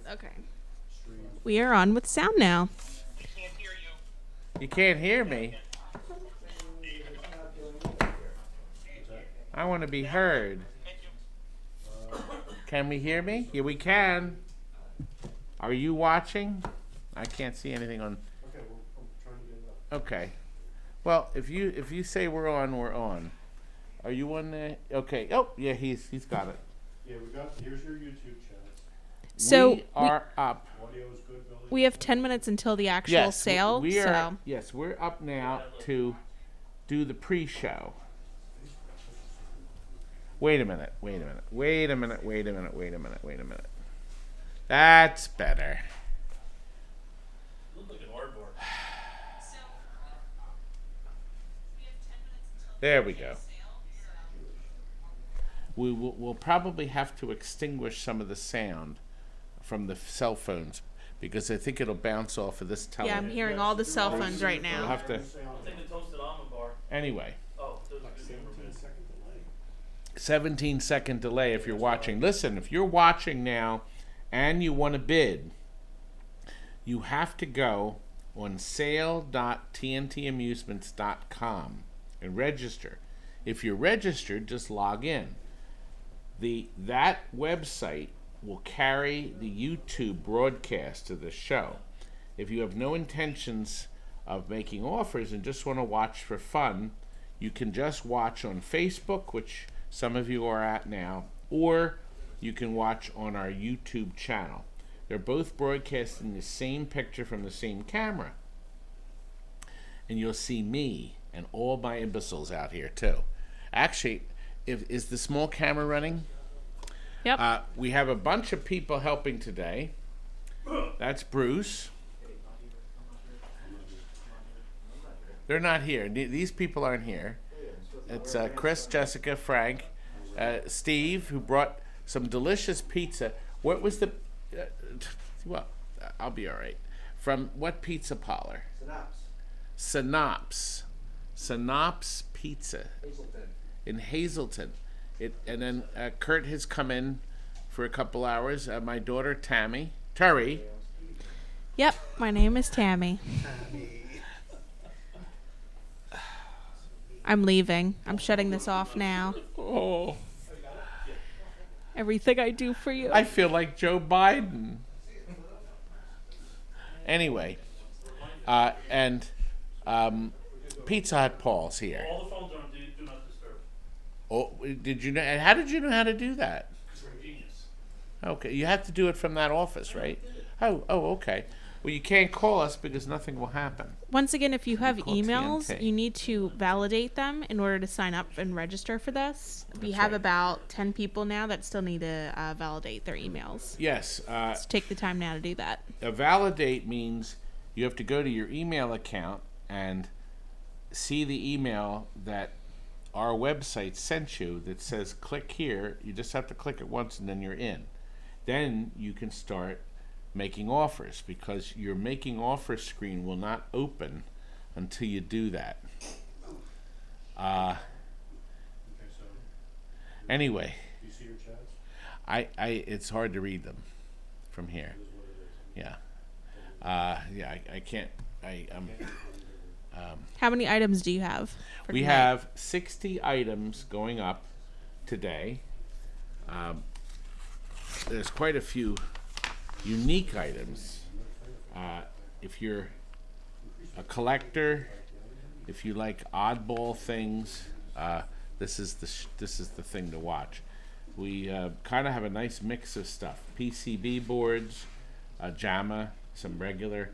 Okay. We are on with sound now. You can't hear me. I want to be heard. Can we hear me? Yeah, we can. Are you watching? I can't see anything on. Okay, well, I'm trying to get it up. Okay. Well, if you say we're on, we're on. Are you on there? Okay. Oh, yeah, he's got it. Yeah, here's your YouTube channel. So we are up. Audio is good, Billy. we have 10 minutes until the actual sale. We are. So Yes, we're up now to do the pre-show. Wait a minute. That's better. Look like an artboard. There we go. We'll probably have to extinguish some of the sound from the cell phones because I think it'll bounce off of this yeah, television. I'm hearing all the cell phones right We'll now. have to. Take the toasted almond bar. Anyway. Oh, there's a good 17-second delay. 17-second delay if you're watching. Listen, if you're watching now and you want to bid, you have to go on sale.tntamusements.com and register. If you're registered, just log in. That website will carry the YouTube broadcast of the show. If you have no intentions of making offers and just want to watch for fun, you can just watch on Facebook, which some of you are at now, or you can watch on our YouTube channel. They're both broadcasting the same picture from the same camera. And you'll see me and all my imbeciles out here too. Actually, is the small camera running? Yep. We have a bunch of people helping today. That's Bruce. They're not here. These people aren't here. It's Chris, Jessica, Frank, Steve, who brought some delicious pizza. What was the... well, I'll be all right. From what pizza parlor? Synops Pizza. Hazelton. In Hazelton. And then Kurt has come in for a couple hours. My daughter, Terry. Yep, my name is Tammy. I'm leaving. I'm shutting this off now. Oh, Everything I do for you. I feel like Joe Biden. Anyway, and Pizza Hut Paul's here. All the phones are on do not disturb. Oh, did you know? And how did you know how to do that? Because we're genius. Okay, you have to do it from that office, right? Oh, okay. Well, you can't call us because nothing will happen. Once again, if you have call emails, TNT. you need to validate them in order to sign up and register for this. We have right. about 10 people now that still need to validate their emails. Yes. So take the time now to do that. A validate means you have to go to your email account and see the email that our website sent you that says click here. You just have to click it once and then you're in. Then you can start making offers because your making offers screen will not open until you do that. Okay, so Anyway, do you see your chats? it's hard to read them from here. It is what it is. Yeah. I can't. How many items do you have? for We tonight? have 60 items going up today. There's quite a few unique items. If you're a collector, if you like oddball things, this is the thing to watch. We kind of have a nice mix of stuff: PCB boards, JAMA, some regular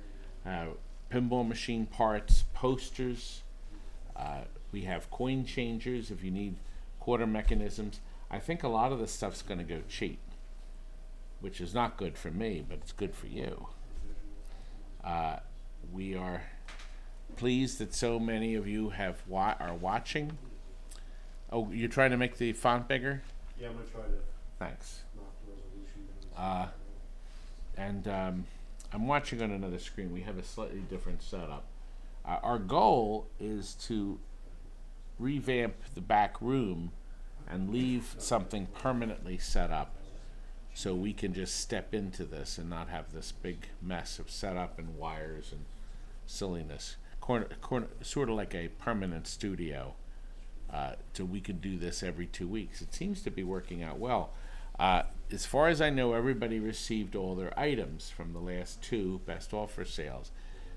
pinball machine parts, posters. We have coin changers if you need quarter mechanisms. I think a lot of this stuff's going to go cheap, which is not good for me, but it's good for you. We are pleased that so many of you are watching. Oh, you're trying to make the font bigger? Yeah, I'm going to try to Thanks. knock the resolution down. And I'm watching on another screen. We have a slightly different setup. Our goal is to revamp the back room and leave something permanently set up. so we can just step into this and not have this big mess of setup and wires and silliness. Sort of like a permanent studio. So we can do this every 2 weeks. It seems to be working out well. As far as I know, everybody received all their items from the last 2 best offer sales.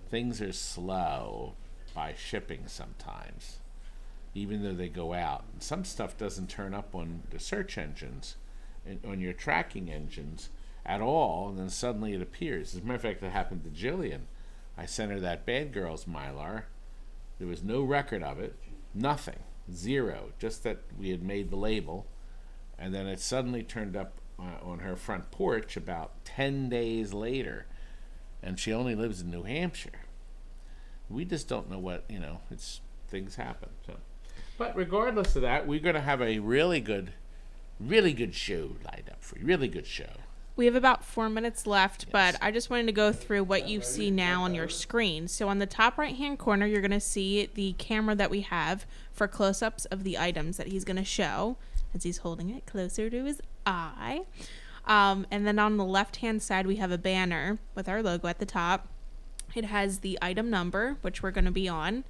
Things are slow by shipping sometimes, even though they go out. Some stuff doesn't turn up on the search engines, and on your tracking engines at all, and then suddenly it appears. As a matter of fact, that happened to Jillian. I sent her that Bad Girls Mylar. There was no record of it, nothing, 0, just that we had made the label, and then it suddenly turned up on her front porch about 10 days later, and she only lives in New Hampshire. We just don't know what, it's things happen. So, but regardless of that, we're going to have a really good show lined up for you. Really good show. We have about 4 minutes left, but I just wanted to go through what you see now on your screen. So on the top right-hand corner, you're going to see the camera that we have for close-ups of the items that he's going to show as he's holding it closer to his eye. And then on the left-hand side, we have a banner with our logo at the top. It has the item number, which we're going to be on,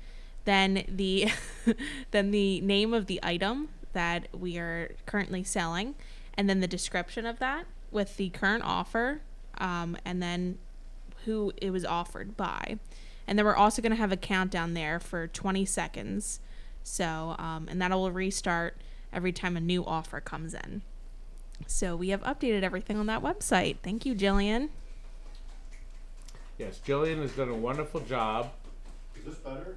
then the then the name of the item that we are currently selling, and then the description of that with the current offer, and then who it was offered by. And then we're also going to have a countdown there for 20 seconds. So, and that will restart every time a new offer comes in. So we have updated everything on that website. Thank you, Jillian. Yes, Jillian has done a wonderful job. Is this better?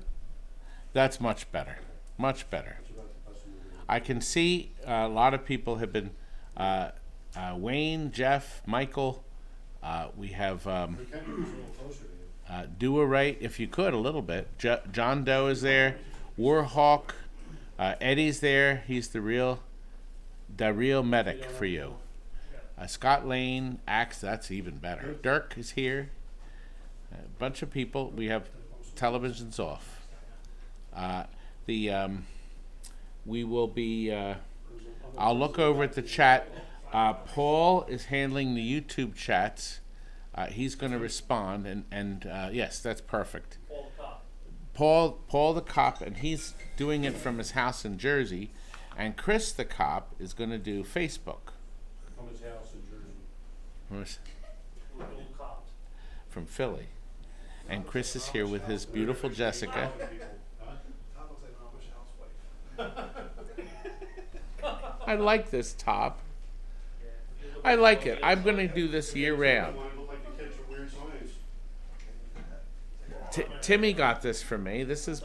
That's much better. Much better. It's about the customer. I can see a lot of people have been, Wayne, Jeff, Michael, we have We can do this a little closer to you. Do a right if you could a little bit. John Doe is there, Warhawk, Eddie's there. He's the real medic for you. Scott Lane, Axe, that's even better. Dirk is here. A bunch of people. We have televisions off. We will be. I'll look over at the chat. Paul is handling the YouTube chats. He's going to respond, and yes, that's perfect. Paul the cop, and he's doing it from his house in Jersey, and Chris the cop is going to do Facebook. From his house in Jersey. From Philly, and Chris is here with his beautiful Jessica. I like this top. I like it. I'm going to do this year round. Timmy got this for me. This is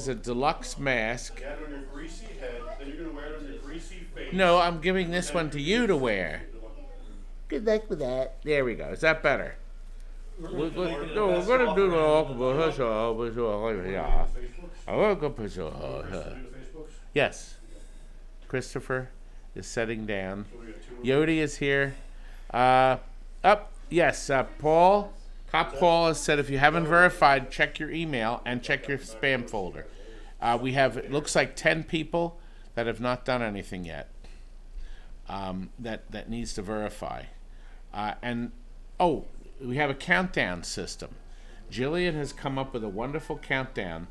a deluxe mask. You had it on your greasy head, then you're going to wear it on your greasy face. No, I'm giving this one to you to wear. Good luck with that. There we go. Is that better? We're going to do the Yes. Christopher is setting down. Yodi is here. Yes. Paul. Cop Paul has said if you haven't verified, check your email and check your spam folder. We have, it looks like 10 people that have not done anything yet. That needs to verify. We have a countdown system. Jillian has come up with a wonderful countdown.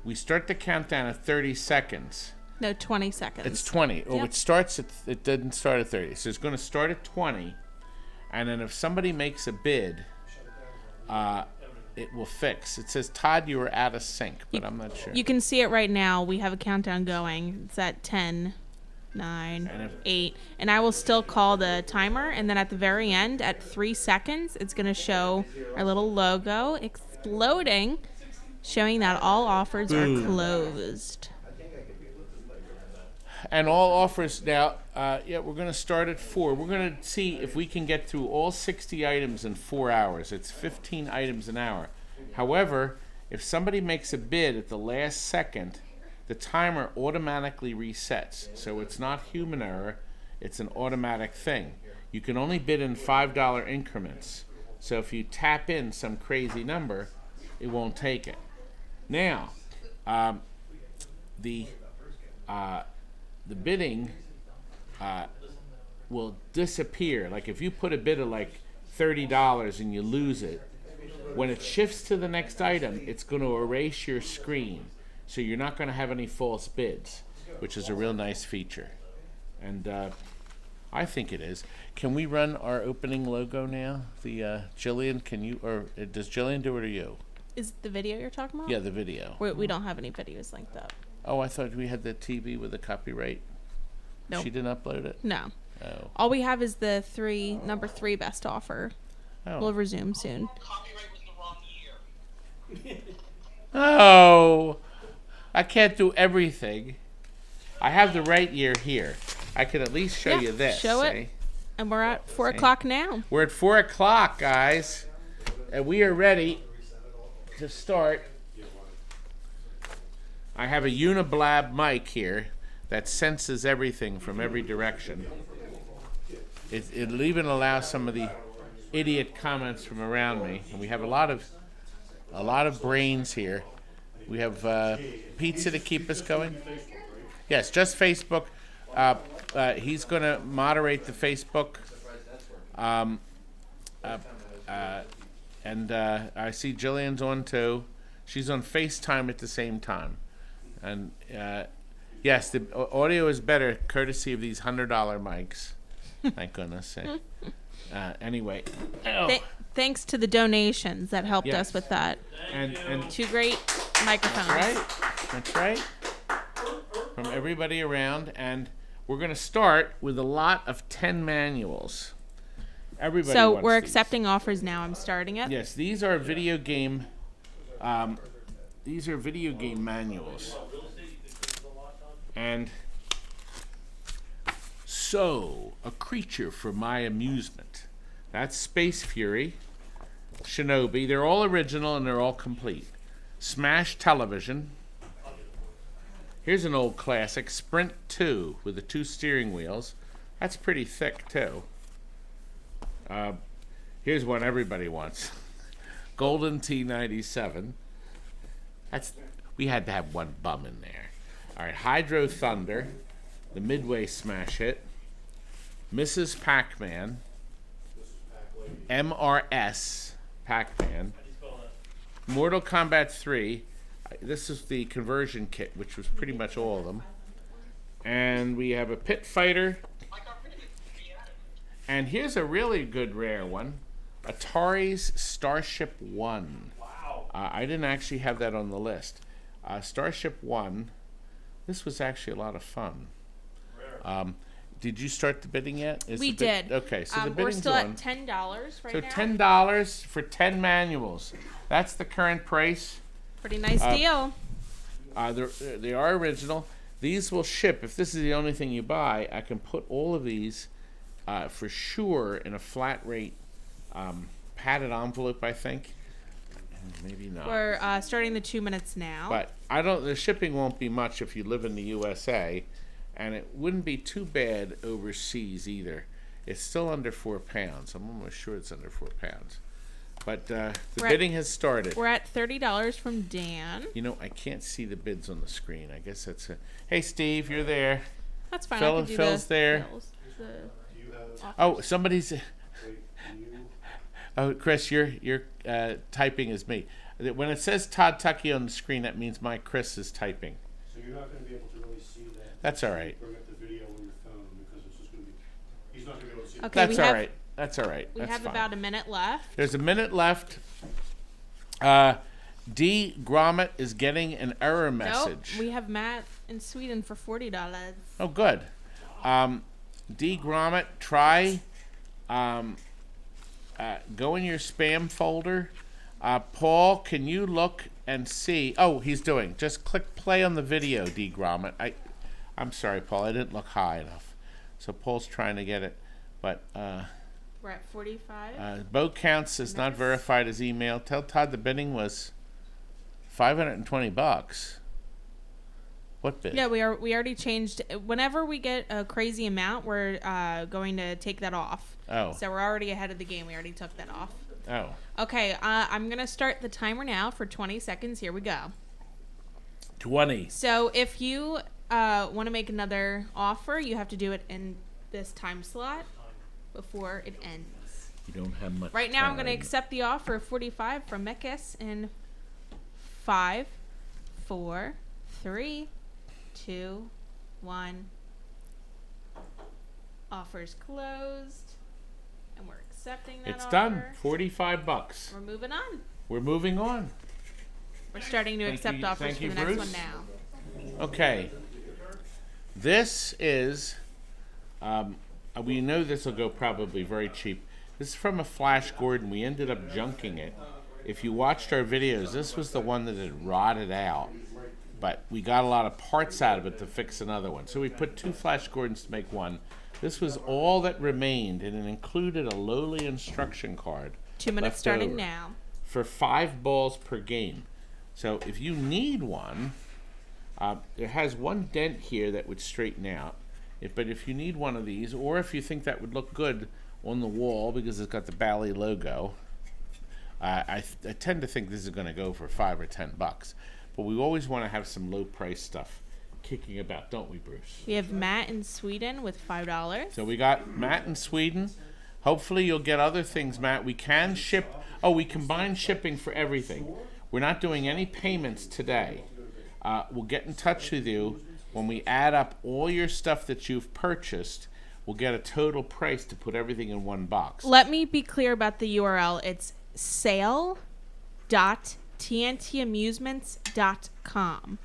We start the countdown at 30 seconds. No, 20 seconds. It's 20. Oh, Yep. it didn't start at 30. So it's going to start at 20. And then if somebody makes a bid, it will fix. It says, Todd, you were out of sync, but I'm not sure. You can see it right now. We have a countdown going. It's at 10, 9, 8. And I will still call the timer. And then at the very end, at 3 seconds, it's going to show our little logo exploding, showing that all offers are closed. And all offers now, we're going to start at 4. We're going to see if we can get through all 60 items in 4 hours. It's 15 items an hour. However, if somebody makes a bid at the last second, the timer automatically resets. So it's not human error, it's an automatic thing. You can only bid in $5 increments. So if you tap in some crazy number, it won't take it. Now, the bidding will disappear. Like if you put a bid of like $30 and you lose it, when it shifts to the next item, it's going to erase your screen. So you're not going to have any false bids, which is a real nice feature. And I think it is. Can we run our opening logo now? The Jillian, can you, or does Jillian do it or you? Is the video you're talking about? Yeah, the video. We don't have any videos like that. Oh, I thought we had the TV with the copyright. Nope. She didn't upload it? No. Oh. All we have is the number 3 best offer. Oh. We'll resume soon. Copyright was in the wrong year. Oh, I can't do everything. I have the right year here. I can at least show you this. Show it. See? And we're at 4 o'clock now. We're at 4 o'clock, guys. And we are ready to start. I have a Uniblab mic here that senses everything from every direction. It'll even allow some of the idiot comments from around me. And we have a lot of brains here. We have pizza to keep us going. Yes, just Facebook. He's going to moderate the Facebook. And I see Jillian's on too. She's on FaceTime at the same time. And yes, the audio is better courtesy of these $100 mics. Thank goodness. Anyway. Thanks to the donations that helped Yes. us with that. And 2 great microphones. That's right. From everybody around. And we're going to start with a lot of 10 manuals. Everybody So wants we're these. accepting offers now. I'm starting it. Yes, these are video game. These are video game manuals. And so, A Creature for My Amusement. That's Space Fury, Shinobi. They're all original and they're all complete. Smash Television. Here's an old classic, Sprint 2 with the 2 steering wheels. That's pretty thick too. Here's one everybody wants. Golden T97. We had to have one bum in there. All right, Hydro Thunder, the Midway smash hit. Mrs. Pac-Man. MRS Pac-Man. Mortal Kombat 3. This is the conversion kit, which was pretty much all of them. And we have a Pit Fighter. And here's a really good rare one. Atari's Starship 1. Wow. I didn't actually have that on the list. Starship 1. This was actually a lot of fun. Rare. Did you start the bidding yet? We did. Okay, so the We're bidding's still on. at $10 right So now. $10 for 10 manuals. That's the current price. Pretty nice deal. They are original. These will ship. If this is the only thing you buy, I can put all of these for sure in a flat rate padded envelope, I think. Maybe not. We're starting the 2 minutes now. But the shipping won't be much if you live in the USA, and it wouldn't be too bad overseas either. It's still under 4 pounds. I'm almost sure it's under 4 pounds. But the bidding has started. We're at $30 from Dan. You know, I can't see the bids on the screen. I guess that's it. Hey, Steve, you're there. That's fine. Phil- I can do Phil's the there. Phil's, the offers. Oh, somebody's. Wait, you, Oh, Chris, your typing is me. When it says Todd Tucky on the screen, that means my Chris is typing. so you're not going to be able to really see that. That's all right. Bring up the video on your phone because it's just going to be. He's not going to be able to see. Okay, That's all right. That's all right. We That's have fine. about a minute left. There's a minute left. D. Gromit is getting an error message. Nope. We have Matt in Sweden for $40. Oh, good. D. Gromit, try go in your spam folder. Paul, can you look and see? Oh, he's doing. Just click play on the video, D. Gromit. I'm sorry, Paul. I didn't look high enough. So Paul's trying to get it. But We're at 45. Bo Counts is not Nice. verified as email. Tell Todd the bidding was $520. What bid? Yeah, we already changed. Whenever we get a crazy amount, we're going to take that off. Oh. So we're already ahead of the game. We already took that off. Oh. Okay, I'm going to start the timer now for 20 seconds. Here we go. 20. So if you want to make another offer, you have to do it in this time slot before it ends. You don't have much Right now, I'm time. going to accept the offer of 45 from Mekis in 5, 4, 3, 2, 1. Offer's closed, and we're accepting that It's offer. done. $45. We're moving on. We're moving on. We're starting to Thank accept you- offers thank for you, the next Bruce. one now. Okay. This is, we know this will go probably very cheap. This is from a Flash Gordon. We ended up junking it. If you watched our videos, this was the one that had rotted out. But we got a lot of parts out of it to fix another one. So we put 2 Flash Gordons to make one. This was all that remained, and it included a lowly instruction card. 2 minutes left starting over now. For 5 balls per game. So if you need one, it has one dent here that would straighten out. But if you need one of these, or if you think that would look good on the wall because it's got the Bally logo, I tend to think this is going to go for $5 or $10. But we always want to have some low price stuff kicking about, don't we, Bruce? We have Matt in Sweden with $5. So we got Matt in Sweden. Hopefully you'll get other things, Matt. We can ship. Oh, we combine shipping for everything. We're not doing any payments today. We'll get in touch with you when we add up all your stuff that you've purchased. We'll get a total price to put everything in one box. Let me be clear about the URL. It's sale.tntamusements.com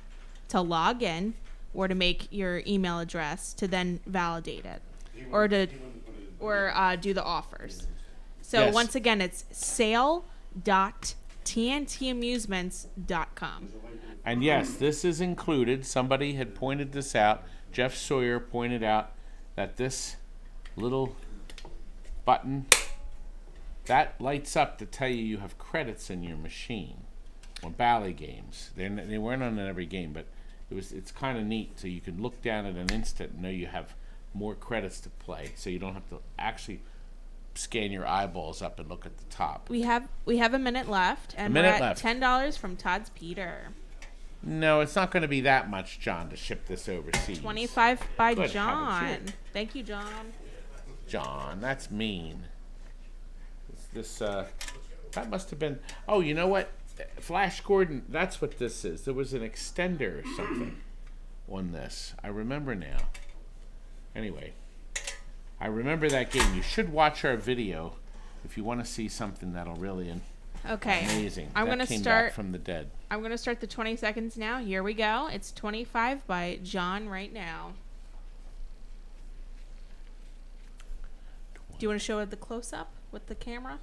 to log in or to make your email address to then validate it or to do the offers. So Yes. once again, it's sale.tntamusements.com. And yes, this is included. Somebody had pointed this out. Jeff Sawyer pointed out that this little button, that lights up to tell you have credits in your machine on Bally games. They weren't on every game, but it's kind of neat. So you can look down at an instant and know you have more credits to play. So you don't have to actually scan your eyeballs up and look at the top. We have a minute left, and minute we're at left. $10 from Todd's Peter. No, it's not going to be that much, John, to ship this overseas. 25 by Good John. heavens, Thank you, John. John, that's mean. That must have been. Oh, you know what? Flash Gordon, that's what this is. There was an extender or something on this. I remember now. Anyway, I remember that game. You should watch our video if you want to see something that'll really Okay. amazing. I'm That gonna came start. back from the dead. I'm gonna start the 20 seconds now. Here we go. It's 25 by John right now. Do you want to show it the close up with the camera?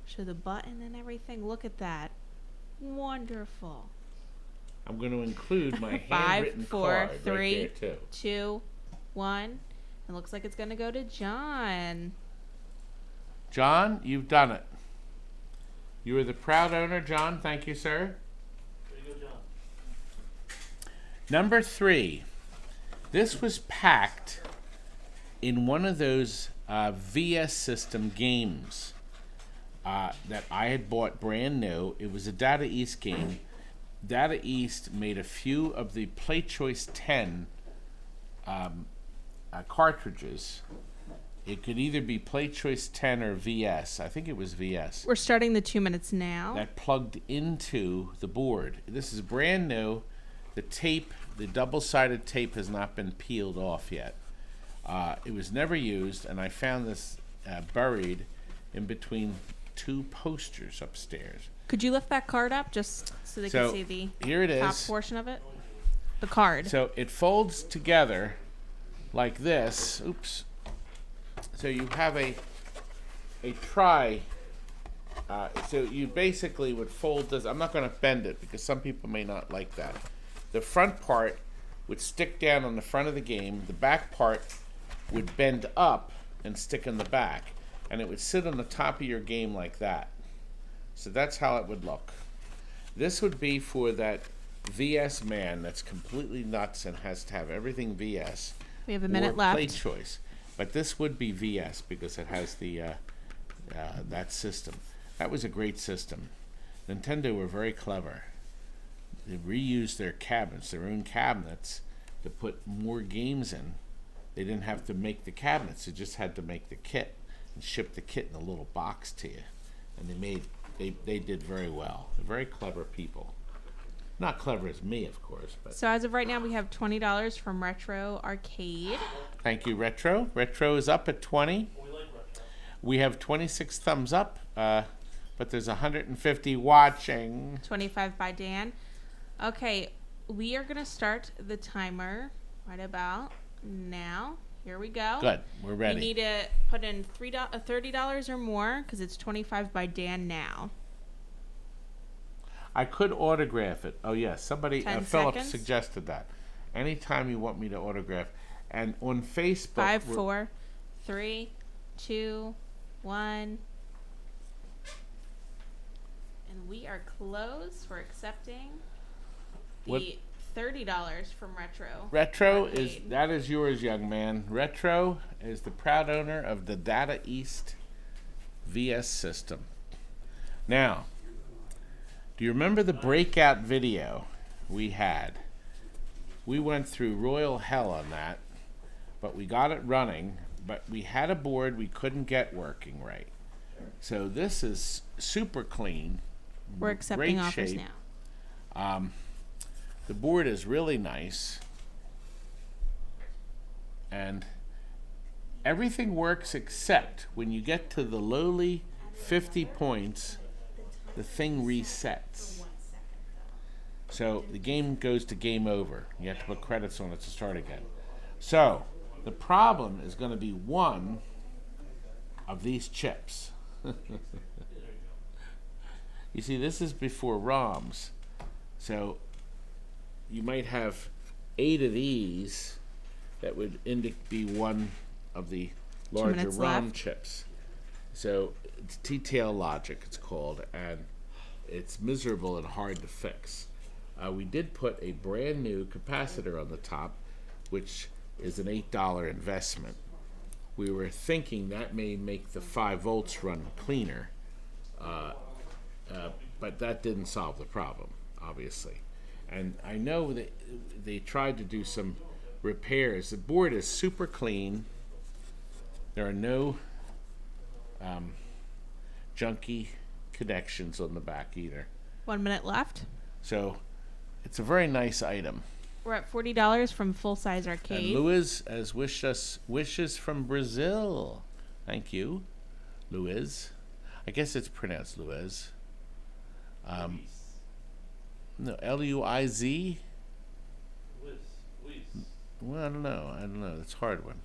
Show the button and everything. Look at that. Wonderful. I'm going to include my 5, handwritten 4, card 3, right there, too. 2, 1. It looks like it's gonna go to John. John, you've done it. You are the proud owner, John. Thank you, sir. There you go, John. Number 3. This was packed in one of those VS system games that I had bought brand new. It was a Data East game. Data East made a few of the Play Choice 10 cartridges. It could either be Play Choice 10 or VS. I think it was VS. We're starting the 2 minutes now. That plugged into the board. This is brand new. The tape, the double-sided tape, has not been peeled off yet. It was never used, and I found this buried in between 2 posters upstairs. Could you lift that card up just so they So, can see the here it top is. portion of it? The card. So it folds together like this. Oops. So you have a try. So you basically would fold this. I'm not going to bend it because some people may not like that. The front part would stick down on the front of the game. The back part would bend up and stick in the back. And it would sit on the top of your game like that. So that's how it would look. This would be for that VS man that's completely nuts and has to have everything VS. We have a minute or left. Play Choice. But this would be VS because it has the that system. That was a great system. Nintendo were very clever. They reused their cabinets, their own cabinets, to put more games in they didn't have to make the cabinets. They just had to make the kit and ship the kit in a little box to you. And they did very well. They're very clever people. Not clever as me, of course, but So as of right now, we have $20 from Retro Arcade. thank you, Retro. Retro is up at 20. We like retro. We have 26 thumbs up, but there's 150 watching. 25 by Dan. Okay, we are gonna start the timer right about now. Here we go. Good, we're ready. You need to put in $30 or more because it's 25 by Dan now. I could autograph it. Oh yes, somebody, 10 Philip seconds. suggested that. Anytime you want me to autograph, and on Facebook, 5, we're- 4, 3, 2, 1. And we are closed for accepting What- the $30 from Retro. Retro Arcade. that is yours, young man. Retro is the proud owner of the Data East VS system. Now, do you remember the breakout video we had? We went through royal hell on that, but we got it running, but we had a board we couldn't get working right. So this is super clean. We're accepting great offers shape. now. The board is really nice, and everything works except when you get to the lowly 50 points, the thing resets. So the game goes to game over. You have to put credits on it to start again. So the problem is going to be one of these chips. You see, this is before ROMs. So you might have 8 of these that would be one of the larger minutes ROM left. chips. So it's T-tail logic, it's called, and it's miserable and hard to fix. We did put a brand new capacitor on the top, which is an $8 investment. We were thinking that may make the 5 volts run cleaner, but that didn't solve the problem, obviously. And I know that they tried to do some repairs. The board is super clean. There are no junky connections on the back either. 1 minute left. So it's a very nice item. We're at $40 from Full Size And Arcade. Luiz has wished us wishes from Brazil. Thank you, Luiz. I guess it's pronounced Luiz. No, Luiz. Well, I don't know. It's a hard one.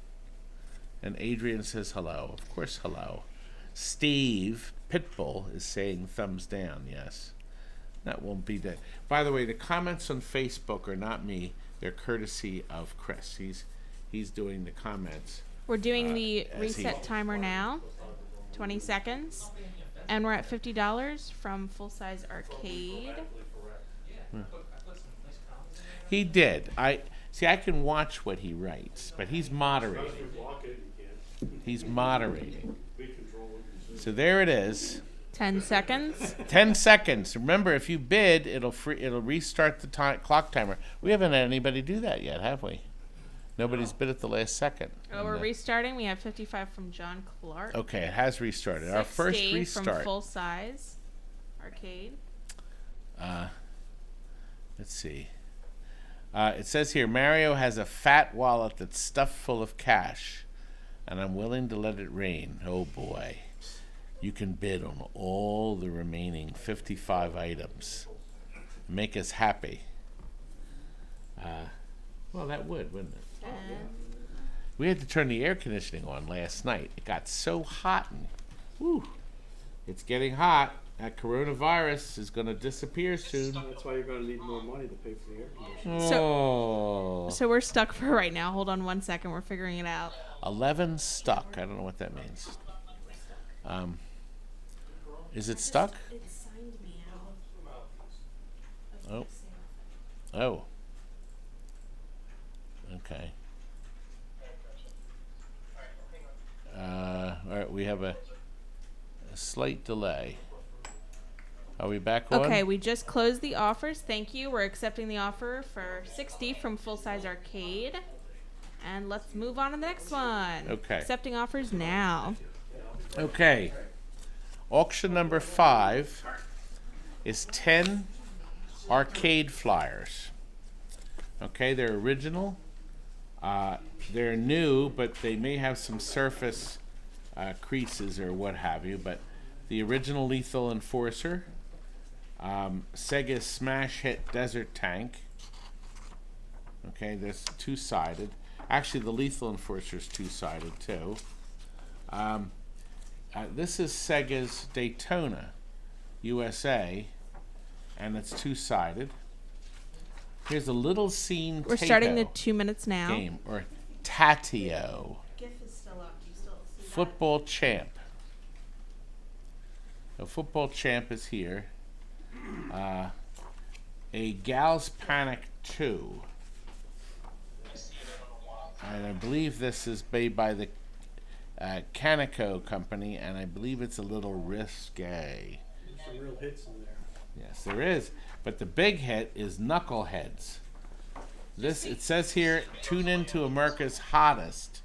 And Adrian says hello. Of course, hello. Steve Pitbull is saying thumbs down. Yes. That won't be that. By the way, the comments on Facebook are not me. They're courtesy of Chris. He's doing the comments. We're doing the as he- reset timer now. 20 seconds. And we're at $50 from Full Size Arcade. He did. I can watch what he writes, but he's moderating. If you block it, you can't. He's moderating. We control it. So there it is. 10 seconds. 10 seconds. Remember, if you bid, it'll restart the clock timer. We haven't had anybody do that yet, have we? Nobody's bid at the last second. Oh, we're restarting. We have 55 from John Clark. Okay, it has restarted. Our first 60 restart. from Full Size Arcade. Let's see. It says here, Mario has a fat wallet that's stuffed full of cash, and I'm willing to let it rain. Oh boy. You can bid on all the remaining 55 items. Make us happy. Well, that would, wouldn't it? And We had to turn the air conditioning on last night. It got so hot, and whew, it's getting hot. That coronavirus is going to disappear soon. That's why you're gonna need more money to pay for the air conditioning. Oh. so we're stuck for right now. Hold on 1 second. We're figuring it out. 11 stuck. I don't know what that means. Is it stuck? It signed me out. Oh. Oh. Okay. All right, we have a slight delay. Are we back on? Okay, we just closed the offers. Thank you. We're accepting the offer for 60 from Full Size Arcade. And let's move on to the next one. Okay. Accepting offers now. Okay. Auction number 5 is 10 arcade flyers. Okay, they're original. They're new, but they may have some surface creases or what have you. But the original Lethal Enforcer, Sega's Smash Hit Desert Tank. Okay, that's two-sided. Actually, the Lethal Enforcer is two-sided too. This is Sega's Daytona USA, and it's two-sided. Here's a little scene. We're starting the 2 minutes now. Game, or Tatio. GIF is still up. Do you still see that? Football Champ. The Football Champ is here. A Gal's Panic 2. And I believe this is made by the Canico company, and I believe it's a little risque. There's some real hits in there. Yes, there is. But the big hit is Knuckleheads. This, it says here, tune into America's hottest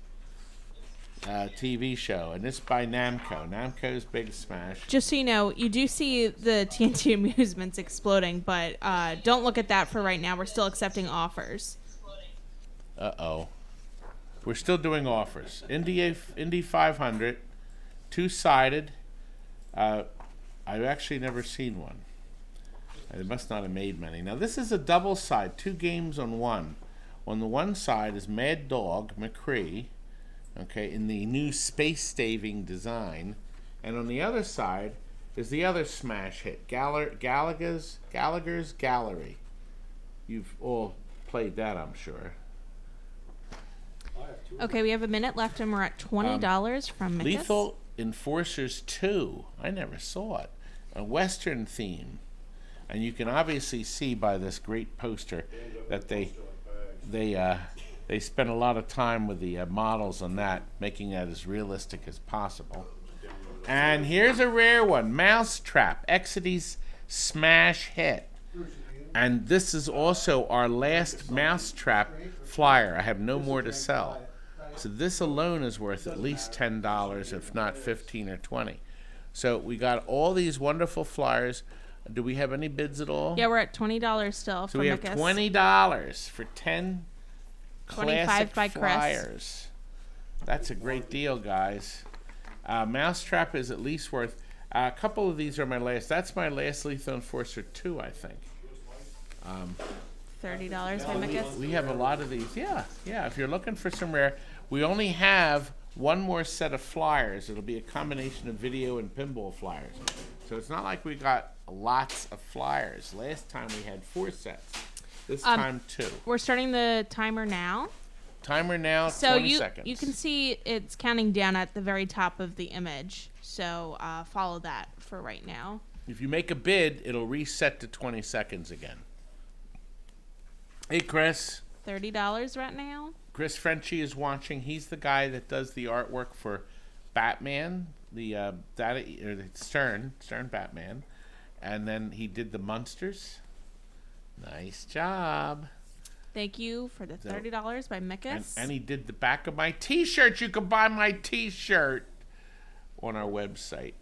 TV show, and this by Namco. Namco's Big Smash. Just so you know, you do see the TNT Amusements exploding, but don't look at that for right now. We're still accepting offers. Uh-oh. We're still doing offers. Indy 500, two-sided. I've actually never seen one. They must not have made many. Now, this is a double side, 2 games on one. On the one side is Mad Dog McCree, okay, in the new space-staving design. And on the other side is the other smash hit, Gallagher's Gallery. You've all played that, I'm sure. I have 2. Okay, we have a minute left, and we're at $20 from Mickus. Lethal Enforcers 2. I never saw it. A Western theme. And you can obviously see by this great poster that they spent a lot of time with the models on that, making that as realistic as possible. And here's a rare one, Mousetrap, Exidy's Smash Hit. And this is also our last Mousetrap flyer. I have no more to sell. So this alone is worth at least $10, if not 15 or 20. So we got all these wonderful flyers. Do we have any bids at all? Yeah, we're at $20 still. So we have $20 for 10 classic by Chris. flyers. That's a great deal, guys. Mousetrap is at least worth. A couple of these are my last. That's my last Lethal Enforcer 2, I think. $30 by Mickus. We have a lot of these. Yeah. If you're looking for some rare, we only have one more set of flyers. It'll be a combination of video and pinball flyers. So it's not like we got lots of flyers. Last time we had 4 sets. This time 2. We're starting the timer now. Timer now, So 20 seconds. you can see it's counting down at the very top of the image. So follow that for right now. If you make a bid, it'll reset to 20 seconds again. Hey, Chris. $30 right now. Chris Frenchie is watching. He's the guy that does the artwork for Batman, the Stern Batman, and then he did the Munsters. Nice job. Thank you for the $30 by Mickus. And he did the back of my T-shirt. You can buy my T-shirt on our website.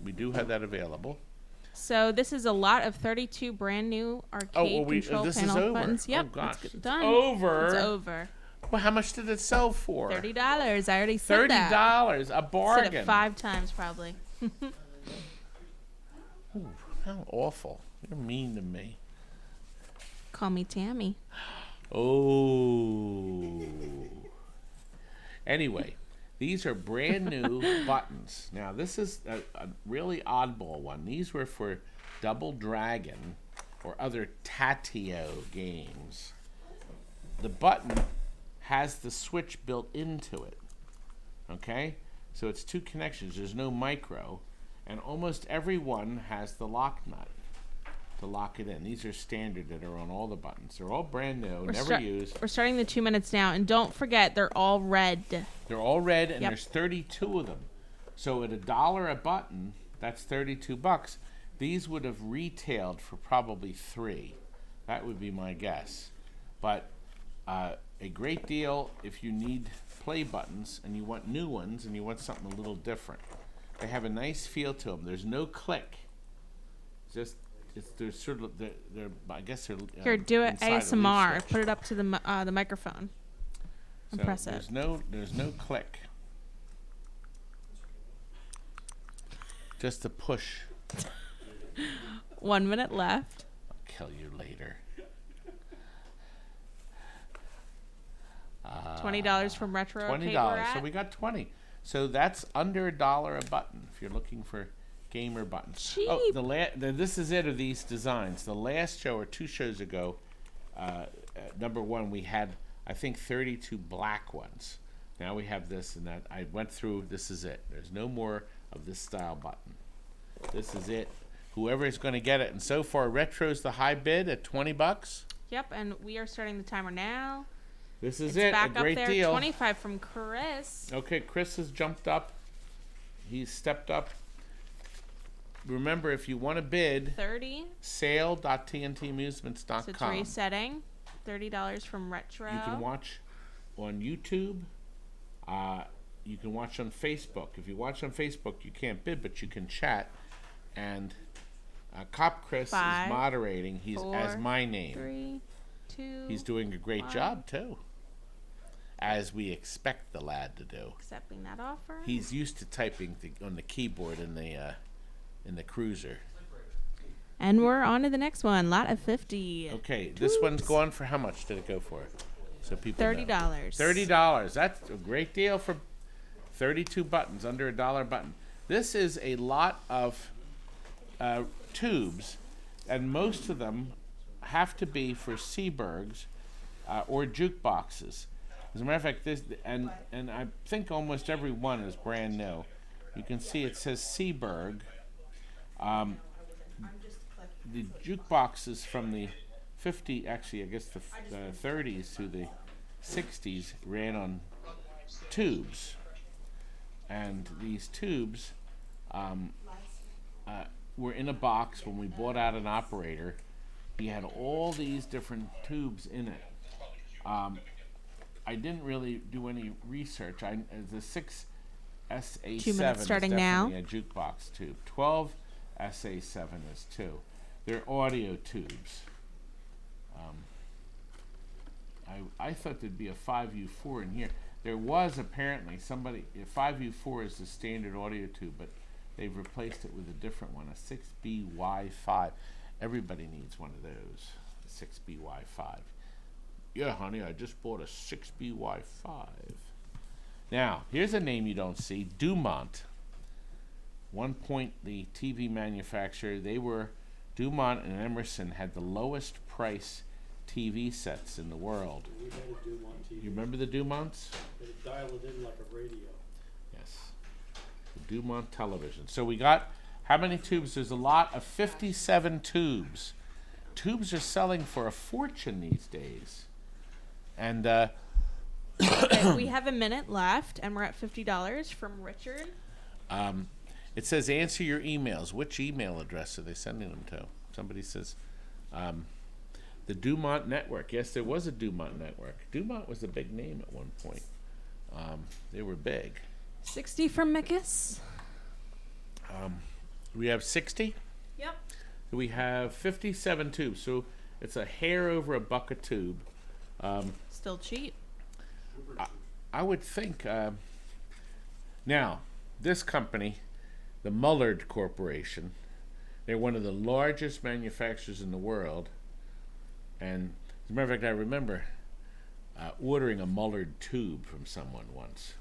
We do have that available. So this is a lot of 32 brand new arcade control this panel is over. buttons. Yep, Oh, gosh. it's done. Over. It's over. Well, how much did it sell for? $30. I already said that. $30, a bargain. Said it 5 times probably. Ooh, how awful. You're mean to me. Call me Tammy. Oh. Anyway, these are brand new buttons. Now, this is a really oddball one. These were for Double Dragon or other Tatio games. The button has the switch built into it. Okay? So it's 2 connections. There's no micro. And almost every one has the lock nut to lock it in. These are standard that are on all the buttons. They're all brand new, never used. We're starting the 2 minutes now, and don't forget they're all red. They're all red, and Yep. there's 32 of them. So at $1 a button, that's $32. These would have retailed for probably $3. That would be my guess. But a great deal if you need play buttons and you want new ones and you want something a little different. They have a nice feel to them. There's no click. They're sort of they're I guess they're Here, do it inside a leaf ASMR. switch. Put it up to the microphone. And So press it. there's no click. Just a push. 1 minute left. I'll kill you later. $20 from Retro Arcade. $20. So we got 20. So that's under $1 a button if you're looking for gamer buttons. Cheap. Oh, this is it of these designs. The last show or 2 shows ago, number 1, we had I think 32 black ones. Now we have this and that. I went through. This is it. There's no more of this style button. This is it. Whoever is going to get it. And so far, Retro's the high bid at $20. Yep, and we are starting the timer now. This is It's it. back A great up there. deal. 25 from Chris. Okay, Chris has jumped up. He's stepped up. Remember, if you want to bid, 30. sale.tntamusements.com. So it's resetting. $30 from Retro. You can watch on YouTube. You can watch on Facebook. If you watch on Facebook, you can't bid, but you can chat. And Cop Chris 5, is moderating. He's 4, as my name. 3, 2. He's doing a great 1. job too, as we expect the lad to do. Accepting that offer. He's used to typing on the keyboard in the cruiser. And we're on to the next one. Lot of 50. Okay, this one's going for how much did it go for? So people know. $30. $30. That's a great deal for 32 buttons, under $1 button. This is a lot of tubes, and most of them have to be for Seabergs or jukeboxes. As a matter of fact, this and I think almost every one is brand new. You can see it says Seaberg. The jukeboxes from the 50, actually, I guess the 30s to the 60s ran on tubes, and these tubes were in a box when we bought out an operator. He had all these different tubes in it. I didn't really do any research. The 6 SA7 2 minutes is starting definitely now. a jukebox tube. 12 SA7 is too. They're audio tubes. I thought there'd be a 5U4 in here. There was apparently somebody. 5U4 is the standard audio tube, but they've replaced it with a different one, a 6BY5. Everybody needs one of those, a 6BY5. Yeah, honey, I just bought a 6BY5. Now, here's a name you don't see, Dumont. One point, the TV manufacturer, Dumont and Emerson had the lowest price TV sets in the world. We had a Dumont TV. You remember the Dumonts? They dial it in like a radio. Yes. The Dumont television. So we got, how many tubes? There's a lot of 57 tubes. Tubes are selling for a fortune these days. And Okay, we have a minute left, and we're at $50 from Richard. it says answer your emails. Which email address are they sending them to? Somebody says the Dumont Network. Yes, there was a Dumont Network. Dumont was a big name at one point. They were big. 60 from Mickus. We have 60. Yep. We have 57 tubes. So it's a hair over a buck a tube. Still cheap. I would think. Now, this company, the Mullard Corporation, they're one of the largest manufacturers in the world. And as a matter of fact, I remember ordering a Mullard tube from someone once.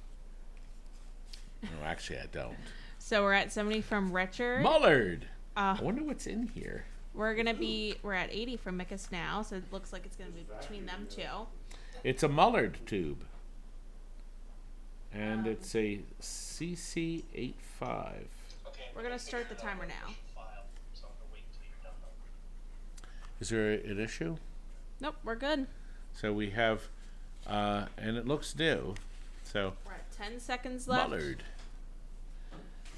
No, actually, I don't. So we're at 70 from Richard. Mullard! I wonder what's in here. We're at 80 from Mickus now, so it looks like it's gonna be between them two. It's a Mullard tube. And it's a CC85. We're gonna start the timer now. Is there an issue? Nope, we're good. So we have, and it looks new. So We're at 10 seconds left. Mullard.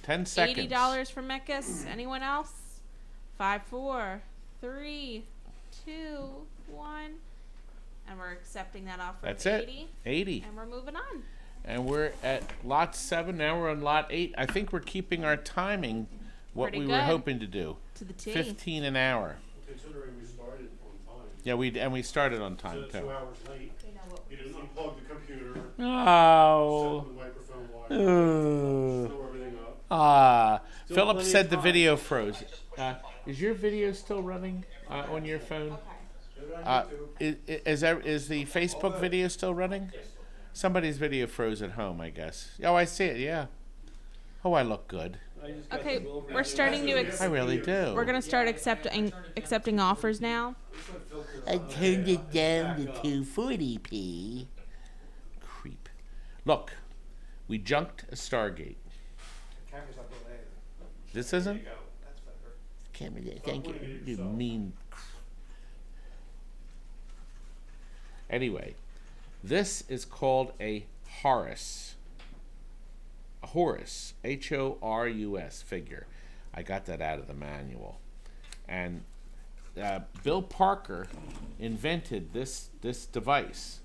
10 seconds. $80 from Mickus. Anyone else? 5, 4, 3, 2, 1. And we're accepting that offer. That's of it. 80, 80. and we're moving on. And we're at lot 7. Now we're on lot 8. I think we're keeping our timing what Pretty we were good. hoping to do. To the T. 15 an hour. Considering we started on time. Yeah, we started on time So too. 2 hours late. You didn't unplug the computer, Oh. set the microphone wire, throw everything up. Philip plenty said of the time. video froze. Is your video still running on your phone? Is the Facebook video still running? Somebody's video froze at home, I guess. Oh, I see it. Yeah. Oh, I look good. Okay, we're starting to. I really do. We're gonna start accepting offers now. I turned it down to 240p. Creep. Look, we junked a STARGATE. This isn't? Camera there. Thank you. You mean. Anyway, this is called a HORUS. A HORUS. HORUS figure. I got that out of the manual. And Bill Parker invented this device.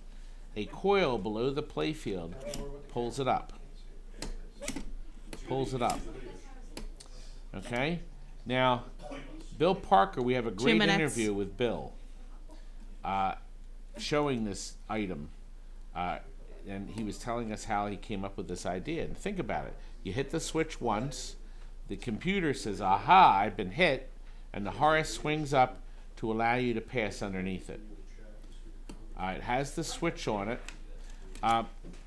A coil below the playfield pulls it up. Pulls it up. Okay? Now, Bill Parker, we have a great interview with Bill showing this item. And he was telling us how he came up with this idea. And think about it. You hit the switch once, the computer says, aha, I've been hit, and the HORUS swings up to allow you to pass underneath it. It has the switch on it.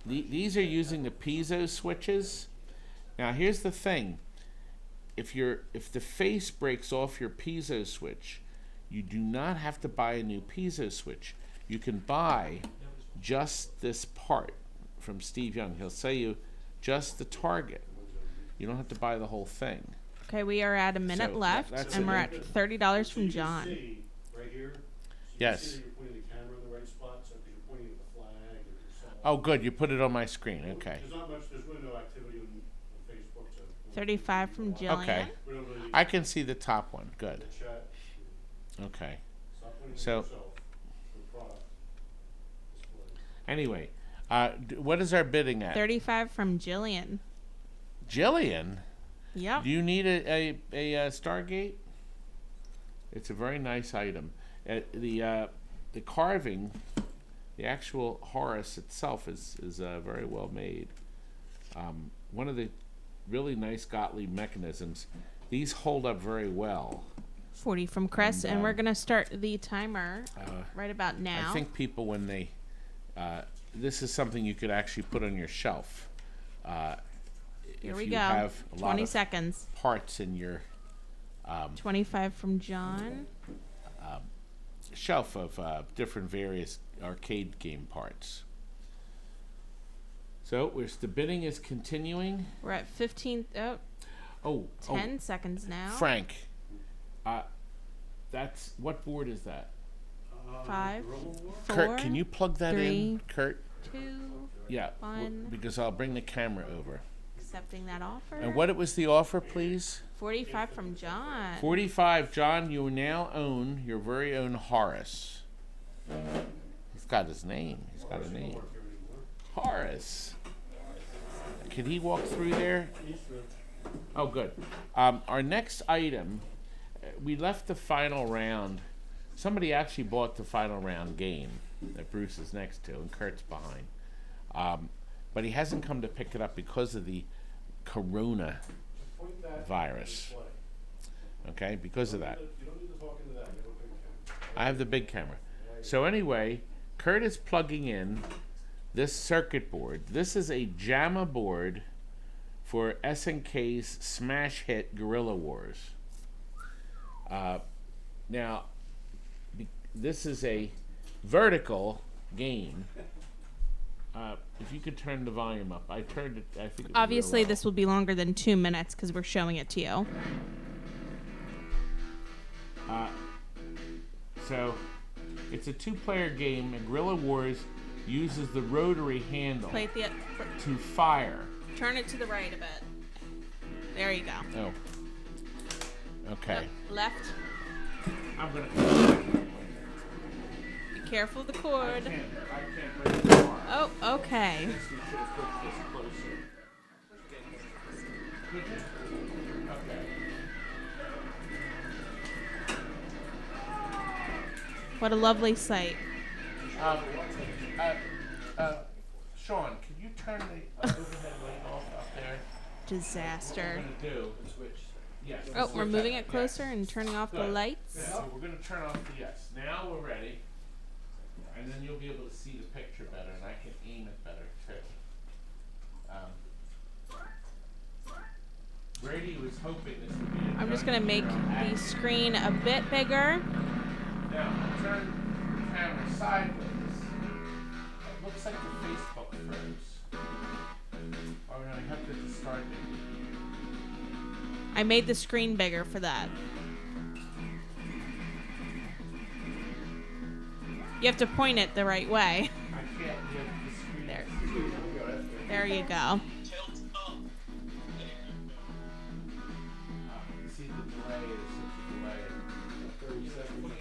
These are using the piezo switches. Now here's the thing. If the face breaks off your piezo switch, you do not have to buy a new piezo switch. You can buy just this part from Steve Young. He'll sell you just the target. You don't have to buy the whole thing. Okay, we are at a minute So, left, that's and it. we're at $30 from You can John. see right here. So you Yes. can see that you're pointing the camera in the right spot, so because you're pointing at the flag or yourself. Oh, good. You put it on my screen. Okay. There's not much. There's really no activity on Facebook. So 35 from Jillian. Okay. we don't really I can see the top one. Good. chat. Okay. Stop pointing So- at yourself. The product display. Anyway, what is our bidding at? 35 from Jillian. Jillian, Yep. do you need a STARGATE? It's a very nice item. The carving, the actual HORUS itself is very well made. One of the really nice Gottleib mechanisms. These hold up very well. 40 from Chris, and we're going to start the timer right about I now. think people, when they, this is something you could actually put on your shelf. Here if we you go. have a lot 20 of seconds. parts in your 25 from John. shelf of different various arcade game parts. So the bidding is continuing. We're at 15. Oh, 10 seconds now. Frank, that's what board is that? 5, 4, Kurt, can you plug that in? 3, Kurt, 2, yeah, 1. because I'll bring the camera over. Accepting that offer. And what was the offer, please? 45 from John. 45, John. You now own your very own HORUS. He's got his name. He's got a name. HORUS. Can he walk through there? Oh, good. Our next item, we left the final round. Somebody actually bought the final round game that Bruce is next to, and Kurt's behind. But he hasn't come to pick it up because of the corona virus. Okay, because of that. You don't need to talk into that. You don't think I have the big camera. So anyway, Kurt is plugging in this circuit board. This is a JAMA board for SNK's smash hit Guerrilla Wars. Now, this is a vertical game. If you could turn the volume up. I turned it, I think it was Obviously, real low. this will be longer than 2 minutes because we're showing it to you. So, it's a two-player game, and Guerrilla Wars uses the rotary handle Play it to fire. turn it to the right a bit. There you go. Oh. Okay. Left. I'm gonna. careful of the I cord. can't bring it far. Oh, okay. We should have put this closer. Could you? Okay. What a lovely sight. Sean, can you turn the overhead light off up there? Disaster. What we're gonna do is switch. Yes. Oh, we're switch moving that. it closer Yes. and turning off the Good. lights. So we're gonna turn off the yes. Now we're ready, and then you'll be able to see the picture better, and I can aim it better too. Brady was hoping this would be. I'm just gonna make the screen a bit bigger. Now turn the camera sideways. It looks like the Facebook froze. Oh no, you have to start it. I made the screen bigger for that. You have to point it the right way. I can't get the screen. There. There you go. Tilt up. You see the delay is such a delay. 30 seconds.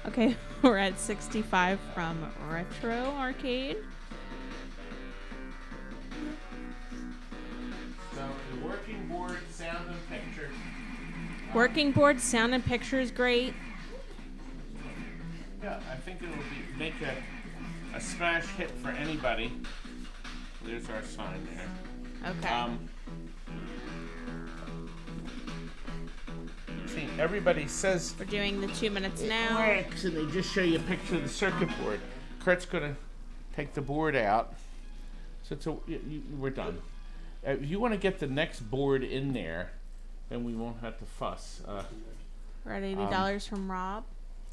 Okay, we're at 65 from Retro Arcade. So the working board, sound and picture. Working board, sound and picture is great. Yeah, I think it'll make a smash hit for anybody. There's our sign there. Okay. See, everybody says We're doing the 2 minutes it now. works, and they just show you a picture of the circuit board. Kurt's gonna take the board out. So it's we're done. If you want to get the next board in there, then we won't have to fuss. We're at $80 from Rob.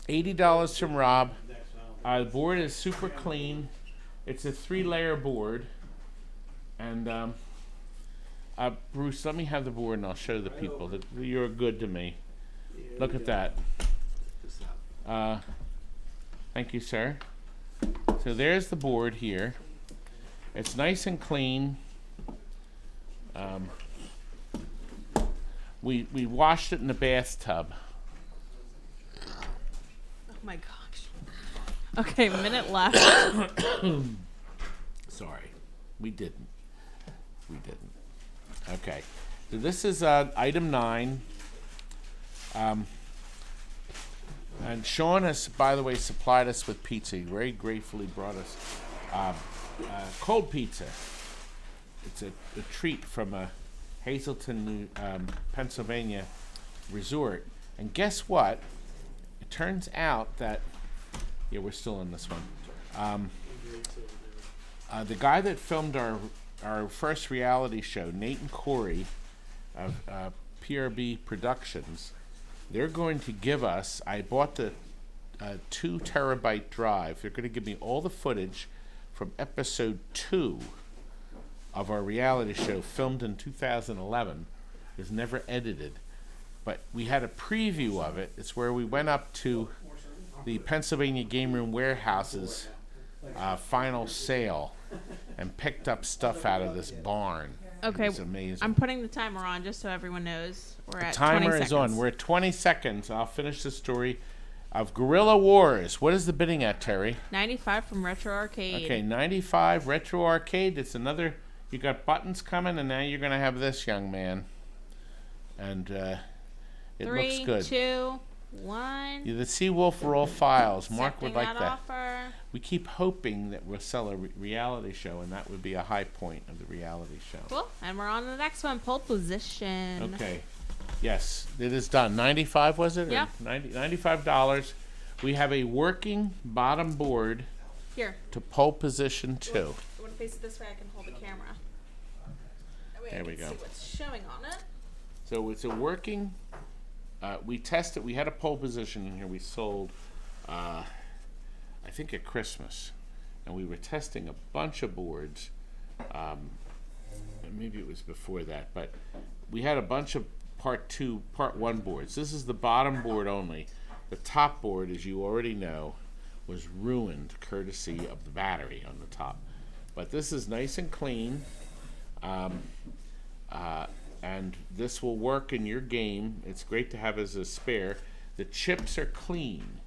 $80 from Rob. The board is super clean. It's a 3-layer board. And Bruce, let me have the board and I'll show the people that you're good to me. Look at that. Thank you, sir. So there's the board here. It's nice and clean. We washed it in the bathtub. Oh my gosh. Okay, minute left. Sorry, we didn't. Okay, so this is item 9. And Sean has, by the way, supplied us with pizza. He very gratefully brought us cold pizza. It's a treat from a Hazleton, Pennsylvania resort. And guess what? It turns out that, yeah, we're still on this one. The guy that filmed our first reality show, Nate and Corey of PRB Productions, they're going to give us, I bought the 2 terabyte drive. They're going to give me all the footage from episode 2 of our reality show, filmed in 2011. It was never edited, but we had a preview of it. It's where we went up to the Pennsylvania Game Room Warehouse's final sale and picked up stuff out of this barn. Okay, It's amazing. I'm putting the timer on just so everyone knows. We're at 20 Timer seconds. is on. We're at 20 seconds. I'll finish the story of Guerrilla Wars. What is the bidding at, Terry? 95 from Retro Arcade. Okay, 95 Retro Arcade. It's another. You got buttons coming, and now you're going to have this, young man. And it 3, looks good. 2, 1. The Seawolf Roll Files. Mark would Accepting like that. offer. We keep hoping that we'll sell a reality show, and that would be a high point of the reality show. Cool. And we're on to the next one. Pole position. Okay. Yes, it is done. 95 was it? Or Yeah. $95. We have a working bottom board Here. to pole position 2. You want to face it this way? I can hold the camera. That way There I we can go. see what's showing on it. So it's a working. We tested. We had a pole position in here. We sold, I think, at Christmas, and we were testing a bunch of boards. Maybe it was before that, but we had a bunch of part 1 boards. This is the bottom board only. The top board, as you already know, was ruined courtesy of the battery on the top. But this is nice and clean. And this will work in your game. It's great to have as a spare. The chips are clean,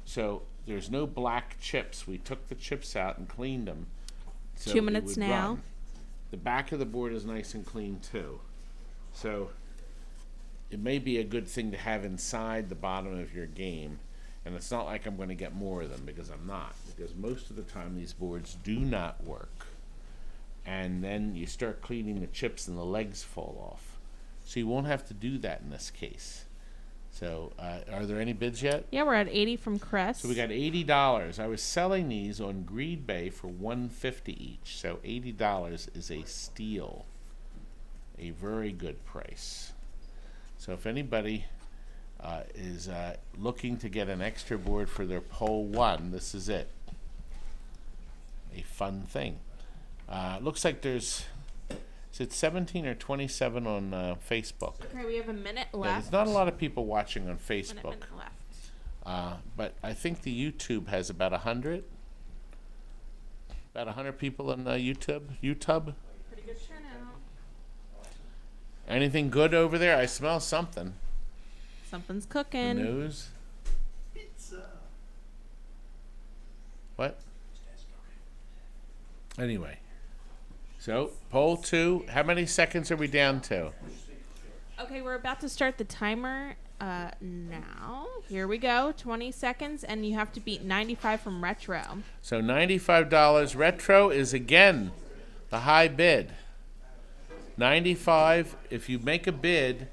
so there's no black chips. We took the chips out and cleaned them. So 2 minutes now. run. The back of the board is nice and clean too. So it may be a good thing to have inside the bottom of your game. And it's not like I'm going to get more of them, because I'm not. Because most of the time these boards do not work. And then you start cleaning the chips and the legs fall off. So you won't have to do that in this case. So are there any bids yet? Yeah, we're at 80 from Crest. So we got $80. I was selling these on Greed Bay for $150 each. So $80 is a steal. A very good price. So if anybody is looking to get an extra board for their Pole 1, this is it. A fun thing. Looks like there's, is it 17 or 27 on Facebook? Okay, we have a minute Yeah, left. there's not a lot of people watching on Facebook. Minute left. But I think the YouTube has about 100. About 100 people in YouTube. Pretty good turnout. Anything good over there? I smell something. Something's The cooking. news. What? Anyway. So, poll 2. How many seconds are we down to? Okay, we're about to start the timer now. Here we go. 20 seconds, and you have to beat 95 from Retro. So $95. Retro is again the high bid. 95. If you make a bid,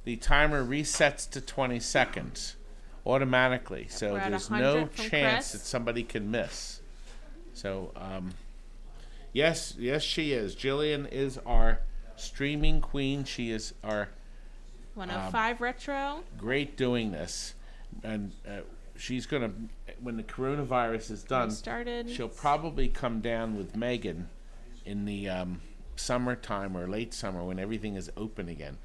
the timer resets to 20 seconds automatically. So We're at there's 100 no from chance Chris. that somebody can miss. So yes, she is. Jillian is our streaming queen. She is our 105 Retro. great doing this. And she's going to, when the coronavirus is done, Started. she'll probably come down with Megan in the summertime or late summer when everything is open again.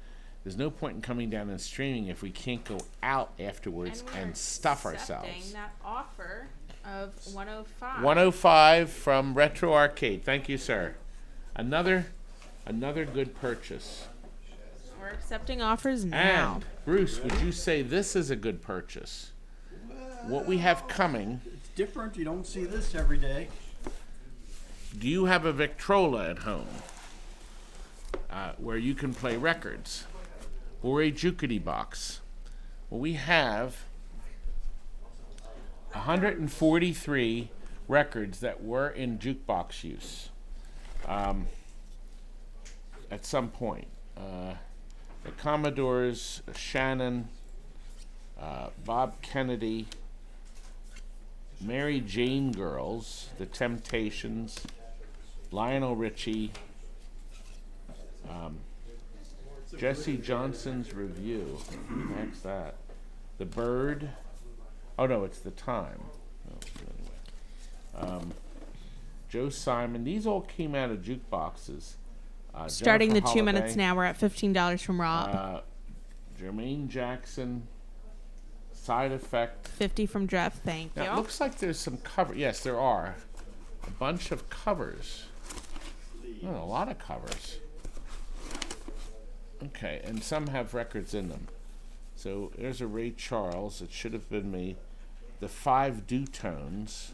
There's no point in coming down and streaming if we can't go out afterwards we're and stuff accepting ourselves. that offer of 105. 105 from Retro Arcade. Thank you, sir. Another good purchase. We're accepting offers now. And Bruce, would you say this is a good purchase? What we have coming. It's different. You don't see this every day. Do you have a Victrola at home where you can play records, or a jukety box? Well, we have 143 records that were in jukebox use at some point. The Commodores, Shannon, Bob Kennedy, Mary Jane Girls, The Temptations, Lionel Richie, Jesse Johnson's Review. Who the heck's that? The Bird. Oh no, it's The Time. Oh, anyway. Joe Simon. These all came out of jukeboxes. Starting the Jennifer 2 minutes Holliday, now. We're at $15 from Rob. Jermaine Jackson. Side Effect. 50 from Jeff. Thank Now, you. it looks like there's some cover. Yes, there are. A bunch of covers. Oh, a lot of covers. Okay, and some have records in them. So there's a Ray Charles. It should have been me. The 5 Dutones.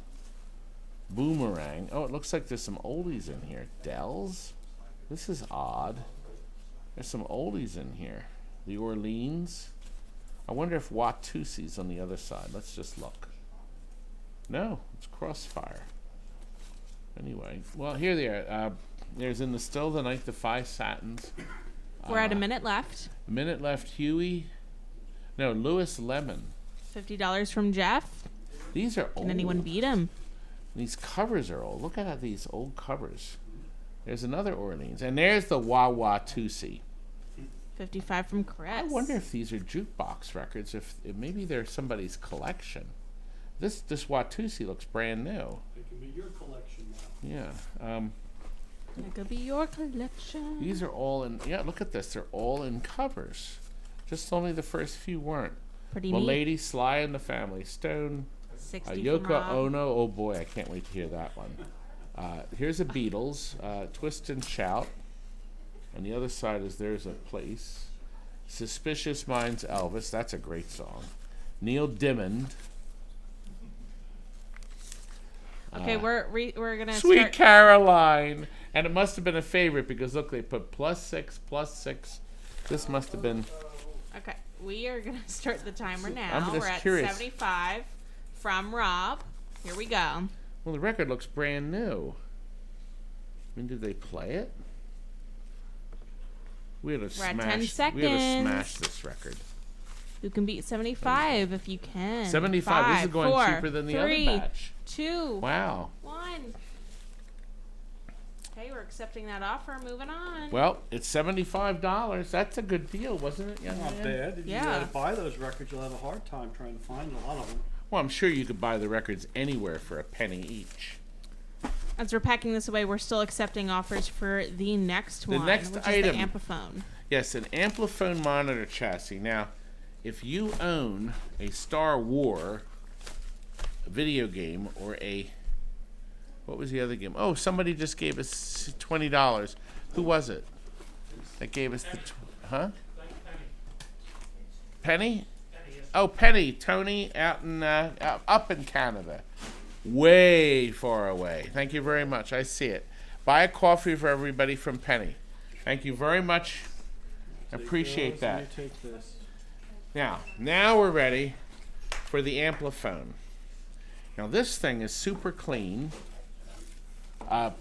Boomerang. Oh, it looks like there's some oldies in here. Dells. This is odd. There's some oldies in here. The Orleans. I wonder if Watusi's on the other side. Let's just look. No, it's Crossfire. Anyway, well, here they are. There's in the Still the Night, the 5 Satins. We're at a minute left. A minute left. Huey. No, Lewis Lemon. $50 from Jeff. These are old. Can anyone beat him? These covers are old. Look at these old covers. There's another Orleans. And there's the Watusi. 55 from Chris. I wonder if these are jukebox records. If maybe they're somebody's collection. This Watusi looks brand new. It can be your collection now. Yeah. It could be your collection. These are all in. Yeah, look at this. They're all in covers. Just only the first few weren't. Pretty Well, neat. Lady Sly and the Family Stone. 60 from Yoko Rob. Ono. Oh boy, I can't wait to hear that one. Here's the Beatles. Twist and Shout. On the other side is There's a Place. Suspicious Minds Elvis. That's a great song. Neil Diamond. Okay, we're gonna Sweet start. Caroline. And it must have been a favorite because look, they put +6, +6. This must have been. Okay, we are gonna start the timer now. I'm just We're at curious. 75 from Rob. Here we go. Well, the record looks brand new. I mean, did they play it? We had to We're at 10 We had to seconds. smash this record. You can beat 75 if you can. 75. This is 5, going 4, cheaper than the 3, other batch. 2, Wow. 1. Okay, we're accepting that offer. Moving on. Well, it's $75. That's a good deal, wasn't it, young Not man? bad. If you Yeah. gotta buy those records, you'll have a hard time trying to find a lot of them. Well, I'm sure you could buy the records anywhere for a penny each. As we're packing this away, we're still accepting offers for the next one, next which item. is the Ampliphone. Yes, an Ampliphone monitor chassis. Now, if you own a Star War video game or a... What was the other game? Oh, somebody just gave us $20. Who was it that gave us the... Huh? Penny? Oh, Penny. Tony out in up in Canada. Way far away. Thank you very much. I see it. Buy a coffee for everybody from Penny. Thank you very much. Appreciate that. Let me take this. Now we're ready for the Ampliphone. Now this thing is super clean. I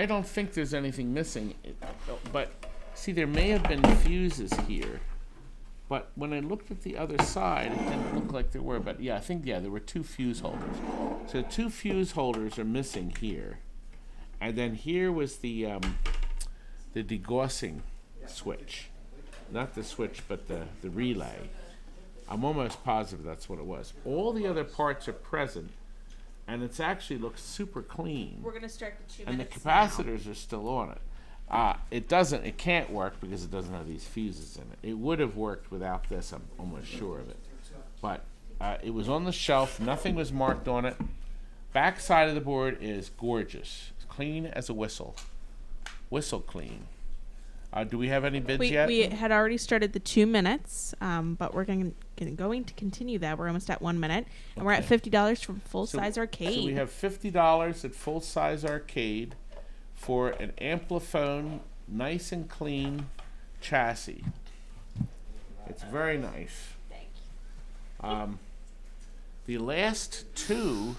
don't think there's anything missing, but see, there may have been fuses here. But when I looked at the other side, it didn't look like there were. But yeah, I think there were 2 fuse holders. So 2 fuse holders are missing here, and then here was the degaussing switch, not the switch, but the relay. I'm almost positive that's what it was. All the other parts are present, and it's actually looks super clean. We're going to start the 2 And the minutes now. capacitors are still on it. It can't work because it doesn't have these fuses in it. It would have worked without this, I'm almost sure of it. But it was on the shelf, nothing was marked on it. Back side of the board is gorgeous. It's clean as a whistle. Whistle clean. Do we have any bids yet? We had already started the 2 minutes, but we're going to continue that. We're almost at 1 minute, and we're at $50 from Full Size Arcade. So we have $50 at Full Size Arcade for an Ampliphone, nice and clean chassis. It's very nice. The last 2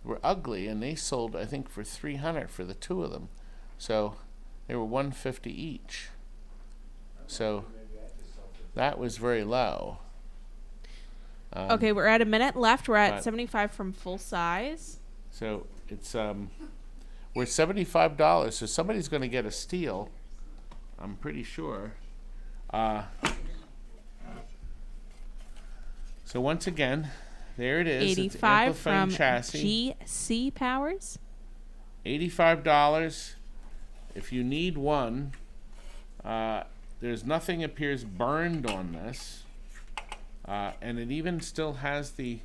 were ugly, and they sold, I think, for $300 for the 2 of them. So they were $150 each. So that was very low. Okay, we're at a minute left. We're at but- 75 from Full Size. So it's we're $75, so somebody's going to get a steal. I'm pretty sure. So once again, there it is. It's 85 Ampliphone from chassis. GC Powers. $85. If you need one, there's nothing appears burned on this, and it even still has the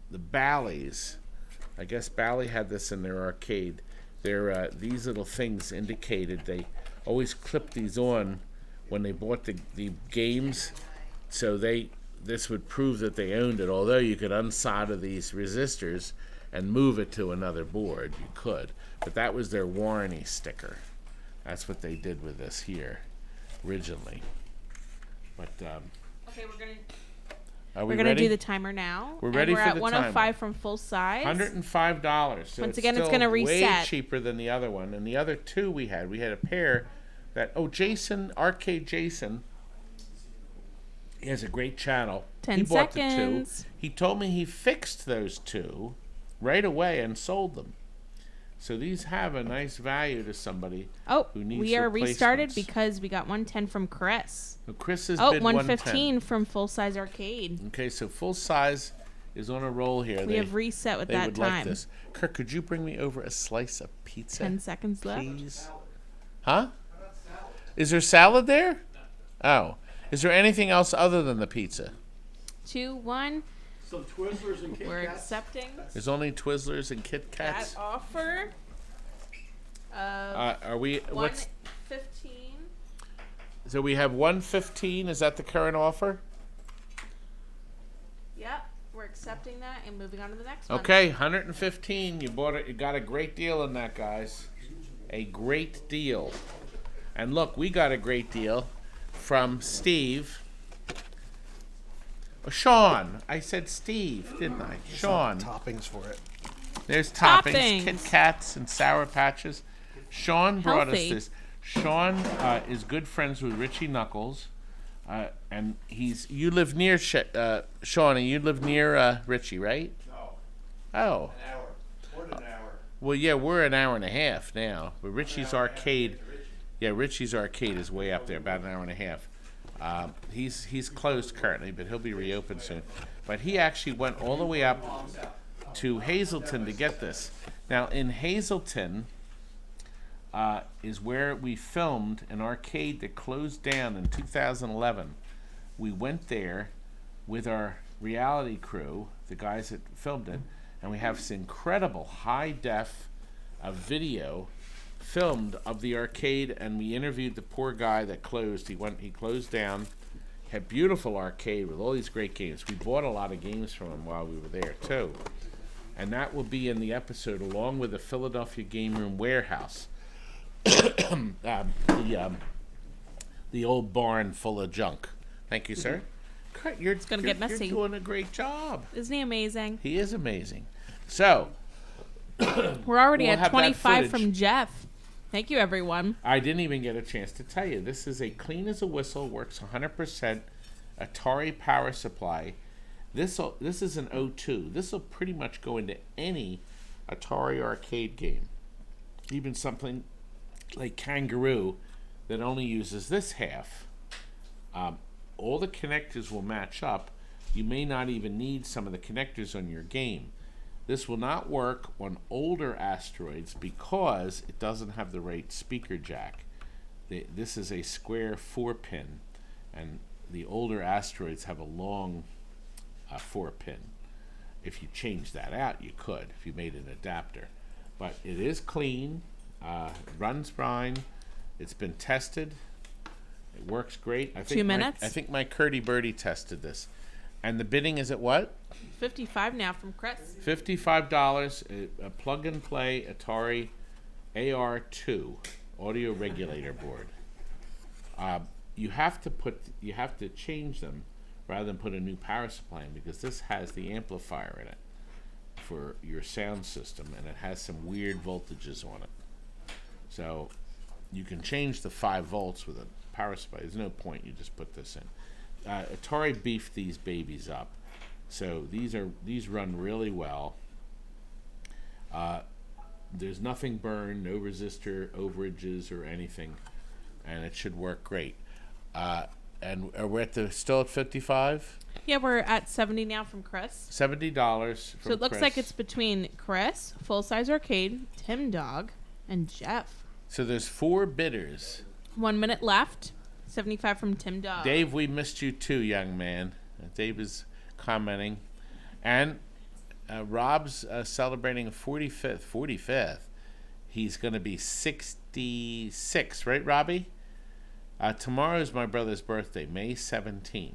Bally's. I guess Bally had this in their arcade. These little things indicated they always clipped these on when they bought the games, so this would prove that they owned it. Although you could unsolder these resistors and move it to another board, you could. But that was their warranty sticker. That's what they did with this here originally. But Okay, are we're we gonna ready? do the timer now. We're ready and we're for at the 105 timer. from Full Size. $105. So Once again, it's still gonna way reset. cheaper than the other one. And the other 2 we had a pair that Arcade Jason. He has a great channel. 10 he bought seconds. the 2. He told me he fixed those 2 right away and sold them. So these have a nice value to somebody Oh, who needs we are restarted replacements. because we got 110 from Chris. So Chris has Oh, bid 115 from Full Size Arcade. Okay, so Full Size is on a roll here. We have reset with They that would time. like this. Kirk, could you bring me over a slice of pizza? 10 seconds left. Please. Huh? Is there salad there? Oh. Is there anything else other than the pizza? 2, 1. Some Twizzlers and Kit We're Kats. accepting There's only Twizzlers and Kit that Kats. offer. Of Are we? What's? 115. So we have 115. Is that the current offer? Yep, we're accepting that and moving on to the next one. Okay, 115. You bought it. You got a great deal on that, guys. A great deal. And look, we got a great deal from Steve. Oh, Sean. I said Steve, didn't I? Sean. Toppings for it. There's toppings, Toppings. Kit Kats and Sour Patches. Sean brought us Healthy. this. Sean is good friends with Richie Knuckles, and you live near Sean, and you live near Richie, right? No, Oh, an hour. More than an hour. well, yeah, we're an hour and a half now, but Richie's Arcade, yeah, Richie's Arcade is way up there, about an hour and a half. He's closed currently, but he'll be reopened soon. But he actually went all the way up to Hazleton to get this. Now, in Hazleton is where we filmed an arcade that closed down in 2011. We went there with our reality crew, the guys that filmed it, and we have this incredible high-def video filmed of the arcade, and we interviewed the poor guy that closed. He closed down. Had beautiful arcade with all these great games. We bought a lot of games from him while we were there too, and that will be in the episode along with the Philadelphia Game Room Warehouse, the old barn full of junk. Thank you, sir. You're gonna get messy. You're doing a great job. Isn't he amazing? He is amazing. So We're already We'll at have that 25 footage. from Jeff. Thank you, everyone. I didn't even get a chance to tell you. This is a clean as a whistle, works 100% Atari power supply. This is an O2. This will pretty much go into any Atari arcade game. Even something like Kangaroo that only uses this half. All the connectors will match up. You may not even need some of the connectors on your game. This will not work on older asteroids because it doesn't have the right speaker jack. This is a square 4-pin, and the older asteroids have a long 4-pin. If you change that out, you could, if you made an adapter. But it is clean, runs fine, it's been tested, it works great. I think 2 minutes? I think my Curdy Birdie tested this. And the bidding is at what? 55 now from Chris. $55, a plug-and-play Atari AR2 audio regulator board. You have to change them rather than put a new power supply in, because this has the amplifier in it for your sound system, and it has some weird voltages on it. So you can change the 5 volts with a power supply. There's no point. You just put this in. Atari beefed these babies up, so these run really well. There's nothing burned, no resistor overages or anything, and it should work great. And we're still at 55. Yeah, we're at 70 now from Chris. $70 from So it looks Chris. like it's between Chris, Full Size Arcade, Tim Dog, and Jeff. So there's 4 bidders. 1 minute left. 75 from Tim Dog. Dave, we missed you too, young man. Dave is commenting. And Rob's celebrating a 45th. He's going to be 66, right, Robbie? Tomorrow's my brother's birthday, May 17th.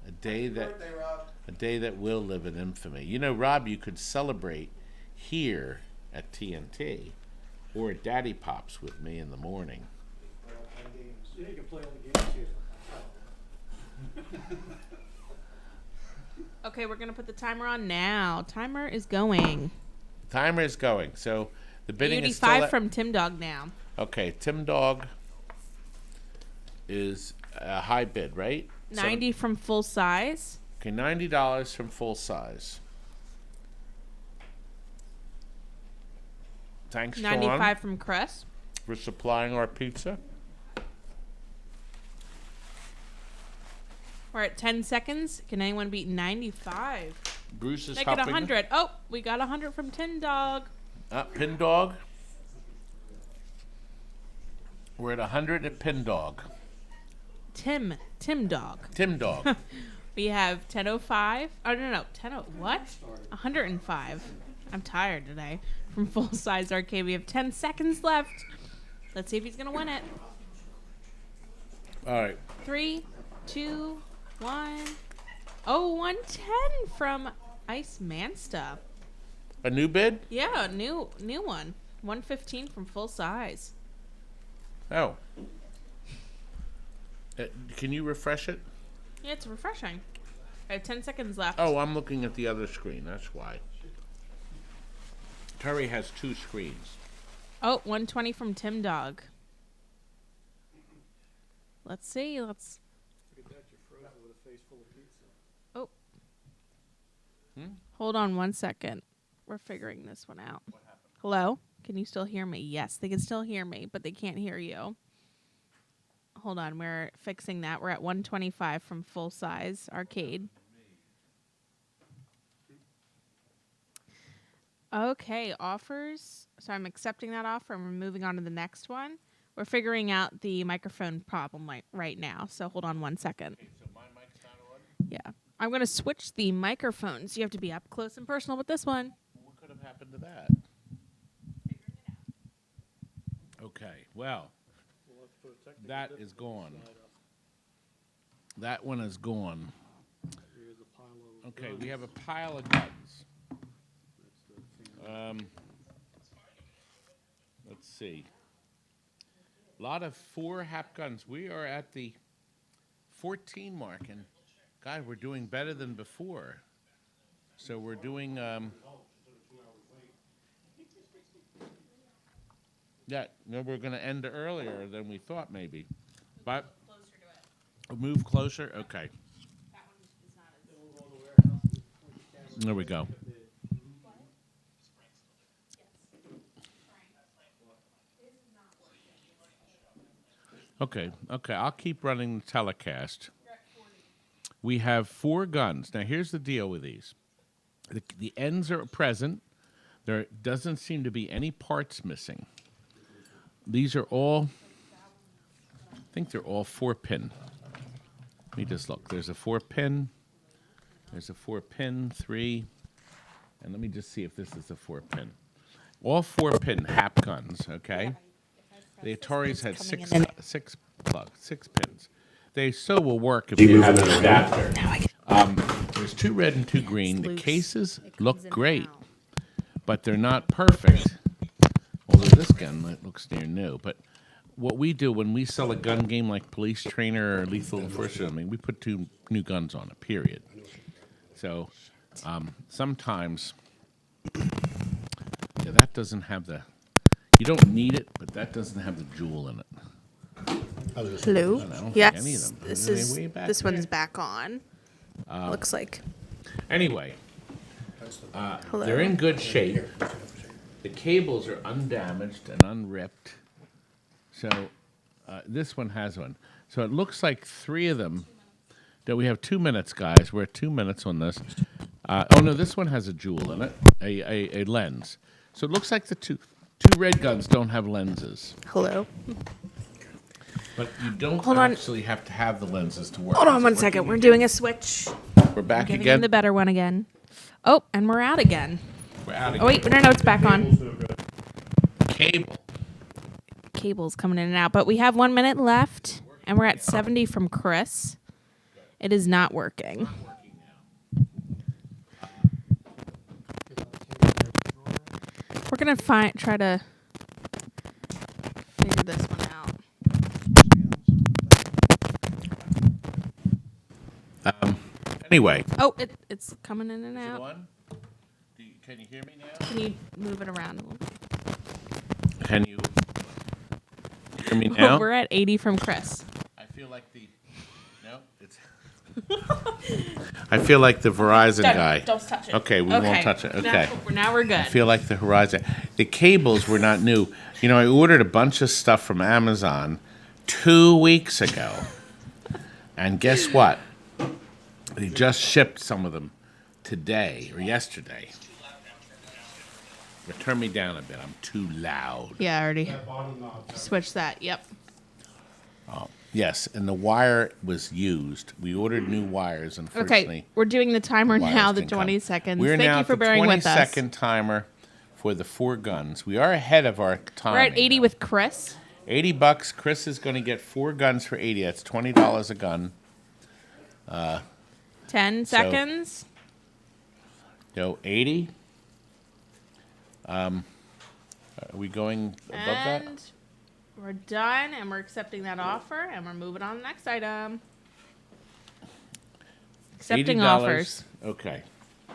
A day that will live in infamy. You know, Rob, you could celebrate here at TNT or at Daddy Pop's with me in the morning. Yeah, you can play all the games here. Okay, we're going to put the timer on now. Timer is going. Timer is going. So the bidding is still 85 at, from Tim Dog now. okay, Tim Dog is a high bid, right? 90 from Full Size. Okay, $90 from Full Size. Thanks, 95 Sean, from Chris. for supplying our pizza. We're at 10 seconds. Can anyone beat 95? Bruce is Make it helping. 100. Oh, we got 100 from Tim Dog. Pin Dog. We're at 100 at Pin Dog. Tim Dog. Tim Dog. We have 1005. Oh, no. 10 what? 105. I'm tired today. From Full Size Arcade. We have 10 seconds left. Let's see if he's going to win it. All right. 3, 2, 1. Oh, 110 from Ice Mansta. A new bid? Yeah, new one. 115 from Full Size. Oh. Can you refresh it? Yeah, it's refreshing. I have 10 seconds left. Oh, I'm looking at the other screen. That's why. Terry has 2 screens. Oh, 120 from Tim Dog. Let's see. Let's. Look at that, you're frozen with a face full of pizza. Oh. Hold on 1 second. We're figuring this one out. Hello? Can you still hear me? Yes, they can still hear me, but they can't hear you. Hold on. We're fixing that. We're at 125 from Full Size Arcade. Okay, offers. So I'm accepting that offer and we're moving on to the next one. We're figuring out the microphone problem right now. So hold on 1 second. So my mic's not on? Yeah. I'm going to switch the microphones. You have to be up close and personal with this one. What could have happened to that? Okay, well, that is gone. That one is gone. Here's a pile of Okay, guns. we have a pile of guns. Let's see. A lot of 4 hap guns. We are at the 14 mark, and God, we're doing better than before. So we're doing yeah, no, we're going to end earlier than we thought maybe. But move closer. Okay. There we go. Okay, I'll keep running the telecast. We have 4 guns. Now, here's the deal with these. The ends are present. There doesn't seem to be any parts missing. These are all, I think they're all 4-pin. Let me just look. There's a 4-pin. There's a 4-pin, 3. And let me just see if this is a 4-pin. All 4-pin hap guns, okay? The Ataris had 6 pins. They still will work if you have an adapter. There's 2 red and 2 green. The cases look great, but they're not perfect. Although this gun looks near new. But what we do when we sell a gun game like Police Trainer or Lethal Enforcer, I mean, we put 2 new guns on it, period. So sometimes, yeah, that doesn't have the, you don't need it, but that doesn't have the jewel in it. Hello? I don't think Yes, any of them. this Are they is way back this one's there? back on. Looks like. Anyway, Hello. they're in good shape. The cables are undamaged and unripped. So this one has one. So it looks like 3 of them. That we have 2 minutes, guys. We're at 2 minutes on this. Oh no, this one has a jewel in it, a lens. So it looks like the two red guns don't have lenses. Hello. But you don't Hold on. actually have to have the lenses to work. Hold on Is it 1 second. working We're again? doing a switch. We're back Giving again. him the better one again. Oh, and we're out again. We're out again. Oh wait, no, it's back on. Cable. Cables coming in and out, but we have 1 minute left, and we're at 70 from Chris. It is not working. We're gonna try to figure this one out. Anyway. Oh, it's coming in and Is it out. on? Can you hear me now? Can you move it around a little bit? Can you hear me now? We're at 80 from Chris. I feel like the it's. I feel like the Verizon guy. Don't touch it. Okay, we won't touch it. Okay. Now we're good. I feel like the Horizon. The cables were not new. You know, I ordered a bunch of stuff from Amazon 2 weeks ago, and guess what? They just shipped some of them today or yesterday. But turn me down a bit. I'm too loud. Yeah, I already That bottom knob. switched that. Yep. Yes, and the wire was used. We ordered new wires, unfortunately. Okay, we're doing the timer wires now, the didn't come. 20 seconds. We're Thank now you for at the bearing with us. 20-second timer for the 4 guns. We are ahead of our time. We're at 80 with Chris. $80. Chris is going to get 4 guns for 80. That's $20 a gun. 10 seconds. So 80. Are we going above that? And we're done, and we're accepting that offer, and we're moving on to the next item. Accepting $80. offers. Okay.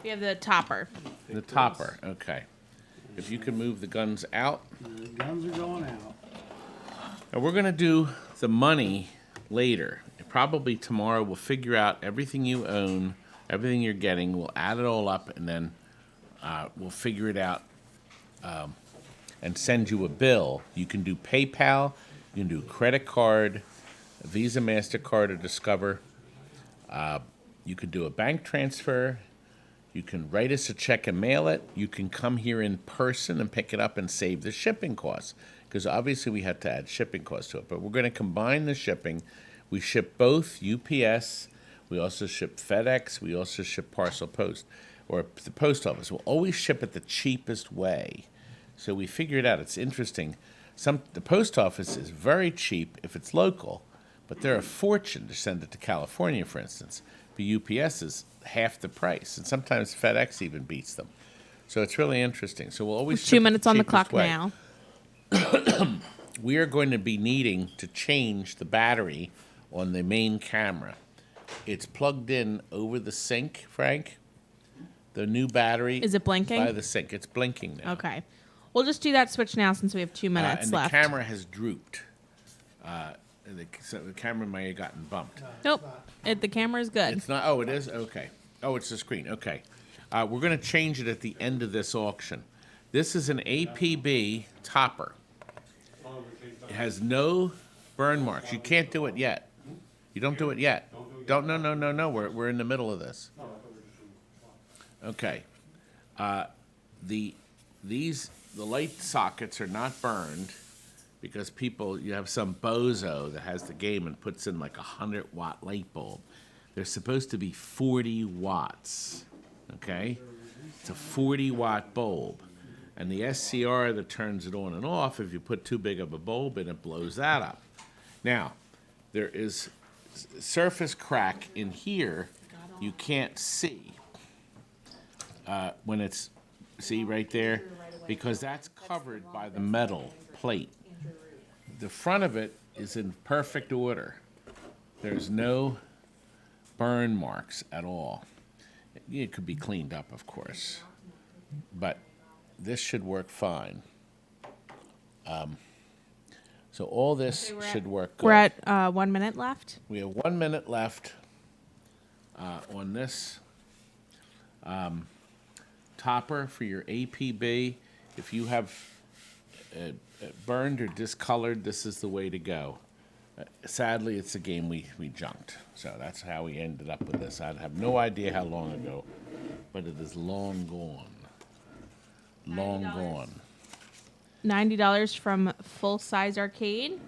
We have the topper. The topper. Okay. If you can move the guns out. The guns are going out. And we're going to do the money later. Probably tomorrow we'll figure out everything you own, everything you're getting. We'll add it all up, and then we'll figure it out and send you a bill. You can do PayPal. You can do credit card, Visa, MasterCard, or Discover. You could do a bank transfer. You can write us a check and mail it. You can come here in person and pick it up and save the shipping costs, because obviously we had to add shipping costs to it. But we're going to combine the shipping. We ship both UPS. We also ship FedEx. We also ship parcel post, or the post office. We'll always ship it the cheapest way. So we figured out, it's interesting. The post office is very cheap if it's local, but they're a fortune to send it to California, for instance. But UPS is half the price, and sometimes FedEx even beats them. So it's really interesting. So we'll always ship 2 it minutes the on the cheapest clock way. now. We are going to be needing to change the battery on the main camera. It's plugged in over the sink, Frank. The new battery Is it blinking? by the sink. It's blinking now. Okay. We'll just do that switch now since we have 2 minutes And left. the camera has drooped. So the camera may have gotten bumped. Nope. The camera's good. It's not. Oh, it is? Okay. Oh, it's the screen. Okay. We're going to change it at the end of this auction. This is an APB topper. It has no burn marks. You can't do it yet. You don't do it yet. No. We're in the middle of this. Okay. The light sockets are not burned because you have some bozo that has the game and puts in like 100-watt light bulb. They're supposed to be 40 watts. Okay? It's a 40-watt bulb. And the SCR that turns it on and off, if you put too big of a bulb in, it blows that up. Now, there is surface crack in here you can't see when it's, see right there? Because that's covered by the metal plate. The front of it is in perfect order. There's no burn marks at all. It could be cleaned up, of course, but this should work fine. So all this should work good. We're at 1 minute left. We have 1 minute left on this topper for your APB. If you have burned or discolored, this is the way to go. Sadly, it's a game we junked. So that's how we ended up with this. I have no idea how long ago, but it is long gone. Long gone. $90 from Full Size Arcade.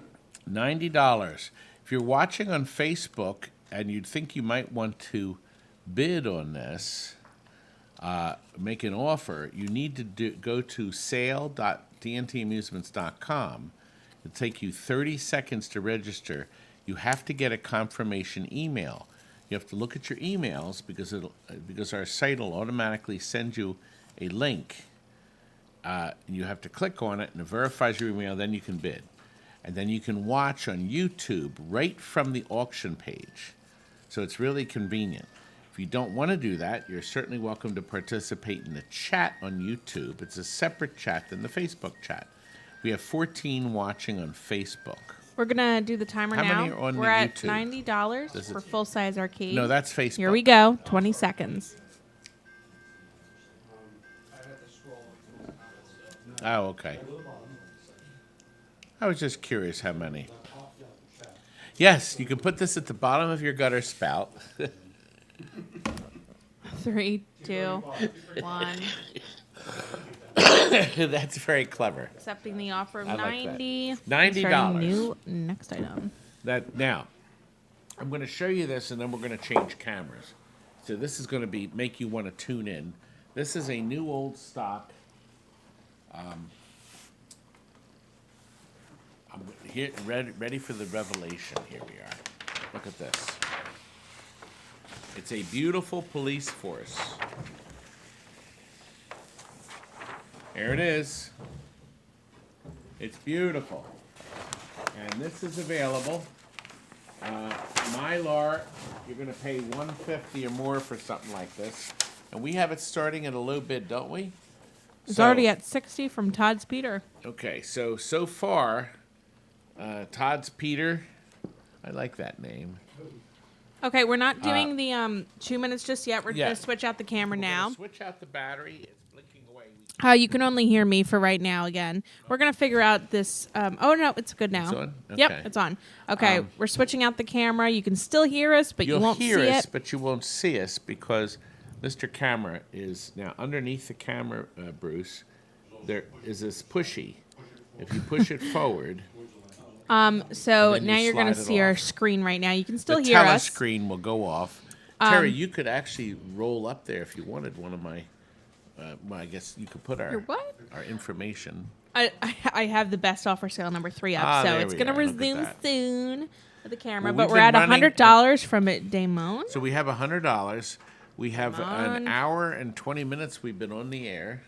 $90. If you're watching on Facebook and you'd think you might want to bid on this, make an offer, you need to go to sale.tntamusements.com. It'll take you 30 seconds to register. You have to get a confirmation email. You have to look at your emails because our site will automatically send you a link. You have to click on it and it verifies your email, then you can bid. And then you can watch on YouTube right from the auction page. So it's really convenient. If you don't want to do that, you're certainly welcome to participate in the chat on YouTube. It's a separate chat than the Facebook chat. We have 14 watching on Facebook. We're going to do the timer How now. many are on We're the at YouTube? $90 This is- for Full Size Arcade. No, that's Facebook. Here we go. 20 seconds. Oh, okay. I was just curious how many. Yes, you can put this at the bottom of your gutter spout. 3, 2, 1. That's very clever. Accepting the offer of I like that. 90. $90. Starting new next item. Now, I'm going to show you this, and then we're going to change cameras. So this is going to make you want to tune in. This is a new old stock. I'm here, ready for the revelation. Here we are. Look at this. It's a beautiful police force. There it is. It's beautiful. And this is available. Mylar, you're going to pay $150 or more for something like this. And we have it starting at a low bid, don't we? It's already at 60 from Todd's Peter. Okay, so far, Todd's Peter, I like that name. Okay, we're not doing the 2 minutes just yet. We're Yeah. going to switch out the camera now. Switch out the battery. It's blinking away. You can only hear me for right now again. We're going to figure out this. Oh, no, it's good now. It's on? Yep, Okay. it's on. Okay, we're switching out the camera. You can still hear us, but you You'll won't hear see us, it. but you won't see us because Mr. Camera is now underneath the camera, Bruce. There is this pushy. If you push it forward, So then you now you're going to slide it see our off. screen right now. You can still the hear us. telescreen will go off. Terry, you could actually roll up there if you wanted one of my. Well, I guess you could put Your what? our information. I have the best offer sale number 3 up, Ah, so there it's we going to are. Look at resume that. soon with the camera. Well, But we've we're at been running- $100 from it, Damon. So we have $100. We have Come an on. hour and 20 minutes we've been on the air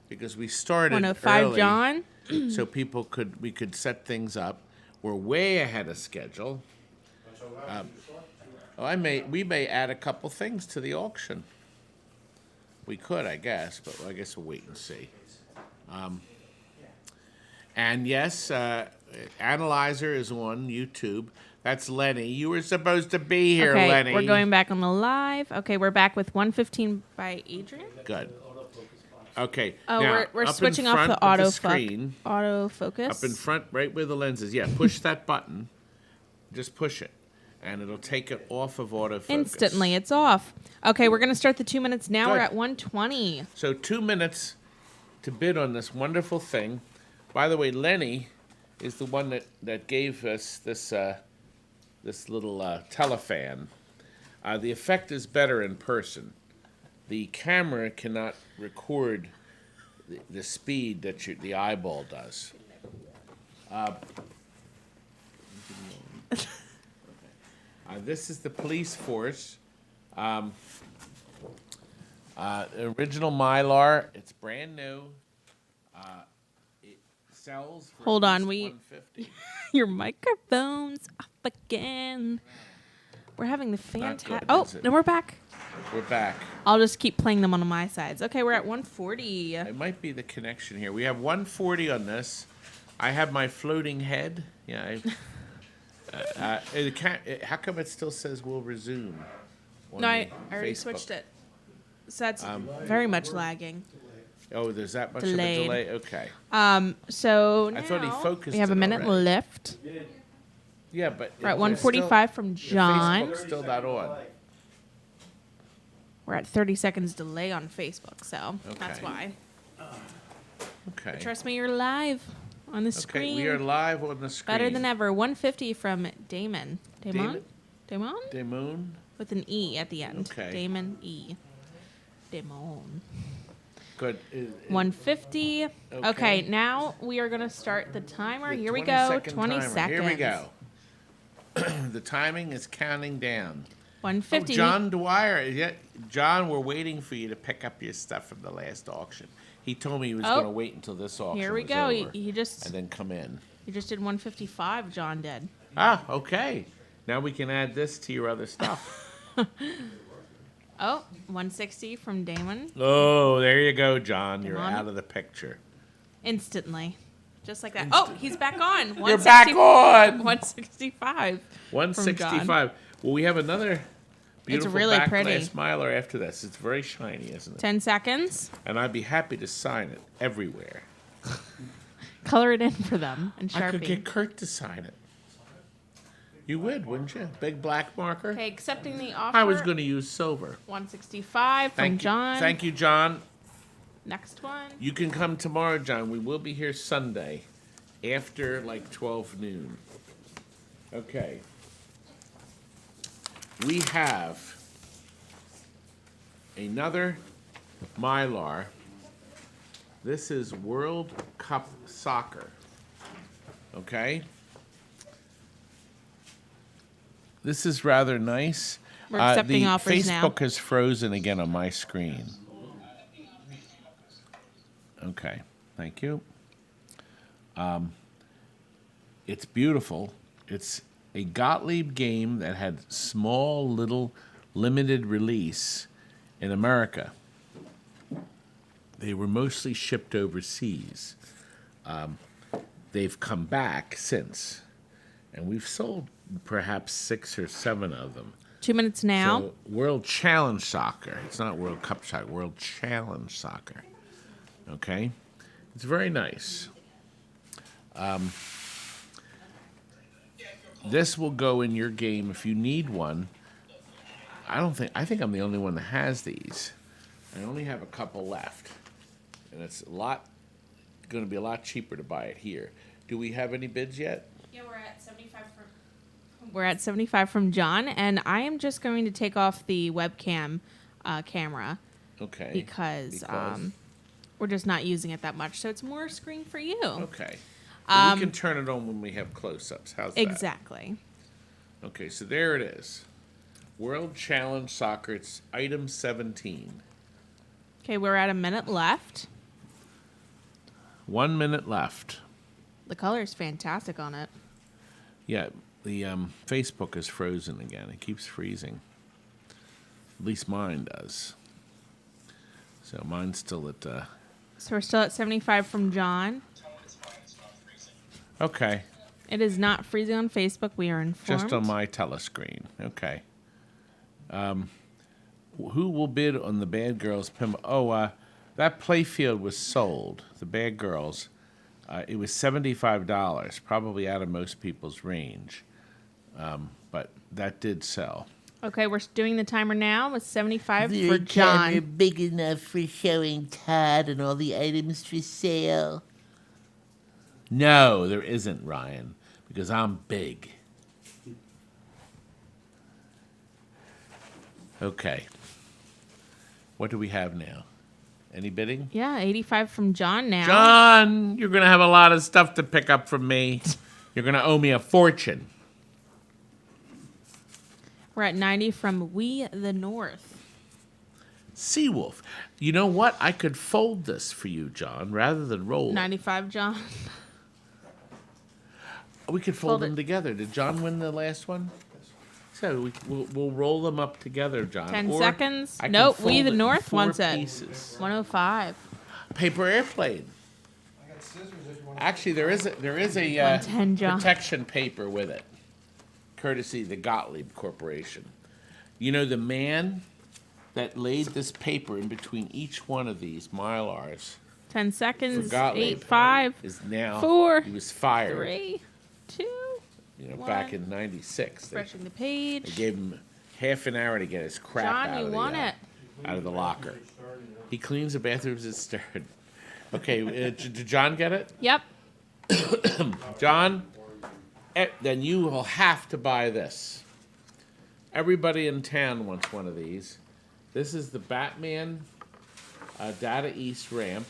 because we started 105, early, John. so we could set things up. We're way ahead of schedule. We may add a couple things to the auction. We could, I guess, but I guess we'll wait and see. And yes, Analyzer is on YouTube. That's Lenny. You were supposed to be here, Okay, Lenny. we're going back on the live. Okay, we're back with 115 by Adrian. Good. Okay. Oh, now, we're up in switching off front the of autofocus. Autofocus. Up in front, right where the lens is. Yeah, push that button. Just push it, and it'll take it off of autofocus. Instantly, it's off. Okay, we're going to start the 2 minutes now. We're Good. at 120. So 2 minutes to bid on this wonderful thing. By the way, Lenny is the one that gave us this this little telefan. The effect is better in person. The camera cannot record the speed that the eyeball does. This is the police force. Original Mylar. It's brand new. It sells for Hold at on, least $150. Your microphone's up again. We're having the Not fantastic. good, Oh, is it? no, we're back. We're back. I'll just keep playing them on my sides. Okay, we're at 140. It might be the connection here. We have 140 on this. I have my floating head. Yeah. How come it still says we'll resume? on No, I the already Facebook? switched it. So that's very much lagging. Oh, there's that much Delayed. of a delay? Okay. So I thought he now focused we have a it minute already. left. Yeah, but We're at it's 145 from still, John. Facebook's still not on. We're at 30 seconds delay on Facebook, so that's Okay. why. Okay. Trust me, you're live on the Okay, screen. we are live on the screen. Better than ever. 150 from Damon. Damon? Damon? Demoon. With an E at the end. Okay. Damon E. Damon. Good. 150. Okay. Okay, now we are going to start the timer. The Here we 20 go. second 20 timer. seconds. Here we go. The timing is counting down. 150. Oh, John Dwyer. Yeah, John, we're waiting for you to pick up your stuff from the last auction. He told me he was Oh. going to wait until this auction Here we was go. over He just and then come in. did 155. John did. Ah, okay. Now we can add this to your other stuff. Oh, 160 from Damon. Oh, there you go, John. You're on. out of the picture. Instantly. Just like that. Oh, he's back on. You're back 160 on. 165. 165. Well, we have another beautiful really back pretty. glass Mylar after this. It's very shiny, isn't it? 10 seconds. And I'd be happy to sign it everywhere. Color it in for them and I could Sharpie. get Kurt to sign it. You would, wouldn't you? Big black marker. Okay, accepting the offer. I was going to use silver. 165 from Thank you. John. Thank you, John. Next one. You can come tomorrow, John. We will be here Sunday after like 12 noon. Okay. We have another Mylar. This is World Cup Soccer. Okay? this is rather nice. We're accepting the offers now. Facebook has frozen again on my screen. Okay, thank you. It's beautiful. It's a Gottlieb game that had small, little, limited release in America. They were mostly shipped overseas. They've come back since, and we've sold perhaps 6 or 7 of them. 2 minutes now. So, World Challenge Soccer. It's not World Cup Soccer. World Challenge Soccer. Okay? It's very nice. This will go in your game if you need one. I think I'm the only one that has these. I only have a couple left. And it's going to be a lot cheaper to buy it here. Do we have any bids yet? Yeah, we're at 75 from John, and I am just going to take off the webcam camera. Okay. Because we're just not using it that much, so it's more screen for you. Okay. Well, we can turn it on when we have close-ups. How's that? Exactly. Okay, so there it is. World Challenge Soccer. It's item 17. Okay, we're at a minute left. 1 minute left. The color is fantastic on it. Yeah, the Facebook is frozen again. It keeps freezing. At least mine does. So mine's still at... So we're still at 75 from John. Okay. It is not freezing on Facebook. We are informed. Just on my telescreen. Okay. Who will bid on the Bad Girls Pinball? Oh, that playfield was sold. The Bad Girls. It was $75, probably out of most people's range. But that did sell. Okay, we're doing the timer now with 75 Is for the camera John. big enough for showing Todd and all the items for sale? No, there isn't, Ryan, because I'm big. Okay. What do we have now? Any bidding? Yeah, 85 from John now. John, you're going to have a lot of stuff to pick up from me. You're going to owe me a fortune. We're at 90 from We the North. Seawolf. You know what? I could fold this for you, John, rather than roll it. 95, John. We could fold them together. Did John win the last one? So we'll roll them up together, John. 10 Or seconds. I can Nope, fold We the it in North 4 wants it. pieces. 105. Paper airplane. I got scissors if you want. Actually, there is a 110, John. protection paper with it, courtesy of the Gottleib Corporation. You know, the man that laid this paper in between each one of these Mylars 10 seconds. For Gottlieb. 8, 5, is now 4, he was fired. 3, 2. You know, one. back in '96. They Refreshing the page. gave him half an hour to get his crap John, out you of won it. out of the locker. He cleans the bathrooms at Stern. Okay, did John get it? Yep. John, then you will have to buy this. Everybody in town wants one of these. This is the Batman Data East ramp.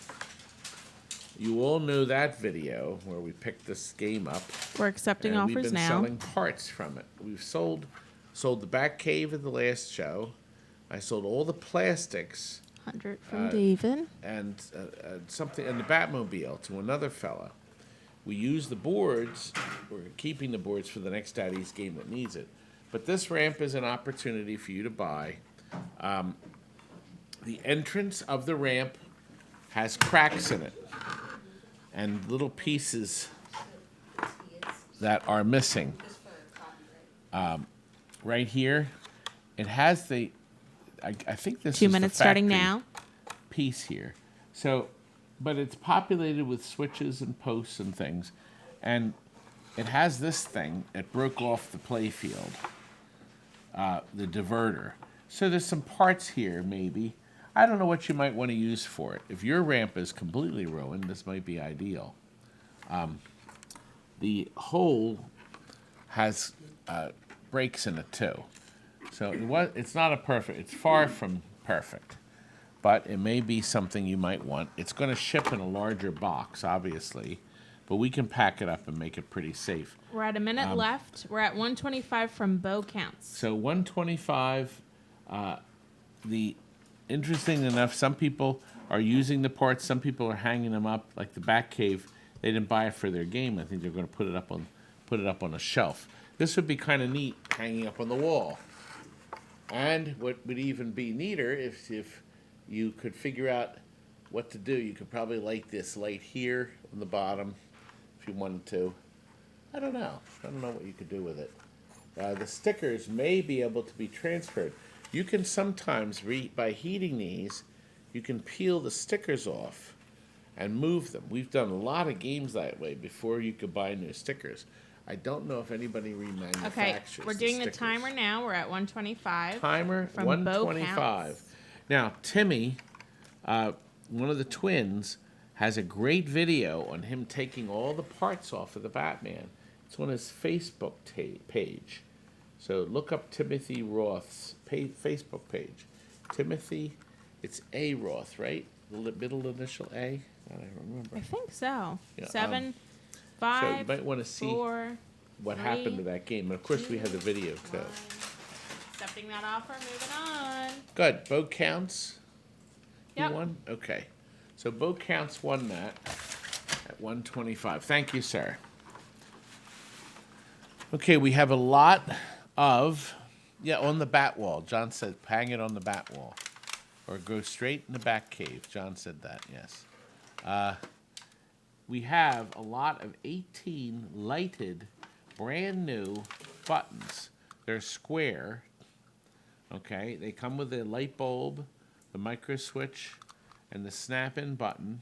You all know that video where we picked this game up. We're accepting And offers we've been now. selling parts from it. We've sold the back cave at the last show. I sold all the plastics 100 from David. and something and the Batmobile to another fella. We use the boards. We're keeping the boards for the next Daddy's game that needs it. But this ramp is an opportunity for you to buy. The entrance of the ramp has cracks in it and little pieces that are missing. Right here, it has the. I think this 2 is minutes the starting factory now. piece here. So, but it's populated with switches and posts and things, and it has this thing. It broke off the play field, the diverter. So there's some parts here, maybe. I don't know what you might want to use for it. If your ramp is completely ruined, this might be ideal. The hole has breaks in it too. So it's not a perfect, it's far from perfect, but it may be something you might want. It's going to ship in a larger box, obviously, but we can pack it up and make it pretty safe. We're at a minute left. We're at 125 from Bo Counts. So 125. The interesting enough, some people are using the parts. Some people are hanging them up, like the Batcave. They didn't buy it for their game. I think they're going to put it up on a shelf. This would be kind of neat, hanging up on the wall. And what would even be neater if you could figure out what to do. You could probably light this light here on the bottom if you wanted to. I don't know what you could do with it. The stickers may be able to be transferred. You can sometimes, by heating these, you can peel the stickers off and move them. We've done a lot of games that way before you could buy new stickers. I don't know if anybody remanufactures. Okay, we're doing the stickers. timer now. We're at 125. Timer from 125. Bo Counts. Now, Timmy, one of the twins, has a great video on him taking all the parts off of the Batman. It's on his Facebook page. So look up Timothy Roth's Facebook page. Timothy, it's A. Roth, right? The middle initial A? I don't remember. I think so. Yeah, 7, So 5, you might want to see 4, what 3, happened to that game. And of course, we have the video too. 1. Accepting that offer, moving on. Good. Bo Counts. Yep. Who won? Okay. So Bo Counts won that at 125. Thank you, sir. Okay, we have a lot of, on the bat wall. John said hang it on the bat wall. Or go straight in the back cave. John said that, yes. We have a lot of 18 lighted, brand new buttons. They're square. Okay, they come with a light bulb, the micro switch, and the snap-in button.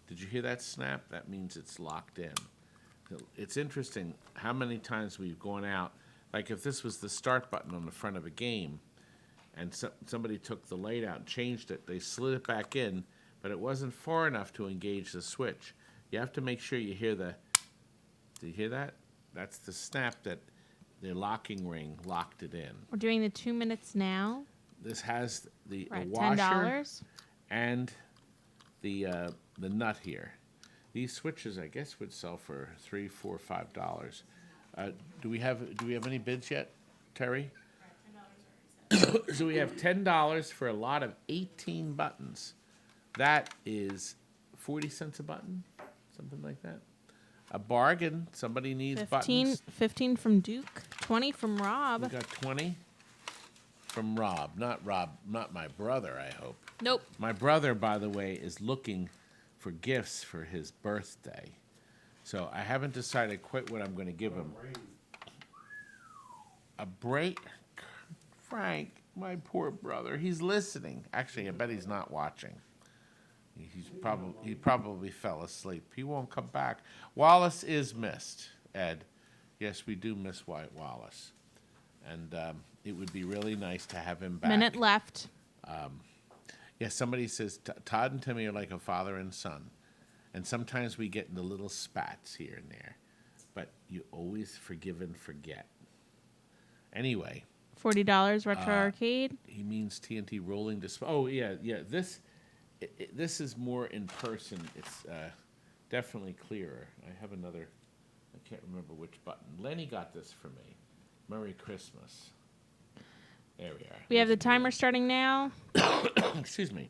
Did you hear that snap? That means it's locked in. It's interesting how many times we've gone out, like if this was the start button on the front of a game, and somebody took the light out and changed it, they slid it back in, but it wasn't far enough to engage the switch. You have to make sure you hear do you hear that? That's the snap that the locking ring locked it in. We're doing the 2 minutes now. This has the We're at washer $10. and the nut here. These switches, I guess, would sell for $3, $4, $5. Do we have any bids yet, Terry? So we have $10 for a lot of 18 buttons. That is 40 cents a button, something like that. A bargain. Somebody needs 15, buttons. 15 from Duke, 20 from Rob. We got 20 from Rob. Not my brother, I hope. Nope. My brother, by the way, is looking for gifts for his birthday. So I haven't decided quite what I'm going to give him. A break? Frank, my poor brother. He's listening. Actually, I bet he's not watching. He probably fell asleep. He won't come back. Wallace is missed, Ed. Yes, we do miss White Wallace. And it would be really nice to have him back. Minute left. Yes, somebody says Todd and Timmy are like a father and son. And sometimes we get into little spats here and there. But you always forgive and forget. Anyway. $40 Retro Arcade. He means TNT rolling display. Oh, yeah. This is more in person. It's definitely clearer. I have another. I can't remember which button. Lenny got this for me. Merry Christmas. There we are. We have the timer starting now. Excuse me.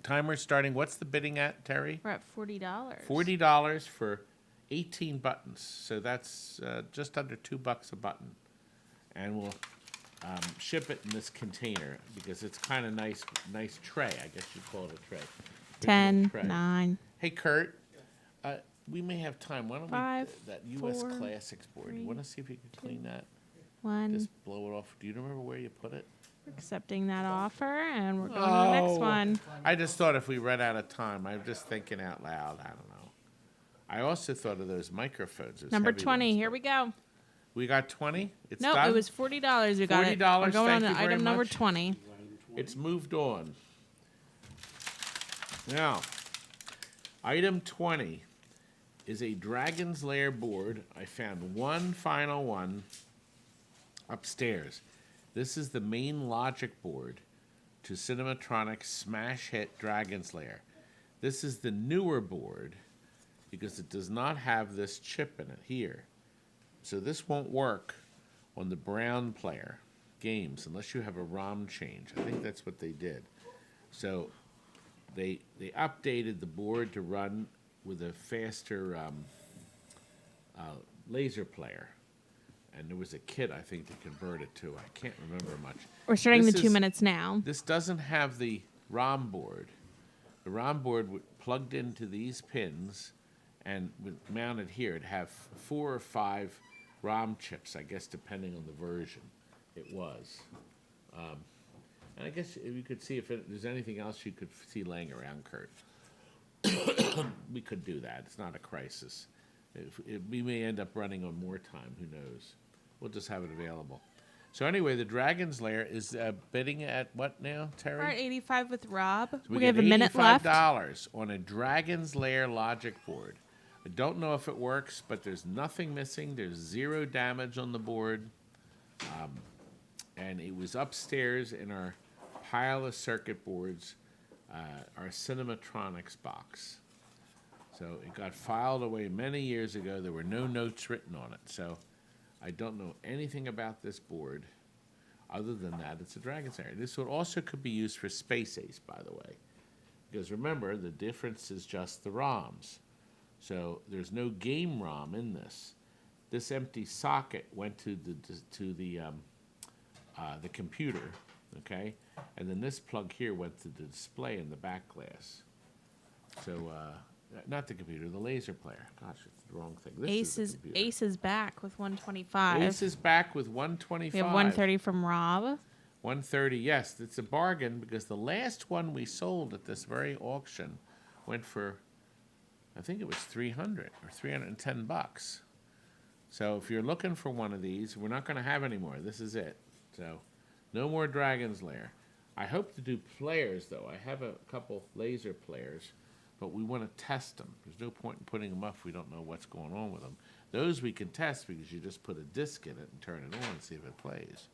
Timer starting. What's the bidding at, Terry? We're at $40. $40 for 18 buttons. So that's just under $2 a button. And we'll ship it in this container because it's kind of nice tray. I guess you call it a tray. 10, Tray. 9. Hey, Kurt. We may have time. Why don't 5, we that U.S. 4, Classics board? You 3, want to see if you can clean that? 1. Just blow it off. Do you remember where you put it? We're accepting that offer, and we're going to the next one. I just thought if we ran out of time, I'm just thinking out loud. I don't know. I also thought of those microphones. Those Number heavy 20. ones. Here we go. We got 20. It's Nope, done. it was $40. We got it. $40. We're going Thank on you to very item number much. 20. It's moved on. Now, item 20 is a Dragon's Lair board. I found one final one upstairs. This is the main logic board to Cinematronics smash hit Dragon's Lair. This is the newer board, because it does not have this chip in it here. So this won't work on the brown player games unless you have a ROM change. I think that's what they did. So they updated the board to run with a faster laser player. And there was a kit, I think, to convert it to. I can't remember much. We're starting the This 2 is- minutes now. This doesn't have the ROM board. The ROM board plugged into these pins and mounted here. It'd have 4 or 5 ROM chips, I guess, depending on the version it was. And I guess if you could see if there's anything else you could see laying around, Kurt. We could do that. It's not a crisis. We may end up running on more time. Who knows? We'll just have it available. So anyway, the Dragon's Lair is bidding at what now, Terry? We're at 85 with Rob. So We get have a minute left. $85 on a Dragon's Lair logic board. I don't know if it works, but there's nothing missing. There's 0 damage on the board. And it was upstairs in our pile of circuit boards, our Cinematronics box. So it got filed away many years ago. There were no notes written on it. So I don't know anything about this board. Other than that, it's a Dragon's Lair. This one also could be used for Space Ace, by the way. Because remember, the difference is just the ROMs. So there's no game ROM in this. This empty socket went to the computer, okay? And then this plug here went to the display in the back glass. So, not the computer, the laser player. Gosh, it's the wrong thing. This is the computer. Ace is back with 125. Ace is back with 125. We have 130 from Rob. 130, yes. It's a bargain because the last one we sold at this very auction went for, I think it was $300 or $310. So if you're looking for one of these, we're not going to have any more. This is it. So no more Dragon's Lair. I hope to do players, though. I have a couple laser players, but we want to test them. There's no point in putting them up if we don't know what's going on with them. Those we can test because you just put a disc in it and turn it on and see if it plays.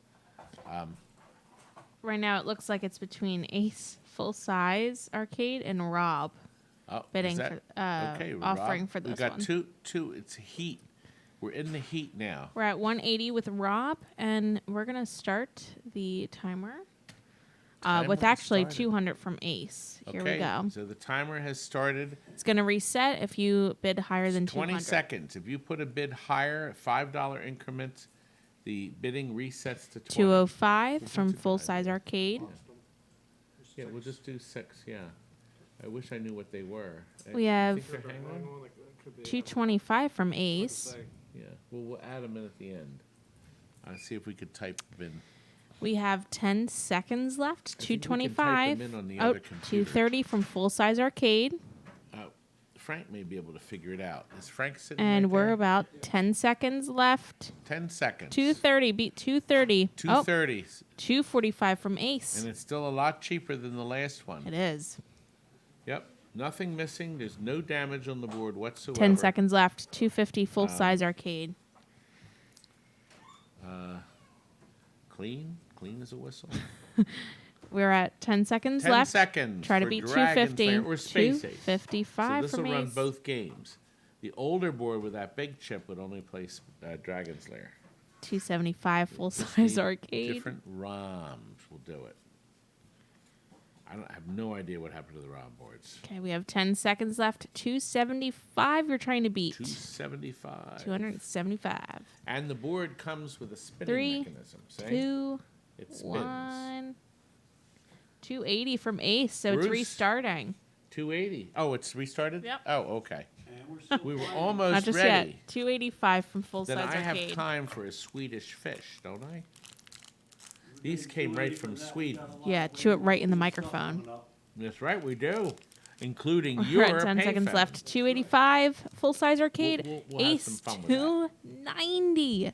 Right now, it looks like it's between Ace Full Size Arcade and Rob Oh, bidding is that, for, okay, offering Rob, for this we got one. two. It's heat. We're in the heat now. We're at 180 with Rob, and we're going to start the timer with Timer actually started. 200 from Ace. Here we go. So the timer has started. It's going to reset if you bid higher than 20 200. seconds. If you put a bid higher, $5 increments, the bidding resets to 20. 205 from 205. Full Size Arcade. Yeah, we'll just do 6. Yeah, I wish I knew what they were. We I have think they're hanging on? 225 from Ace. Yeah, well, we'll add them in at the end. See if we could type them in. We have 10 seconds left. I think we can type 225. them in on the Oh, other computer. 230 from Full Size Arcade. Frank may be able to figure it out. Is Frank sitting And right we're there? about 10 seconds left. 10 seconds. 230 beat 230. 230. 245 from Ace. And it's still a lot cheaper than the last one. It is. Yep. Nothing missing. There's no damage on the board whatsoever. 10 seconds left. 250 Full Size Arcade. Clean. Clean as a whistle. We're at 10 seconds 10 left. seconds. Try to for beat Dragon's 250. Lair or Space Ace. 255 So this will from run Ace. both games. The older board with that big chip would only play Dragon's Lair. 275 Full Just Size need Arcade. Different ROMs will do it. I have no idea what happened to the ROM boards. Okay, we have 10 seconds left. 275 you're trying to beat. 275. 275. And the board comes with a spinning 3, mechanism. See? 2, It spins. 1. 280 from Ace, so Bruce? it's restarting. 280. Oh, it's restarted? Yep. Oh, okay. And we're still We were playing. almost Not just ready. yet. 285 from Full Then Size I have Arcade. time for a Swedish fish, don't I? These came right from Sweden. Yeah, chew it right in the microphone. Coming up. That's right, we do. Including We're your at 10 seconds payphone. left. 285 Full Size Arcade. We'll have Ace some fun with that. 290.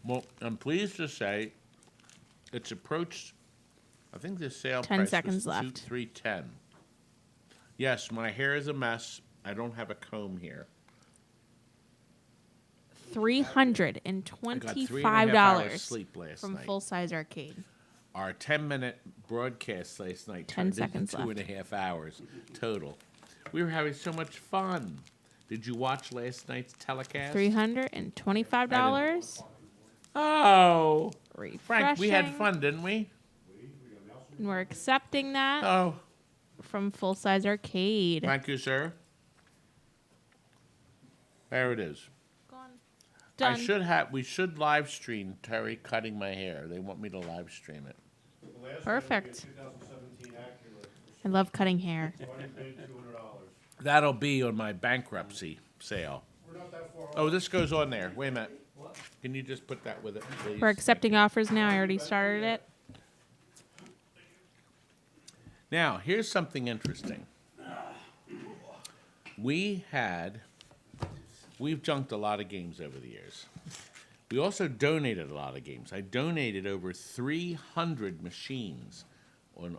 Well, I'm pleased to say it's approached, I think the sale 10 price seconds was left. $310. Yes, my hair is a mess. I don't have a comb here. I got 3.5 hours sleep last from night. Full Size Arcade. Our 10-minute broadcast last night 10 turned into seconds left. 2.5 hours total. We were having so much fun. Did you watch last night's telecast? $325. Oh, Refreshing. Frank, we had fun, didn't we? And we're accepting that Oh, from Full Size Arcade. thank you, sir. There it is. Done. We should live stream Terry cutting my hair. They want me to live stream it. The last Perfect. one, 2017 Acura, I love cutting hair. starting bid $200. That'll be on my bankruptcy sale. We're not that far off. Oh, this goes on there. Wait a minute. Can you just put that with it, please? We're accepting offers now. I already started it. Now, here's something interesting. We've junked a lot of games over the years. We also donated a lot of games. I donated over 300 machines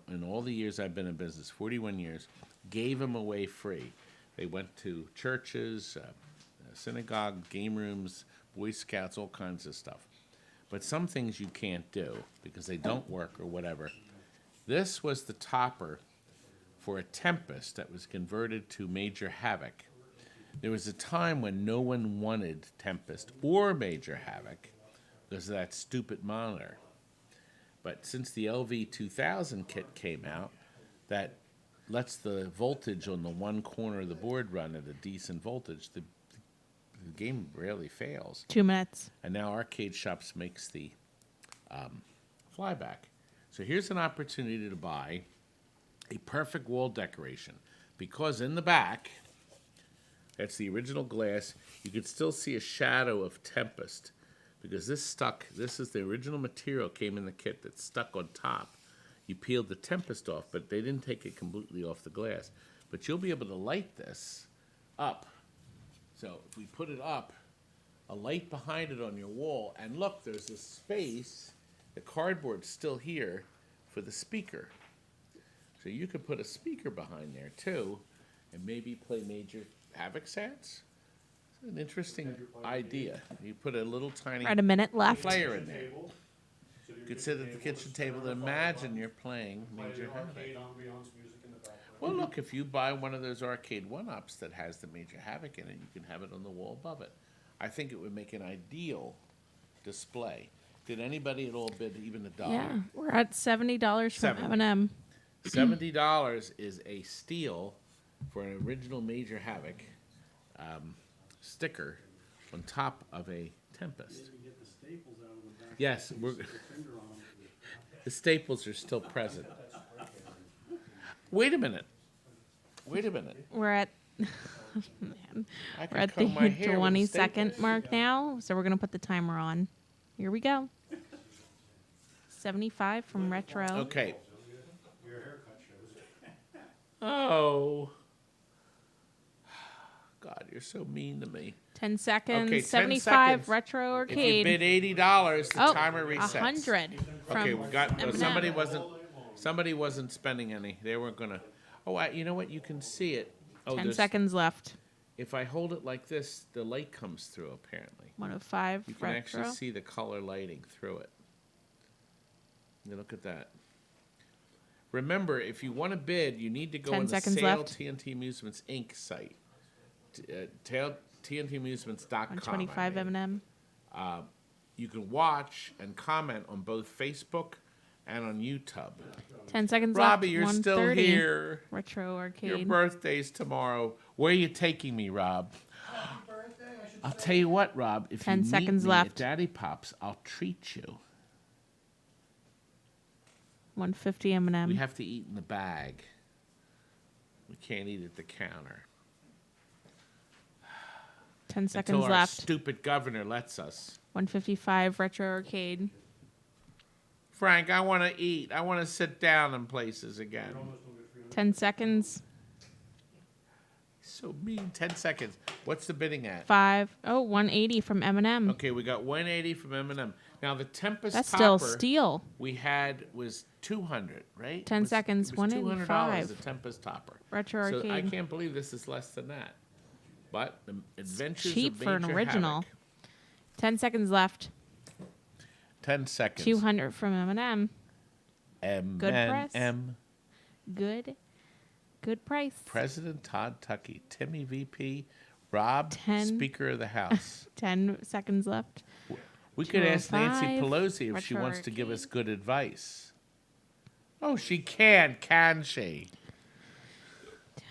in all the years I've been in business, 41 years, gave them away free. They went to churches, synagogue, game rooms, Boy Scouts, all kinds of stuff. But some things you can't do because they don't work or whatever. This was the topper for a Tempest that was converted to Major Havoc. There was a time when no one wanted Tempest or Major Havoc because of that stupid monitor. But since the LV2000 kit came out, that lets the voltage on the one corner of the board run at a decent voltage, the game rarely fails. 2 minutes. And now Arcade Shops makes the flyback. So here's an opportunity to buy a perfect wall decoration because in the back, that's the original glass. You can still see a shadow of Tempest because this is the original material came in the kit that's stuck on top. You peeled the Tempest off, but they didn't take it completely off the glass. But you'll be able to light this up. So if we put it up, a light behind it on your wall, and look, there's a space, the cardboard's still here for the speaker. So you could put a speaker behind there too, and maybe play Major Havoc sets. It's an interesting idea. You put a little tiny We're at a minute left. player in there. You could sit at the kitchen table and imagine you're playing Major Havoc. Arcade ambiance music in the background. Well, look, if you buy one of those arcade one-ups that has the Major Havoc in it, you can have it on the wall above it. I think it would make an ideal display. Did anybody at all bid even $1? Yeah, we're at $70 from Seven. M&M. $70 is a steal for an original Major Havoc sticker on top of a Tempest. Get the staples out of the back. Yes, the staples are still present. Wait a minute. We're at man. I We're at could the comb my hair with a 20-second staple. mark now, so we're gonna put the timer on. Here we go. 75 from Retro. Okay. Your haircut shows. Oh. God, you're so mean to me. 10 seconds. Okay, 10 75 seconds. Retro If you Arcade. bid $80, the Oh, timer resets. 100 from Okay, we got M&M. somebody wasn't spending any. They weren't gonna. Oh, you know what? You can see it. Oh, 10 there's- seconds left. If I hold it like this, the light comes through. Apparently, 105 you can Retro. actually see the color lighting through it. Now look at that. Remember, if you want to bid, you need to go 10 on the seconds Sale left. TNT Amusements Inc. site. TNTAmusements.com. 125 M&M. You can watch and comment on both Facebook and on YouTube. 10 seconds Robbie, left. you're still 130 here. Retro Arcade. Your birthday's tomorrow. Where are you taking me, Rob? I'll tell you what, Rob. If 10 you meet seconds me left. at Daddy Pop's, I'll treat you. 150 M&M. We have to eat in the bag. We can't eat at the counter. 10 seconds Until our left. stupid governor lets us. 155 Retro Arcade. Frank, I want to eat. I want to sit down in places again. 10 seconds. So mean. 10 seconds. What's the bidding at? 180 from M&M. Okay, we got 180 from M&M. Now the Tempest That's topper still steel. we had was 200, right? 10 seconds, It was $200, $185. the Tempest topper. Retro So I Arcade. can't believe this is less than that. But the Adventures cheap of for an Major original. Havoc. 10 seconds left. 10 seconds. 200 from M&M. M Good press. M. Good Good price. President Todd Tuckey, Timmy VP, Rob 10. Speaker of the House. 10 seconds left. We could ask Nancy 205, Pelosi if she Retro wants to give us Arcade. good advice. Oh, she can she?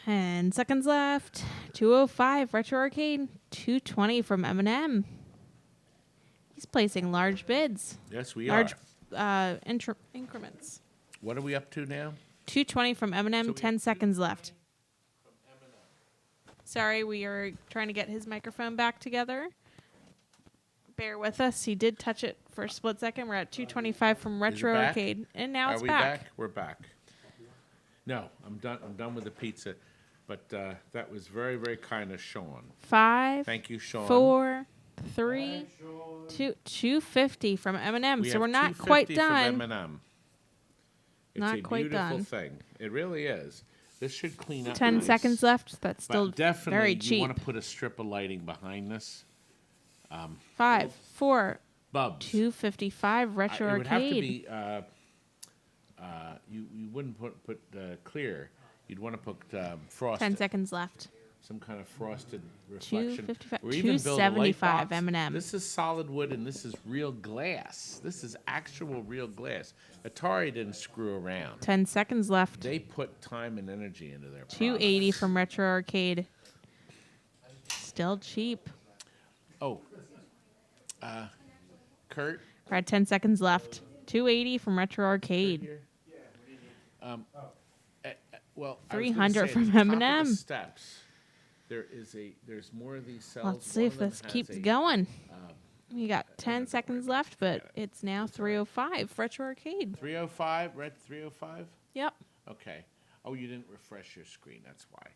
10 seconds left. 205 Retro Arcade. 220 from Eminem. He's placing large bids. Yes, we Large are. increments. What are we up to now? 220 from Eminem. So we 10 have seconds left. Sorry, we are trying to get his microphone back together. Bear with us. He did touch it for a split second. We're at 225 from Retro back? Arcade, and now Are it's we back. back? We're back. No, I'm done. I'm done with the pizza. But that was very, very kind of Sean. 5, Thank you, Sean. 4, 3, 2, 250 from Eminem. We So have we're not quite 250 done. From Eminem. It's Not a quite beautiful done. thing. It really is. This should clean up. 10 nice. seconds left. That's But still definitely, very you cheap. want to put a strip of lighting behind this. 5, 4, Bubs. 255 Retro It would have to Arcade. be. You wouldn't put clear. You'd want to put frosted. 10 seconds left. Some kind of frosted reflection. 255 Or even build a light 275 box. M&M. This is solid wood and this is real glass. This is actual real glass. Atari didn't screw around. 10 seconds left. They put time and energy into their 280 products. from Retro Arcade. Still cheap. Oh. Kurt. We're at 10 seconds left. 280 from Retro Arcade. Here. Well, 300 from from Top of M&M. the steps. There's more of these cells. Let's see if this keeps going. We got 10 seconds left, but it's now 305 Retro Arcade. 305, red 305. Yep. Okay. Oh, you didn't refresh your screen. That's why.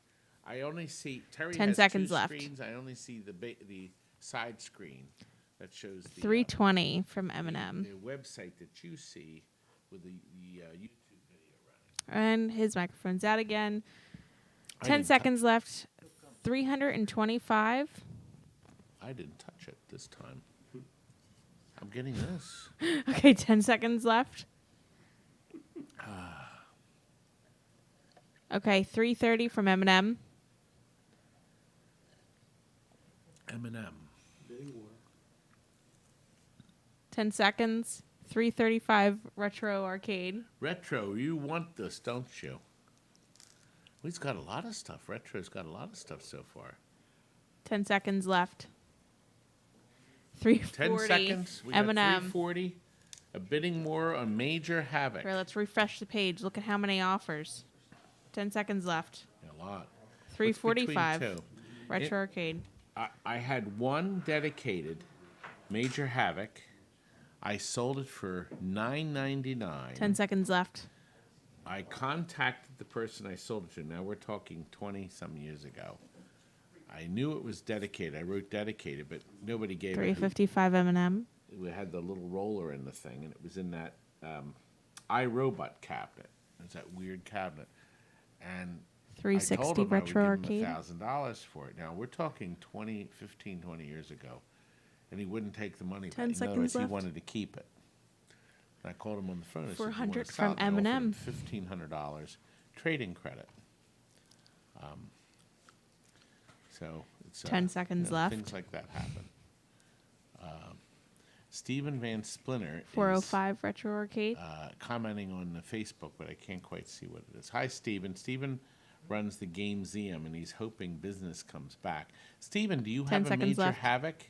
I only see Terry 10 has seconds two left. screens. I only see the side screen that shows the 320 from Eminem. the website that you see with the YouTube video running. And his microphone's out again. I 10 didn't seconds left. 325. I didn't touch it this time. I'm getting this. Okay, 10 seconds left. Okay, 330 from Eminem. Eminem. 10 seconds. 335 Retro Arcade. Retro, you want this, don't you? Well, he's got a lot of stuff. Retro's got a lot of stuff so far. 10 seconds left. 10 340 seconds. We got Eminem. 340. A bidding war on Major Havoc. Here, let's refresh the page. Look at how many offers. 10 seconds left. A lot. 345 What's between two? Retro Arcade. I had one dedicated, Major Havoc. I sold it for $9.99. 10 seconds left. I contacted the person I sold it to. Now we're talking 20-some years ago. I knew it was dedicated. I wrote dedicated, but nobody gave it. 355 Eminem. We had the little roller in the thing, and it was in that iRobot cabinet. It's that weird cabinet. And I 360 told him Retro I would give him Arcade. $1,000 for it. Now, we're talking 20 years ago. And he wouldn't take the money 10 back. In other seconds words, he left. wanted to keep it. And I called him on the phone. I said, 400 "You from wanna sell it?" And I offered Eminem. him $1,500 trading credit. So it's 10 seconds left. Things like that happen. Stephen Van Splinter 405 Retro Arcade. is commenting on the Facebook, but I can't quite see what it is. Hi, Stephen. Stephen runs the Gameseum, and he's hoping business comes back. Stephen, do you 10 have a seconds Major left. Havoc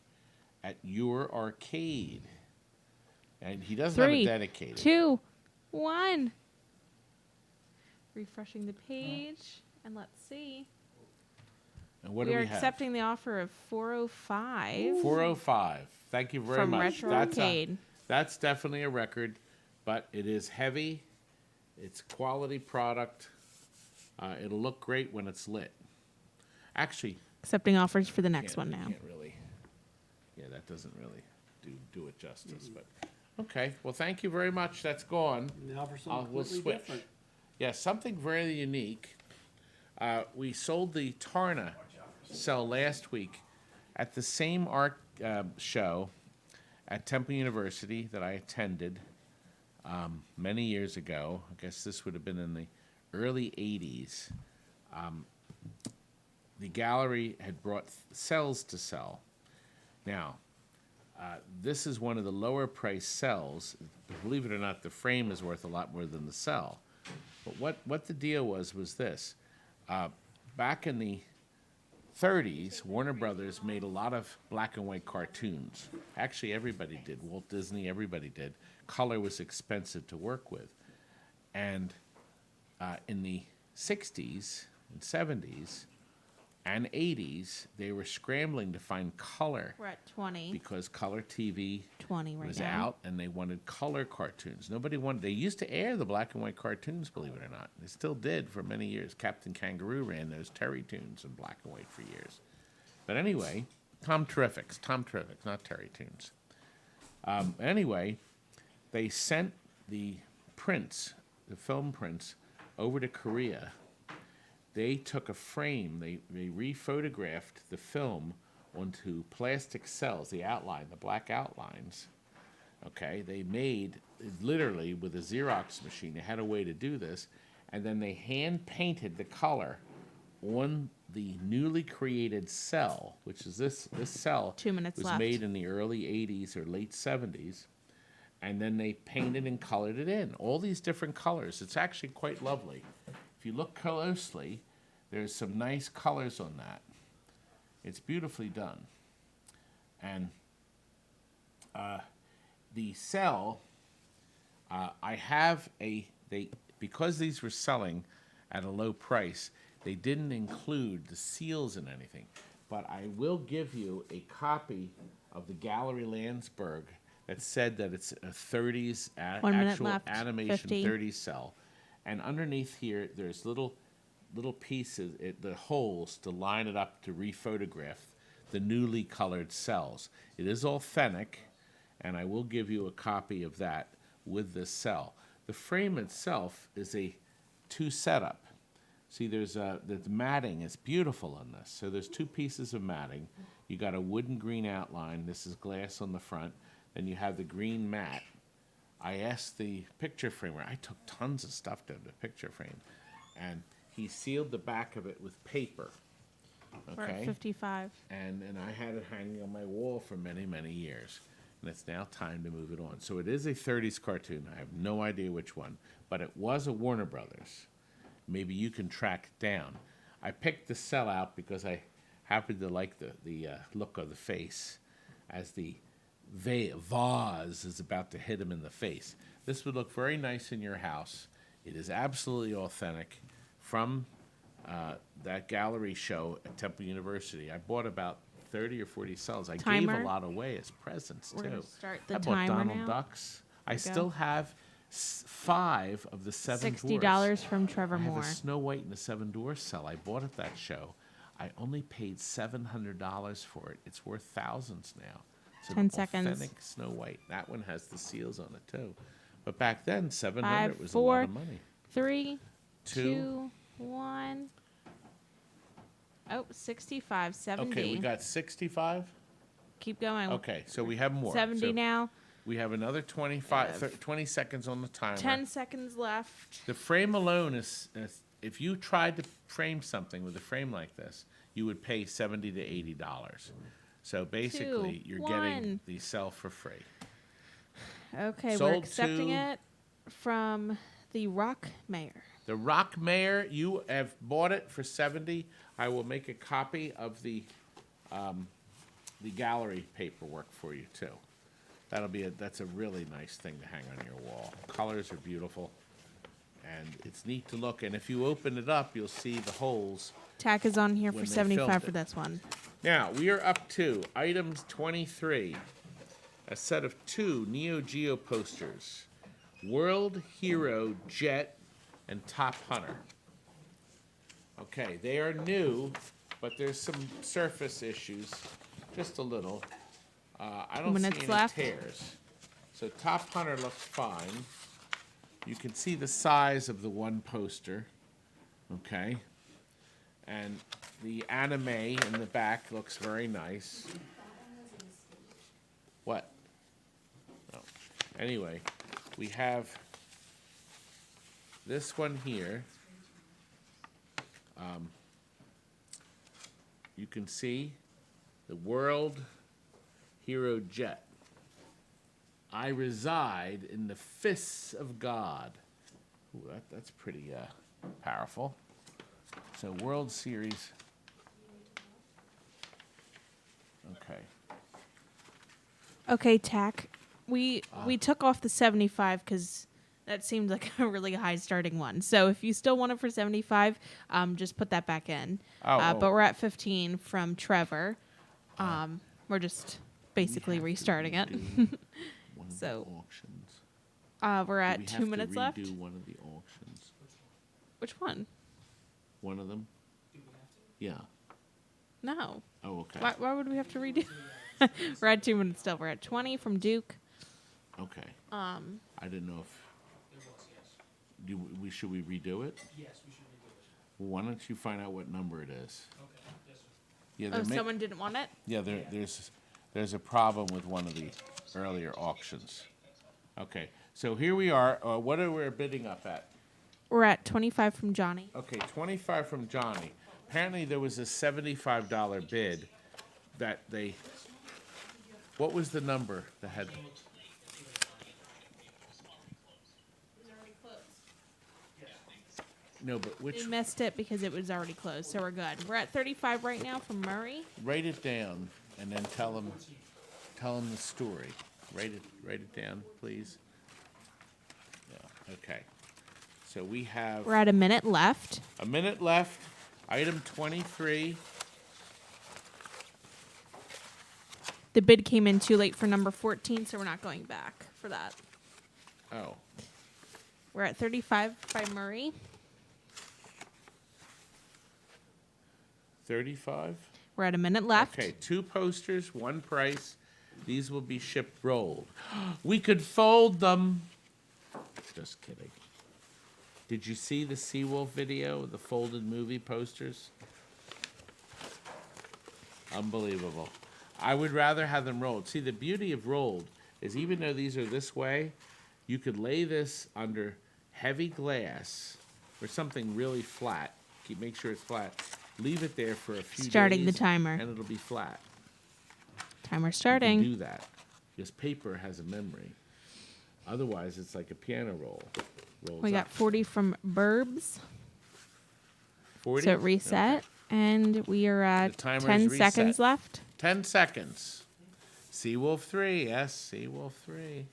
at your arcade? And he doesn't have 3, a dedicated. 2, 1. Refreshing the page. And let's see. And what we do are we have? accepting the offer of 405 405. Thank you very from much. Retro Arcade. That's definitely a record, but it is heavy. It's quality product. It'll look great when it's lit. Actually, Accepting offers for the next can't- one now. Can't really. Yeah, that doesn't really do it justice. But okay. Well, thank you very much. That's gone. Now for We'll something switch. completely different. Yeah, something very unique. We sold the Tarna cell last week at the same art show at Temple University that I attended many years ago. I guess this would have been in the early 80s. the gallery had brought cells to sell. Now, this is one of the lower price cells. Believe it or not, the frame is worth a lot more than the cell. But what the deal was this. Back in the 30s, Warner Brothers made a lot of black and white cartoons. Actually, everybody did. Walt Disney, everybody did. Color was expensive to work with. And in the 60s and 70s and 80s, they were scrambling to find color. We're at 20. Because color TV 20 right was now. out, and they wanted color cartoons. Nobody wanted. They used to air the black and white cartoons, believe it or not. They still did for many years. Captain Kangaroo ran those Terry Toons in black and white for years. But anyway, Tom Terrifics, not Terry Toons. Anyway, they sent the prints, the film prints, over to Korea. They took a frame. They rephotographed the film onto plastic cells, the outline, the black outlines. Okay, they made, literally with a Xerox machine, they had a way to do this, and then they hand painted the color on the newly created cell, which is this cell 2 minutes was left. made in the early 80s or late 70s, and then they painted and colored it in. All these different colors. It's actually quite lovely. If you look closely, there's some nice colors on that. It's beautifully done. And the cell, I have because these were selling at a low price, they didn't include the seals in anything. But I will give you a copy of the Gallery Landsberg that said that it's a 30s 1 minute actual left, animation 50. 30s cell. And underneath here, there's little pieces, the holes to line it up to rephotograph the newly colored cells. It is authentic, and I will give you a copy of that with this cell. The frame itself is a 2 setup. See, there's the matting is beautiful on this. So there's 2 pieces of matting. You got a wooden green outline. This is glass on the front. Then you have the green mat. I asked the picture framer. I took tons of stuff to the picture frame, and he sealed the back of it with paper. We're at Okay, 55. and I had it hanging on my wall for many, many years. And it's now time to move it on. So it is a 30s cartoon. I have no idea which one, but it was a Warner Brothers. Maybe you can track it down. I picked the cell out because I happened to like the look of the face as the vase is about to hit him in the face. This would look very nice in your house. It is absolutely authentic from that gallery show at Temple University. I bought about 30 or 40 cells. I gave Timer. a lot away as presents, We're too. gonna start the I bought timer Donald now. Ducks. I we go. still have 5 of the 7 $60 dwarfs. from Trevor I have Moore. a Snow White and the 7 Dwarfs cell I bought at that show. I only paid $700 for it. It's worth thousands now. It's 10 an seconds. authentic Snow White. That one has the seals on it too. But back then, 700 5, was 4, a lot of money. 3, 2. 2, 1. Oh, 65, 70. Okay, we got 65. Keep going. Okay, so we have more. 70 So now. we have another 20 seconds on the timer. 10 seconds left. The frame alone is if you tried to frame something with a frame like this, you would pay $70 to $80. So basically, 2, you're 1. getting the cell for free. Okay, we're Sold accepting to- it from the Rock Mayor. The Rock Mayor, you have bought it for $70. I will make a copy of the gallery paperwork for you too. That's a really nice thing to hang on your wall. Colors are beautiful, and it's neat to look. And if you open it up, you'll see the holes. Tack is on here When for they 75 filmed for it. this one. Now we are up to items 23. A set of 2 Neo Geo posters: World Hero Jet and Top Hunter. Okay, they are new, but there's some surface issues, just a little. I don't see Minutes any left. tears. So Top Hunter looks fine. You can see the size of the one poster. Okay. And the anime in the back looks very nice. What? Oh. Anyway, we have this one here. You can see the World Hero Jet. I reside in the fists of God. Ooh, that's pretty powerful. So World Series. Okay. Okay, Tack. We took off the 75 because that seemed like a really high starting one. So if you still want it for 75, just put that back in. But we're at 15 from Trevor. We're just basically restarting it. So we're at 2 minutes left. Do one of the auctions. Which one? One of them. Yeah. No. Oh, okay. Why would we have to redo? We're at 2 minutes still. We're at 20 from Duke. Okay. I didn't know if. Should we redo it? Yes, we should redo it. Well, why don't you find out what number it is? Okay, yes, sir. Yeah. Oh, someone didn't want it? Yeah. There's a problem with one of the earlier auctions. Okay. So here we are. What are we bidding up at? We're at 25 from Johnny. Okay, 25 from Johnny. Apparently there was a $75 bid that they. What was the number that had? No, but which? We missed it because it was already closed, so we're good. We're at 35 right now from Murray. Write it down and then tell them the story. Write it down, please. Yeah. Okay. So we have We're at a minute left. a minute left. Item 23. The bid came in too late for number 14, so we're not going back for that. Oh. We're at 35 by Murray. 35. We're at a minute left. Okay, 2 posters, 1 price. These will be shipped rolled. We could fold them. Just kidding. Did you see the Seawolf video, the folded movie posters? Unbelievable. I would rather have them rolled. See, the beauty of rolled is even though these are this way, you could lay this under heavy glass or something really flat. Make sure it's flat. Leave it there for a few days. Starting the timer. And it'll be flat. Timer You starting. can do that because paper has a memory. Otherwise, it's like a piano roll. Rolls We got up. 40 from Burbs. 40? So reset. Okay. And we are at The timer is 10 reset. seconds left. 10 seconds. Seawolf 3. Yes, Seawolf 3.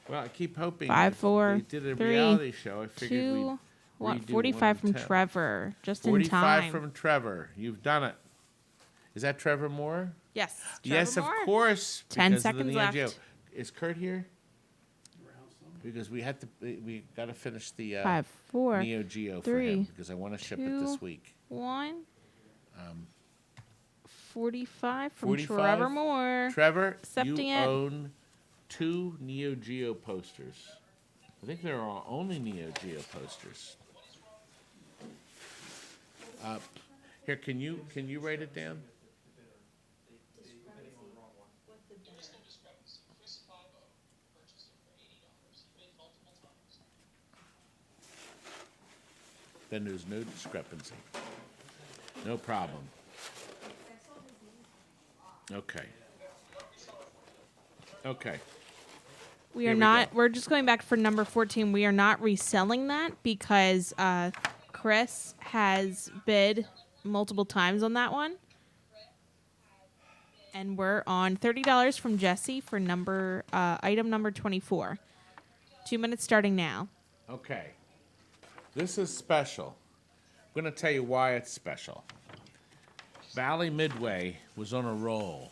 Well, I keep hoping. 5, if 4, we did a 3, reality show. I figured 2, we'd what? redo 45 1 from and 10. Trevor. Just in 45 time. from Trevor. You've done it. Is that Trevor Moore? Yes. Yes, Trevor of Moore. course. 10 because of the seconds Neo left. Geo. Is Kurt here? Because we got to finish the 5, 4, Neo Geo 3, for him because I want to ship it 2, this week. 1. 45 from 45? Trevor Moore. Trevor, Accepting you it. own 2 Neo Geo posters. I think there are only Neo Geo posters. Here, can you write it down? Then there's no discrepancy. No problem. Okay. Okay. We Here are we not. go. We're just going back for number 14. We are not reselling that because Chris has bid multiple times on that one, and we're on $30 from Jesse for number item number 24. 2 minutes starting now. Okay. This is special. I'm going to tell you why it's special. Bally Midway was on a roll.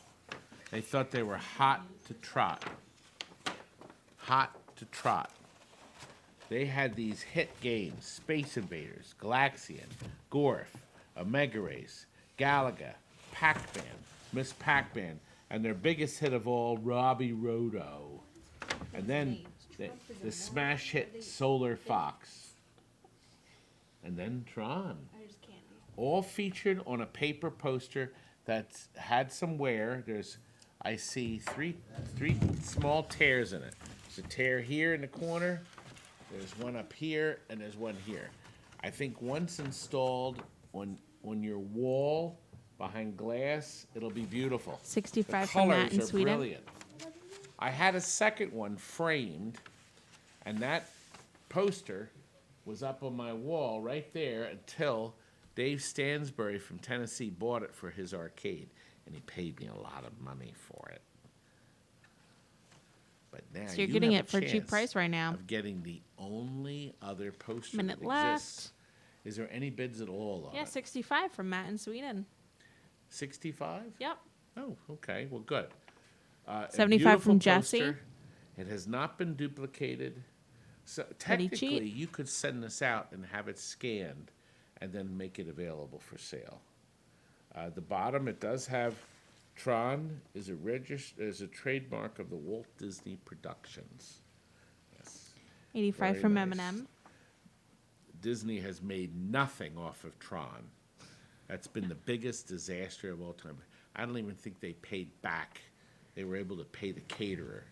They thought they were hot to trot. Hot to trot. They had these hit games, Space Invaders, Galaxian, Gorf, Omega Race, Galaga, Pac-Man, Miss Pac-Man, and their biggest hit of all, Robbie Roto. And then the smash hit Solar Fox. And then Tron. All featured on a paper poster that had some wear. I see three small tears in it. There's a tear here in the corner. There's one up here, and there's one here. I think once installed on your wall behind glass, it'll be beautiful. 65 The from Matt colors in are Sweden. brilliant. I had a second one framed, and that poster was up on my wall right there until Dave Stansbury from Tennessee bought it for his arcade, and he paid me a lot of money for it. But now So you're you getting have it a for a cheap chance price right now. Of getting the only other poster Minute that left. exists. Is there any bids at all on Yeah, it? 65 from Matt in Sweden. 65? Yep. Oh, okay. Well, good. A 75 from beautiful Jesse. poster. It has not been duplicated. So Pretty technically, cheap. you could send this out and have it scanned and then make it available for sale. The bottom, it does have Tron is a trademark of the Walt Disney Productions. Yes. 85 Very from nice. M&M. Disney has made nothing off of Tron. That's been the biggest disaster of all time. I don't even think they paid back. They were able to pay the caterer.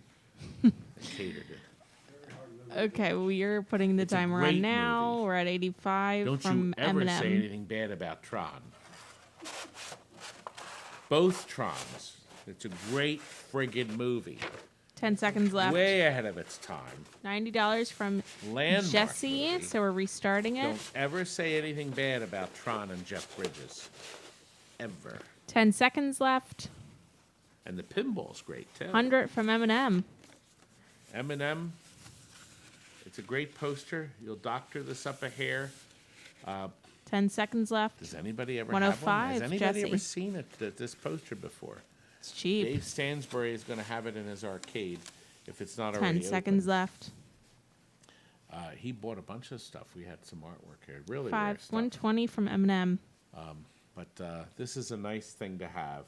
They catered it. Okay, we're putting the It's a timer great on now. movie. We're at 85 Don't from you ever M&M. say anything bad about Tron. Both Trons. It's a great friggin' movie. 10 seconds left. Way ahead of its time. $90 from Landmark Jesse, movie. so we're restarting it. Don't ever say anything bad about Tron and Jeff Bridges. Ever. 10 seconds left. And the pinball's great, too. 100 from M&M. M&M. It's a great poster. You'll doctor this up a hair. 10 seconds left. Does anybody ever have one? 105, Has anybody Jesse. ever seen this poster before? It's cheap. Dave Stansbury is going to have it in his arcade if it's not 10 already seconds open. left. He bought a bunch of stuff. We had some artwork here. Really 5, rare stuff. 120 from M&M. But this is a nice thing to have.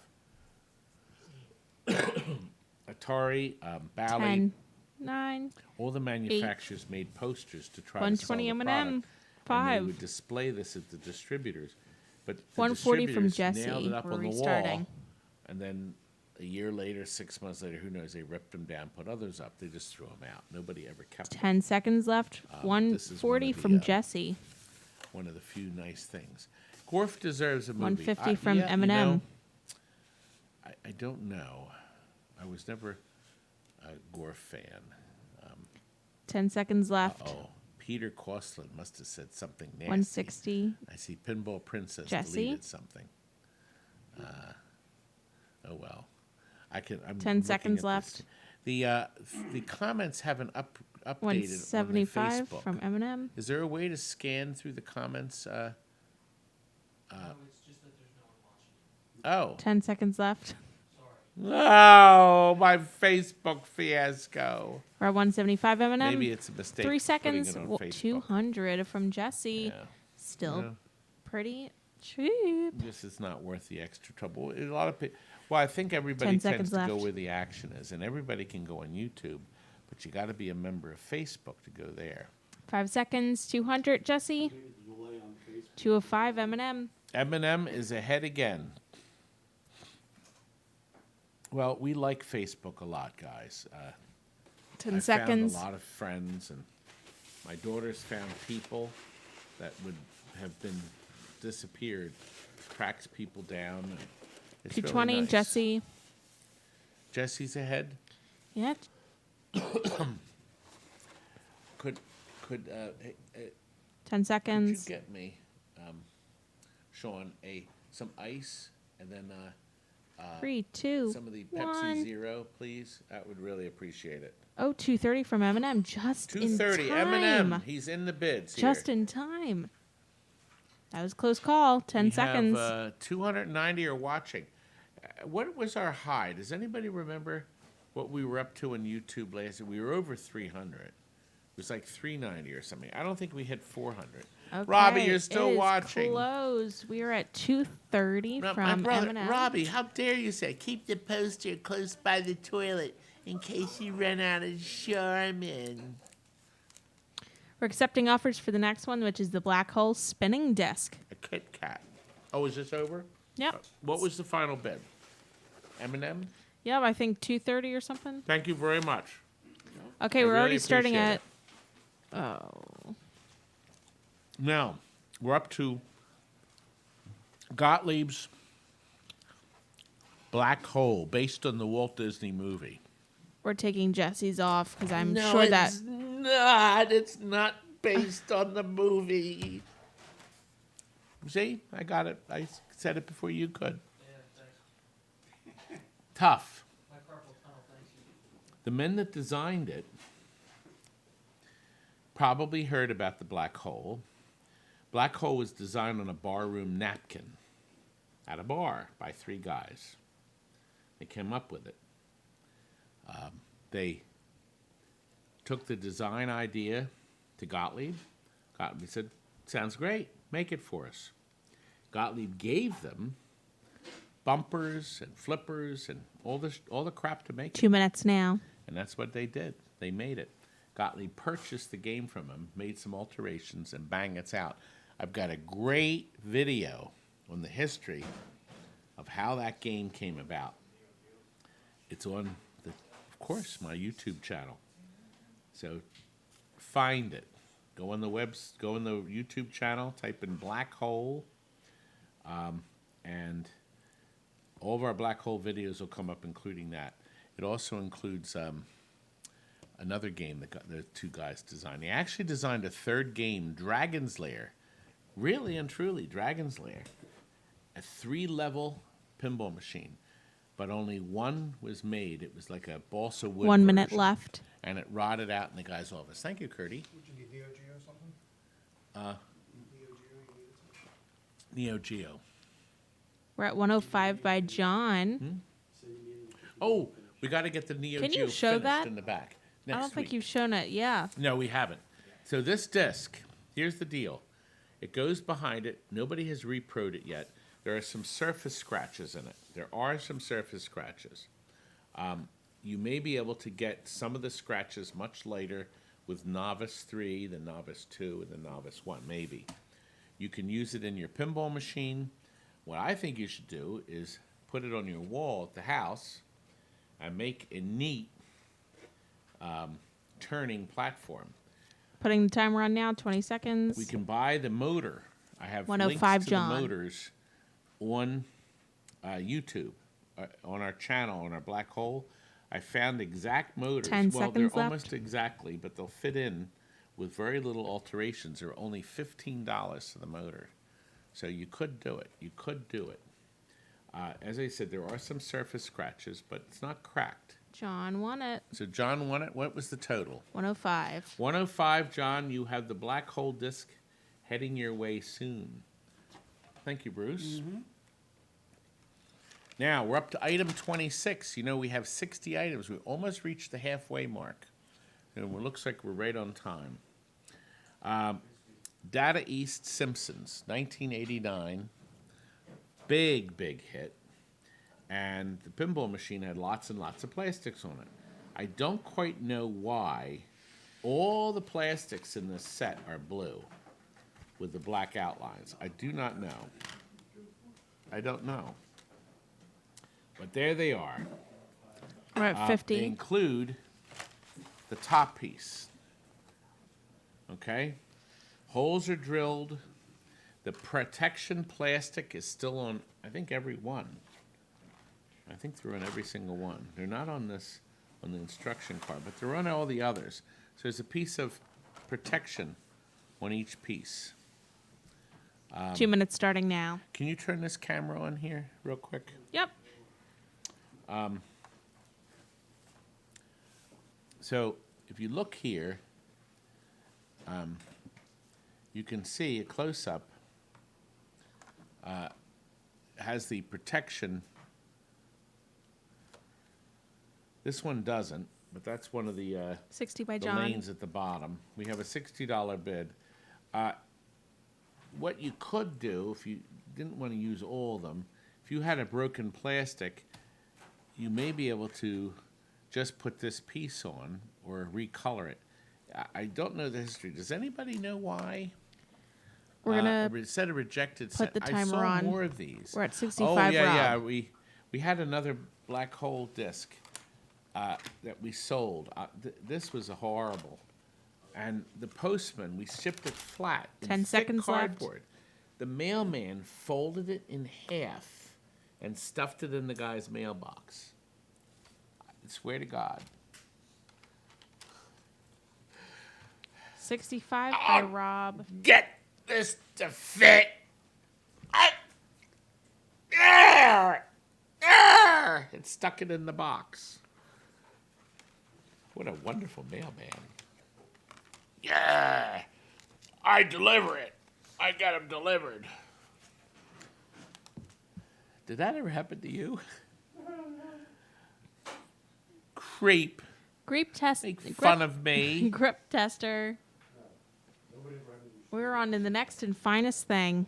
Atari, Bally, 10, 9, all the manufacturers made posters to try 120 to sell the M&M, product. And 5. they would display this at the distributors. But the 140 from distributors nailed Jesse. it up We're on the restarting. wall. And then a year later, 6 months later, who knows, they ripped them down, put others up. They just threw them out. Nobody ever kept them. 10 seconds left. This is 140 one of the, from Jesse. One of the few nice things. Gorf deserves a movie. 150 from yeah, M&M. You know, I don't know. I was never a Gorf fan. 10 seconds left. Oh, Peter Costlin must have said something nasty. 160. I see Pinball Princess Jesse? deleted something. Oh well. I'm 10 looking seconds at left. this. The comments haven't updated on the 175 Facebook. from M&M. Is there a way to scan through the comments? No, it's just that there's no one watching. Oh. 10 seconds left. Oh, my Facebook fiasco. We're at 175 M&M. Maybe it's a mistake. 3 putting seconds. it on Well, Facebook. 200 from Jesse. Yeah. Still Yeah. pretty cheap. This is not worth the extra trouble. A lot of people. Well, I think everybody 10 tends seconds to go left. where the action is, and everybody can go on YouTube, but you got to be a member of Facebook to go there. 5 seconds. 200 Jesse. Delay on Facebook. 205 M&M. M&M is ahead again. Well, we like Facebook a lot, guys. 10 I seconds. found a lot of friends, and my daughter's found people that would have been disappeared. Tracks people down. And it's 220 really nice. Jesse. Jesse's ahead. Yeah. Could 10 you seconds. get me, Sean, some ice and then 3, 2, some of the 1. Pepsi Zero, please? That would really appreciate it. Oh, 230 from M&M. Just in 230 time. M&M. He's in the bids here. Just in time. That was a close call. 10 We seconds. have 290 are watching. What was our high? Does anybody remember what we were up to on YouTube last year? We were over 300. It was like 390 or something. I don't think we hit 400. Okay, Robbie, you're still it is watching. Close. We are at 230 My from brother, M&M. Robbie, how dare you say, keep the poster close by the toilet in case you run out of Charmin. We're accepting offers for the next one, which is the Black Hole Spinning Disc. A Kit Kat. Oh, is this over? Yep. What was the final bid? M&M? Yep, I think 230 or something. Thank you very much. Okay, I we're really already starting appreciate at... Oh. Now, we're up to Gottlieb's Black Hole, based on the Walt Disney movie. We're taking Jesse's off because I'm No, sure that it's not. It's not based on the movie. See, I got it. I said it before you could. Tough. The men that designed it probably heard about the black hole. Black hole was designed on a barroom napkin at a bar by 3 guys. They came up with it. They took the design idea to Gottlieb. Gottlieb said, "Sounds great. Make it for us." Gottlieb gave them bumpers and flippers and all the crap to make it. 2 minutes now. And that's what they did. They made it. Gottlieb purchased the game from him, made some alterations, and bang, it's out. I've got a great video on the history of how that game came about. It's on, of course, my YouTube channel. So find it. Go on the YouTube channel, type in Black Hole, and all of our Black Hole videos will come up, including that. It also includes another game that the 2 guys designed. They actually designed a 3rd game, Dragon's Lair. Really and truly, Dragon's Lair. A 3-level pinball machine. But only one was made. It was like a balsa wood 1 minute version, left. and it rotted out in the guy's office. Thank you, Curdy. Would you need Neo Geo or something? Neo Geo, you needed Neo Geo. We're at 105 by John. Oh, we got to get the Neo Can Geo you show finished that? in the back. I don't Next think week. you've shown it. Yeah. No, we haven't. So this disc, here's the deal. It goes behind it. Nobody has repro'd it yet. There are some surface scratches in it. There are some surface scratches. You may be able to get some of the scratches much later with Novice 3, the Novice 2, and the Novice 1, maybe. You can use it in your pinball machine. What I think you should do is put it on your wall at the house and make a neat turning platform. Putting the timer on now, 20 seconds. We can buy the motor. I have 105 links to John. the motors on YouTube, on our channel, on our Black Hole. I found exact motors. 10 well, seconds they're left. almost exactly, but they'll fit in with very little alterations. They're only $15 to the motor. So you could do it. You could do it. As I said, there are some surface scratches, but it's not cracked. John won it. So John won it. What was the total? 105. 105, John. You have the Black Hole disc heading your way soon. Thank you, Bruce. Now, we're up to item 26. You know, we have 60 items. We almost reached the halfway mark. And it looks like we're right on time. Data East Simpsons, 1989. Big, big hit. And the pinball machine had lots and lots of plastics on it. I don't quite know why all the plastics in this set are blue with the black outlines. I do not know. I don't know. But there they are. We're at 50. They include the top piece. Okay? Holes are drilled. The protection plastic is still on, I think, every one. I think they're on every single one. They're not on this, on the instruction card, but they're on all the others. So there's a piece of protection on each piece. 2 minutes starting now. Can you turn this camera on here real quick? Yep. So if you look here, you can see a close-up has the protection. This one doesn't, but that's one of the 60 by the John. lanes at the bottom. We have a $60 bid. What you could do, if you didn't want to use all of them, if you had a broken plastic, you may be able to just put this piece on or recolor it. I don't know the history. Does anybody know why? We're gonna It said a rejected put set. the I timer saw on. more of these. We're at 65, Oh, yeah, Rob. yeah. We had another Black Hole disc that we sold. This was a horrible. And the postman, we shipped it flat. In 10 thick seconds left. cardboard. The mailman folded it in half and stuffed it in the guy's mailbox. I swear to God. 65 by Rob. Get this to fit. It stuck it in the box. What a wonderful mailman. Yeah, I deliver it. I got him delivered. Did that ever happen to you? Creep. Grip test. Make fun of me. Grip tester. We're on to the next and finest thing.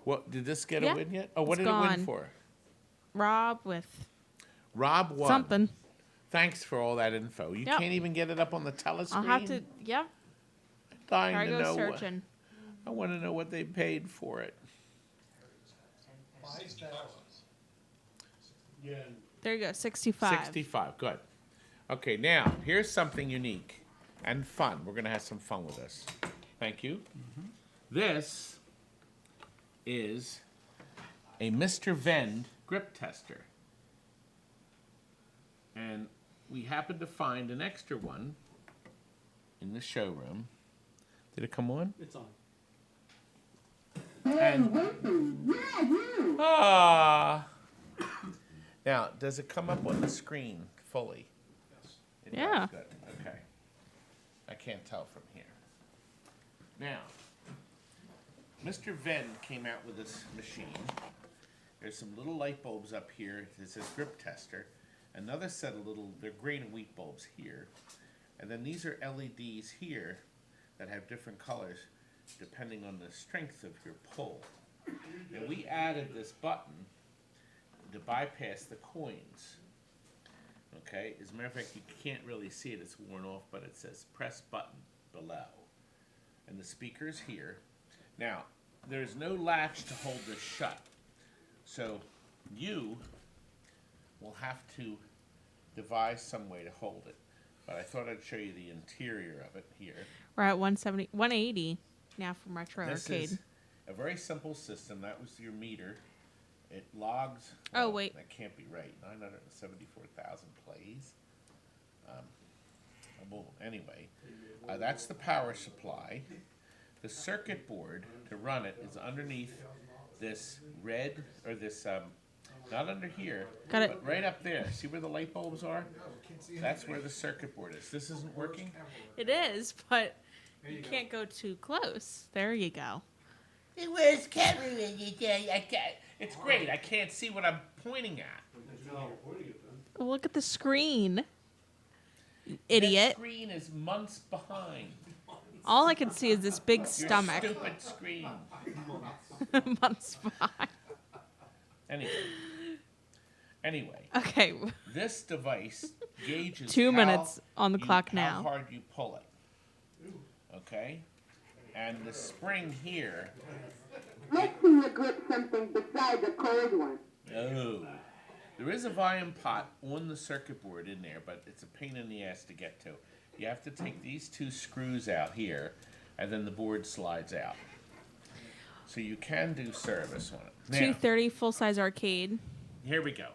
What, did this get Yeah, a win yet? Oh, what it's did it win gone. for? Rob with Rob won. something. Thanks for all that info. You Yep. can't even get it up on the telescreen? I'll have to. Yep. Dying Gotta to go know searching. I want to know what they paid for it. 5,000. Yeah, There you go. 65. 65. Good. Okay, now, here's something unique and fun. We're going to have some fun with this. Thank you. This is a Mr. Vend grip tester. And we happened to find an extra one in the showroom. Did it come on? It's on. And now, does it come up on the screen fully? It does. Yeah. Good. Okay. I can't tell from here. Now, Mr. Venn came out with this machine. There's some little light bulbs up here. It says grip tester. Another set of little, they're grain and wheat bulbs here. And then these are LEDs here that have different colors depending on the strength of your pull. And we added this button to bypass the coins. Okay, as a matter of fact, you can't really see it, it's worn off, but it says press button below. And the speaker's here. Now, there's no latch to hold this shut. So you will have to devise some way to hold it. But I thought I'd show you the interior of it here. We're at 180 now from Retro This Arcade. is a very simple system. That was your meter. It logs. Oh, wait. That can't be right. 974,000 plays. Well, anyway, that's the power supply. The circuit board to run it is underneath this red, or this, not under here, Got it. but right up there. See where the light bulbs are? That's where the circuit board is. This isn't working? It is, but you can't go too close. There you go. Where's camera when you tell I can't? It's great. I can't see what I'm pointing at. Look at the screen. You That idiot. screen is months behind. All I can see is this big Your stomach. stupid screen. Months behind. Anyway, Okay. this device gauges 2 minutes on the clock how now. hard you pull it. Okay? And the spring here. Let's see you grip something besides a cold one. Oh. There is a volume pot on the circuit board in there, but it's a pain in the ass to get to. You have to take these two screws out here, and then the board slides out. So you can do service on it. Now, 230 full size arcade. here we go.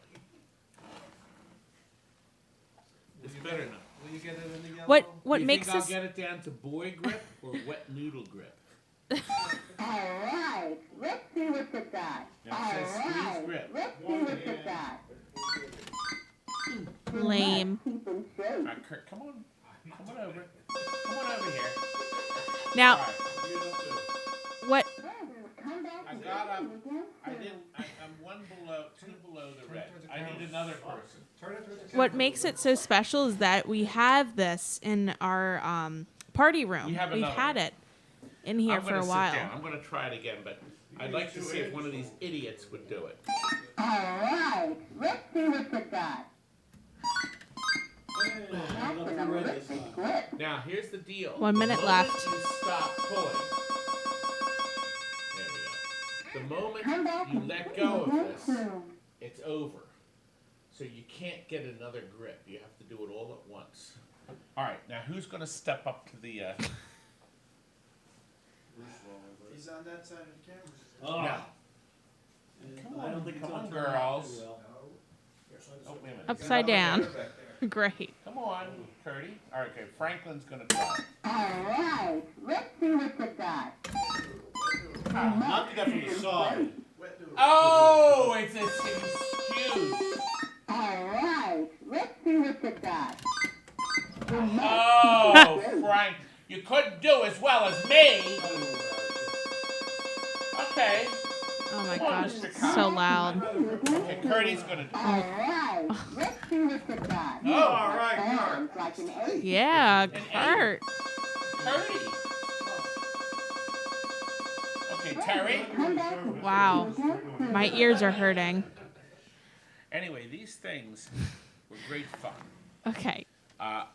It's better now. Will you get it in the yellow? What You makes think I'll this get it down to boy grip or wet noodle grip? All right, let's see what you got. Now All it says squeeze right, grip. let's see what you got. lame? Keep in shape. All right, Kurt, come on. Come on over. Come on over here. All Now, right. what Come back I and got up. listen again. I'm one below, two below the red. I need another person. Turn it towards the what camera. makes it so special is that we have this in our party room. We have We've another had one. it in here I'm for gonna a sit while. down. I'm gonna try it again, but I'd like to see if one of these idiots would do it. All right, let's see what you got. That's an Olympic grip. Now, here's the deal. 1 minute The left. moment you stop pulling. There we go. The moment you let go of this, it's over. So you can't get another grip. You have to do it all at once. All right, now who's going to step up to the? He's on that side of the camera. No. Come on, come on, girls. Oh, wait a minute. Upside down. Great. Come on, Curdy. All right, okay. Franklin's going to try. All right, let's see what you got. Not the guy from the side. Oh, it's huge. All right, let's see what you got. Oh, Frank, you couldn't do as well as me. Okay. Oh my Come on, gosh, Mr. it's Cox. so loud. Okay, Curdy's going to do it. All right, let's see what you got. Oh, all right, Sounds like an 8. Yeah, Kurt. Curdy. Okay, Terry. Come back. Wow. My ears are hurting. Anyway, these things were great fun. Okay. The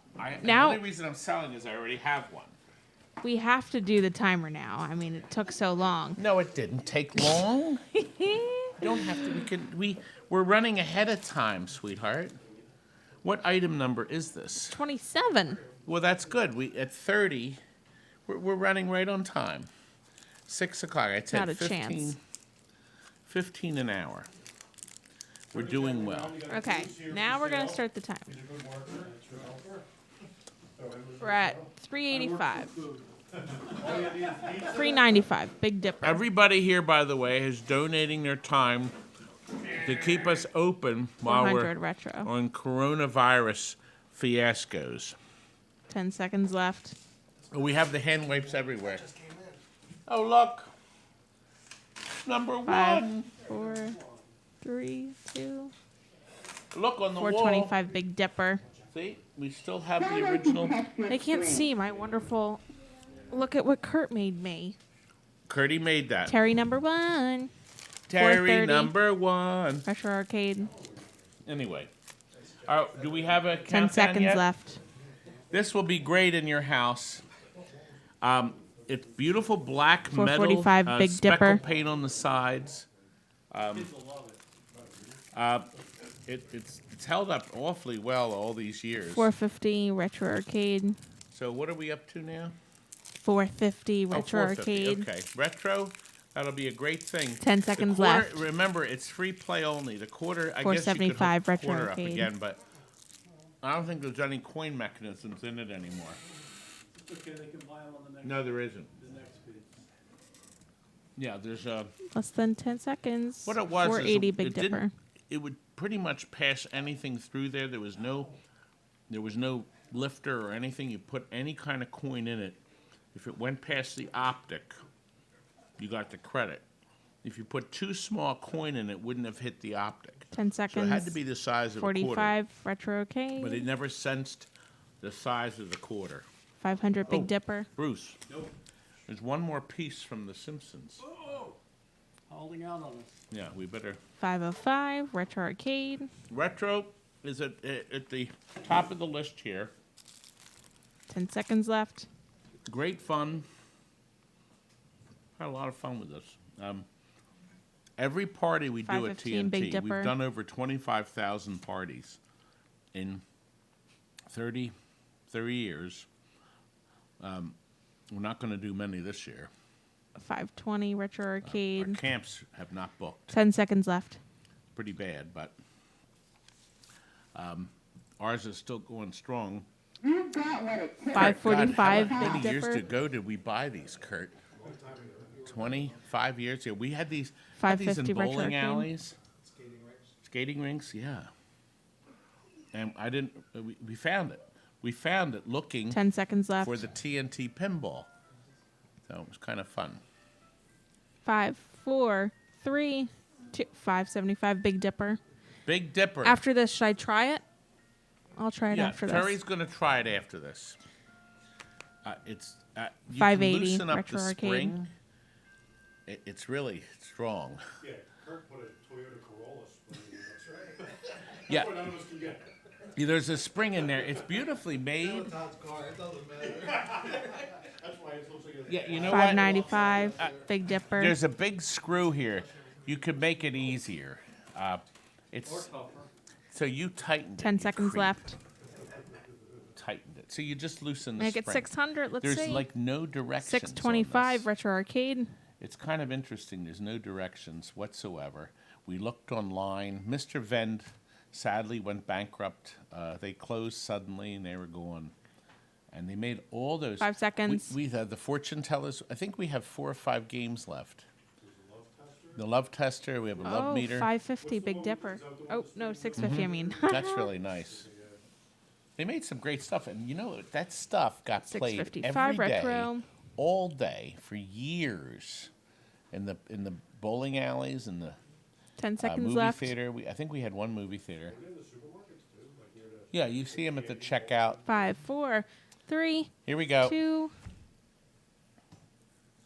Now- only reason I'm selling is I already have one. We have to do the timer now. I mean, it took so long. No, it didn't take long. Don't have to. We're running ahead of time, sweetheart. What item number is this? 27. Well, that's good. At 30, we're running right on time. 6 o'clock. I said Not a 15. chance. 15 an hour. We're doing well. Okay, now we're going to start the timer. We're at 385. 395, Big Dipper. Everybody here, by the way, is donating their time to keep us open while 400 we're retro. on coronavirus fiascos. 10 seconds left. We have the hand wipes everywhere. Oh, look. Number 5, one. 4, 3, 2. Look on the wall. 425, Big Dipper. See, we still have the original. They can't see my wonderful. Look at what Kurt made me. Curdy made that. Terry number 1. Terry 430. number 1. Retro Arcade. Anyway. Do we have a 10 countdown seconds yet? left. This will be great in your house. It's beautiful black metal 445 Big speckle Dipper. paint on the sides. It's held up awfully well all these years. 450 Retro Arcade. So what are we up to now? 450 Retro 450. Arcade. Okay, retro. That'll be a great thing. 10 The seconds quarter, left. Remember, it's free play only. The quarter, I guess you could hook 475 the Retro quarter up Arcade. again, but I don't think there's any coin mechanisms in it anymore. Okay, they can buy them on the next, No, there isn't. the next page. Yeah, there's Less than 10 seconds. what it was. is 480 Big it Dipper. didn't- It would pretty much pass anything through there. There was no lifter or anything. You put any kind of coin in it. If it went past the optic, you got the credit. If you put too small coin in it, wouldn't have hit the optic. 10 So seconds. it had to be the size of a quarter. 45 Retro Arcade. But it never sensed the size of the quarter. 500 Big Oh. Dipper. Bruce, there's one more piece from The Simpsons. Holding out on us. Yeah, we better. 505 Retro Arcade. Retro is at the top of the list here. 10 seconds left. Great fun. Had a lot of fun with this. Every party we do at 515 Big TNT, Dipper. we've done over 25,000 parties in 30 years. We're not going to do many this year. 520 Retro Our Arcade. camps have not booked. 10 seconds left. Pretty bad, but ours is still going strong. You got what it took. 545 God, how Big many years Dipper. ago did we buy these, Kurt? 25 years ago. We had these, in 550 Retro bowling Arcade. alleys. Skating rinks, yeah. And we found it. We found it looking 10 seconds left. for the TNT Pinball. So it was kind of fun. 5, 4, 3, 2, 575 Big Dipper. Big Dipper. After this, should I try it? I'll try it Yeah, after Terry's this. going to try it after this. You 580 can loosen up Retro the Arcade. spring. It's really strong. Yeah, Kurt put a Toyota Corolla spring in. That's right. Yeah, What none of us can get. there's a spring in there. It's beautifully made. Todd's car, it doesn't matter. That's why it looks like a... Yeah, you know what? 595 Big Dipper. There's a big screw here. You could make it easier. It's so you tightened it. 10 you seconds creep. left. Tightened it. So you just loosen the Make it spring. 600. Let's There's see. like no directions. 625 on this. Retro Arcade. It's kind of interesting. There's no directions whatsoever. We looked online. Mr. Vend sadly went bankrupt. They closed suddenly and they were gone. And they made all those. 5 seconds. We had the fortune tellers. I think we have 4 or 5 games left. The love tester. We have a love meter. 550 Big Dipper. Oh, no, 650 I mean. That's really nice. They made some great stuff, and you know that stuff got played 655 every day, retro. all day for years, in the bowling alleys and the 10 seconds movie left. theater. I think we had one movie theater. Yeah, you see them at the checkout. 5, 4, 3, Here we go. 2.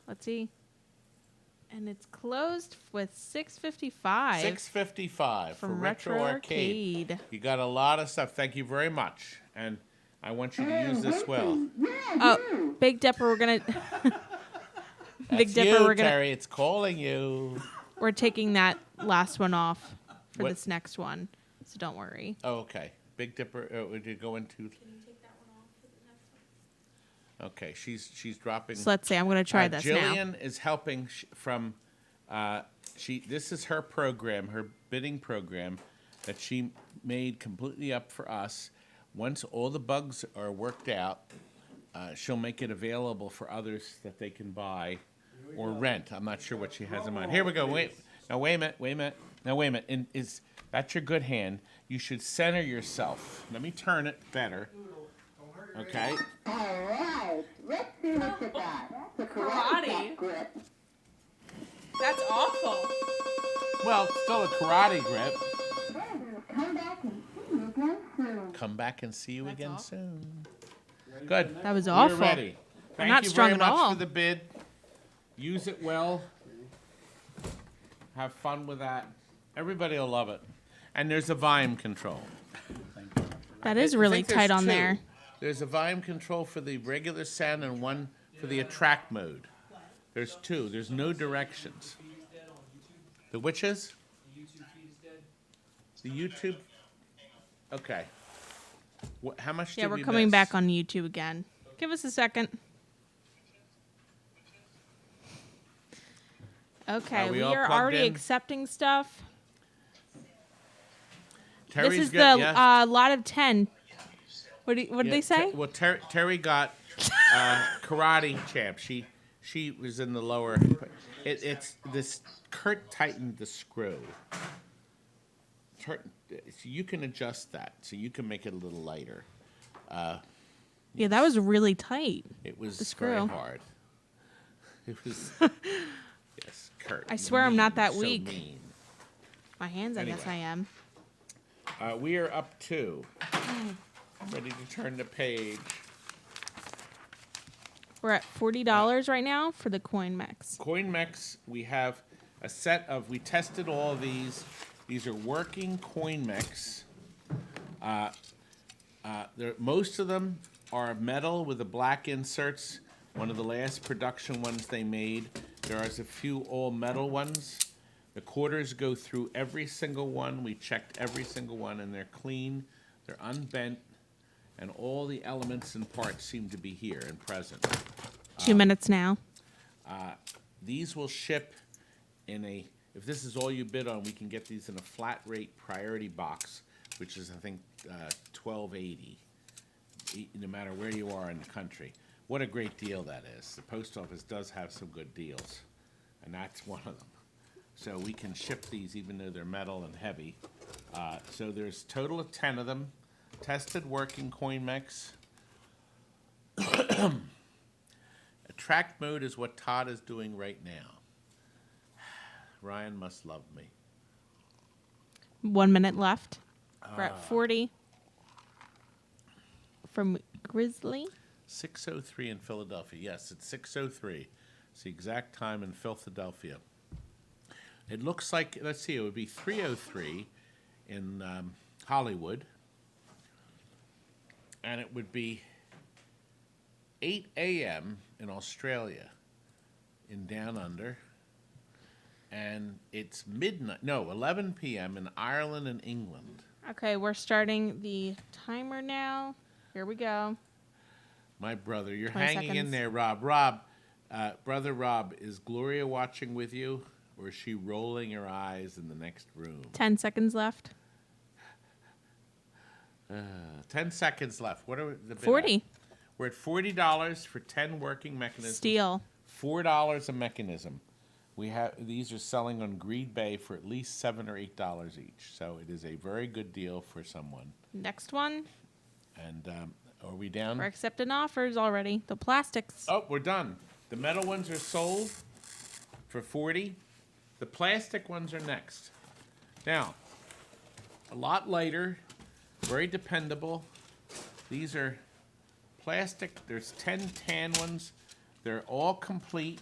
Let's see. And it's closed with 655 $6.55 for from Retro Arcade. You got a lot of stuff. Thank you very much, and I want you to use this well. Oh, Big Dipper, we're gonna. Big That's Dipper, you, we're gonna. Terry. It's calling you. We're taking that last one off for What? this next one, so don't worry. Oh, okay. Big Dipper. Would you go into? Can you take that one off for the next one? Okay, she's dropping. So let's see. I'm gonna try this now. Jillian is helping from. This is her program, her bidding program, that she made completely up for us. Once all the bugs are worked out, she'll make it available for others that they can buy or rent. I'm not sure what she has in mind. Here we go. Wait a minute. Now wait a minute. That's your good hand. You should center yourself. Let me turn it better. Okay. All right, let's see what you got. The Karate. grip. That's awful. Well, it's still a karate grip. Come back and see you again soon. Come back and see you That's again awful. soon. Good. That was We're awful. ready. Thank not you strong very at much all. for the bid. Use it well. Have fun with that. Everybody will love it. And there's a volume control. That is I really think there's tight on 2. there. There's a volume control for the regular sound and one for the attract mode. There's 2. There's no directions. The which is? The YouTube. Okay. How much Yeah, did we're we coming miss? back on YouTube again. Give us a second. Okay, Are we we all are plugged already in? accepting stuff. Terry's This is got- the yes. lot of 10. What did Yeah, they say? Well, Terry got karate champ. She was in the lower. It's this. Kurt tightened the screw. So you can adjust that, so you can make it a little lighter. Yeah, that was really tight. It was The very screw. hard. It was. Yes, Kurt. I swear I'm not that so weak. mean. My hands, I guess I Anyway. am. We are up to. Ready to turn the page. We're at $40 right now for the coin mix. CoinMex, we have a set of, we tested all of these. These are working CoinMex. Most of them are metal with the black inserts. One of the last production ones they made. There is a few all metal ones. The quarters go through every single one. We checked every single one, and they're clean. They're unbent, and all the elements and parts seem to be here and present. 2 minutes now. These will ship in a, if this is all you bid on, we can get these in a flat rate priority box, which is, I think, $12.80, no matter where you are in the country. What a great deal that is. The post office does have some good deals, and that's one of them. So we can ship these even though they're metal and heavy. So there's a total of 10 of them. Tested working CoinMex. Attract mode is what Todd is doing right now. Ryan must love me. 1 minute left. We're at 40. From Grizzly. 6:03 in Philadelphia. Yes, it's 6:03. It's the exact time in Philadelphia. It looks like, let's see, it would be 3:03 in Hollywood. And it would be 8 a.m. in Australia, in Down Under. And it's 11 p.m. in Ireland and England. Okay, we're starting the timer now. Here we go. My brother. You're 20 hanging in seconds. there, Rob. Rob, brother Rob, is Gloria watching with you, or is she rolling her eyes in the next room? 10 seconds left. 10 seconds left. What are the bid 40. at? We're at $40 for 10 working mechanisms. Steel. $4 a mechanism. These are selling on Greed Bay for at least $7 or $8 each. So it is a very good deal for someone. Next one. And are we down? We're accepting offers already. The plastics. Oh, we're done. The metal ones are sold for $40. The plastic ones are next. Now, a lot lighter, very dependable. These are plastic. There's 10 tan ones. They're all complete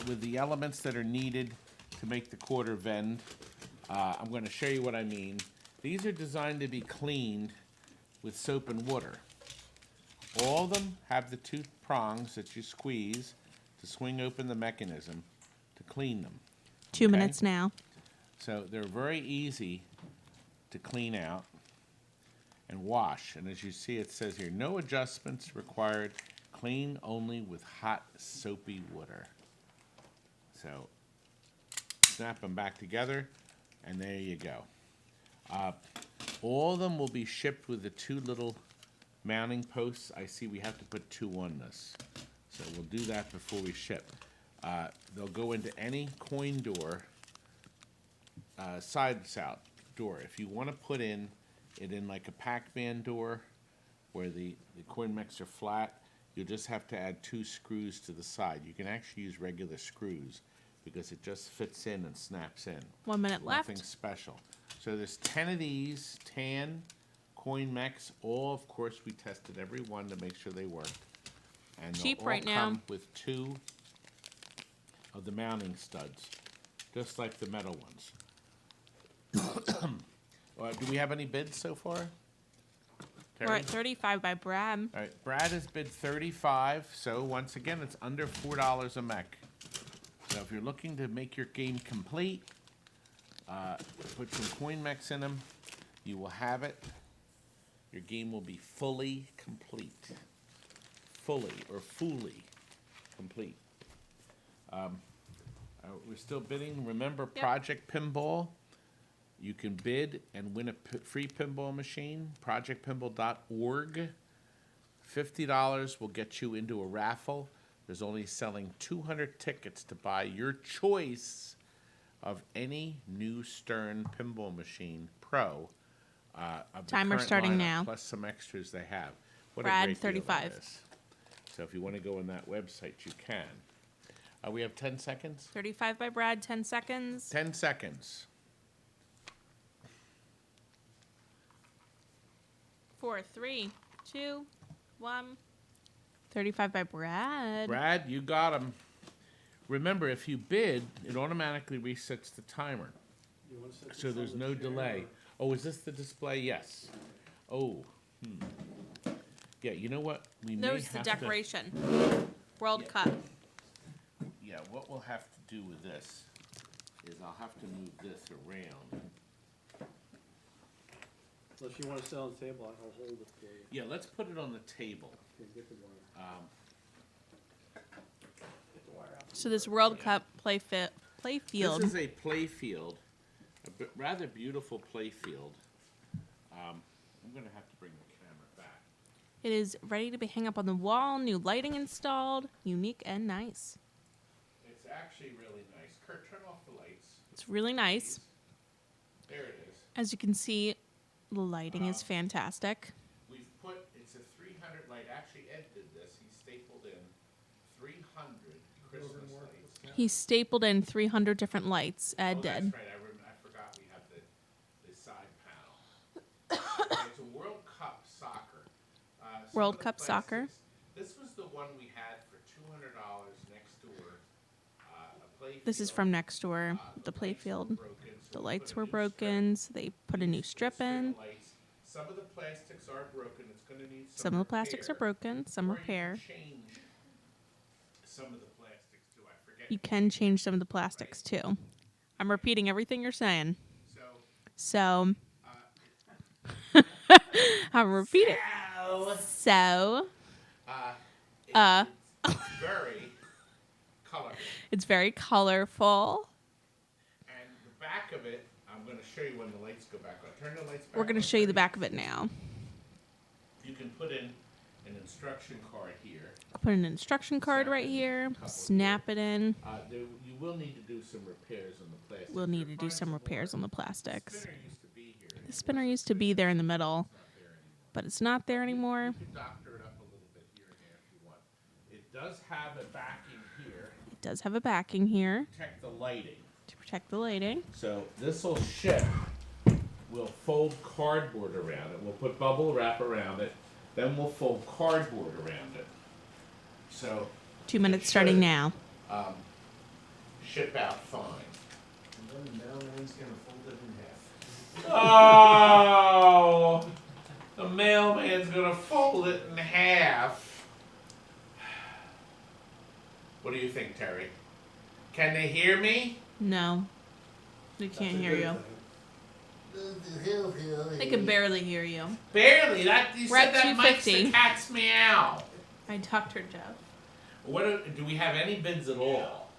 with the elements that are needed to make the quarter vend. I'm going to show you what I mean. These are designed to be cleaned with soap and water. All of them have the two prongs that you squeeze to swing open the mechanism to clean them. 2 minutes now. So they're very easy to clean out and wash. And as you see, it says here, no adjustments required. Clean only with hot, soapy water. So snap them back together, and there you go. All of them will be shipped with the two little mounting posts. I see we have to put 2 on this. So we'll do that before we ship. They'll go into any coin door, sides out door. If you want to put it in like a Pac-Man door where the coin mechs are flat, you'll just have to add 2 screws to the side. You can actually use regular screws because it just fits in and snaps in. 1 minute left. Nothing special. So there's 10 of these tan coin mechs. All, of course, we tested every one to make sure they worked. And they'll Cheap all right now. come with 2 of the mounting studs, just like the metal ones. Do we have any bids so far? We're Terry? at 35 by Brad. All right, Brad has bid 35, so once again, it's under $4 a mech. So if you're looking to make your game complete, put some coin mechs in them, you will have it. Your game will be fully complete. Fully or fully complete. We're still bidding. Remember Project Pinball? You can bid and win a free pinball machine, projectpinball.org. $50 will get you into a raffle. There's only selling 200 tickets to buy your choice of any new Stern pinball machine pro. Of the Timer current starting lineup, now. Plus some extras they have. What Brad, a great 35. Deal that is. So if you want to go on that website, you can. We have 10 seconds? 35 by Brad, 10 seconds. 10 seconds. 4, 3, 2, 1. 35 by Brad. Brad, you got him. Remember, if you bid, it automatically resets the timer. You wanna set So this there's on the no chair delay. or- Oh, is this the display? Yes. Oh. Yeah, you know what? We may There's the have decoration. World Yeah. Cup. Yeah, what we'll have to do with this is I'll have to move this around. Well, if you wanna sit on the table, I'll hold it for you. Yeah, let's put it on the table. Okay, get the wire. Get the wire out. So this World Cup play field. This is a play field, rather beautiful play field. I'm going to have to bring the camera back. It is ready to be hung up on the wall. New lighting installed. Unique and nice. It's actually really nice. Kurt, turn off the lights. It's really nice. There it is. As you can see, the lighting is fantastic. We've put, it's a 300 light. Actually, Ed did this. He stapled in 300 Christmas lights. He stapled in 300 different lights. Ed Oh, did. that's right. I forgot we have the side panel. Okay, it's a World Cup soccer. Some World of the Cup soccer. plastics- This was the one we had for $200 next door. A play This is field. from next door, the lights play were field. broken, so The we lights put a were new broken, so they put a new strip in. lights. Some of the plastics are broken. It's going to need Some of the plastics are repair. broken, some Or you can repair. change some of the plastics too. I forget. You can change some of the plastics too. I'm repeating everything you're saying. So, I'm repeating. So, It's very colorful. It's very colorful. And the back of it, I'm going to show you when the lights go back on. Turn the lights back We're going on. to show you the back of it now. You can put in an instruction card here. Put an instruction card right here. Snap it in. You will need to do some repairs on the plastic. We'll need to do some repairs on the plastics. The spinner used to be here. The spinner used to be there in the middle, but it's not there anymore. You can doctor it up a little bit here and there if you want. It does have a backing here It does have a backing here to protect the lighting. to protect the lighting. So this will ship. We'll fold cardboard around it. We'll put bubble wrap around it. Then we'll fold cardboard around it. So 2 minutes starting now. ship out fine. And then the mailman's gonna fold it in half. Oh, the mailman's gonna fold it in half. What do you think, Terry? Can they hear me? No, they That's can't a hear good you. thing. They can barely hear you. Barely. That you We're said at that mic's the 250. cat's meow. I talked to Jeff. What do we have any bids at all?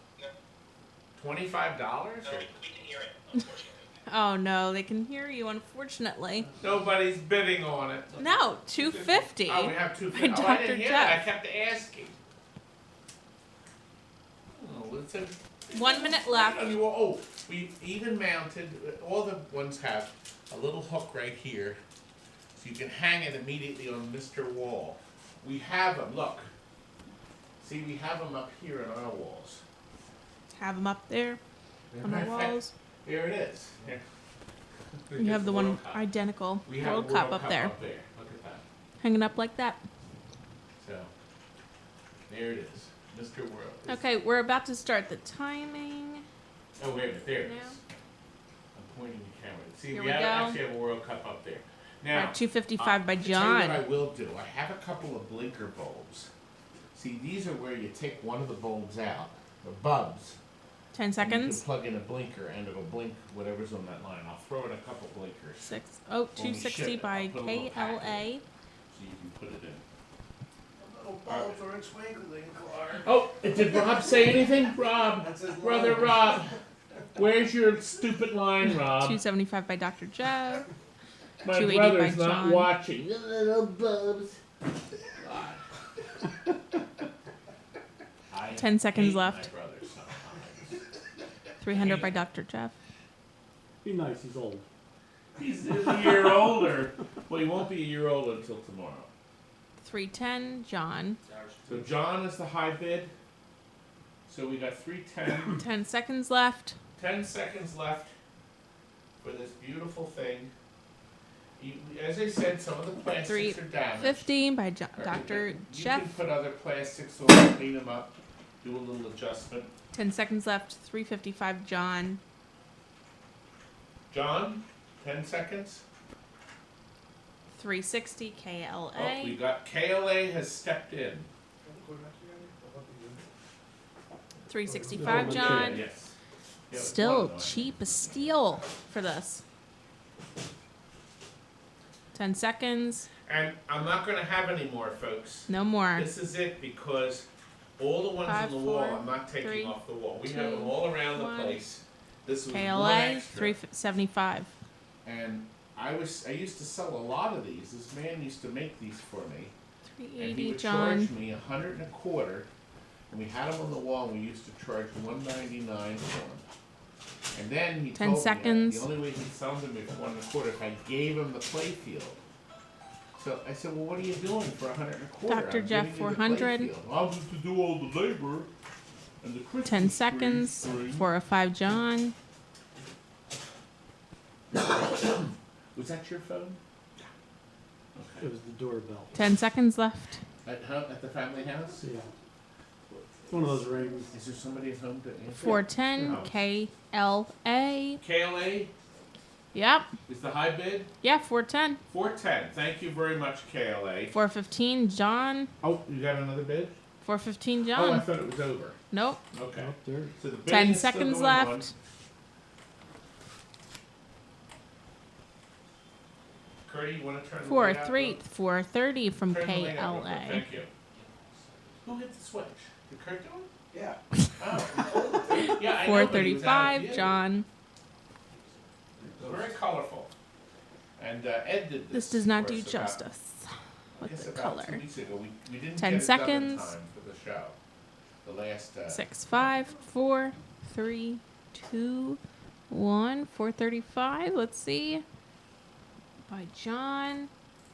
$25 No, or we can hear it, unfortunately. Oh no, they can hear you. Unfortunately, nobody's bidding on it. no. 250. Oh, we have By 250. Oh, I Dr. didn't hear that. I Jeff. kept asking. Oh, it's a 1 minute left. We even mounted, all the ones have a little hook right here, so you can hang it immediately on Mr. Wall. We have them, look. See, we have them up here on our walls. Have them up there on the walls. There it is. Here. You have the one World Cup. identical We have World a Cup up there, Look at that. hanging up like that. So, there it is. Mr. World. Okay, we're about to start the timing. Oh, wait a minute. There it Now. is. I'm pointing the camera. See, Here we we have, go. actually have a World Cup up there. Now, At 2:55 by I'll tell you what I John. will do. I have a couple of blinker bulbs. See, these are where you take one of the bulbs out, the bulbs. 10 and You seconds. can plug in a blinker and it'll blink whatever's on that line. I'll throw in a couple blinkers 260 it, by I'll put a little packet KLA. so you can put it in. Little bulbs are twinkling, Clark. Oh, did Rob say anything? Rob, That's his brother line. Rob, where's your stupid line, Rob? 275 by Dr. Jeff. My 280 brother's by not John. watching. The little bulbs. 10 seconds hate left. My brother sometimes. 300 by Dr. Jeff. Be nice, he's old. He's a year older. Well, he won't be a year older until tomorrow. 310 John. So John is the high bid. So we got 310. 10 seconds left. 10 seconds left for this beautiful thing. As I said, some of the plastics are damaged. 350 by Or Dr. You Jeff. can put other plastics on, clean them up, do a little adjustment. 10 seconds left. 355 John. John, 10 seconds. 360 Oh, KLA. we got KLA has stepped in. 365 Oh, John. Yes. Yeah, Still one, cheap as steel for this. 10 seconds. And I'm not going to have any more, folks. No more. This is it because all the ones 5, on the wall, 4, I'm not taking 3, off the wall. We 2, have them all around 1. the place. This was one KLA extra. 375. And I used to sell a lot of these. This man used to make these for me. And he 380 would John. charge me $125, and we had them on the wall. And we used to charge $199 for them. And then he 10 told seconds. me that the only way he'd sell them to me for $125 if I gave him the play field. So I said, well, what are you doing for $125? Dr. I'm Jeff, giving you the 400. play field. I'll just to do all the labor and the Christmas 10 tree seconds. thing." 405 John. Was that your phone? It was the doorbell. 10 seconds left. At the family house? Yeah. It's one of those rings. Is there somebody at home to answer? 410 No. KLA. KLA Yep. is the high bid. Yeah, 410. 410. Thank you very much, KLA. 415 John. Oh, you got another bid? 415 Oh, I John. thought it was over. Nope. Okay. Up there. So the bidding 10 is still seconds going left. on. Curdy, you want to turn the light out, 430 from Turn the light out real quick. KLA. Thank you. Who hit the switch? Did Kurt do it? Yeah. Oh. Yeah, I know, but he was out of 4:35, view. John. It was very colorful. And Ed did this. This does not for do us about- justice I with guess the about 2 color. weeks ago. We didn't 10 get it done in seconds. time for the show. The last 6, 5, 4, 3, 2, 1. 4:35. Let's see. By John,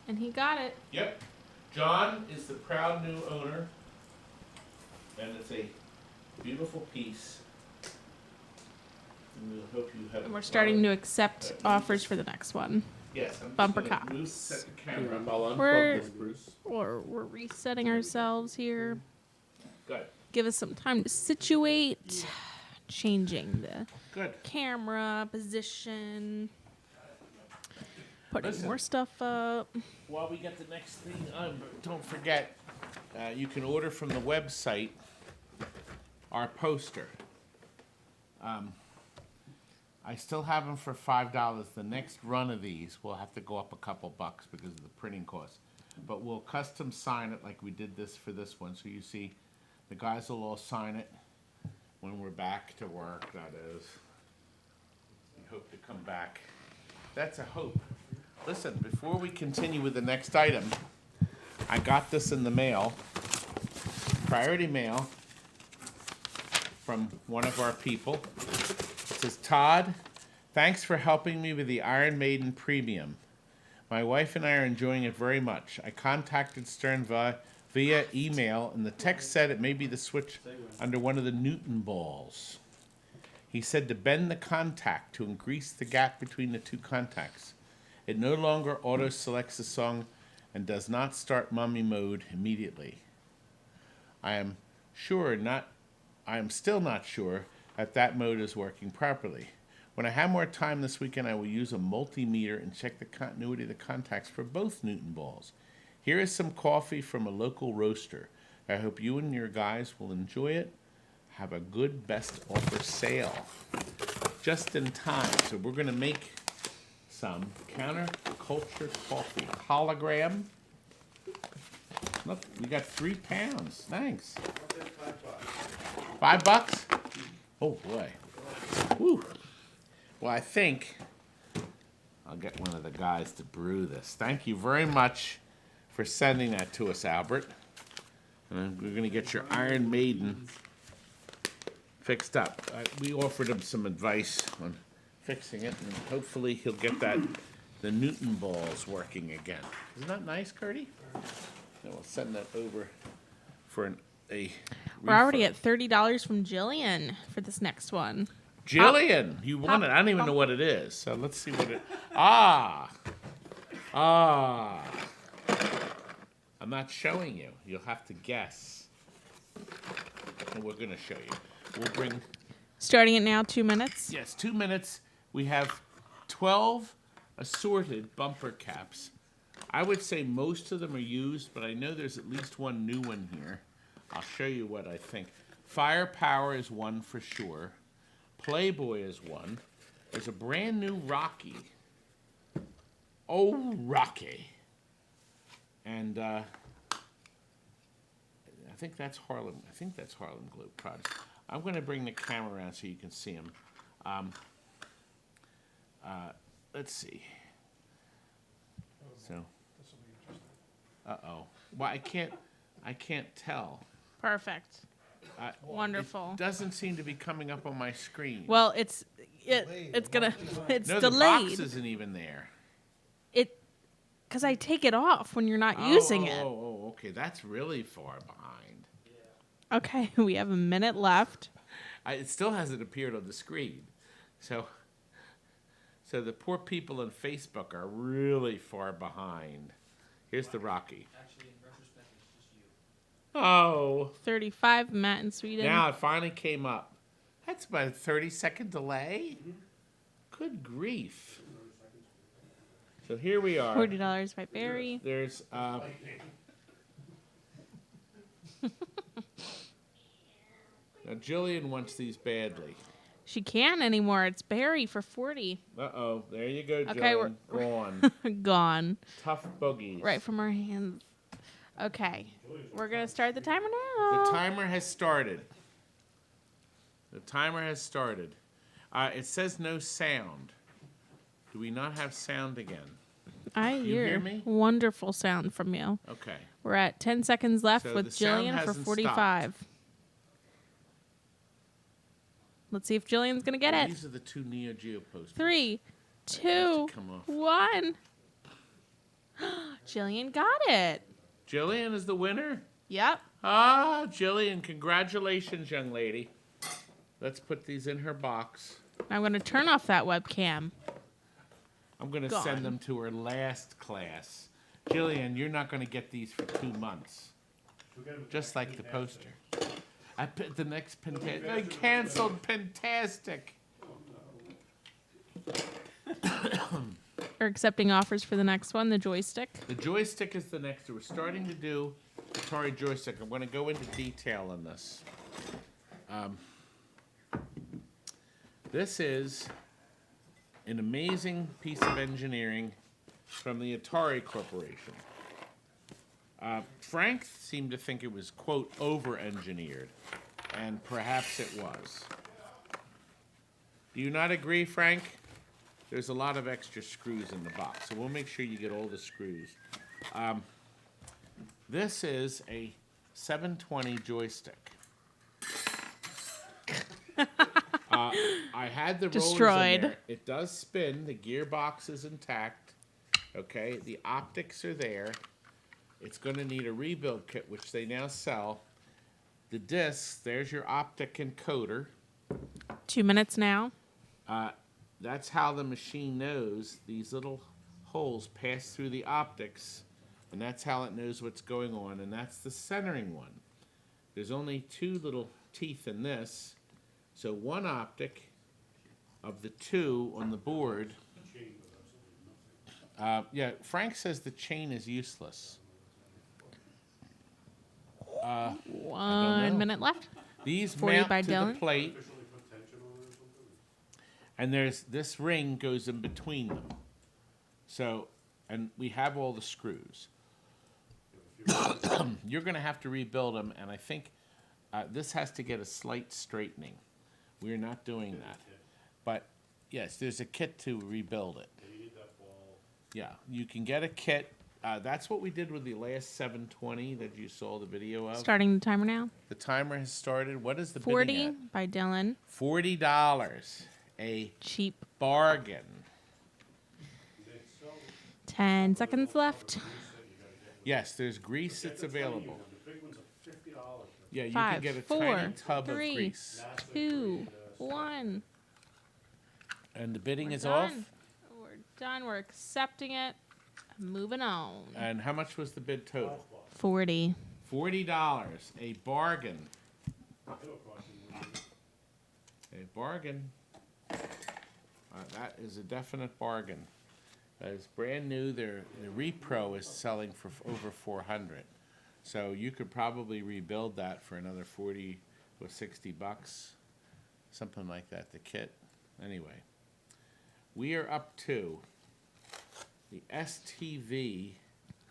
and he got it. Yep. John is the proud new owner, and it's a beautiful piece. And we hope you have. And we're starting to accept offers for the next one. Yes. I'm bumper just gonna cops. set the camera up. I'll We're- unplug this, Bruce. We're resetting ourselves here. Good. Give us some time to situate. Changing the Good. camera position. Putting Listen. more stuff up. While we get the next thing, don't forget, you can order from the website our poster. I still have them for $5. The next run of these will have to go up a couple bucks because of the printing cost. But we'll custom sign it like we did this for this one. So you see, the guys will all sign it when we're back to work, that is. We hope to come back. That's a hope. Listen, before we continue with the next item, I got this in the mail, priority mail, from one of our people. It says, Todd, thanks for helping me with the Iron Maiden Premium. My wife and I are enjoying it very much. I contacted Stern via email, and the text said it may be the switch under one of the Newton balls. He said to bend the contact to increase the gap between the two contacts. It no longer auto-selects the song and does not start mummy mode immediately. I am still not sure that mode is working properly. When I have more time this weekend, I will use a multimeter and check the continuity of the contacts for both Newton balls. Here is some coffee from a local roaster. I hope you and your guys will enjoy it. Have a good best offer sale. Just in time. So we're going to make some counterculture coffee. Hologram. Look, we got 3 pounds. Thanks. $5? Oh boy. Woo. Well, I think I'll get one of the guys to brew this. Thank you very much for sending that to us, Albert. And we're going to get your Iron Maiden fixed up. We offered him some advice on fixing it, and hopefully he'll get the Newton balls working again. Isn't that nice, Curdy? And we'll send that over for a We're already refund. at $30 from Jillian for this next one. Jillian, you won it. I don't even know what it is. So let's see what it. I'm not showing you. You'll have to guess. And we're gonna show you. We'll bring. Starting it now, 2 minutes. Yes, 2 minutes. We have 12 assorted bumper caps. I would say most of them are used, but I know there's at least one new one here. I'll show you what I think. Firepower is one for sure. Playboy is one. There's a brand new Rocky. Oh, Rocky. And I think that's Harlem. I think that's Harlem Globetrotters. I'm going to bring the camera around so you can see them. Let's see. So. Uh-oh. Well, I can't tell. Perfect. Wonderful. It doesn't seem to be coming up on my screen. Well, it's no, the delayed. box isn't even there. Because I take it off when you're not using it. Oh, okay. That's really far behind. Okay, we have a minute left. It still hasn't appeared on the screen. So the poor people on Facebook are really far behind. Here's the Rocky. Actually, in retrospect, it's just you. Oh. 35, Matt in Sweden. Now it finally came up. That's about a 30-second delay. Good grief. So here we are. $40 by Barry. There's now Jillian wants these badly. She can't anymore. It's Barry for 40. Uh-oh. There you go, Jillian. Okay, Gone. Gone. Tough boogies. Right from our hands. Okay, we're gonna start the timer The now. timer has started. The timer has started. It says no sound. Do we not have sound again? I you hear hear me? wonderful sound from you. Okay. We're at 10 seconds left So with the sound Jillian for hasn't 45. Let's see if Jillian's gonna get it. These are the two Neo Geo posters. 3, They have 2, to come off. 1. Jillian got it. Jillian is the winner? Yep. Ah, Jillian, congratulations, young lady. Let's put these in her box. I'm gonna turn off that webcam. I'm going to Gone. send them to her last class. Jillian, you're not going to get these for 2 months. Just like the poster. I put the next Pentastic. I canceled Pentastic. Or accepting offers for the next one, the joystick. The joystick is the next. We're starting to do Atari joystick. I'm going to go into detail on this. This is an amazing piece of engineering from the Atari Corporation. Frank seemed to think it was, quote, over-engineered, and perhaps it was. Do you not agree, Frank? There's a lot of extra screws in the box, so we'll make sure you get all the screws. This is a 720 joystick. I had the rollers Destroyed. in there. It does spin. The gearbox is intact. Okay, the optics are there. It's going to need a rebuild kit, which they now sell. The discs, there's your optic encoder. 2 minutes now. That's how the machine knows these little holes pass through the optics, and that's how it knows what's going on, and that's the centering one. There's only 2 little teeth in this, so one optic of the 2 on the board. Yeah, Frank says the chain is useless. 1 minute left. These 40 mount by to the Dylan. plate, and there's this ring goes in between them. So, and we have all the screws. You're going to have to rebuild them, and I think this has to get a slight straightening. We're not doing that. But, yes, there's a kit to rebuild it. Yeah, you can get a kit. That's what we did with the last 720 that you saw the video of. Starting the timer now. The timer has started. What is the 40 bidding at? by Dylan. $40. A Cheap. bargain. 10 seconds left. Yes, there's grease that's available. Yeah, you can 5, get a 4, tiny tub of 3, grease. 2, 1. And the bidding We're is done. off. We're done. We're accepting it. Moving on. And how much was the bid total? 40. $40. A bargain. A bargain. That is a definite bargain. It's brand new. The repro is selling for over $400. So you could probably rebuild that for another 40 or 60 bucks, something like that. The kit. Anyway, we are up to the STV.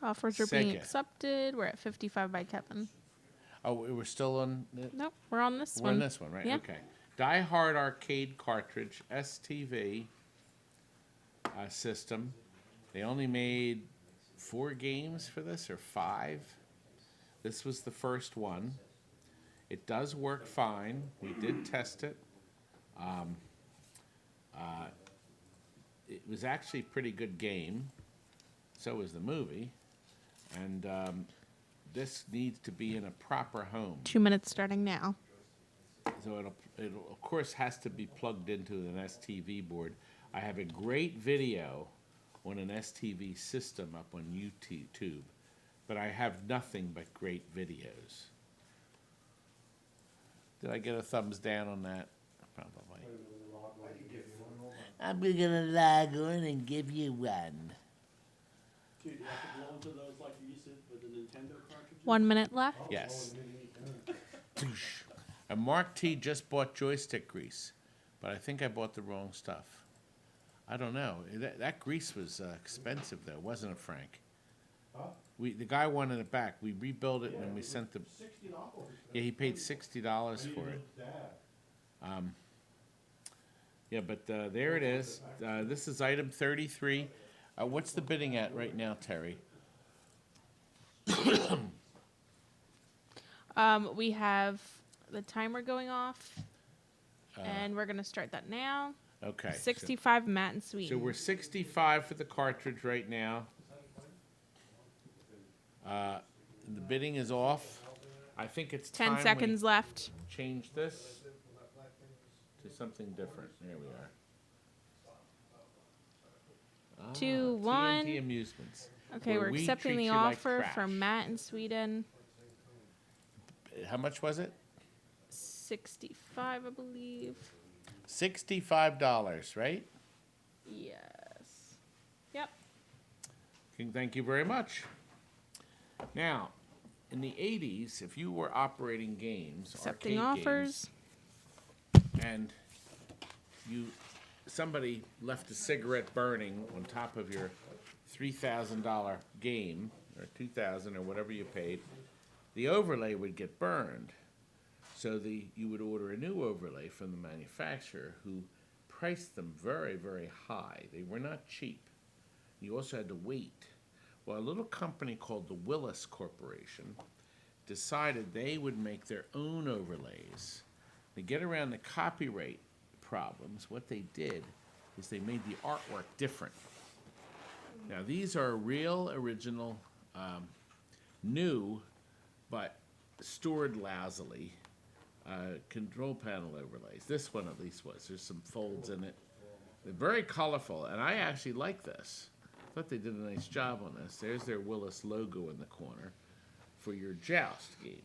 Offers are being Sega. accepted. We're at 55 by Kevin. Oh, we're still on. Nope, we're on this We're one. on this one, right? Yeah. Okay. Die Hard arcade cartridge STV system. They only made 4 games for this, or 5. This was the first one. It does work fine. We did test it. It was actually a pretty good game. So was the movie. And this needs to be in a proper home. 2 minutes starting now. So it'll of course has to be plugged into an STV board. I have a great video on an STV system up on YouTube, but I have nothing but great videos. Did I get a thumbs down on that? Probably. I'm gonna log on and give you one. Dude, you have to blow into those like you used to with the Nintendo cartridges? 1 minute left. Yes. And Mark T just bought joystick grease, but I think I bought the wrong stuff. I don't know. That grease was expensive, though, wasn't it, Frank? Huh? The guy wanted it back. We rebuilt it and we sent the. Yeah, he paid $60 for it. Yeah, but there it is. This is item 33. What's the bidding at right now, Terry? We have the timer going off, and we're gonna start that now. Okay. 65 Matt and Sweet. So we're 65 for the cartridge right now. The bidding is off. I think it's 10 time seconds we left. change this to something different. There we are. 2, 1. TNT Amusements. Okay, where we're we accepting treat the you like offer trash. from Matt in Sweden. How much was it? 65, I believe. $65, right? Yes. Yep. Thank you very much. Now, in the 80s, if you were operating games, Accepting arcade offers. games, and somebody left a cigarette burning on top of your $3,000 game, or $2,000 or whatever you paid, the overlay would get burned. So you would order a new overlay from the manufacturer, who priced them very, very high. They were not cheap. You also had to wait. Well, a little company called the Willis Corporation decided they would make their own overlays. To get around the copyright problems, what they did is they made the artwork different. Now, these are real, original, new, but stored lousily control panel overlays. This one at least was. There's some folds in it. They're very colorful, and I actually like this. I thought they did a nice job on this. There's their Willis logo in the corner for your Joust game.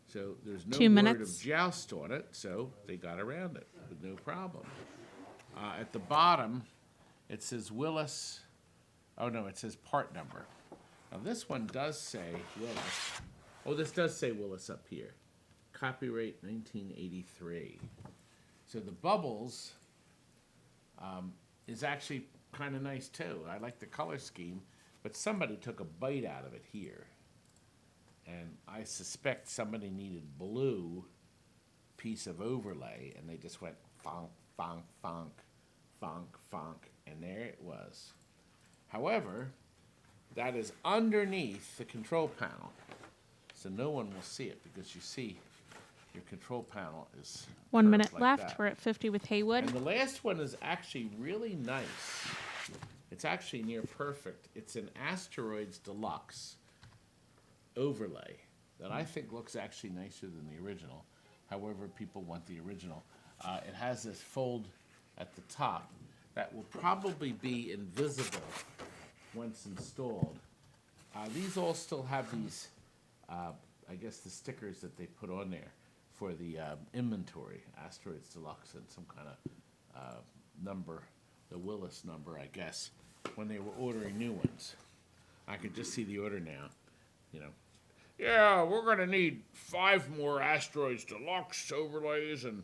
So there's no 2 word minutes. of Joust on it, so they got around it with no problem. At the bottom, it says Willis. Oh, no, it says part number. Now, this one does say Willis. Oh, this does say Willis up here. Copyright 1983. So the bubbles is actually kind of nice, too. I like the color scheme, but somebody took a bite out of it here. And I suspect somebody needed blue piece of overlay, and they just went fonk, fonk, fonk, fonk, fonk, and there it was. However, that is underneath the control panel, so no one will see it, because you see your control panel is 1 curved minute like left. that. We're at 50 with Haywood. And the last one is actually really nice. It's actually near perfect. It's an Asteroids Deluxe overlay that I think looks actually nicer than the original. However, people want the original. It has this fold at the top that will probably be invisible once installed. These all still have these, I guess, the stickers that they put on there for the inventory, Asteroids Deluxe, and some kind of number, the Willis number, I guess, when they were ordering new ones. I could just see the order now, you know. Yeah, we're going to need 5 more Asteroids Deluxe overlays and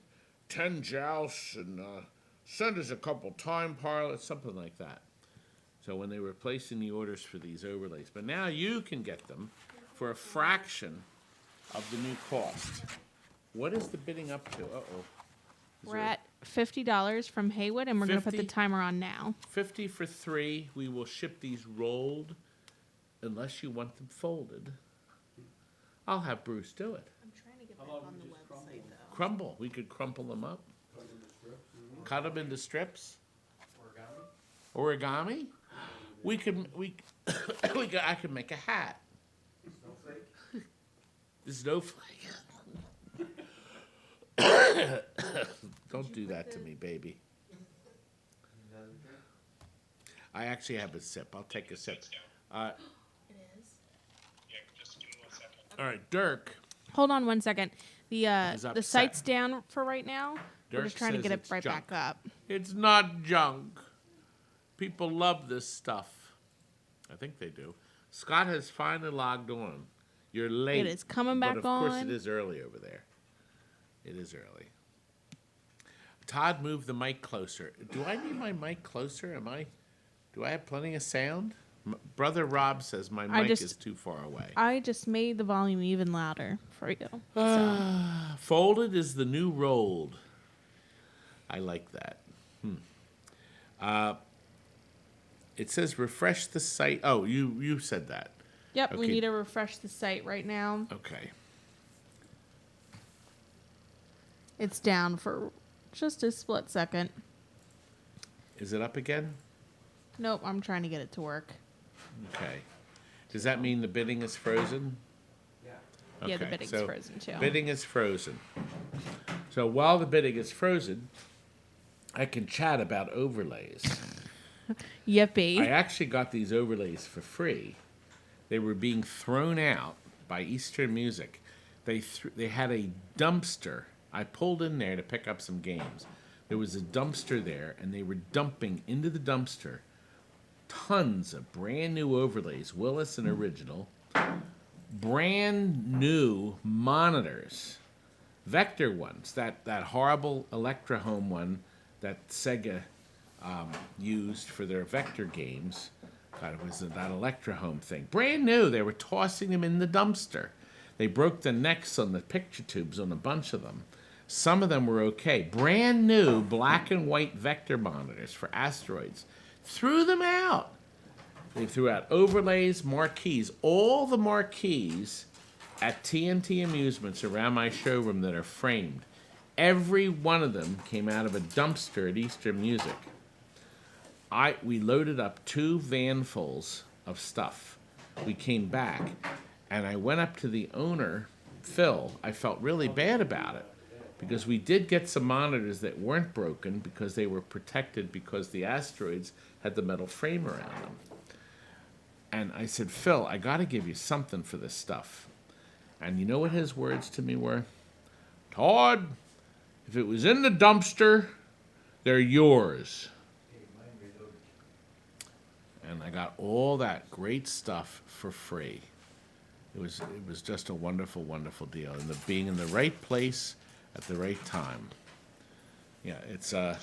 10 jousts, and send us a couple time pilots, something like that. So when they were placing the orders for these overlays. But now you can get them for a fraction of the new cost. What is the bidding up to? Uh-oh. We're at $50 from Haywood, and we're going to put the 50? timer on now. 50 for 3. We will ship these rolled, unless you want them folded. I'll have Bruce do it. I'm trying to get that on the website, though. Crumble. We could crumple them up. Cut them into strips. Origami? We could I could make a hat. Snowflake. Don't do that to me, baby. I actually have a sip. I'll take a sip. It is. Yeah, just give me 1 second. All right, Dirk. Hold on 1 second. The upset. site's down for right now. We're Dirk just trying to says get it it's right junk. back up. It's not junk. People love this stuff. I think they do. Scott has finally logged on. You're late. It is coming back but of course on. it is early over there. It is early. Todd, move the mic closer. Do I need my mic closer? Do I have plenty of sound? Brother Rob says my mic is too far away. I just made the volume even louder for you. Folded is the new rolled. I like that. It says refresh the site. Oh, you said that. Yep, we Okay. need to refresh the site right now. Okay. It's down for just a split second. Is it up again? Nope, I'm trying to get it to work. Okay. Does that mean the bidding is frozen? Yeah, the Okay, bidding's so frozen too. Bidding is frozen. So while the bidding is frozen, I can chat about overlays. Yippee. I actually got these overlays for free. They were being thrown out by Eastern Music. They had a dumpster. I pulled in there to pick up some games. There was a dumpster there, and they were dumping into the dumpster tons of brand new overlays, Willis and original, brand new monitors, Vector ones, that horrible Electra Home one that Sega used for their Vector games. God, it was that Electra Home thing. Brand new. They were tossing them in the dumpster. They broke the necks on the picture tubes on a bunch of them. Some of them were okay. Brand new black and white Vector monitors for Asteroids. Threw them out. They threw out overlays, marquees. All the marquees at TNT Amusements around my showroom that are framed, every one of them came out of a dumpster at Eastern Music. We loaded up 2 vanfuls of stuff. We came back, and I went up to the owner, Phil. I felt really bad about it because we did get some monitors that weren't broken because they were protected because the Asteroids had the metal frame around them. And I said, Phil, I got to give you something for this stuff. And you know what his words to me were? Todd, if it was in the dumpster, they're yours. And I got all that great stuff for free. It was just a wonderful, wonderful deal. And being in the right place at the right time. Yeah, it's Are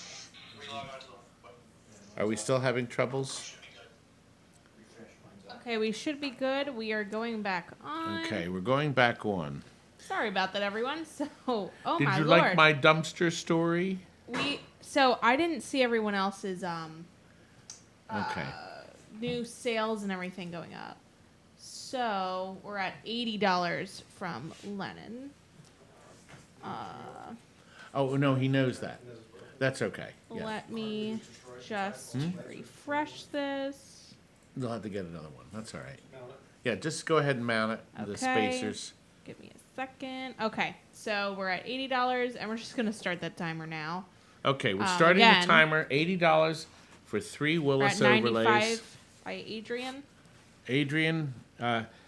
we still having troubles? Okay, we should be good. We are going back on. Okay, we're going back on. Sorry about that, everyone. So, oh Did my you lord. like my dumpster story? So I didn't see everyone else's Okay. new sales and everything going up. So we're at $80 from Lennon. Oh, no, he knows that. That's okay. Yeah. Let me just refresh this. You'll have to get another one. That's all right. Yeah, just go ahead and mount it. The Okay. spacers. Give me a second. Okay, so we're at $80, and we're just going to start that timer now. Okay, we're starting again, the timer. $80 for 3 We're Willis at overlays. 95 by Adrian. Adrian,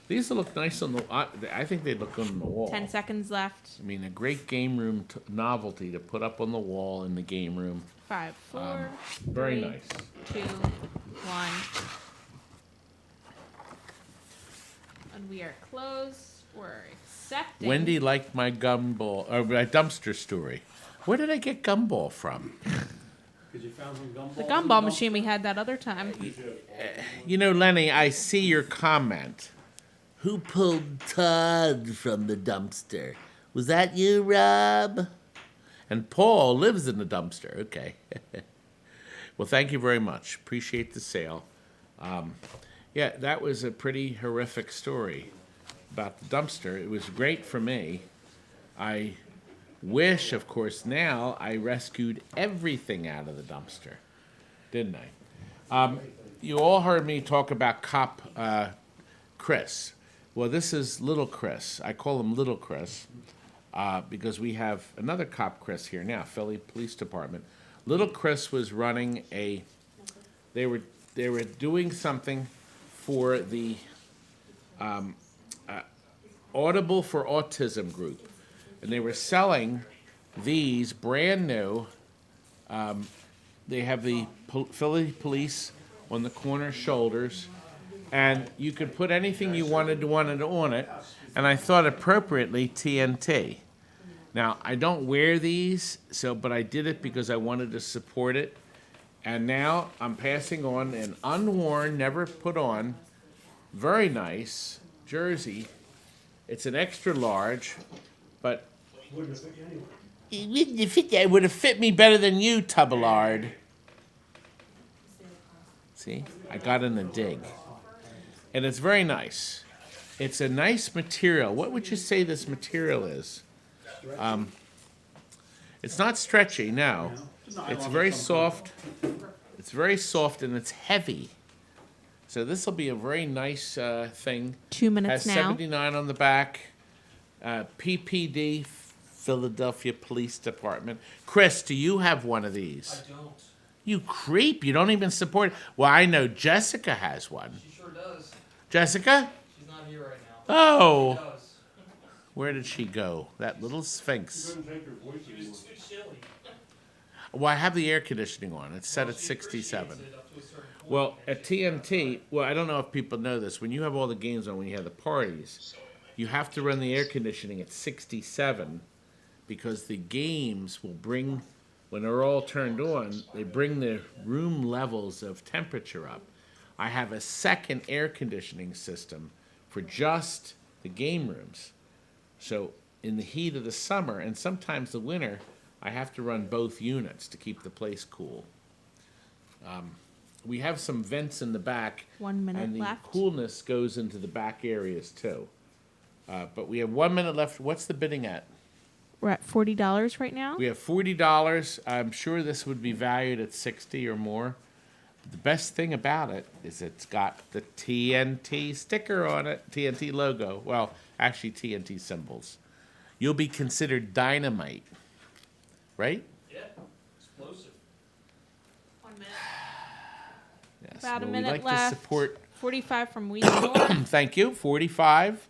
these will look nice on the. I think they'd look good on the wall. 10 seconds left. I mean, a great game room novelty to put up on the wall in the game room. 5, 4, Very 3, nice. 2, 1. And we are closed. We're accepting. Wendy liked my gumball, or my dumpster story. Where did I get gumball from? Because you found some gumballs. The gumball machine we had that other time. You know, Lenny, I see your comment. Who pulled Todd from the dumpster? Was that you, Rob? And Paul lives in the dumpster. Okay. Well, thank you very much. Appreciate the sale. Yeah, that was a pretty horrific story about the dumpster. It was great for me. I wish, of course, now I rescued everything out of the dumpster, didn't I? You all heard me talk about Cop Chris. Well, this is Little Chris. I call him Little Chris because we have another Cop Chris here now, Philly Police Department. Little Chris was running they were doing something for the Audible for Autism group. And they were selling these brand new. They have the Philly Police on the corner shoulders. And you could put anything you wanted on it. And I thought appropriately TNT. Now, I don't wear these, but I did it because I wanted to support it. And now I'm passing on an unworn, never put on, very nice jersey. It's an extra large, but Wouldn't have fit you anyway. it would have fit me better than you, Tuballard. See, I got in a dig. And it's very nice. It's a nice material. What would you say this material is? It's not stretchy, no. It's very soft. It's very soft and it's heavy. So this will be a very nice thing. 2 minutes Has now. 79 on the back. PPD, Philadelphia Police Department. Chris, do you have one of these? I don't. You creep. You don't even support. Well, I know Jessica has one. She sure does. Jessica? She's not here right now. Oh. She does. Where did she go? That little sphinx. Couldn't take your voice anymore. It's too chilly. Well, I have the air conditioning on. It's set at 67. Appreciates it up to a certain point. Well, at TNT, well, I don't know if people know this. When you have all the games on, when you have the parties, you have to run the air conditioning at 67 because the games will bring, when they're all turned on, they bring the room levels of temperature up. I have a second air conditioning system for just the game rooms. So in the heat of the summer and sometimes the winter, I have to run both units to keep the place cool. We have some vents in the back. 1 minute and the left. coolness goes into the back areas too. But we have 1 minute left. What's the bidding at? We're at $40 right now. We have $40. I'm sure this would be valued at 60 or more. But the best thing about it is it's got the TNT sticker on it, TNT logo. Well, actually TNT symbols. You'll be considered dynamite, right? Yeah. Explosive. 1 minute. Yes. About a Well, minute we'd like left. to support. 45 from Weezy North. Thank you. 45.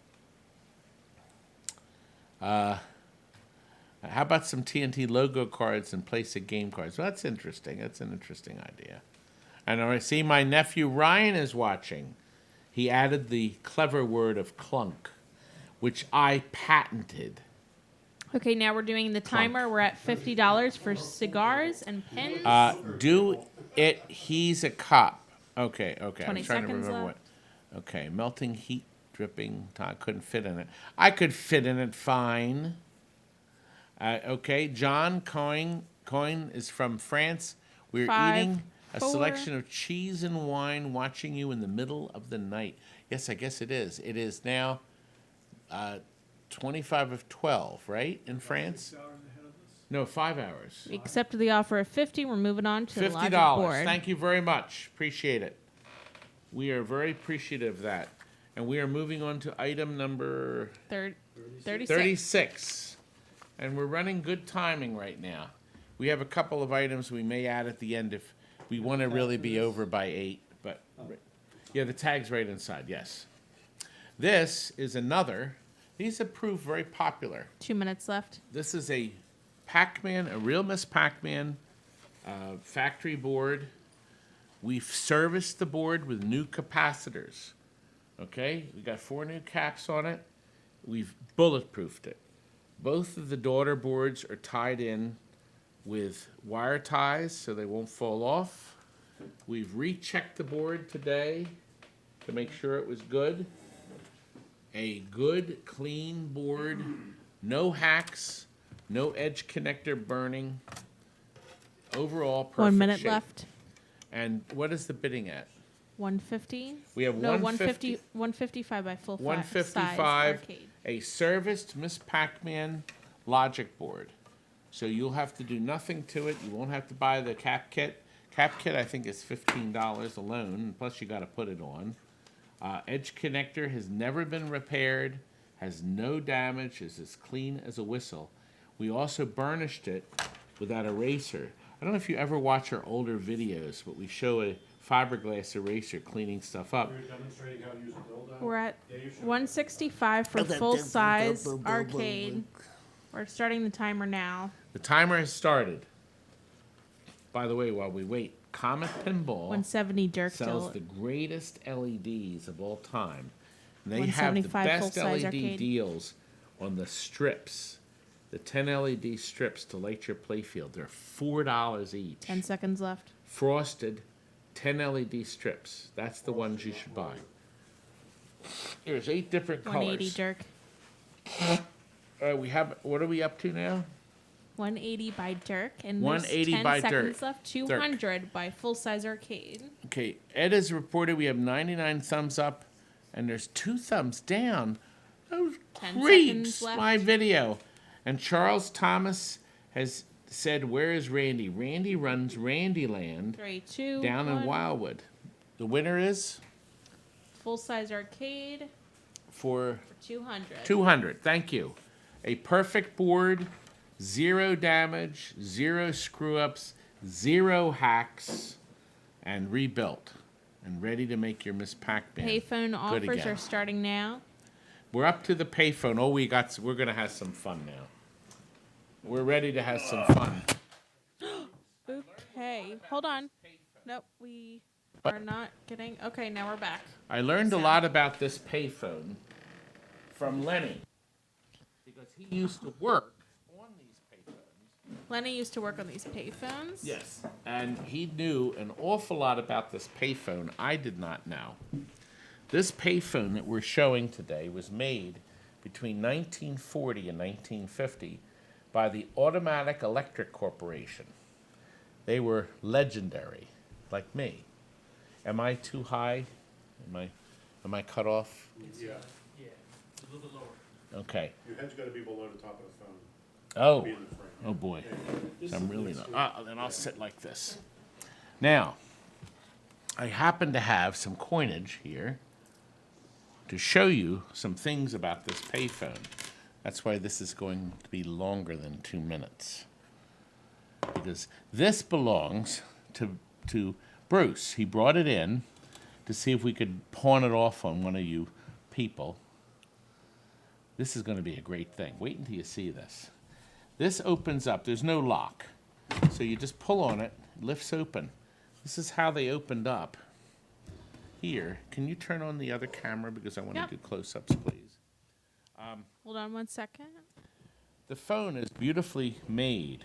How about some TNT logo cards in place of game cards? Well, that's interesting. That's an interesting idea. And I see my nephew Ryan is watching. He added the clever word of clunk, which I patented. Okay, now we're doing the timer. We're at $50 for cigars and pins. Do it. He's a cop. Okay. 20 I'm trying to seconds remember left. what. Okay, melting heat, dripping. I couldn't fit in it. I could fit in it fine. Okay, John Coyne is from France. We're 5, eating a 4. selection of cheese and wine, watching you in the middle of the night. Yes, I guess it is. It is now 25 of 12, right, in France? No, 5 hours. We accepted the offer of $50. We're moving on to the logic $50. board. Thank you very much. Appreciate it. We are very appreciative of that. And we are moving on to item number 36. 36. And we're running good timing right now. We have a couple of items we may add at the end if we want to really be over by 8. But yeah, the tag's right inside, yes. This is another. These have proved very popular. 2 minutes left. This is a Pac-Man, a real Miss Pac-Man factory board. We've serviced the board with new capacitors. Okay, we got 4 new caps on it. We've bulletproofed it. Both of the daughter boards are tied in with wire ties so they won't fall off. We've rechecked the board today to make sure it was good. A good, clean board, no hacks, no edge connector burning. Overall, perfect 1 minute shape. left. And what is the bidding at? 150. We have No, 150. 155 by full size 155, arcade. a serviced Miss Pac-Man logic board. So you'll have to do nothing to it. You won't have to buy the cap kit. Cap kit, I think, is $15 alone, plus you got to put it on. Edge connector has never been repaired, has no damage, is as clean as a whistle. We also burnished it with that eraser. I don't know if you ever watch our older videos, but we show a fiberglass eraser cleaning stuff up. You're demonstrating how to use a build-out. We're at Dave, should- 165 for full size arcade. We're starting the timer now. The timer has started. By the way, while we wait, Comet Pinball 170 Dirk sells Dill. the greatest LEDs of all time. And they have the 175 best full-size LED arcade. deals on the strips. the 10 LED strips to light your playfield. They're $4 each. 10 seconds left. Frosted 10 LED strips. That's the ones you should buy. There's 8 different 180, colors. Dirk. We have. What are we up to now? 180 by Dirk. And 180 there's 10 by seconds Dirk. left. 200 by Full Size Arcade. Okay, Ed has reported we have 99 thumbs up, and there's 2 thumbs down. Those 10 creeps seconds left. my video. And Charles Thomas has said, "Where is Randy?" Randy runs Randyland 3, 2, down 1. in Wildwood. The winner is Full Size Arcade for 200. 200. Thank you. A perfect board, 0 damage, 0 screw-ups, 0 hacks, and rebuilt, and ready to make your Miss Pac-Man Payphone good offers again. are starting now. We're up to the payphone. Oh, we're gonna have some fun now. We're ready to have some fun. Okay, hold on. Nope, we are not getting. Okay, now we're back. I learned a lot about this payphone from Lenny because he used to work on these payphones. Lenny used to work on these payphones. Yes, and he knew an awful lot about this payphone I did not know. This payphone that we're showing today was made between 1940 and 1950 by the Automatic Electric Corporation. They were legendary, like me. Am I too high? Am I cut off? Yeah, Yeah, a little bit lower. Okay. your head's gotta be below the top of the phone. Oh, Be in the frame. oh boy. So I'm really not. Then I'll sit like this. Now, I happen to have some coinage here to show you some things about this payphone. That's why this is going to be longer than 2 minutes. Because this belongs to Bruce. He brought it in to see if we could pawn it off on one of you people. This is going to be a great thing. Wait until you see this. This opens up. There's no lock. So you just pull on it, it lifts open. This is how they opened up. Here, can you turn on the other camera because I want Yep. to do close-ups, please? Hold on 1 second. The phone is beautifully made.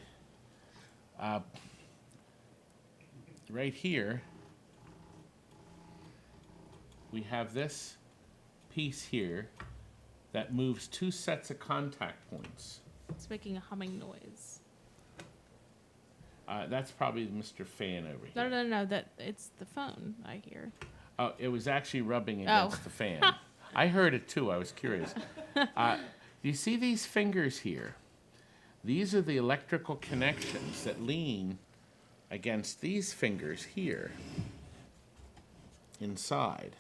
Right here, we have this piece here that moves 2 sets of contact points. It's making a humming noise. That's probably Mr. Fan over here. No. That it's the phone. I hear. Oh, it was actually rubbing against the fan. I heard it too. I was curious. Do you see these fingers here? These are the electrical connections that lean against these fingers here inside.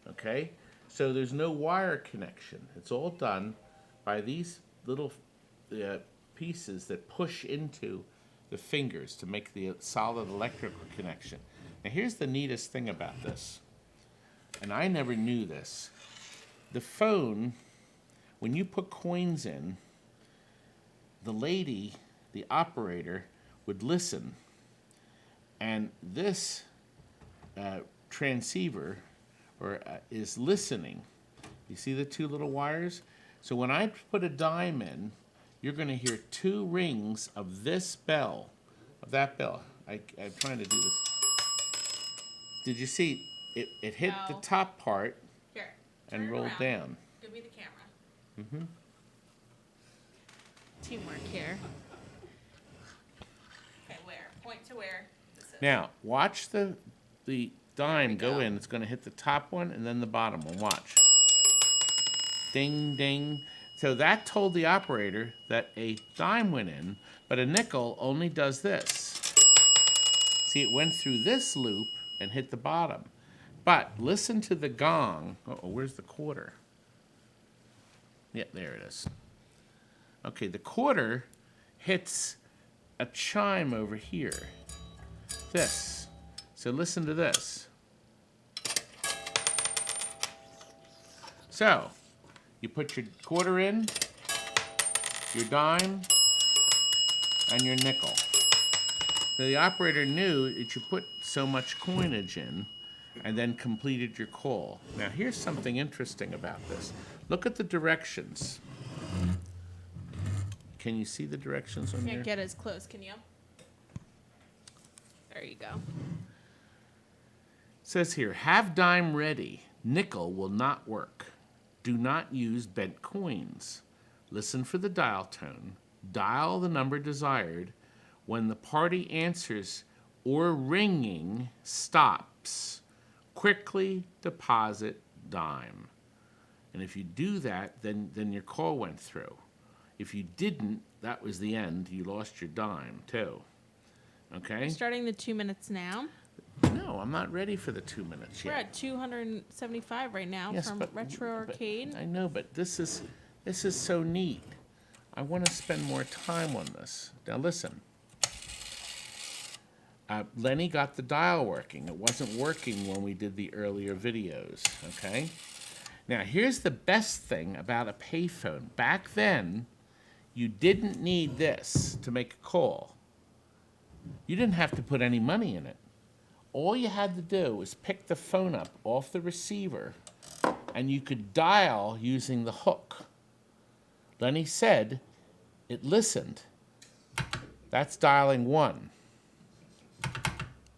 Okay? So there's no wire connection. It's all done by these little pieces that push into the fingers to make the solid electrical connection. Now here's the neatest thing about this, and I never knew this. The phone, when you put coins in, the lady, the operator, would listen, and this transceiver is listening. You see the 2 little wires? So when I put a dime in, you're going to hear 2 rings of this bell, of that bell. I'm trying to do this. Did you see? It hit the No. top part Here. and rolled down. Give me the camera. Teamwork here. Okay, where? Point to where this is. Now, watch the dime go go. in. It's going to hit the top one and then the bottom one. Watch. Ding, ding. So that told the operator that a dime went in, but a nickel only does this. See, it went through this loop and hit the bottom. But listen to the gong. Uh-oh, where's the quarter? Yeah, there it is. Okay, the quarter hits a chime over here. This. So listen to this. So, you put your quarter in, your dime, and your nickel. So the operator knew that you put so much coinage in and then completed your call. Now here's something interesting about this. Look at the directions. Can you see the directions on Can't here? get as close, can you? There you go. Says here, have dime ready. Nickel will not work. Do not use bent coins. Listen for the dial tone. Dial the number desired. When the party answers or ringing stops, quickly deposit dime. And if you do that, then your call went through. If you didn't, that was the end. You lost your dime, too. Okay? Starting the 2 minutes now. No, I'm not ready for the 2 minutes We're yet. at 275 right now Yes, from Retro Arcade. I know, but this is so neat. I want to spend more time on this. Now listen. Lenny got the dial working. It wasn't working when we did the earlier videos, okay? Now, here's the best thing about a payphone. Back then, you didn't need this to make a call. You didn't have to put any money in it. All you had to do was pick the phone up off the receiver, and you could dial using the hook. Lenny said it listened. That's dialing 1,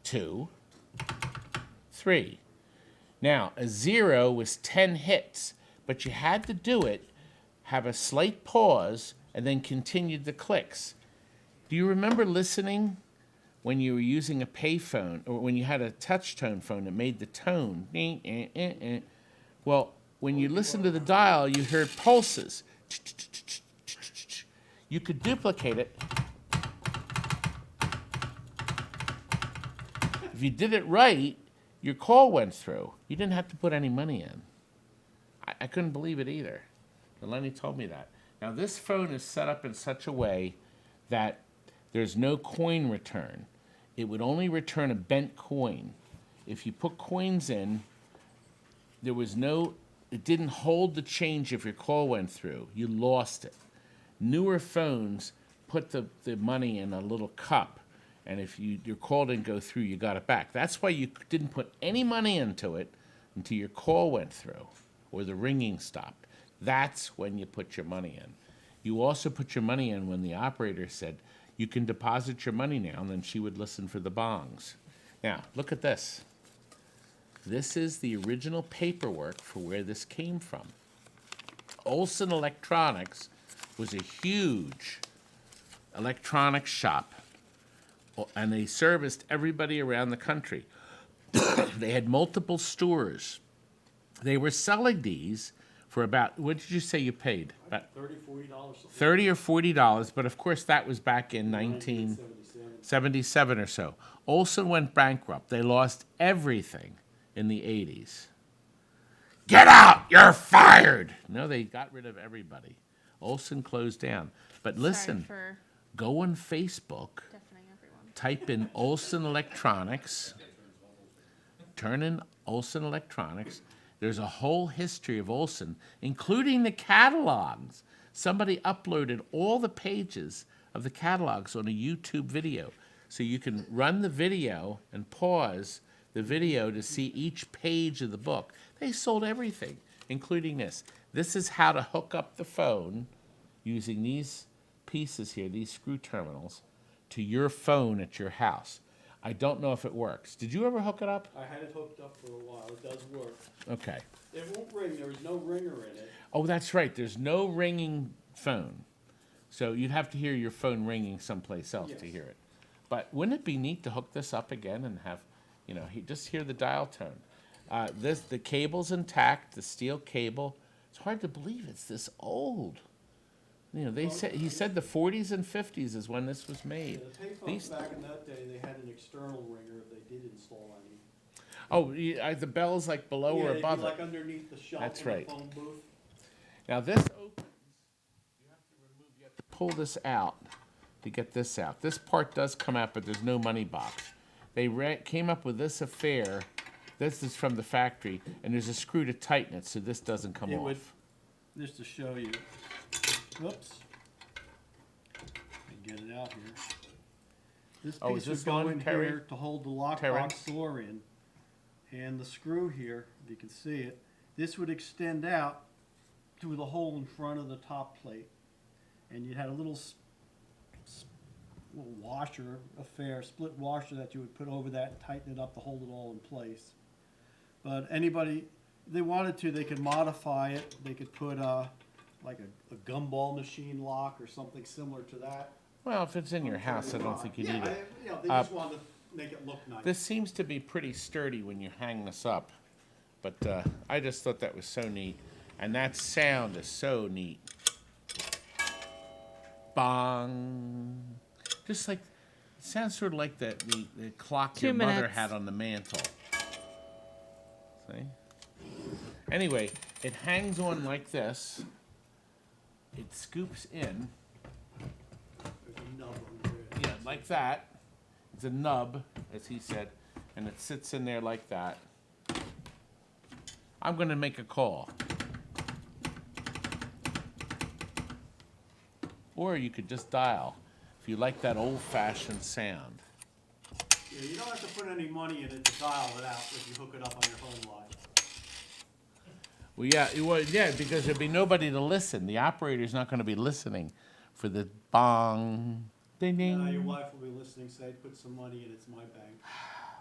2, 3. Now, a 0 was 10 hits, but you had to do it, have a slight pause, and then continue the clicks. Do you remember listening when you were using a payphone, or when you had a touch tone phone that made the tone? Well, when you listened to the dial, you heard pulses. You could duplicate it. If you did it right, your call went through. You didn't have to put any money in. I couldn't believe it either. But Lenny told me that. Now, this phone is set up in such a way that there's no coin return. It would only return a bent coin. If you put coins in, it didn't hold the change if your call went through. You lost it. Newer phones put the money in a little cup, and if your call didn't go through, you got it back. That's why you didn't put any money into it until your call went through or the ringing stopped. That's when you put your money in. You also put your money in when the operator said, you can deposit your money now, and then she would listen for the bongs. Now, look at this. This is the original paperwork for where this came from. Olson Electronics was a huge electronics shop, and they serviced everybody around the country. They had multiple stores. They were selling these for about, what did you say you paid? About $30, $40. $30 or $40, but of course that was back in 1977 or so. Olson went bankrupt. They lost everything in the 80s. Get out! You're fired! No, they got rid of everybody. Olson closed down. But listen, Sorry for go on Facebook, deafening everyone. type in Olson Electronics, turn in Olson Electronics. There's a whole history of Olson, including the catalogs. Somebody uploaded all the pages of the catalogs on a YouTube video. So you can run the video and pause the video to see each page of the book. They sold everything, including this. This is how to hook up the phone using these pieces here, these screw terminals, to your phone at your house. I don't know if it works. Did you ever hook it up? I had it hooked up for a while. It does work. Okay. It won't ring. There is no ringer in it. Oh, that's right. There's no ringing phone. So you'd have to hear your phone ringing someplace else to Yes. hear it. But wouldn't it be neat to hook this up again and have, just hear the dial tone? The cable's intact, the steel cable. It's hard to believe it's this old. He said the 40s and 50s is when this was made. The payphones back in that day, they had an external ringer if they did install any. Oh, the bell's like below or they'd above be it. like underneath the shelf That's in right. the phone booth. Now this opens. You have to pull this out to get this out. This part does come out, but there's no money box. They came up with this affair. This is from the factory, and there's a screw to tighten it so this doesn't come off. Just to show you. Whoops. Let me get it out here. This Oh, piece is this would go on, in Terry? here to hold the lockbox Terry? door in. And the screw here, if you can see it, this would extend out to the hole in front of the top plate. and you had a little little washer affair, split washer that you would put over that and tighten it up to hold it all in place. But anybody, if they wanted to, they could modify it. They could put like a gumball machine lock or something similar to that. Well, if it's in your house, I don't think you need it. You know, they just wanted to make it look nice. This seems to be pretty sturdy when you hang this up, but I just thought that was so neat. And that sound is so neat. Bong. Just like, it sounds sort of like the clock 2 your mother minutes. had on the mantle. See? Anyway, it hangs on like this. It scoops in. There's a nub under it. Yeah, like that. It's a nub, as he said, and it sits in there like that. I'm going to make a call. Or you could just dial, if you like that old-fashioned sound. Yeah, you don't have to put any money in it to dial it out if you hook it up on your home line. Well, yeah, because there'd be nobody to listen. The operator's not going to be listening for the bong, ding, Now your ding. wife will be listening, say, put some money in, it's my bank.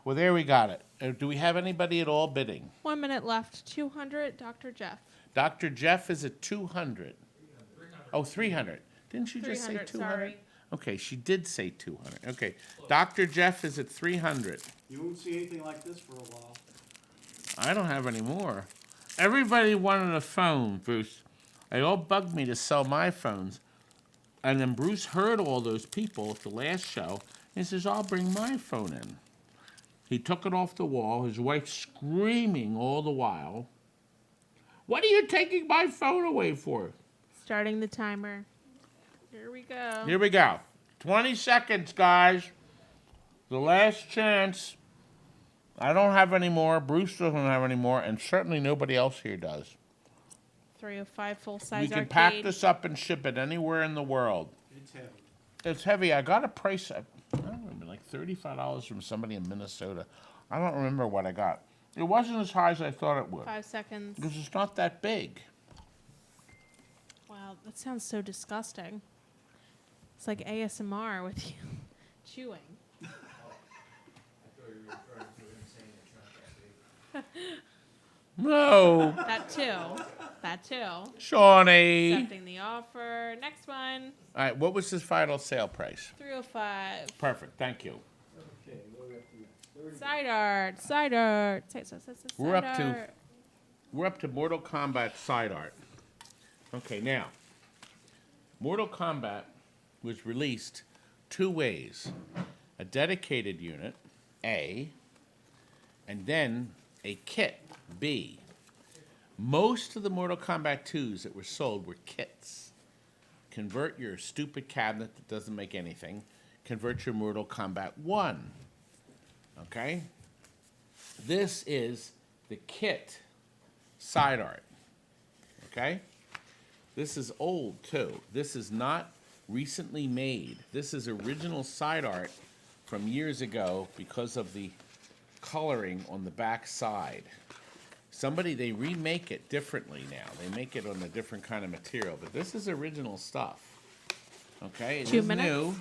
Well, there we got it. Do we have anybody at all bidding? 1 minute left. 200, Dr. Jeff. Dr. Jeff is at 200. Oh, 300. Didn't you just say 300, 200? sorry. Okay, she did say 200. Okay, Dr. Jeff is at 300. You won't see anything like this for a while. I don't have any more. Everybody wanted a phone, Bruce. They all bugged me to sell my phones. And then Bruce heard all those people at the last show. And he says, I'll bring my phone in. He took it off the wall, his wife screaming all the while. What are you taking my phone away for? Starting the timer. Here we go. Here we go. 20 seconds, guys. The last chance. I don't have any more. Bruce doesn't have any more. And certainly nobody else here does. 305 full-size We can arcade. pack this up and ship it anywhere in the world. It's heavy. It's heavy. I got a price, I don't remember, like $35 from somebody in Minnesota. I don't remember what I got. It wasn't as high as I thought it would. 5 seconds. Because it's not that big. Wow, that sounds so disgusting. It's like ASMR with you chewing. No. That too. That too. Shawnee. Accepting the offer. Next one. All right, what was his final sale price? 305. Perfect, thank you. Okay, what do we have to next? Side art. Side art. Side We're up to- art. We're up to Mortal Kombat side art. Okay, now, Mortal Kombat was released two ways. A dedicated unit, A, and then a kit, B. Most of the Mortal Kombat 2s that were sold were kits. Convert your stupid cabinet that doesn't make anything. Convert your Mortal Kombat 1. Okay? This is the kit side art. Okay? This is old, too. This is not recently made. This is original side art from years ago because of the coloring on the back side. They remake it differently now. They make it on a different kind of material, but this is original stuff. Okay? It 2 is minutes. new,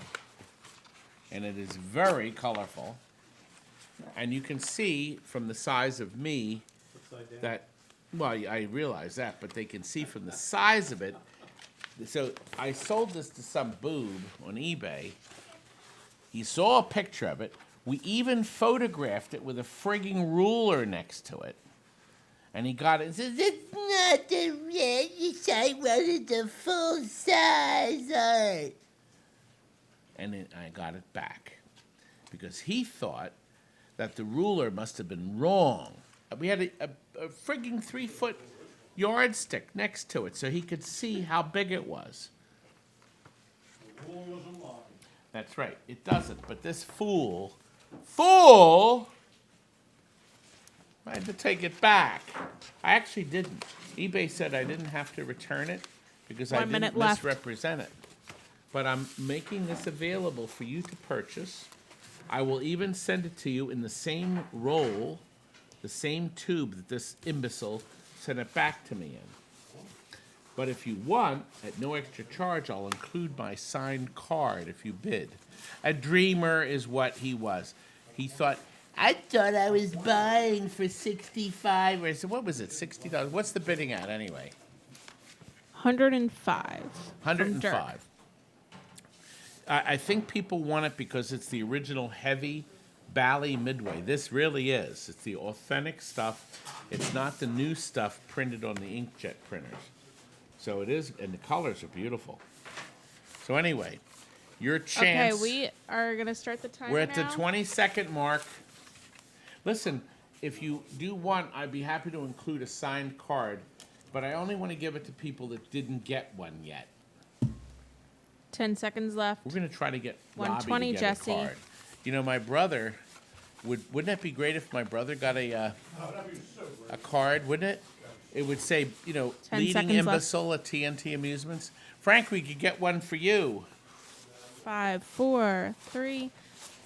and it is very colorful. And you can see from the size of me Upside down. that, well, I realize that, but they can see from the size of it. So I sold this to some boob on eBay. He saw a picture of it. We even photographed it with a frigging ruler next to it. And he got it and says, it's not the red, I wanted the full size art. And then I got it back. Because he thought that the ruler must have been wrong. We had a frigging 3-foot yardstick next to it so he could see how big it was. The rule doesn't lie. That's right, it doesn't. But this fool, I had to take it back. I actually didn't. eBay said I didn't have to return it because I 1 didn't minute left. misrepresent it. But I'm making this available for you to purchase. I will even send it to you in the same roll, the same tube that this imbecile sent it back to me in. But if you want, at no extra charge, I'll include my signed card if you bid. A dreamer is what he was. He thought, I thought I was buying for 65 or so. What was it, $60? What's the bidding at anyway? 105. 105. I think people want it because it's the original heavy Bally Midway. This really is. It's the authentic stuff. It's not the new stuff printed on the inkjet printers. So it is, and the colors are beautiful. So anyway, your chance. Okay, we are going to start the timer We're at the now. 20-second mark. Listen, if you do want, I'd be happy to include a signed card, but I only want to give it to people that didn't get one yet. 10 seconds left. We're going to try to get Robbie 120, to get Jesse. a card. You know, my brother, wouldn't that be great if my brother got a card, wouldn't it? It would say, 10 leading seconds left. imbecile at TNT Amusements. Frank, we could get one for you. 5, 4, 3.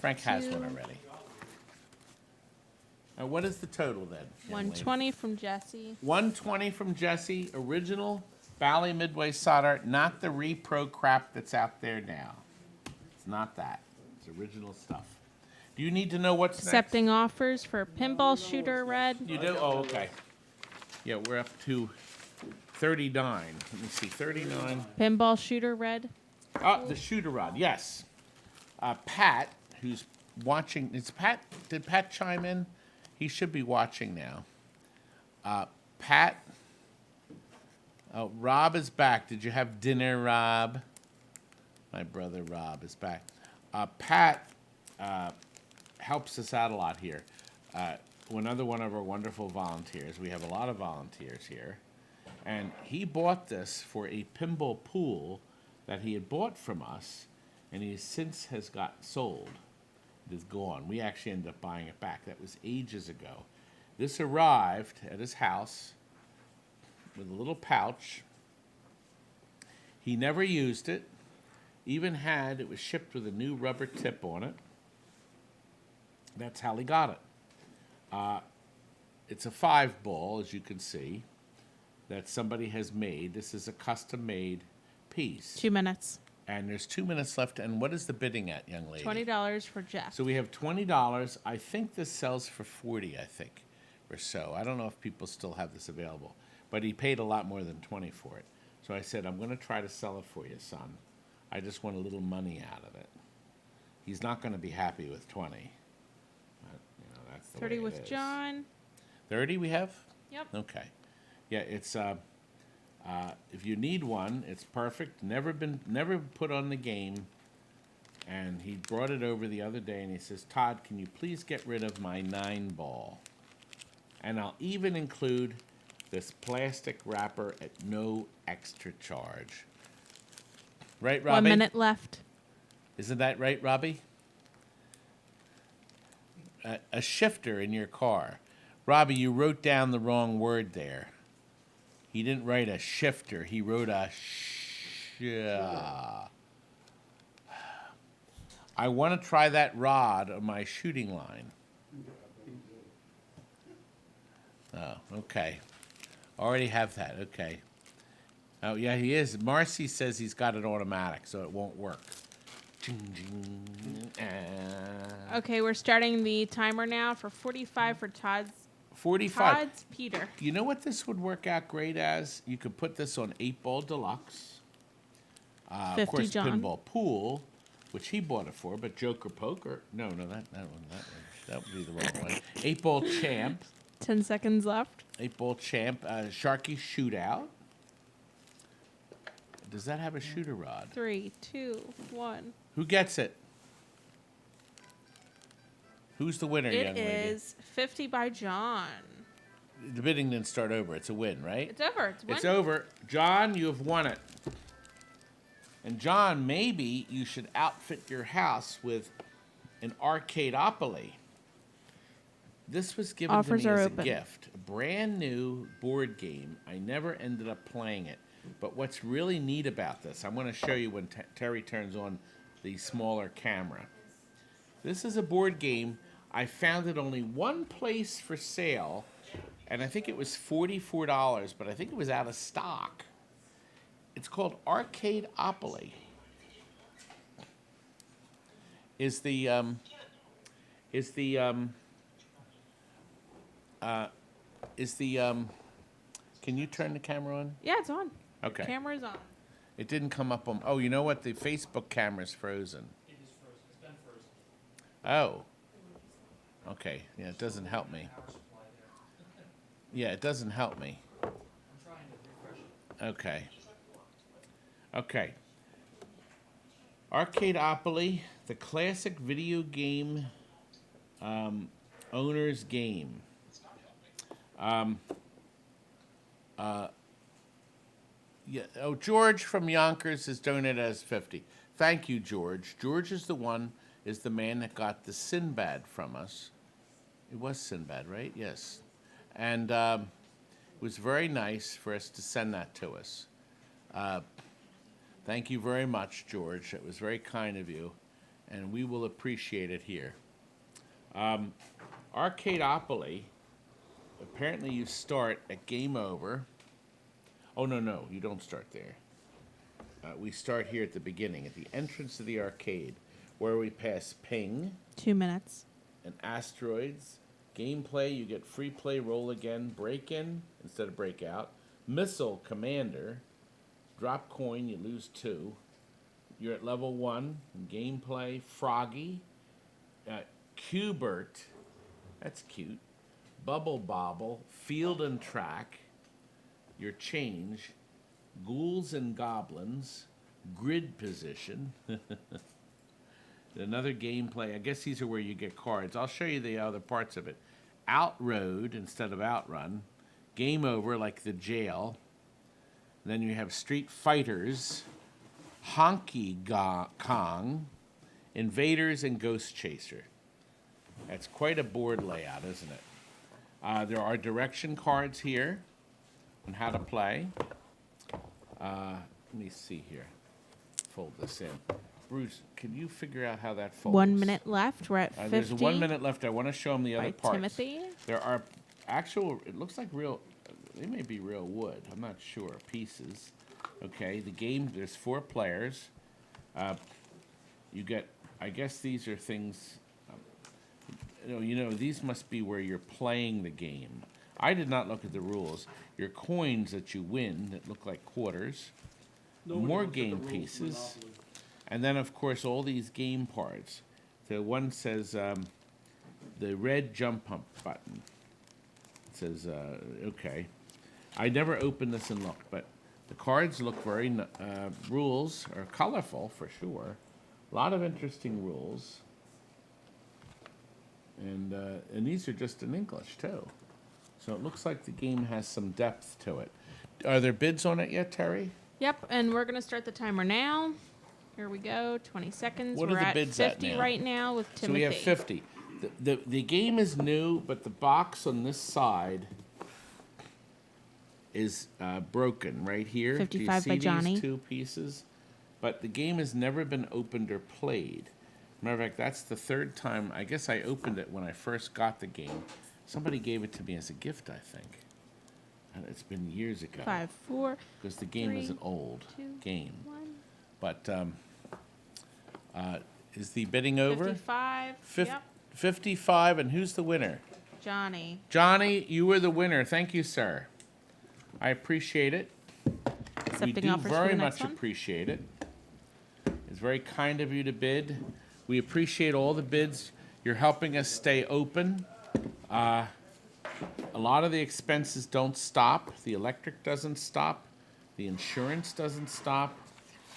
Frank has 2. one already. Now, what is the total then? young lady? 120 from Jesse. 120 from Jesse, original Bally Midway solder, not the repro crap that's out there now. It's not that. It's original stuff. Do you need to know what's Accepting offers for pinball shooter red. next? You do? Oh, okay. Yeah, we're up to 39. Let me see, 39. Pinball shooter red. Oh, the shooter rod, yes. Pat, who's watching, did Pat chime in? He should be watching now. Pat, oh, Rob is back. Did you have dinner, Rob? My brother Rob is back. Pat helps us out a lot here. Another one of our wonderful volunteers. We have a lot of volunteers here. And he bought this for a pinball pool that he had bought from us, and he since has got sold. It is gone. We actually ended up buying it back. That was ages ago. This arrived at his house with a little pouch. He never used it. Even it was shipped with a new rubber tip on it. That's how he got it. It's a 5-ball, as you can see, that somebody has made. This is a custom-made piece. 2 minutes. And there's 2 minutes left. And what is the bidding at, young lady? $20 for Jeff. So we have $20. I think this sells for $40, I think, or so. I don't know if people still have this available. But he paid a lot more than $20 for it. So I said, I'm going to try to sell it for you, son. I just want a little money out of it. He's not going to be happy with 20. But, that's the 30 way it with is. John. 30 we have? Yep. Okay. Yeah, it's if you need one, it's perfect. Never put on the game. And he brought it over the other day and he says, Todd, can you please get rid of my 9-ball? And I'll even include this plastic wrapper at no extra charge. Right, Robbie? 1 minute left. Isn't that right, Robbie? A shifter in your car. Robbie, you wrote down the wrong word there. He didn't write a shifter. He wrote a I want to try that rod on my shooting line. Oh, okay. Already have that. Okay. Oh, yeah, he is. Marcy says he's got it automatic, so it won't work. Okay, we're starting the timer now for 45 for Todd's 45. Todd's Peter. You know what this would work out great as? You could put this on 8-ball deluxe. 50 of course, John. pinball pool, which he bought it for, but Joker Poker. No, that would be the wrong one. 8-ball champ. 10 seconds left. 8-ball champ. Sharky shootout. Does that have a shooter rod? 3, 2, 1. Who gets it? Who's the winner, young It lady? is 50 by John. The bidding didn't start over. It's a win, right? It's over. It's won. It's over. John, you have won it. And John, maybe you should outfit your house with an arcadeopoly. This was given Offers to me are as open. a gift. A brand new board game. I never ended up playing it. But what's really neat about this, I'm going to show you when Terry turns on the smaller camera. This is a board game. I found it only one place for sale, and I think it was $44, but I think it was out of stock. it's called Arcadeopoly. Can you turn the camera on? Yeah, it's on. Okay. Camera's on. It didn't come up on. Oh, you know what? The Facebook camera's frozen. It is frozen. It's been frozen. Oh. Okay. Yeah, it doesn't help me. Power supply there. Yeah, it doesn't help me. I'm trying to refresh it. Okay. Okay. Arcadeopoly, the classic video game owner's game. Yeah. Oh, George from Yonkers has donated us 50. Thank you, George. George is the man that got the Sinbad from us. It was Sinbad, right? Yes. And it was very nice for us to send that to us. Thank you very much, George. It was very kind of you, and we will appreciate it here. Arcadeopoly, apparently you start at game over. Oh, no, you don't start there. We start here at the beginning, at the entrance of the arcade, where we pass Ping 2 minutes. and Asteroids. Gameplay, you get free play, roll again, break-in instead of breakout. Missile, Commander. Drop coin, you lose 2. You're at level 1. Gameplay, Froggy. Cubert, that's cute. Bubble Bobble, Field and Track. Your change. Ghouls and Goblins. Grid Position. Another gameplay. I guess these are where you get cards. I'll show you the other parts of it. Outroad instead of Outrun. Game Over, like the jail. Then you have Street Fighters, Honky Kong, Invaders, and Ghost Chaser. That's quite a board layout, isn't it? There are direction cards here on how to play. Let me see here. Fold this in. Bruce, can you figure out how that folds? 1 minute left. We're at 50. There's 1 minute left. I want to show them the by other parts. Timothy. There are actual, it looks like real, they may be real wood. I'm not sure. Pieces. Okay, the game, there's 4 players. You get, I guess these are things, these must be where you're playing the game. I did not look at the rules. Your coins that you win that look like quarters. Nobody More looked at the game rules pieces. Monopoly. And then, of course, all these game parts. The one says the red jump pump button. It says, okay. I never opened this and looked, but the cards look very, rules are colorful for sure. A lot of interesting rules. And these are just in English, too. So it looks like the game has some depth to it. Are there bids on it yet, Terry? Yep, and we're going to start the timer now. Here we go, 20 seconds. What are We're the at bids at 50 now? right now with Timothy. So we have 50. The game is new, but the box on this side is broken right here. 55 Do you by see Johnny. these 2 pieces? But the game has never been opened or played. Matter of fact, that's the 3rd time. I guess I opened it when I first got the game. Somebody gave it to me as a gift, I think. And it's been years ago. 5, 4, Because the game is an 3, old 2, game. 1. But is the bidding over? 55. Fif- Yep. 55, and who's the winner? Johnny. Johnny, you were the winner. Thank you, sir. I appreciate it. We Accepting do offers for very the much next one. appreciate it. It's very kind of you to bid. We appreciate all the bids. You're helping us stay open. A lot of the expenses don't stop. The electric doesn't stop. The insurance doesn't stop.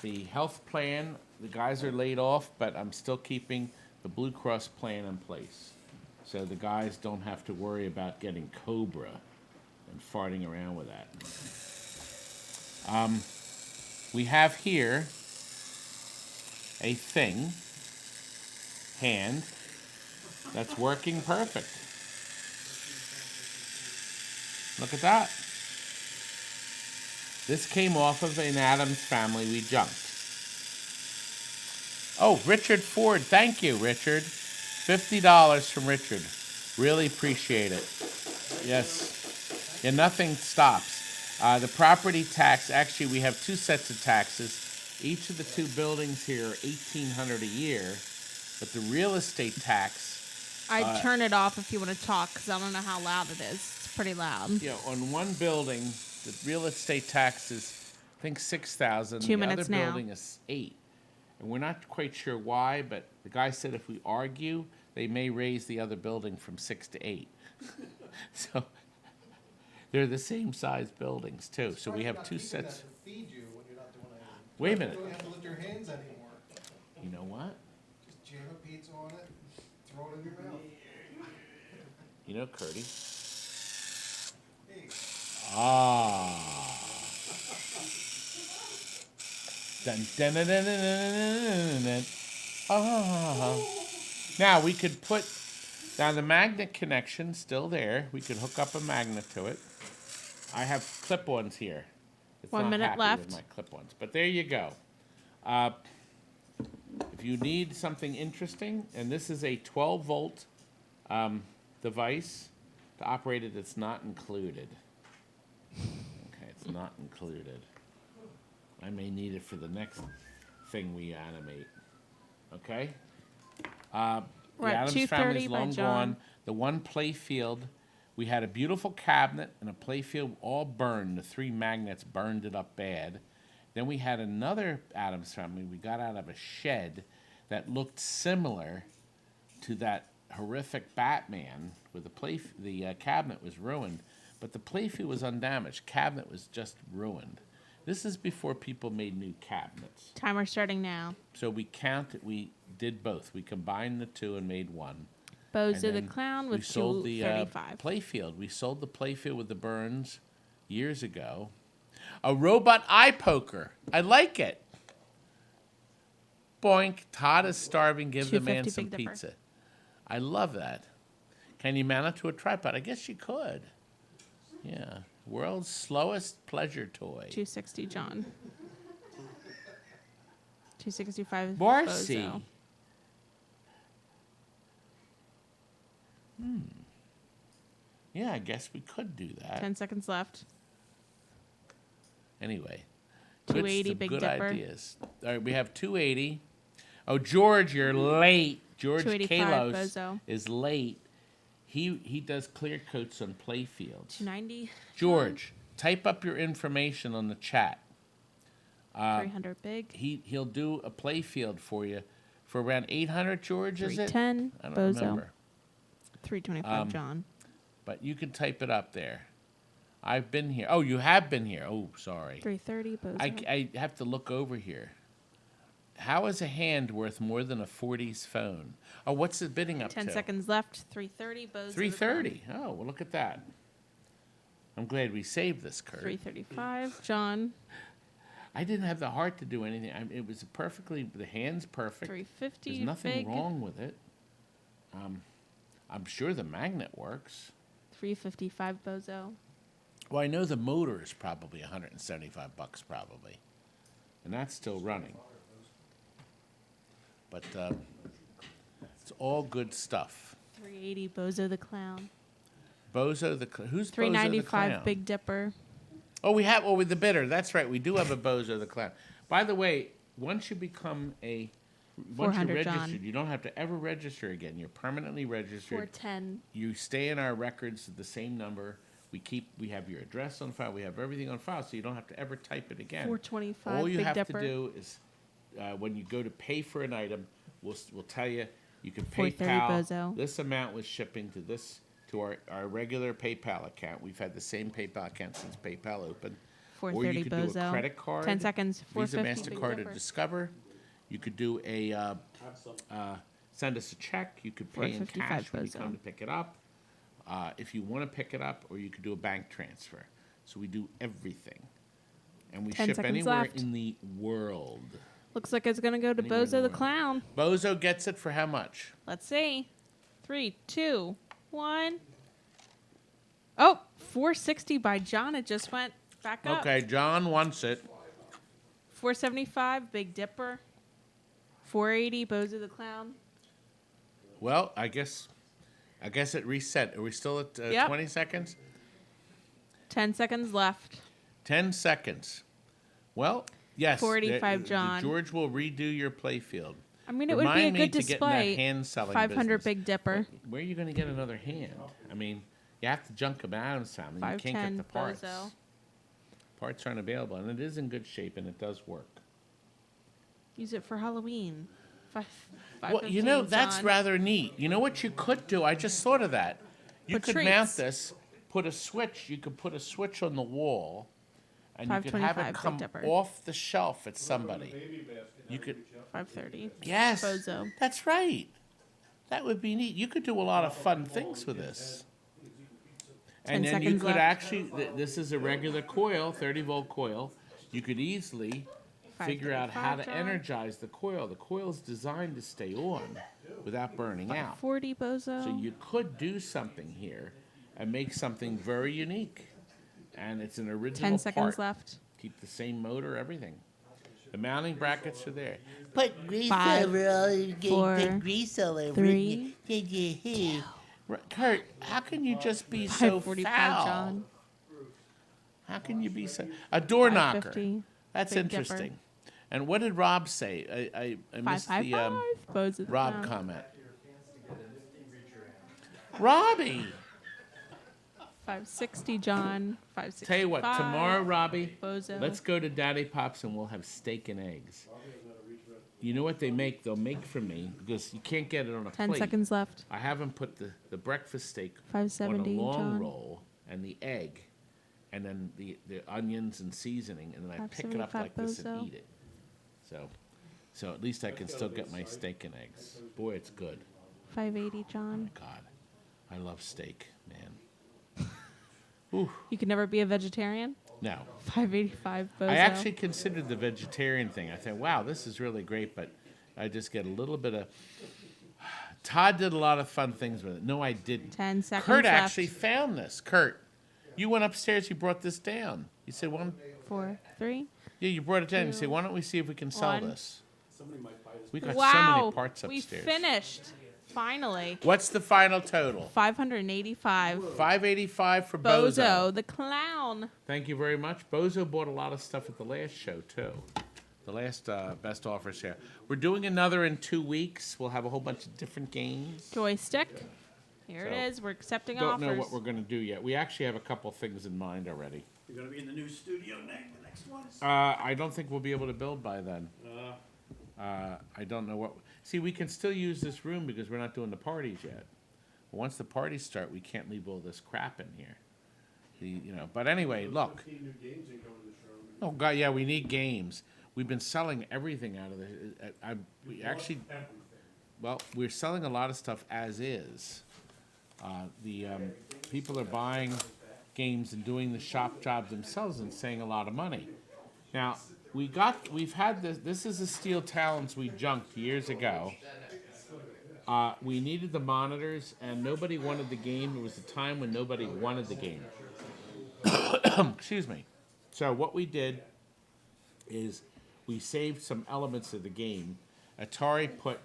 The health plan, the guys are laid off, but I'm still keeping the Blue Cross plan in place. So the guys don't have to worry about getting Cobra and farting around with that. We have here a hand, that's working perfect. Look at that. This came off of an Addams Family we junked. Oh, Richard Ford. Thank you, Richard. $50 from Richard. Really appreciate it. Yes. Yeah, nothing stops. The property tax, actually, we have two sets of taxes. Each of the two buildings here are $1,800 a year, but the real estate tax, I'd turn it off if you want to talk, because I don't know how loud it is. It's pretty loud. on one building, the real estate tax is, I think, $6,000. 2 The minutes other now. building is $8,000. And we're not quite sure why, but the guy said if we argue, they may raise the other building from $6,000 to $8,000. So they're the same size buildings too. So we have two sets. Feed you when you're not doing anything. Wait a minute. You don't have to lift your hands anymore. You know what? Just jam a pizza on it, throw it in your mouth. You know, Curdy. Hey, Ah. Dun, dun, dun, dun, dun, dun, dun, dun. Ah. Now we could put now the magnet connection still there. We could hook up a magnet to it. I have clip-ons here. It's 1 not minute happy left. with my clip-ons, but there you go. If you need something interesting, and this is a 12-volt device to operate it, it's not included. Okay, it's not included. I may need it for the next thing we animate. Okay? The We're at Adams family's 2:30 by long John. gone. The one play field, we had a beautiful cabinet and a play field all burned. The three magnets burned it up bad. Then we had another Adams family we got out of a shed that looked similar to that horrific Batman with the cabinet was ruined, but the playfield was undamaged. Cabinet was just ruined. This is before people made new cabinets. Timer starting now. So we did both. We combined the two and made one. Bozo And the then Clown we with sold the $235. playfield. We sold the playfield with the Burns years ago. A robot eye poker. I like it. Boink. Todd is starving. Give the man $2.50 some Big Dipper. pizza. I love that. Can you mount it to a tripod? I guess you could. Yeah. World's slowest pleasure toy. $260 John. $265 Marcy. Bozo. Yeah, I guess we could do that. 10 seconds left. Anyway. 280 some Big good Dipper. ideas. All right, we have 280. Oh, George, you're late. George 285 Kalos Bozo. is late. He does clear coats on playfields. 290. George, type up your information on the chat. 300 Big. He'll do a playfield for you for around 800. George, is it? 310 I don't Bozo. remember. 325 John. But you can type it up there. I've been here. Oh, you have been here. Oh, sorry. 330 Bozo. I have to look over here. How is a hand worth more than a 40s phone? Oh, what's the bidding up 10 to? seconds left. 330 Bozo. 330. Oh, well, look at that. I'm glad we saved this, Kurt. 335 John. I didn't have the heart to do anything. It was the hand's perfect. 350 There's nothing Big. wrong with it. I'm sure the magnet works. 355 Bozo. Well, I know the motor is probably $175 probably, and that's still running. But it's all good stuff. 380 Bozo the Clown. Bozo who's Bozo the 395 Clown? Big Dipper. Oh, with the bidder. That's right. We do have a Bozo the Clown. By the way, once you're 400 registered, John. you don't have to ever register again. You're permanently registered. 410. You stay in our records at the same number. We have your address on file. We have everything on file, so you don't have to ever type it again. 425 All you Big have Dipper. to do is when you go to pay for an item, we'll tell you you can 430 PayPal. Bozo. This amount was shipping to our regular PayPal account. We've had the same PayPal account since PayPal opened. Or 430 you could Bozo. do a credit card. 10 seconds. Visa, 450 Big MasterCard, or Dipper. Discover. You could do send us a check. You could pay in 455 cash when you Bozo. come to pick it up. If you want to pick it up, or you could do a bank transfer. So we do everything. And we 10 ship seconds anywhere left. in the world. Looks like it's going to go to Anywhere in Bozo the the world. Clown. Bozo gets it for how much? Let's see. 3, 2, 1. Oh, 460 by John. It just went back up. Okay, John wants it. 475 Big Dipper. 480 Bozo the Clown. Well, I guess it reset. Are we still at Yep. 20 seconds? 10 seconds left. 10 seconds. Well, yes. 45, John. George will redo your playfield. I mean, it would be a Remind me good to get in that display. hand-selling 500 business. Big Dipper. Where are you going to get another hand? I mean, you have to junk them out and something. You can't get 510 the parts. Bozo. Parts aren't available, and it is in good shape, and it does work. Use it for Halloween. Well, 515, that's John. rather neat. You know what you could do? I just thought of that. You Put could mount treats. this, put a switch. You could put a switch on the wall, and you could have 525 it Big come Dipper. off the shelf at somebody. You could, 530. yes, Bozo. that's right. That would be neat. You could do a lot of fun things with this. 10 And then you seconds could left. actually, this is a regular coil, 30-volt coil. You could easily figure out how to 535, John. energize the coil. The coil's designed to stay on without burning out. 40 Bozo. So you could do something here and make something very unique. And it's an original 10 seconds part. left. Keep the same motor, everything. The mounting brackets are there. Put grease 5, over all you four, put grease all over 3, it. Kurt, how can you just be so 545, foul? John. How can you be so... A door knocker. 550. That's Big Dipper. interesting. And what did Rob say? I missed the 555. Bozo. Rob no. comment. Robbie! 560, John. 565. Tell you what, tomorrow, Robbie, Bozo. let's go to Daddy Pop's and we'll have steak and eggs. You know what they make? They'll make for me because you can't get it on a 10 plate. seconds left. I have them put the breakfast steak 570, on a long John. roll and the egg and then the onions and seasoning, and then I pick it up 575 like this and Bozo. eat it. So at least I can still get my steak and eggs. Boy, it's good. 580, John. God, I love steak, man. You could never be a vegetarian? No. 585, Bozo. I actually considered the vegetarian thing. I thought, wow, this is really great, but I just get a little bit of... Todd did a lot of fun things with it. No, I didn't. 10 seconds Kurt left. actually found this. Kurt, you went upstairs, you brought this down. You said, 4, 3. yeah, you brought it down. You said, why don't we see if we can sell 1. this? We got so Wow. many parts We upstairs. finished. Finally. What's the final total? 585. $585 for Bozo. Bozo, the clown. Thank you very much. Bozo bought a lot of stuff at the last show, too. The last best offer share. We're doing another in 2 weeks. We'll have a whole bunch of different games. Joystick. Here So, it is. We're accepting Don't offers. know what we're going to do yet. We actually have a couple things in mind already. You're gonna be in the new studio the next one? I don't think we'll be able to build by then. I don't know what... See, we can still use this room because we're not doing the parties yet. But once the parties start, we can't leave all this crap in here. But anyway, look. Oh, God, yeah, we need games. We've been selling everything out of the... we actually... Well, we're selling a lot of stuff as is. People are buying games and doing the shop jobs themselves and saving a lot of money. Now, we've had this. This is the Steel Talons we junked years ago. We needed the monitors, and nobody wanted the game. There was a time when nobody wanted the game. Excuse me. So what we did is we saved some elements of the game. Atari put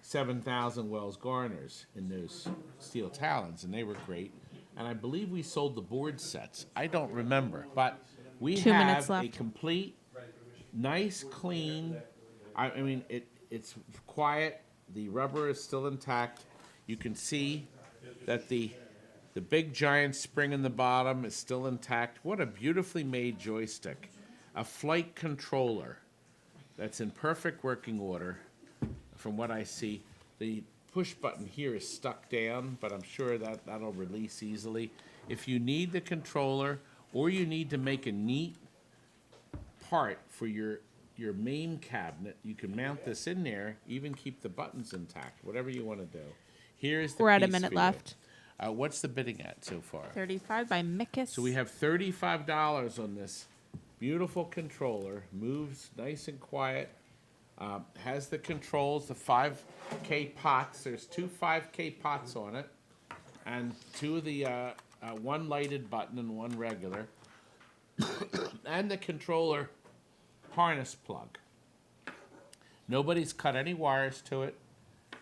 7,000 Wells Garners in those Steel Talons, and they were great. And I believe we sold the board sets. I don't remember, but we 2 minutes have a left. complete, nice, clean. I mean, it's quiet. The rubber is still intact. You can see that the big giant spring in the bottom is still intact. What a beautifully made joystick. A flight controller that's in perfect working order from what I see. The push button here is stuck down, but I'm sure that'll release easily. If you need the controller or you need to make a neat part for your main cabinet, you can mount this in there, even keep the buttons intact, whatever you want to do. Here's the We're at a piece minute for you. left. What's the bidding at so far? 35 by Mickus. So we have $35 on this beautiful controller. Moves nice and quiet. Has the controls, the 5K pots. There's 2 5K pots on it, and 2 of the one lighted button and 1 regular, and the controller harness plug. Nobody's cut any wires to it.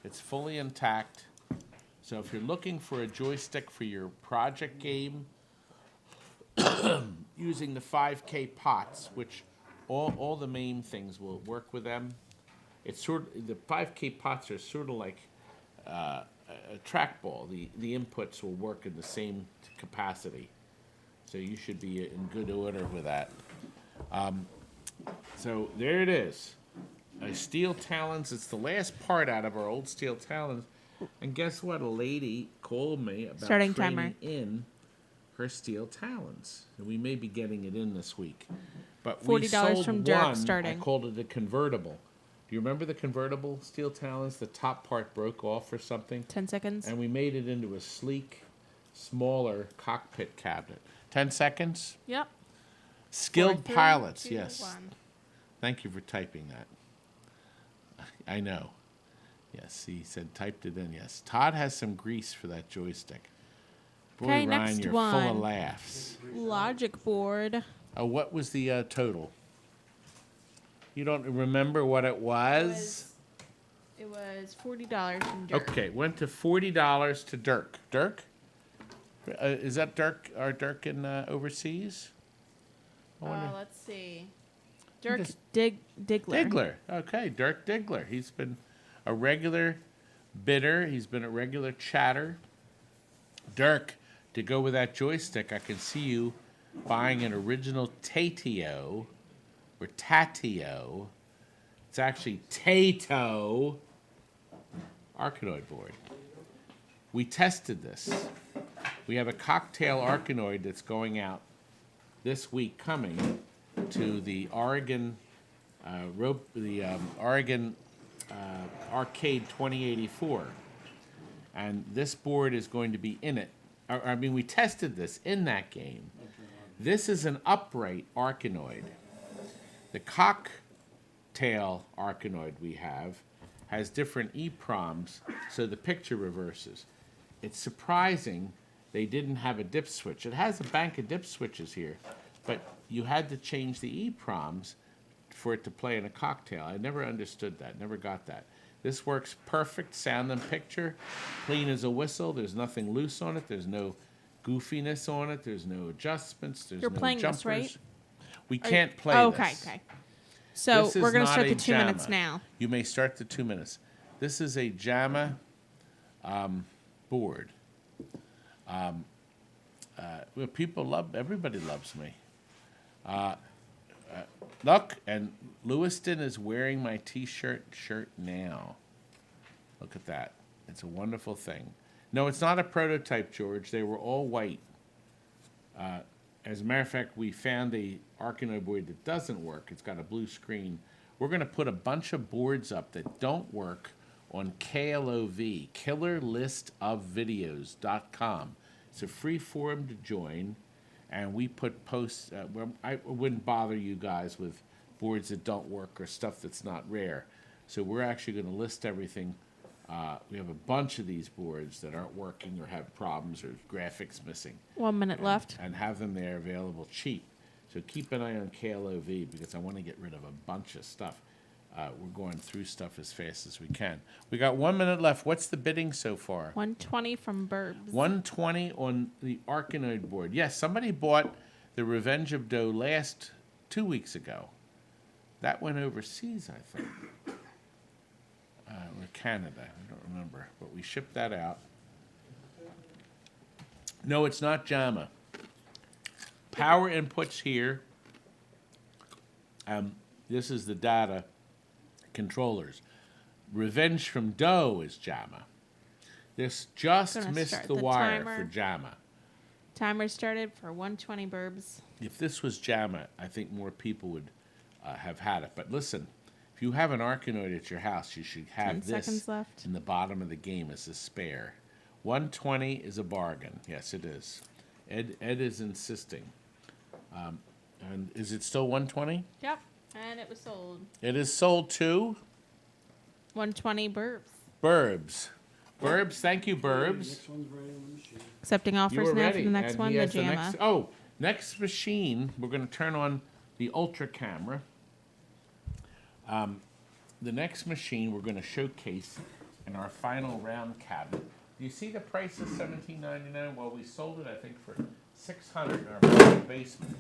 It's fully intact. So if you're looking for a joystick for your project game, using the 5K pots, which all the main things will work with them. It's the 5K pots are sort of like a trackball. The inputs will work in the same capacity, so you should be in good order with that. So there it is. Steel talons. It's the last part out of our old steel talons. And guess what? A lady called me about Starting training timer. in her steel talons. And we may be getting it in this week. But $40 we sold from Dirk one. starting. I called it a convertible. Do you remember the convertible steel talons? The top part broke off or something. 10 seconds. And we made it into a sleek, smaller cockpit cabinet. 10 seconds? Yep. Skilled 4, 3, pilots, 2, yes. 1. Thank you for typing that. I know. Yes, he said typed it in, yes. Todd has some grease for that joystick. Boy, Okay, Ryan, next you're full of one. laughs. Logic board. Oh, what was the total? You don't remember what it was? It was $40 from Dirk. Okay, went to $40 to Dirk. Dirk? Is that Dirk? Our Dirk in overseas? I wonder. Let's see. Dirk Just- Diggler. Diggler. Okay, Dirk Diggler. He's been a regular bidder. He's been a regular chatter. Dirk, to go with that joystick, I can see you buying an original Tatio or Tatio. It's actually Tato Arkanoid board. We tested this. We have a cocktail Arkanoid that's going out this week coming to the Oregon Oregon Arcade 2084, and this board is going to be in it. I mean, we tested this in that game. This is an upright Arkanoid. The cocktail Arkanoid we have has different EPROMs, so the picture reverses. It's surprising they didn't have a dip switch. It has a bank of dip switches here, but you had to change the EPROMs for it to play in a cocktail. I never understood that, never got that. This works perfect, sound and picture, clean as a whistle. There's nothing loose on it. There's no goofiness on it. There's no adjustments. There's You're no playing jumpers. this, right? We can't play okay, this. okay. So This is we're going to not start a the 2 minutes JAMA. now. You may start the 2 minutes. This is a JAMA board. Well, people love, everybody loves me. Look, and Lewiston is wearing my t-shirt now. Look at that. It's a wonderful thing. No, it's not a prototype, George. They were all white. As a matter of fact, we found a Arkanoid board that doesn't work. It's got a blue screen. We're going to put a bunch of boards up that don't work on KLOV, killerlistofvideos.com. It's a free forum to join, and we put posts. I wouldn't bother you guys with boards that don't work or stuff that's not rare. So we're actually going to list everything. We have a bunch of these boards that aren't working or have problems or graphics missing. 1 minute left. And have them there available cheap. So keep an eye on KLOV because I want to get rid of a bunch of stuff. We're going through stuff as fast as we can. We got 1 minute left. What's the bidding so far? 120 from Burbs. 120 on the Arkanoid board. Yes, somebody bought the Revenge of Doe 2 weeks ago. That went overseas, I think. Or Canada, I don't remember. But we shipped that out. No, it's not JAMA. Power inputs here. This is the data controllers. Revenge from Doe is JAMA. This just Gonna missed start the the wire timer. for JAMA. Timer started for 120 Burbs. If this was JAMA, I think more people would have had it. But listen, if you have an Arkanoid at your house, you should 10 have this seconds left. in the bottom of the game as a spare. 120 is a bargain. Yes, it is. Ed is insisting. And is it still 120? Yep. And it was sold. It is sold to 120 Burbs. Burbs. Burbs, thank you, Burbs. Next one's ready on the machine. Accepting You offers were now ready. for the next and one, he the has JAMA. Next machine, we're going to turn on the Ultra camera. The next machine we're going to showcase in our final round cabinet. Do you see the price is $17.99? Well, we sold it, I think, for $600 in our basement.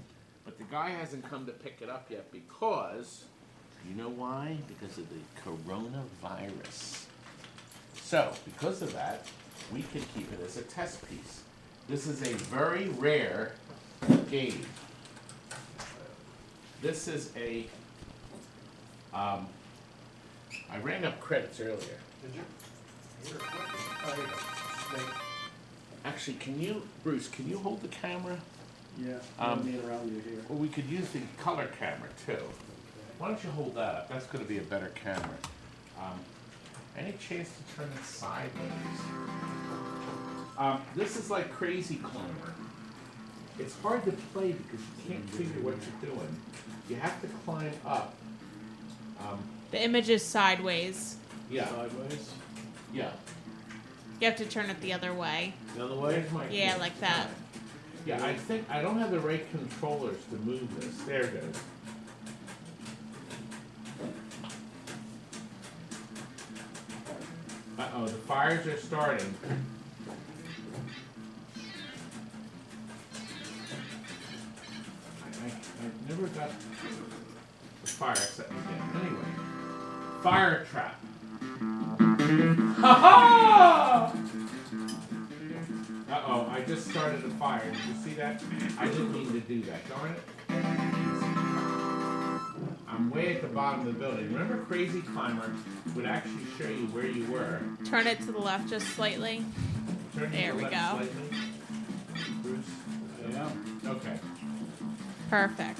But the guy hasn't come to pick it up yet because, you know why? Because of the coronavirus. So, because of that, we can keep it as a test piece. This is a very rare game. This is a, I rang up credits earlier. Did you? Actually, Bruce, can you hold the camera? Yeah, Um, me around you here. Well, we could use the color camera too. Why don't you hold that up? That's going to be a better camera. Any chance to turn it sideways? This is like Crazy Climber. It's hard to play because you can't figure what you're doing. You have to climb up. The image is sideways. Yeah, Sideways. yeah. You have to turn it the other way. The other way? Where's my Yeah, like that. Yeah, I think I don't have the right controllers to move this. There it goes. Uh-oh, the fires are starting. I never got the fire set again. Anyway, fire trap. Ha ha! Uh-oh, I just started a fire. Did you see that? I didn't mean to do that, darn it. I'm way at the bottom of the building. Remember Crazy Climber would actually show you where you were. Turn it to the left just slightly. Turn to There the we left go. slightly. Bruce? Yeah. Okay. Perfect.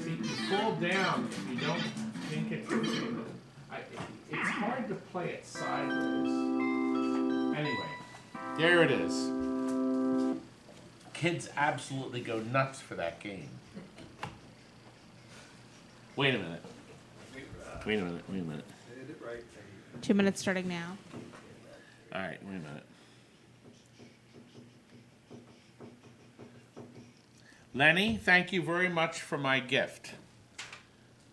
See, you fall down if you don't think it's it's hard to play it sideways. Anyway, there it is. Kids absolutely go nuts for that game. Wait a minute. Wait a minute. Wait a minute. 2 minutes starting now. All right, wait a minute. Lenny, thank you very much for my gift.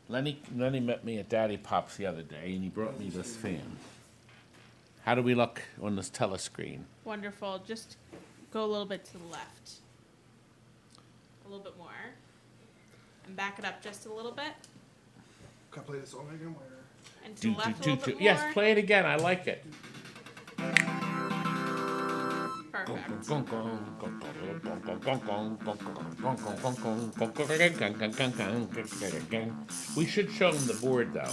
Lenny met me at Daddy Pop's the other day, and he brought me this fan. How do we look on this telescreen? Wonderful. Just go a little bit to the left. A little bit more. And back it up just a little bit. Can I play this song again? And to the left a little bit more. Yes, play it again. I like it. Perfect. We should show them the board though,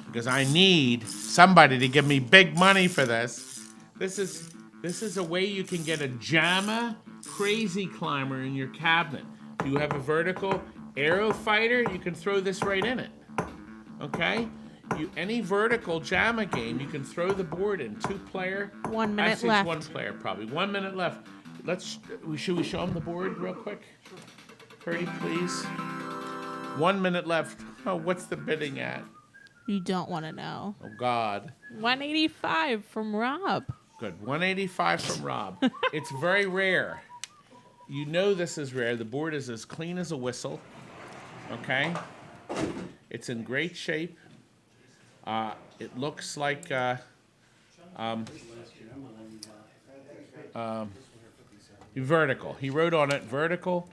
because I need somebody to give me big money for this. This is a way you can get a JAMA Crazy Climber in your cabinet. If you have a vertical aero fighter, you can throw this right in it. Okay? Any vertical JAMA game, you can throw the board in. 2-player. 1 minute Actually, left. It's 1 player probably. 1 minute left. Should we show them the board real quick? Purdy, please. 1 minute left. Oh, what's the bidding at? You don't want to know. Oh God. 185 from Rob. Good. 185 from Rob. It's very rare. You know this is rare. The board is as clean as a whistle. Okay? It's in great shape. It looks like vertical. He wrote on it vertical,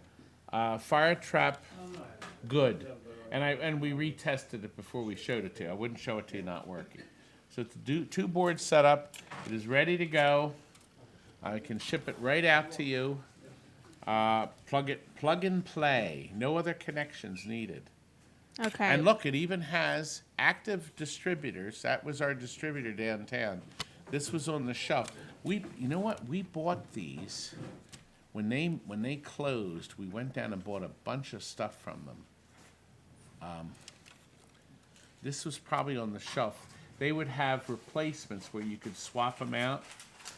fire trap, good. And we retested it before we showed it to you. I wouldn't show it to you not working. So it's 2 boards set up. It is ready to go. I can ship it right out to you. Plug and play. No other connections needed. Okay. And look, it even has active distributors. That was our distributor downtown. This was on the shelf. You know what? We bought these when they closed. We went down and bought a bunch of stuff from them. This was probably on the shelf. They would have replacements where you could swap them out.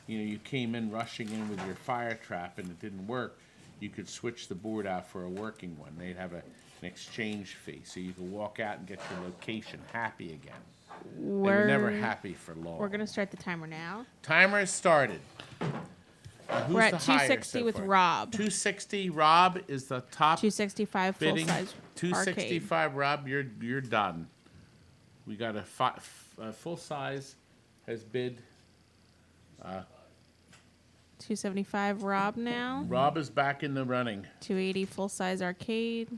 You know, you came in rushing in with your fire trap and it didn't work. You could switch the board out for a working one. They'd have an exchange fee, so you could walk out and get your location happy again. They were never happy for long. We're gonna start the timer now. Timer has started. Who's We're at the higher 260 so with far? Rob. 260. Rob is the top 265 full bidding. size 265. Rob, you're done. We got a full size has bid $275 Rob now. Rob is back in the running. $280 full-size arcade.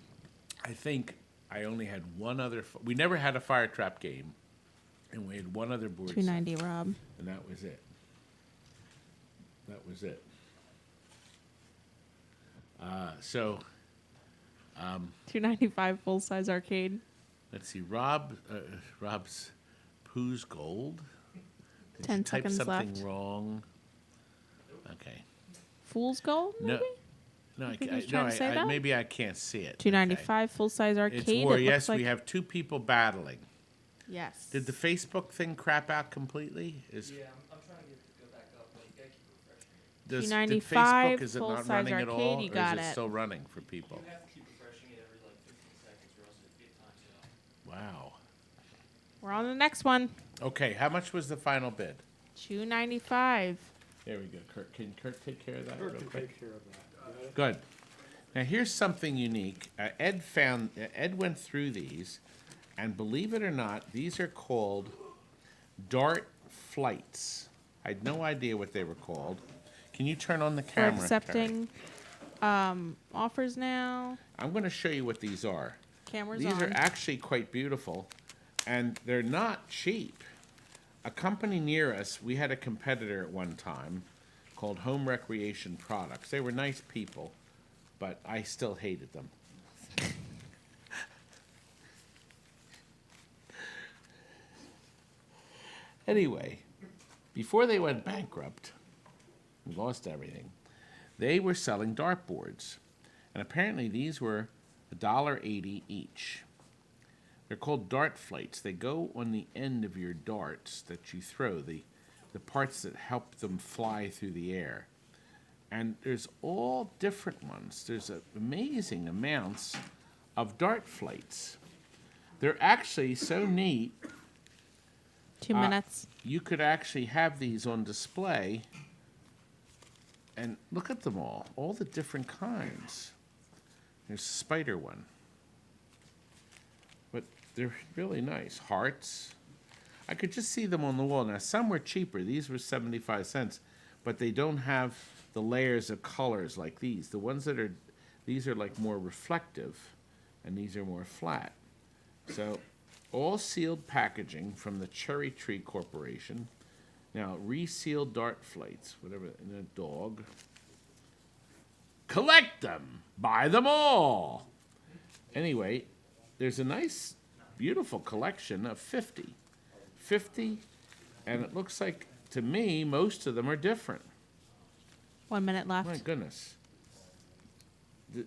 I think I only had one other. We never had a fire trap game, and we had one other board set, $290 Rob. and that was it. That was it. So $295 full-size arcade. let's see. Rob's Pooh's Gold. Did 10 you type seconds something left. wrong? Okay. Fool's Gold, maybe? No, think he was trying to say that? maybe I can't see it. $295 full-size Okay. arcade. It's war. It Yes, looks we like- have two people battling. Yes. Did the Facebook thing crap out completely? Is Yeah, I'm trying to get it to go back up, but you gotta keep refreshing it. did $295 Facebook, is it not full-size running at arcade, all, you or got is it it. still running for people? You have to keep refreshing it every like 15 seconds or else it times out. Wow. We're on the next one. Okay, how much was the final bid? $295. There we go. Kurt, can Kurt take care of that real quick? Take care of that. Good. Now here's something unique. Ed went through these, and believe it or not, these are called Dart Flights. I had no idea what they were called. Can you turn on the We're camera? Terry? accepting offers now. I'm going to show you what these are. Cameras These on. are actually quite beautiful, and they're not cheap. A company near us, we had a competitor at one time called Home Recreation Products. They were nice people, but I still hated them. Anyway, before they went bankrupt, and lost everything, they were selling dartboards. And apparently these were $1.80 each. They're called dart flights. They go on the end of your darts that you throw, the parts that help them fly through the air. And there's all different ones. There's amazing amounts of dart flights. They're actually so neat, 2 minutes. you could actually have these on display. And look at them all the different kinds. There's a spider one. But they're really nice. Hearts. I could just see them on the wall. Now, some were cheaper. These were 75 cents. But they don't have the layers of colors like these. The ones that are, these are like more reflective, and these are more flat. So, all sealed packaging from the Cherry Tree Corporation. Now, resealed dart flights, whatever, and a dog. Collect them! Buy them all! Anyway, there's a nice, beautiful collection of 50. 50, and it looks like, to me, most of them are different. 1 minute left. My goodness.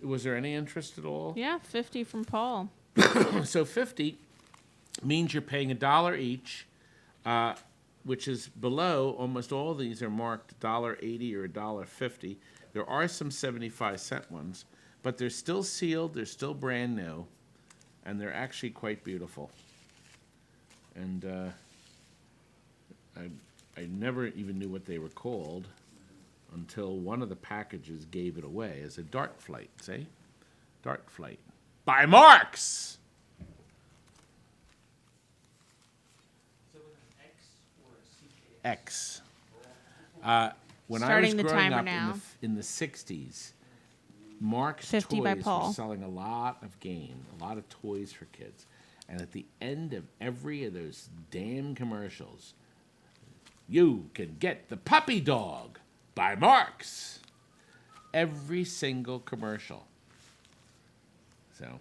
Was there any interest at all? Yeah, 50 from Paul. So 50 means you're paying $1 each, which is below. Almost all these are marked $1.80 or $1.50. There are some 75-cent ones, but they're still sealed. They're still brand new, and they're actually quite beautiful. And I never even knew what they were called until one of the packages gave it away as a dart flight. See? Dart flight. By Marks! Is it with an X or a CK? X. When I Starting was the growing timer up now. in the 60s, Mark's 50 by Toys Paul. were selling a lot of games, a lot of toys for kids. And at the end of every of those damn commercials, you can get the puppy dog by Mark's. Every single commercial. So,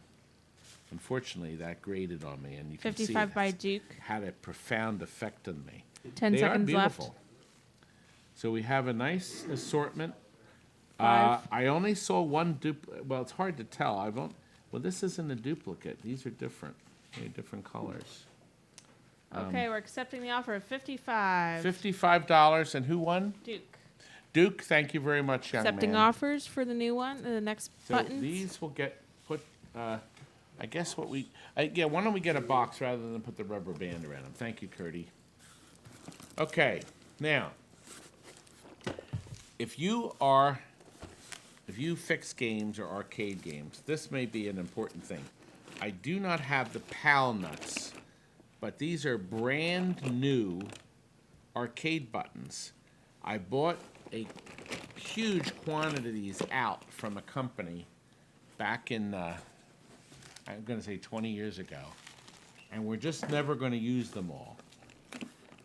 unfortunately, that grated on me, and you can see 55 it by Duke. had a profound effect on me. 10 They are seconds beautiful. left. So we have a nice assortment. 5. I only saw one well, it's hard to tell. Well, this isn't a duplicate. These are different. They're different colors. Okay, we're accepting the offer of 55. $55, and who won? Duke. Duke, thank you very much, young Accepting man. offers for the new one, the next So buttons. these will get put, I guess what we, yeah, why don't we get a box rather than put the rubber band around them? Thank you, Curdy. Okay, now, if you fix games or arcade games, this may be an important thing. I do not have the PAL nuts, but these are brand new arcade buttons. I bought a huge quantity of these out from a company back in, I'm going to say 20 years ago. And we're just never going to use them all.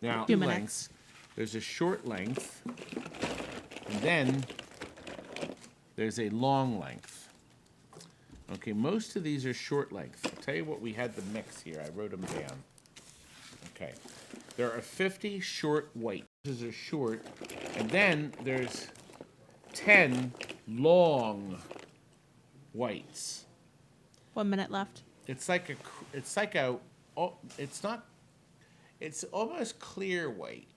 Now, Few minutes. lengths. There's a short length, and then there's a long length. Okay, most of these are short length. I'll tell you what we had to mix here. I wrote them down. Okay. There are 50 short white. These are short. And then there's 10 long whites. 1 minute left. It's almost clear white.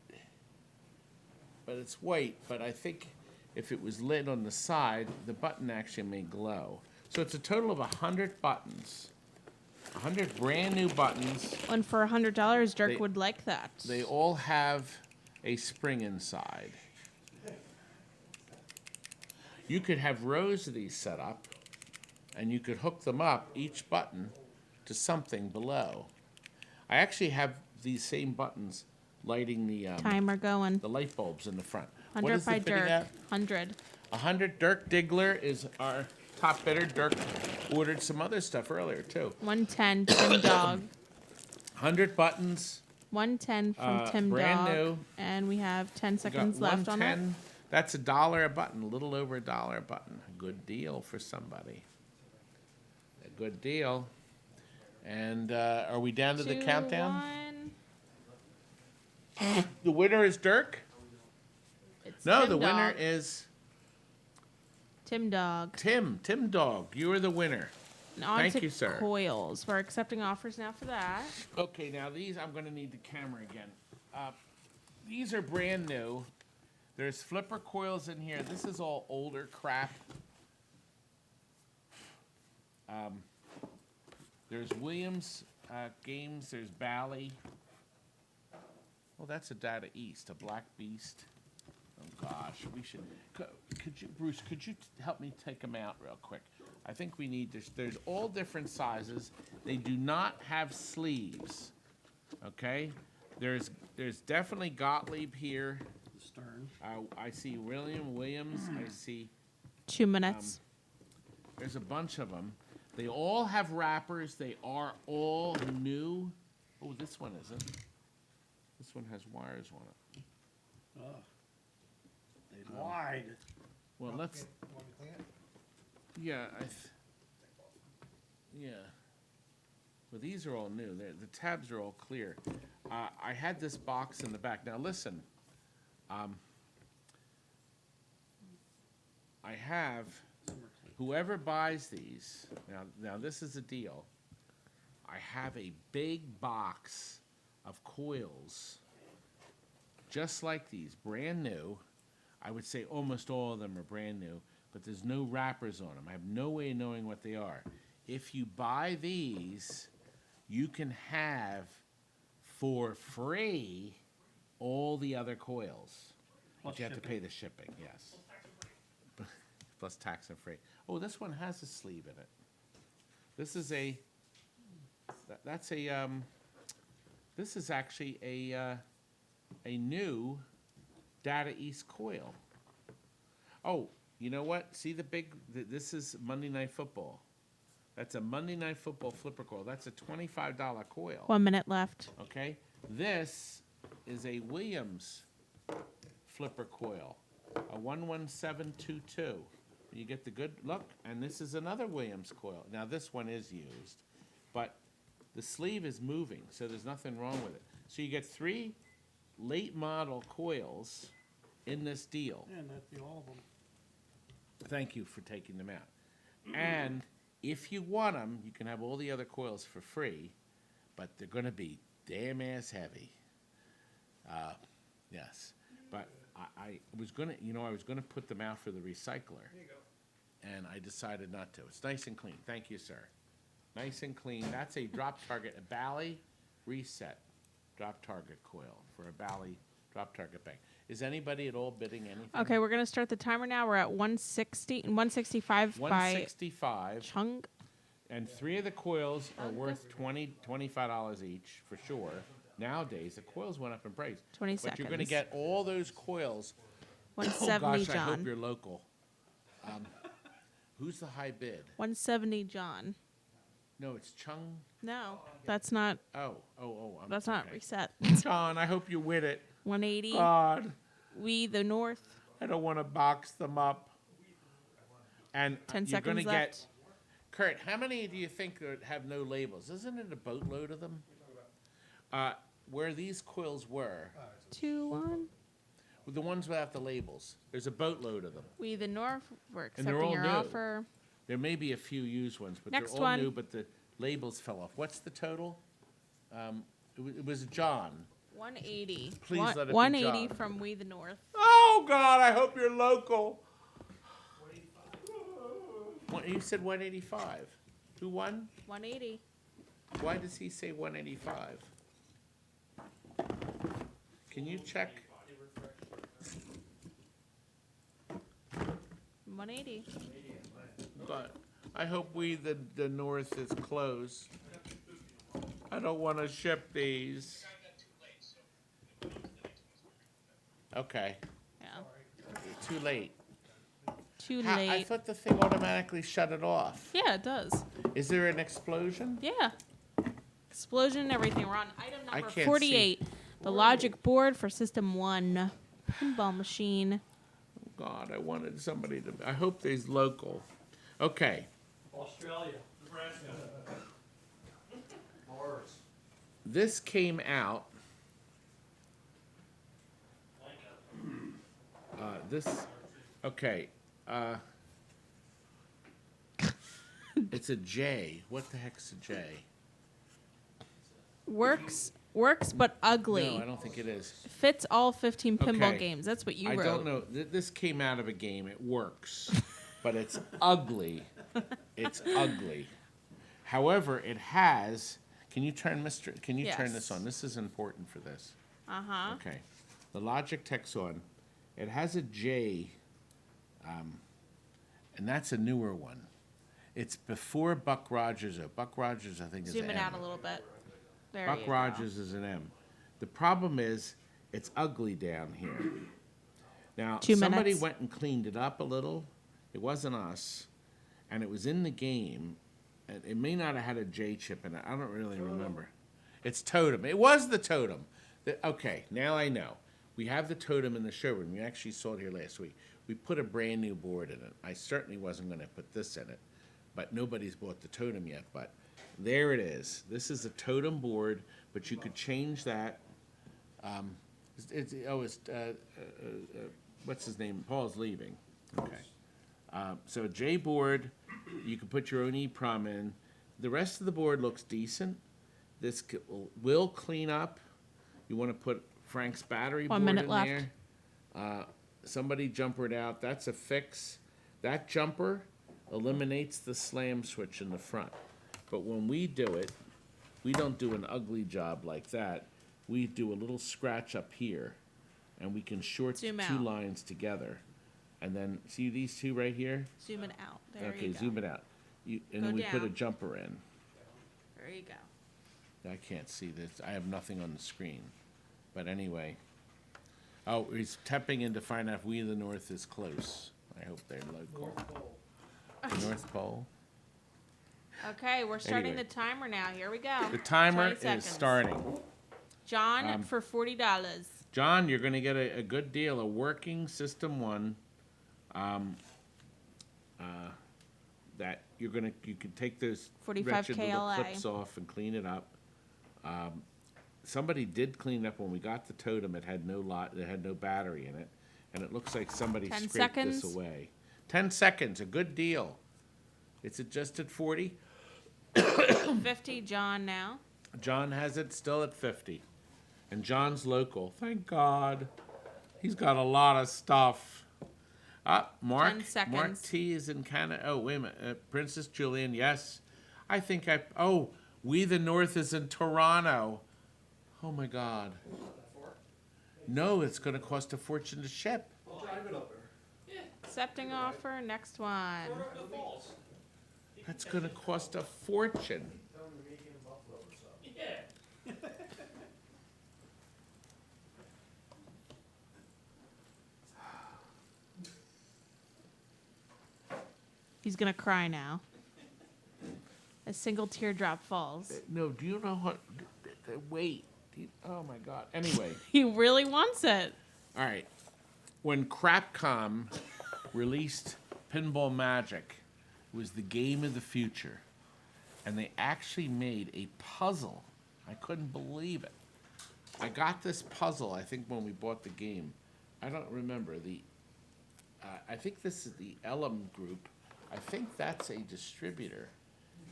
But it's white, but I think if it was lit on the side, the button actually may glow. So it's a total of 100 buttons. 100 brand new buttons. And for $100, Dirk They- would like that. They all have a spring inside. You could have rows of these set up, and you could hook them up, each button, to something below. I actually have these same buttons lighting the Timer going. the light bulbs in the front. What 100 is the by bidding Dirk. at? 100. 100. Dirk Diggler is our top bidder. Dirk ordered some other stuff earlier, too. 110, Tim Dog. 100 buttons. 110 from Tim brand Dog. new. And we have 10 We got seconds left on that. 110. That's $1 a button, a little over $1 a button. A good deal for somebody. A good deal. And are we down to the 2, countdown? 1. The winner is Dirk? It's No, Tim the winner Dog. is Tim Dog. Tim. Tim Dog. You are the winner. And on Thank to you, sir. coils. We're accepting offers now for that. Okay, now these, I'm going to need the camera again. These are brand new. There's flipper coils in here. This is all older crap. There's Williams games. There's Bally. Well, that's a Data East, a Black Beast. Oh gosh, we should. Could you, Bruce? Could you help me take them out real quick? I think we need this. There's all different sizes. They do not have sleeves. Okay. There's definitely Gottleib here. Stern. I see Williams. I see. 2 minutes. There's a bunch of them. They all have wrappers. They are all new. Oh, this one isn't. This one has wires on it. They lied. Well, let's. Yeah, yeah. Well, these are all new. The tabs are all clear. I had this box in the back. Now listen. I have whoever buys these. Now this is a deal. I have a big box of coils, just like these, brand new. I would say almost all of them are brand new, but there's no wrappers on them. I have no way of knowing what they are. If you buy these, you can have for free all the other coils. Plus But you have to shipping. pay the shipping, yes. Plus tax and freight. Oh, this one has a sleeve in it. This is a, that's a, this is actually a new Data East coil. Oh, you know what? See the big, this is Monday Night Football. That's a Monday Night Football flipper coil. That's a $25 coil. 1 minute left. Okay? This is a Williams flipper coil, a 11722. You get the good look, and this is another Williams coil. Now this one is used, but the sleeve is moving, so there's nothing wrong with it. So you get 3 late model coils in this deal. Yeah, and that'd be all of them. Thank you for taking them out. And if you want them, you can have all the other coils for free, but they're going to be damn ass heavy. Yes, but I was going to, I was going to put them out for the recycler. There you go. And I decided not to. It's nice and clean. Thank you, sir. Nice and clean. That's a drop target, a Bally reset drop target coil for a Bally drop target bank. Is anybody at all bidding anything? Okay, we're going to start the timer now. We're at 165 by 165. Chung. And 3 of the coils are worth $25 each for sure. Nowadays, the coils went up in price. 20 But you're going to seconds. get all those coils Oh 170, gosh, I hope John. you're local. Who's the high bid? 170, John. No, it's Chung. No, that's not. That's Not reset. John, I hope you win it. 180. God, We the North. I don't want to box them up. And 10 you're going to seconds get. left. Kurt, how many do you think that have no labels? Isn't it a boatload of them? Where these coils were, 2, 1. the ones without the labels, there's a boatload of them. We the North. We're And they're accepting all your new. offer. There may be a few used ones, but Next they're all one. new, but the labels fell off. What's the total? It was John. 180. Please let it be 180 John. from We the North. Oh, God, I hope you're local. You said 185. Who won? 180. Why does he say 185? Can you check? 180. But I hope We the North is close. I don't want to ship these. Okay, Yeah. too late. Too I late. thought the thing automatically shut it off. Yeah, it does. Is there an explosion? Yeah. Explosion and everything. We're on item I number can't 48. The logic board for system 1. Pinball machine. God, I wanted somebody to. I hope there's local. Okay, Australia, Nebraska. Horus. this came out. This. Okay. It's a J. What the heck's a J? Works, but ugly. No, I don't think it is. Fits all 15 pinball Okay. games. That's what you I wrote. don't know. This came out of a game. It works, but it's ugly. It's ugly. However, it has. Can you turn Can you turn this Yes. on? This is important for this. Uh-huh. Okay. The Logic Tech's on. It has a J, and that's a newer one. It's before Buck Rogers. Buck Rogers, I think, is Zoom it M. out a little bit. There Buck you go. Rogers is an M. The problem is it's ugly down here. Now, 2 somebody minutes. went and cleaned it up a little. It wasn't us, and it was in the game. And it may not have had a J chip in it. I don't really remember. It's Totem. It was the Totem. Okay, now I know. We have the Totem in the showroom. You actually saw it here last week. We put a brand new board in it. I certainly wasn't going to put this in it, but nobody's bought the Totem yet. But there it is. This is a Totem board, but you could change that. What's his name? Paul's leaving. Okay. So J board, you can put your own EEPROM in. The rest of the board looks decent. This will clean up. You want to put Frank's battery 1 board minute in left. there. Somebody jumpered out. That's a fix. That jumper eliminates the slam switch in the front. But when we do it, we don't do an ugly job like that. We do a little scratch up here, and we can short the Zoom two out. lines together. And then, see these two right here? Zoom it out. There Okay, you go. zoom it out. And Go then we put a down. jumper in. There you go. I can't see this. I have nothing on the screen. But anyway. Oh, he's tapping in to find out if We the North is close. I hope they're local. The North Pole. Okay, we're starting Anyway. the timer now. Here we go. The timer 20 is seconds. starting. John for $40. John, you're going to get a good deal, a working System 1. That you can take those 45 wretched little KLA. clips off and clean it up. Somebody did clean it up when we got the Totem. It had no battery in it, and it looks like somebody 10 scraped this seconds. away. 10 seconds, a good deal. It's adjusted 40. 50, John now. John has it still at 50, and John's local. Thank God, he's got a lot of stuff. Mark. 10 seconds. Mark T is in Canada. Oh, wait a minute. Princess Julian. Yes, I think We the North is in Toronto. Oh my God. No, it's going to cost a fortune to ship. I'll drive it up there. Accepting offer. Next one. The falls. That's going to cost a fortune. Tell them to make it in Buffalo or something. Yeah. He's gonna cry now. A single teardrop falls. No, do you know what? Wait. Oh my God. Anyway. He really wants it. All right. When Crapcom released Pinball Magic, it was the game of the future. And they actually made a puzzle. I couldn't believe it. I got this puzzle, I think, when we bought the game. I don't remember. I think this is the Elam Group. I think that's a distributor.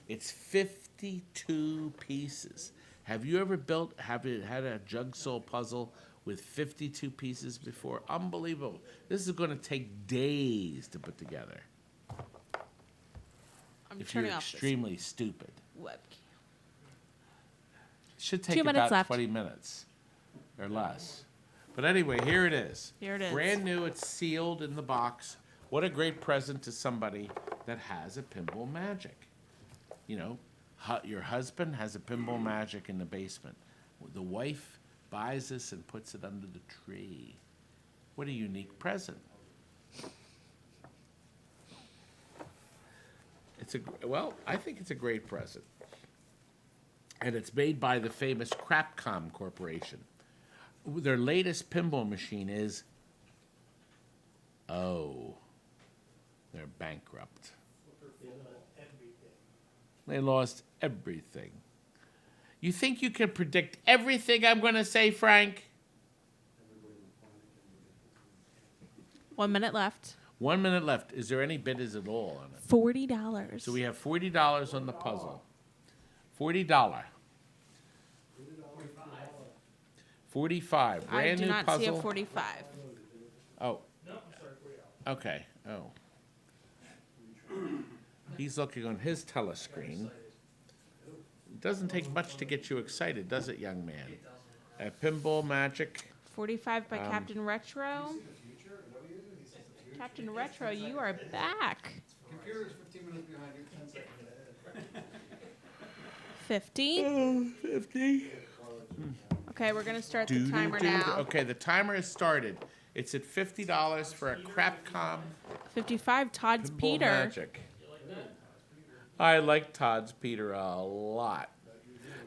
It's 52 pieces. Have you ever had a jigsaw puzzle with 52 pieces before? Unbelievable. This is going to take days to put together. I'm If you're turning off extremely stupid. this webcam. Should take 2 minutes about left. 20 minutes or less. But anyway, here it is. Here it is. Brand new, it's sealed in the box. What a great present to somebody that has a Pinball Magic. You know, your husband has a Pinball Magic in the basement. The wife buys this and puts it under the tree. What a unique present. I think it's a great present. And it's made by the famous Crapcom Corporation. Their latest pinball machine is, they're bankrupt. They lost everything. You think you can predict everything I'm going to say, Frank? 1 minute left. 1 minute left. Is there any bidders at all on it? $40. So we have $40 on the puzzle. $40. 45. Brand I do new not puzzle. see a 45. Oh. Okay. Oh. He's looking on his telescreen. It doesn't take much to get you excited, does it, young man? Pinball Magic. 45 by Captain Retro. Captain Retro, you are back. Computer's 15 minutes behind you, 10 seconds ahead. 50. 50. Okay, we're gonna start the timer now. Okay, the timer has started. It's at $50 for a Crapcom 55. Todd's Pinball Peter. Magic. I like Todd's Peter a lot.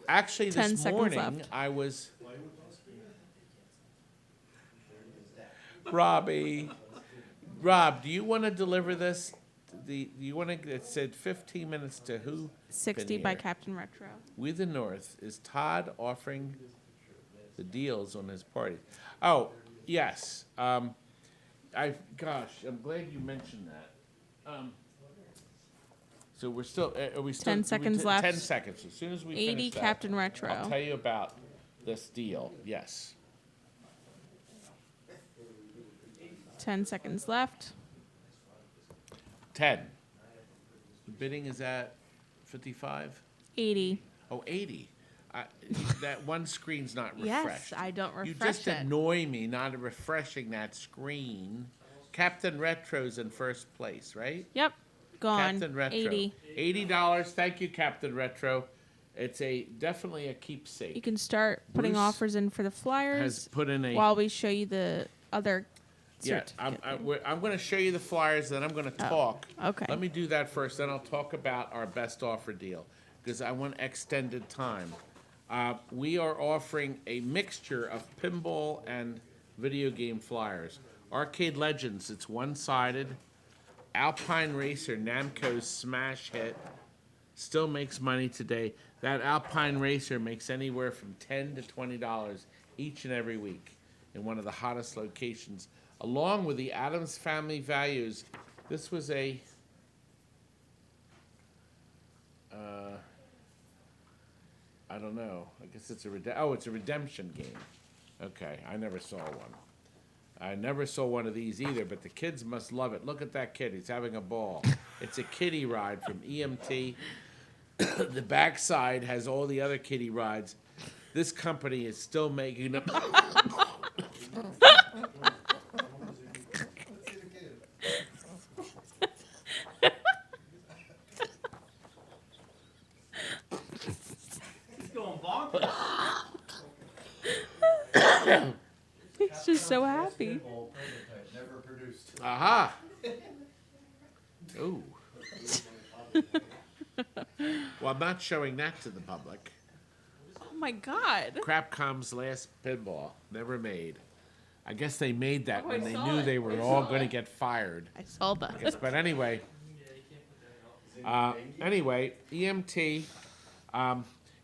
Actually, 10 this seconds morning left. I was. Robbie, Rob, do you want to deliver this? It said 15 minutes to who? 60 by Captain Retro. We the North. Is Todd offering the deals on his party? Oh, yes. I'm glad you mentioned that. So we're still. Are we still? 10 seconds left. 10 seconds. As soon as we 80 finish that, Captain Retro. I'll tell you about this deal. Yes. 10 seconds left. 10. The bidding is at 55. 80. Oh, 80. That one screen's not Yes, refreshed. I don't You refresh just it. annoy me not refreshing that screen. Captain Retro's in first place, right? Yep. Gone. Captain Retro. 80. $80. Thank you, Captain Retro. It's definitely a keepsake. You can start putting Bruce offers in for the Has Flyers put in a. while we show you the other Yeah, certificate. I'm going to show you the Flyers, then I'm going to talk. okay. Let me do that first, then I'll talk about our best offer deal, because I want extended time. We are offering a mixture of pinball and video game Flyers. Arcade Legends, it's one-sided. Alpine Racer, Namco's smash hit, still makes money today. That Alpine Racer makes anywhere from $10 to $20 each and every week in one of the hottest locations. Along with the Addams Family Values, this was a I don't know. I guess it's it's a redemption game. Okay, I never saw one. I never saw one of these either, but the kids must love it. Look at that kid. He's having a ball. It's a kiddie ride from EMT. The backside has all the other kiddie rides. This company is still making them. He's just so happy. Never produced. Aha! Ooh. Well, I'm not showing that to the public. Oh my God. Crapcom's last pinball, never made. I guess they made that Oh, when I they saw knew it. they were all going to get fired. I saw that. Yes, but anyway, EMT.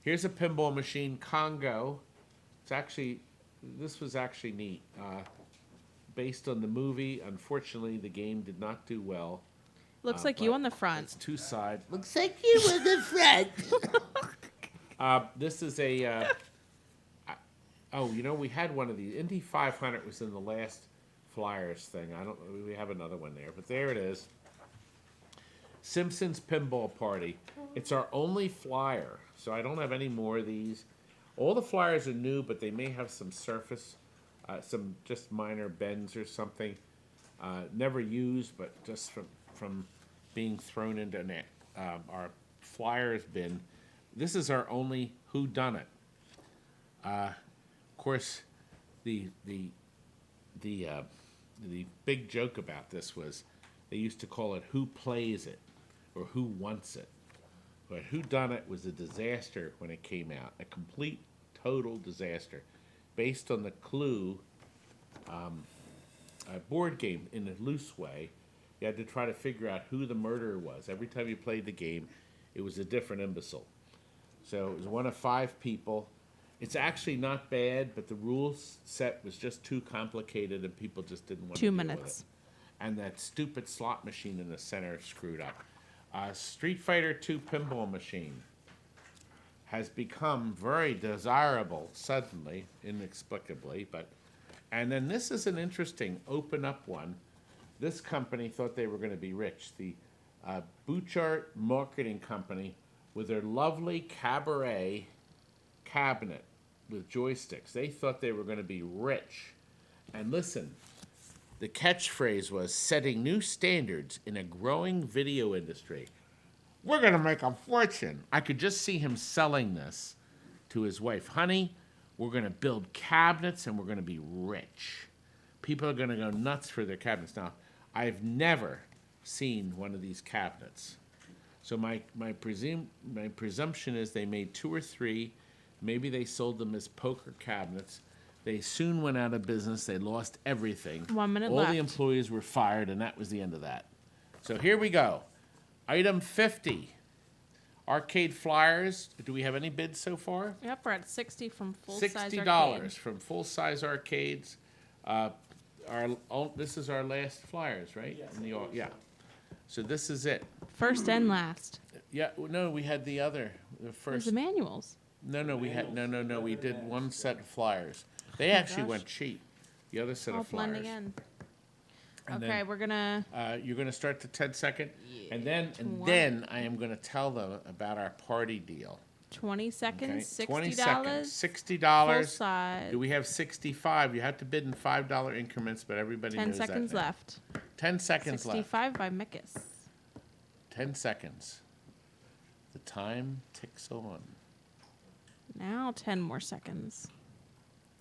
Here's a pinball machine, Congo. This was actually neat. Based on the movie, unfortunately, the game did not do well. Looks like you but on the front. It's two side. Looks like you were the friend. This is a. We had one of these. Indy 500 was in the last Fliers thing. We have another one there, but there it is. Simpsons Pinball Party. It's our only flyer, so I don't have any more of these. All the flyers are new, but they may have some surface, some just minor bends or something. Never used, but just from being thrown into our flyers bin. This is our only whodunit. Of course, the big joke about this was they used to call it "Who Plays It" or "Who Wants It." But whodunit was a disaster when it came out, a complete, total disaster, based on the Clue board game in a loose way. You had to try to figure out who the murderer was. Every time you played the game, it was a different imbecile. So it was one of 5 people. It's actually not bad, but the rules set was just too complicated and people just didn't want to 2 deal minutes. with it. And that stupid slot machine in the center screwed up. Street Fighter II pinball machine has become very desirable suddenly, inexplicably, and then this is an interesting open up one. This company thought they were going to be rich. The Bouchard Marketing Company, with their lovely cabaret cabinet with joysticks, they thought they were going to be rich. And listen, the catchphrase was setting new standards in a growing video industry. We're going to make a fortune. I could just see him selling this to his wife. Honey, we're going to build cabinets and we're going to be rich. People are going to go nuts for their cabinets. Now, I've never seen one of these cabinets. So my presumption is they made 2 or 3. Maybe they sold them as poker cabinets. They soon went out of business. They lost everything. 1 minute All left. the employees were fired, and that was the end of that. So here we go. Item 50. Arcade Flyers. Do we have any bids so far? Yep, we're at 60 from full-size arcade. $60 from full-size arcades. This is our last Flyers, right? Yes. Yeah. So this is it. First and last. Yeah. No, we had the There's first. the manuals. No. We did one set of Flyers. They actually gosh. went cheap. The other set All of Flyers. blending in. And Okay, then, we're gonna. You're going to start the 10-second, and then I am going to tell them about our party deal. 20 seconds, Okay? $60. 20 seconds, Full $60. size. Do we have 65? You have to bid in $5 increments, but everybody 10 knows seconds that now. left. 10 seconds left. 65 by Mickus. 10 seconds. The time ticks on. Now 10 more seconds.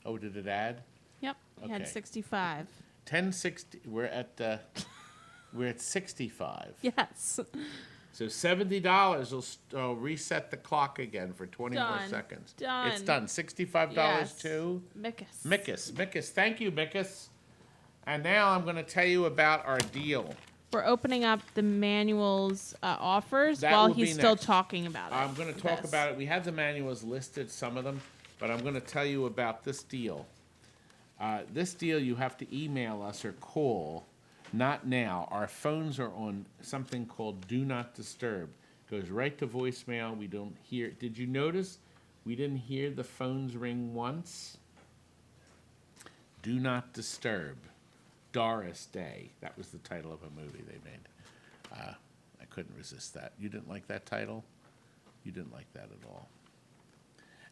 Oh, did it add? Yep, you had Okay. 65. 10:60. We're at 65. Yes. So $70 will reset the clock again for 20 more Done. seconds. Done. It's done. $65 Yes. too. Mickus. Mickus. Thank you, Mickus. And now I'm going to tell you about our deal. We're opening up the manuals offers That while will he's be still next. talking about it. I'm going to talk This. about it. We have the manuals listed, some of them, but I'm going to tell you about this deal. This deal you have to email us or call. Not now. Our phones are on something called Do Not Disturb. Goes right to voicemail. We don't hear. Did you notice we didn't hear the phones ring once? Do Not Disturb. Doris Day. That was the title of a movie they made. I couldn't resist that. You didn't like that title? You didn't like that at all.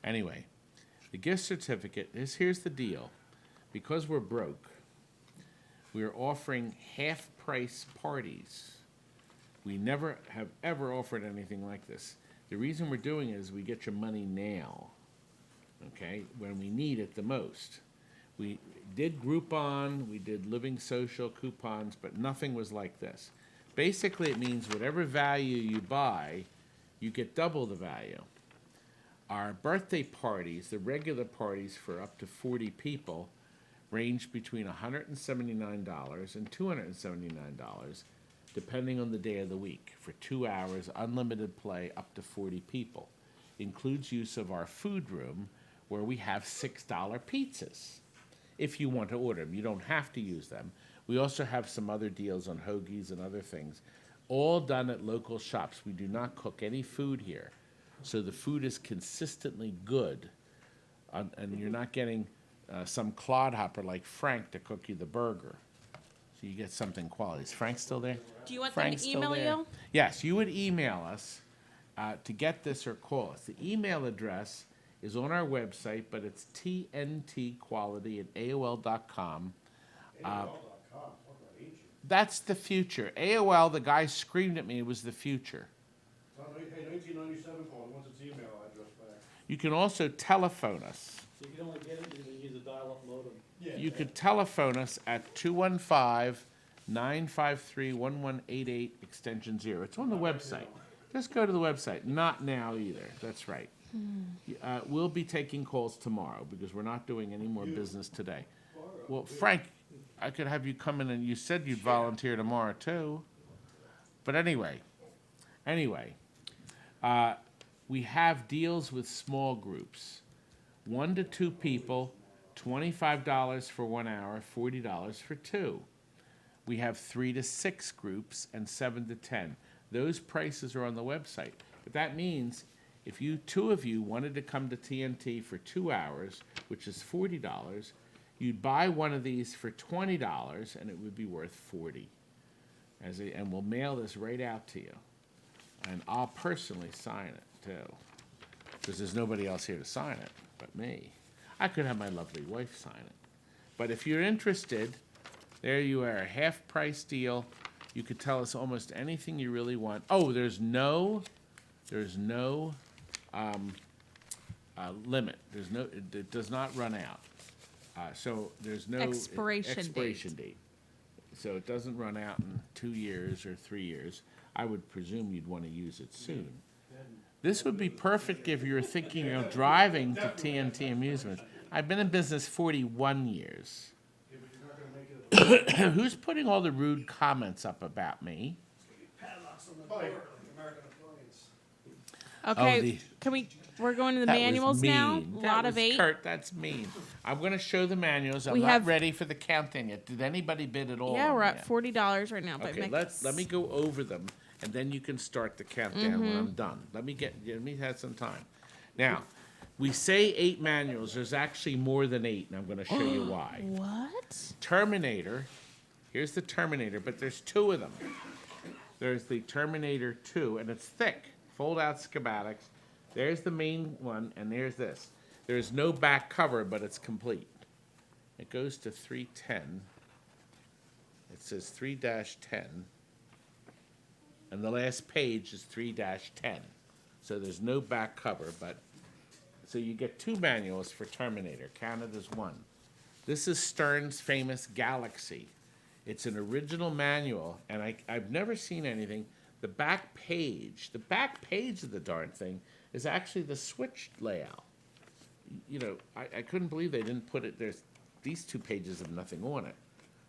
Anyway, the gift certificate is, here's the deal. Because we're broke, we are offering half-price parties. We never have ever offered anything like this. The reason we're doing it is we get your money now, okay, when we need it the most. We did Groupon, we did Living Social coupons, but nothing was like this. Basically, it means whatever value you buy, you get double the value. Our birthday parties, the regular parties for up to 40 people, range between $179 and $279, depending on the day of the week, for 2 hours, unlimited play, up to 40 people. Includes use of our food room, where we have $6 pizzas. If you want to order them, you don't have to use them. We also have some other deals on hoagies and other things, all done at local shops. We do not cook any food here, so the food is consistently good, and you're not getting some clodhopper like Frank to cook you the burger. So you get something quality. Is Frank still there? Do you want Frank's them to still email there? you? Yes, you would email us to get this or call us. The email address is on our website, but it's tntquality@aol.com. AOL.com, talk about ancient. That's the future. AOL, the guy screamed at me, it was the future. Hey, 1997 call, wants its email address back. You can also telephone us. So you can only get it if you use a dial-up modem. You could telephone us at 215-953-1188, extension 0. It's on the website. Just go to the website. Not now either. That's right. We'll be taking calls tomorrow because we're not doing any more business today. Well, Frank, I could have you come in, and you said you'd volunteer tomorrow too. But anyway, we have deals with small groups. 1 to 2 people, $25 for 1 hour, $40 for 2. We have 3 to 6 groups and 7 to 10. Those prices are on the website. But that means if two of you wanted to come to TNT for 2 hours, which is $40, you'd buy one of these for $20, and it would be worth $40. And we'll mail this right out to you. And I'll personally sign it, too, because there's nobody else here to sign it but me. I could have my lovely wife sign it. But if you're interested, there you are, a half-price deal. You could tell us almost anything you really want. Oh, there's no limit. It does not run out. So there's no Expiration date. So it doesn't run out in 2 years or 3 years. I would presume you'd want to use it soon. This would be perfect if you were thinking of driving to TNT Amusements. I've been in business 41 years. Who's putting all the rude comments up about me? Okay, we're going to the That was manuals now. mean. A That lot of was 8. Kurt, that's mean. I'm going to show the manuals. I'm We not have- ready for the countdown yet. Did anybody bid at all? Yeah, on we're them at yet? $40 right now. But Okay, let me go over them, and then you can start the countdown when I'm done. Let me have some time. Now, we say 8 manuals. There's actually more than 8, and I'm going to show you why. What? Terminator. Here's the Terminator, but there's 2 of them. There's the Terminator 2, and it's thick. Fold-out schematics. There's the main one, and there's this. There's no back cover, but it's complete. It goes to 310. It says 3-10. And the last page is 3-10. So there's no back cover, but so you get 2 manuals for Terminator. Canada's 1. This is Stern's famous Galaxy. It's an original manual, and I've never seen anything. The back page of the darn thing is actually the switch layout. You know, I couldn't believe they didn't put it. These 2 pages have nothing on it.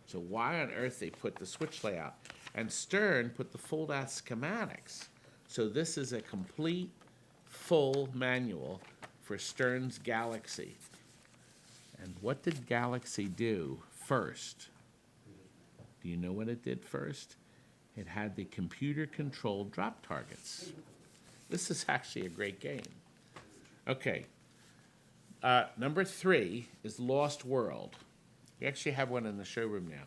So why on earth they put the switch layout? And Stern put the fold-out schematics. So this is a complete, full manual for Stern's Galaxy. And what did Galaxy do first? Do you know what it did first? It had the computer-controlled drop targets. This is actually a great game. Okay. Number 3 is Lost World. We actually have one in the showroom now.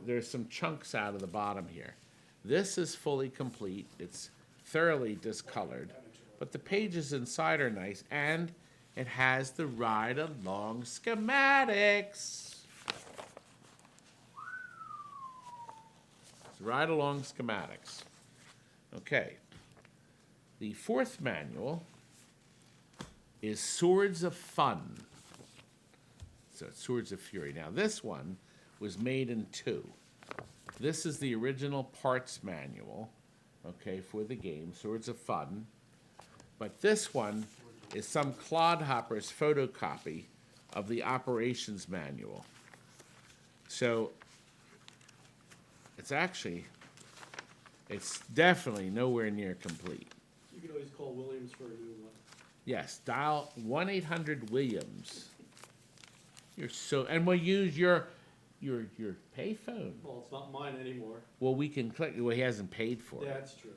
There's some chunks out of the bottom here. This is fully complete. It's thoroughly discolored, but the pages inside are nice, and it has the ride-along schematics. It's ride-along schematics. Okay. The 4th manual is Swords of Fun. So it's Swords of Fury. Now this one was made in 2. This is the original parts manual, okay, for the game, Swords of Fun. But this one is some clodhopper's photocopy of the operations manual. So it's definitely nowhere near complete. You can always call Williams for a new one. Yes, dial 1-800-WILLIAMS. And we'll use your pay phone. Well, it's not mine anymore. Well, we can click. Well, he hasn't paid for it. That's true.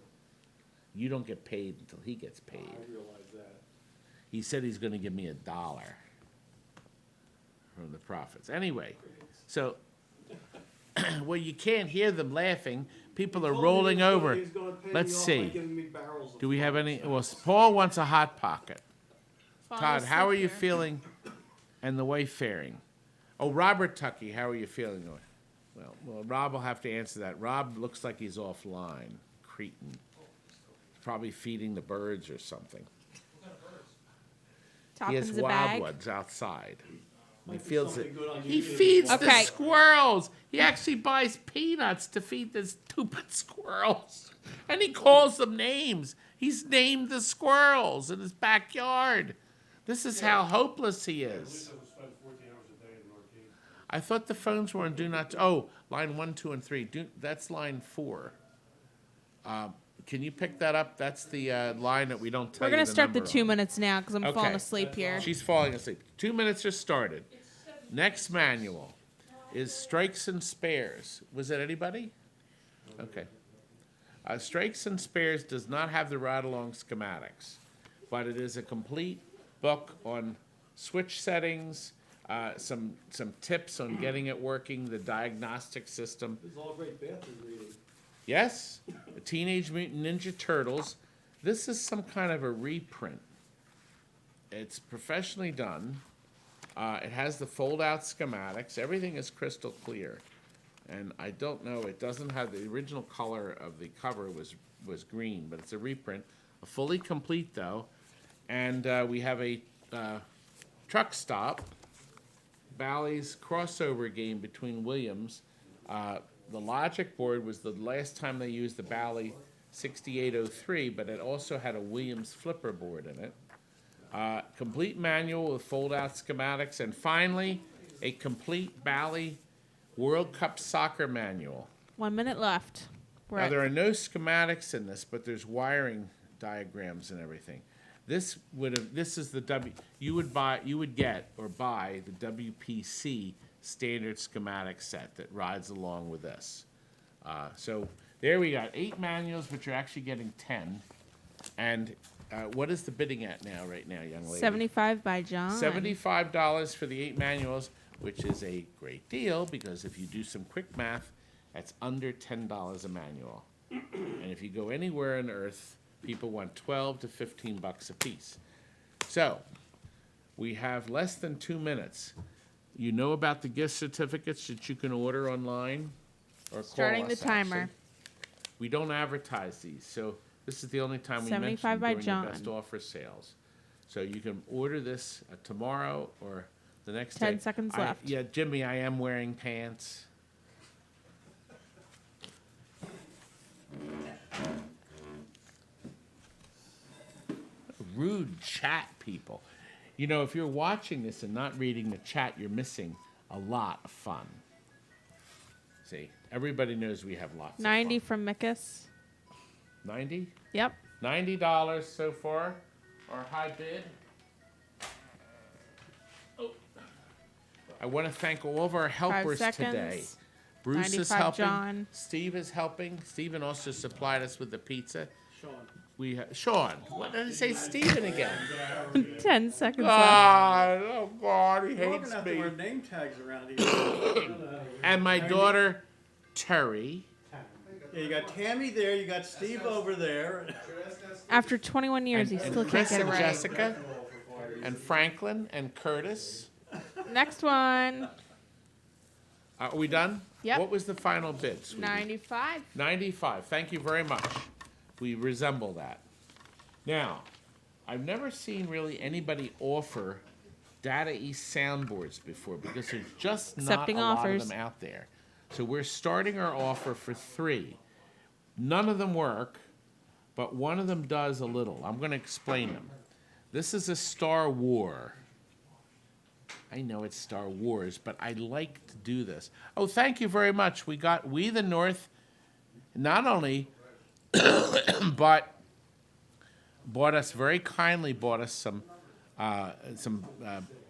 You don't get paid until he gets paid. I realize that. He said he's going to give me $1 from the profits. Anyway, so well, you can't hear them laughing. People are rolling over. Let's see. Do we have any? Well, Paul wants a Hot Pocket. Todd, how are you feeling? And the wife faring? Oh, Robert Tucky, how are you feeling? Well, Rob will have to answer that. Rob looks like he's offline. Cretin. Probably feeding the birds or something. He has Toppins a wild bag. ones outside. He Might be feels something it. good on He YouTube. feeds the Okay. squirrels. He actually buys peanuts to feed the stupid squirrels. And he calls them names. He's named the squirrels in his backyard. This is how hopeless he At is. least I would spend 14 hours a day in an arcade. I thought the phones were on do not. Oh, line 1, 2, and 3. That's line 4. Can you pick that up? That's the line that we don't tell We're you going to the start the number 2 on. minutes now because I'm Okay. falling asleep here. She's falling asleep. 2 minutes are started. Next manual is Strikes and Spares. Was it anybody? Okay. Strikes and Spares does not have the ride-along schematics, but it is a complete book on switch settings, some tips on getting it working, the diagnostic system. This is all great bathroom reading. Yes, Teenage Mutant Ninja Turtles. This is some kind of a reprint. It's professionally done. It has the fold-out schematics. Everything is crystal clear. And I don't know, it doesn't have, the original color of the cover was green, but it's a reprint. Fully complete, though. And we have a truck stop, Bally's crossover game between Williams. The logic board was the last time they used the Bally 6803, but it also had a Williams flipper board in it. Complete manual with fold-out schematics, and finally, a complete Bally World Cup soccer manual. 1 minute left. We're Now, at there are no schematics in this, but there's wiring diagrams and everything. This is the you would buy the WPC standard schematic set that rides along with this. So there we got 8 manuals, but you're actually getting 10. And what is the bidding at right now, young lady? 75 by John. $75 for the 8 manuals, which is a great deal because if you do some quick math, that's under $10 a manual. And if you go anywhere on Earth, people want $12 to $15 a piece. So we have less than 2 minutes. You know about the gift certificates that you can order online or call Starting the us, timer. actually. We don't advertise these, so this is the only time we mention 75 by during John. the best offer sales. So you can order this tomorrow or the next 10 day. seconds left. Yeah, Jimmy, I am wearing pants. Rude chat, people. You know, if you're watching this and not reading the chat, you're missing a lot of fun. See, everybody knows we have lots 90 of fun. from Mikus. 90? Yep. $90 so far, our high bid. Oh. I want to thank all of our helpers 5 seconds. today. Bruce is 95 helping. John. Steve is helping. Stephen also supplied us with the pizza. Sean. Sean. What did I say? Stephen again. 10 seconds left. God, oh God, he You're hates gonna have to me. wear name tags around here. And my daughter, Terry. Yeah, you got Tammy there, you got Steve over there. After 21 years, he And still can't Chris get it and right. Jessica. And Franklin and Curtis. Next one. Are we done? Yep. What was the final bid, sweetie? 95. 95. Thank you very much. We resemble that. Now, I've never seen really anybody offer Data East soundboards before because there's just not Accepting a lot offers. of them out there. So we're starting our offer for 3. None of them work, but one of them does a little. I'm going to explain them. This is a Star War. I know it's Star Wars, but I like to do this. Oh, thank you very much. We the North not only but bought us very kindly bought us some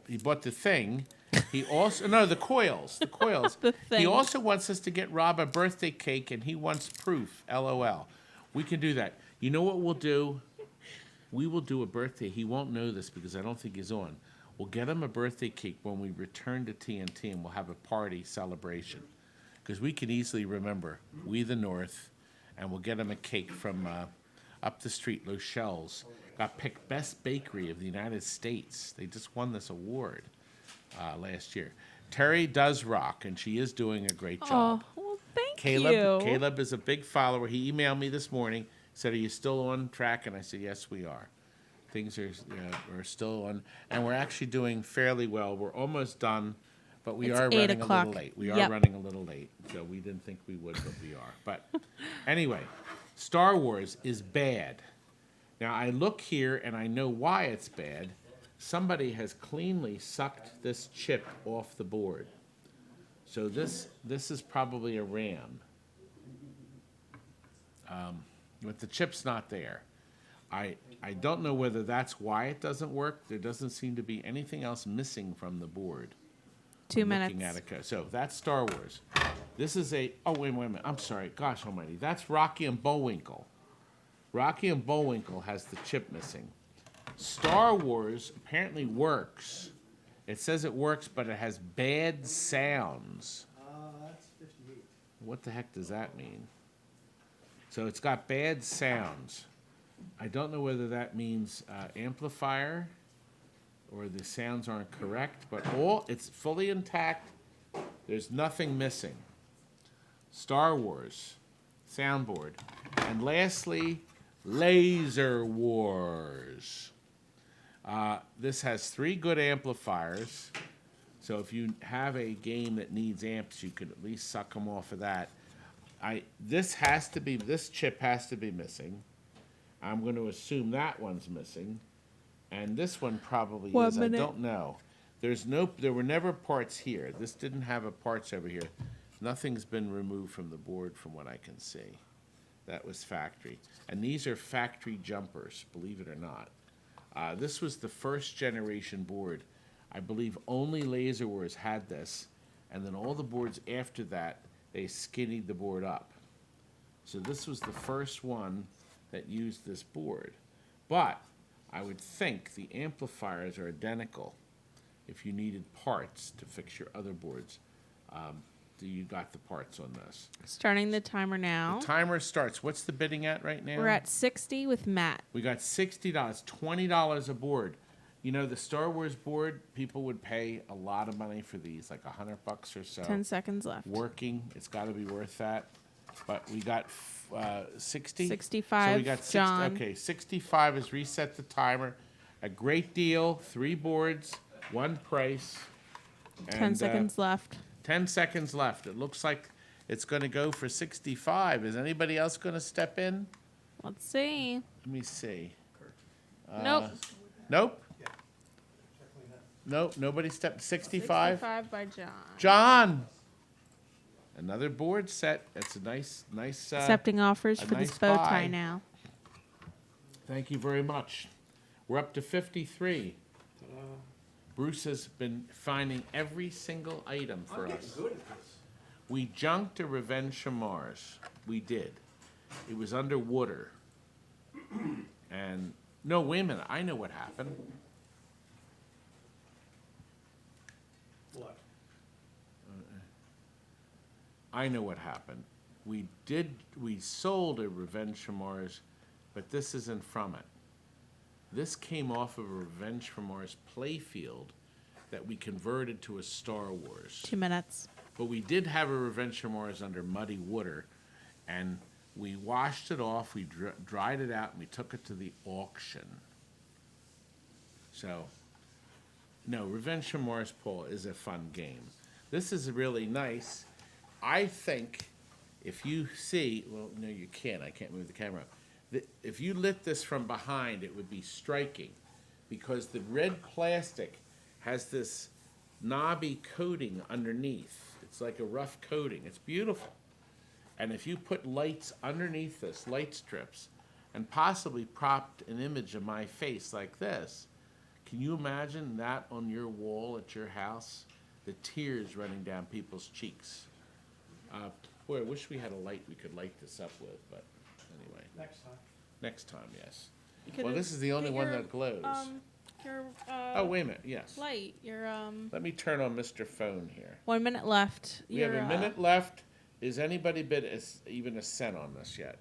he bought the thing. He also the coils. The thing. He also wants us to get Rob a birthday cake, and he wants proof. LOL. We can do that. You know what we'll do? We will do a birthday. He won't know this because I don't think he's on. We'll get him a birthday cake when we return to TNT, and we'll have a party celebration. Because we can easily remember We the North, and we'll get him a cake from up the street, Lochelle's. Got picked Best Bakery of the United States. They just won this award last year. Terry does rock, and she is doing a great job. Oh, well, thank Caleb, you. Caleb is a big follower. He emailed me this morning, said, "Are you still on track?" And I said, "Yes, we are. Things are we're still on, and we're actually doing fairly well. We're almost done, but we It's are 8 running a o'clock. little late. We are Yep. running a little late, so we didn't think we would, but we are. But anyway, Star Wars is bad. Now, I look here, and I know why it's bad. Somebody has cleanly sucked this chip off the board. So this is probably a RAM. But the chip's not there. I don't know whether that's why it doesn't work. There doesn't seem to be anything else missing from the board. 2 I'm minutes. looking at it. So that's Star Wars. This is wait a minute. I'm sorry. Gosh almighty. That's Rocky and Bullwinkle. Rocky and Bullwinkle has the chip missing. Star Wars apparently works. It says it works, but it has bad sounds. That's 58. What the heck does that mean? So it's got bad sounds. I don't know whether that means amplifier or the sounds aren't correct, but it's fully intact. There's nothing missing. Star Wars, soundboard. And lastly, Laser Wars. This has 3 good amplifiers. So if you have a game that needs amps, you could at least suck them off of that. This chip has to be missing. I'm going to assume that one's missing. And this one probably 1 is. minute. I don't know. There were never parts here. This didn't have a parts over here. Nothing's been removed from the board from what I can see. That was factory. And these are factory jumpers, believe it or not. This was the first generation board. I believe only Laser Wars had this. And then all the boards after that, they skinnied the board up. So this was the first one that used this board. But I would think the amplifiers are identical if you needed parts to fix your other boards. You got the parts on this. Starting the timer now. The timer starts. What's the bidding at right now? We're at 60 with Matt. We got $60, $20 a board. You know, the Star Wars board, people would pay a lot of money for these, like $100 or so. 10 seconds left. Working, it's got to be worth that. But we got 60? 65, So we got 60, John. okay, 65 has reset the timer. A great deal, 3 boards, 1 price. 10 seconds left. 10 seconds left. It looks like it's going to go for 65. Is anybody else going to step in? Let's see. Let me see. Nope. Nope. Nope. Nobody stepped. 65. 65 by John. John. Another board set. That's a nice. Accepting offers a for nice this bow buy. tie now. Thank you very much. We're up to 53. Bruce has been finding every single item for us. Good at this. We junked a Revenge from Mars. We did. It was underwater. And no, wait a minute. I know what happened. What? I know what happened. We sold a Revenge from Mars, but this isn't from it. This came off of a Revenge from Mars playfield that we converted to a Star Wars. 2 minutes. But we did have a Revenge from Mars under muddy water, and we washed it off, we dried it out, and we took it to the auction. So, no, Revenge from Mars, Paul, is a fun game. This is really nice. I think if you see, well, no, you can't. I can't move the camera. If you lit this from behind, it would be striking because the red plastic has this knobby coating underneath. It's like a rough coating. It's beautiful. And if you put lights underneath this, light strips, and possibly propped an image of my face like this, can you imagine that on your wall at your house? The tears running down people's cheeks. Boy, I wish we had a light we could light this up with, but anyway. Next time. Next time, yes. You could Well, this is the only get one your, that glows. Your Oh, wait a minute, yes. light. Your Let me turn on Mr. Phone here. 1 minute left. We have a minute left. Is anybody bid even a cent on this yet?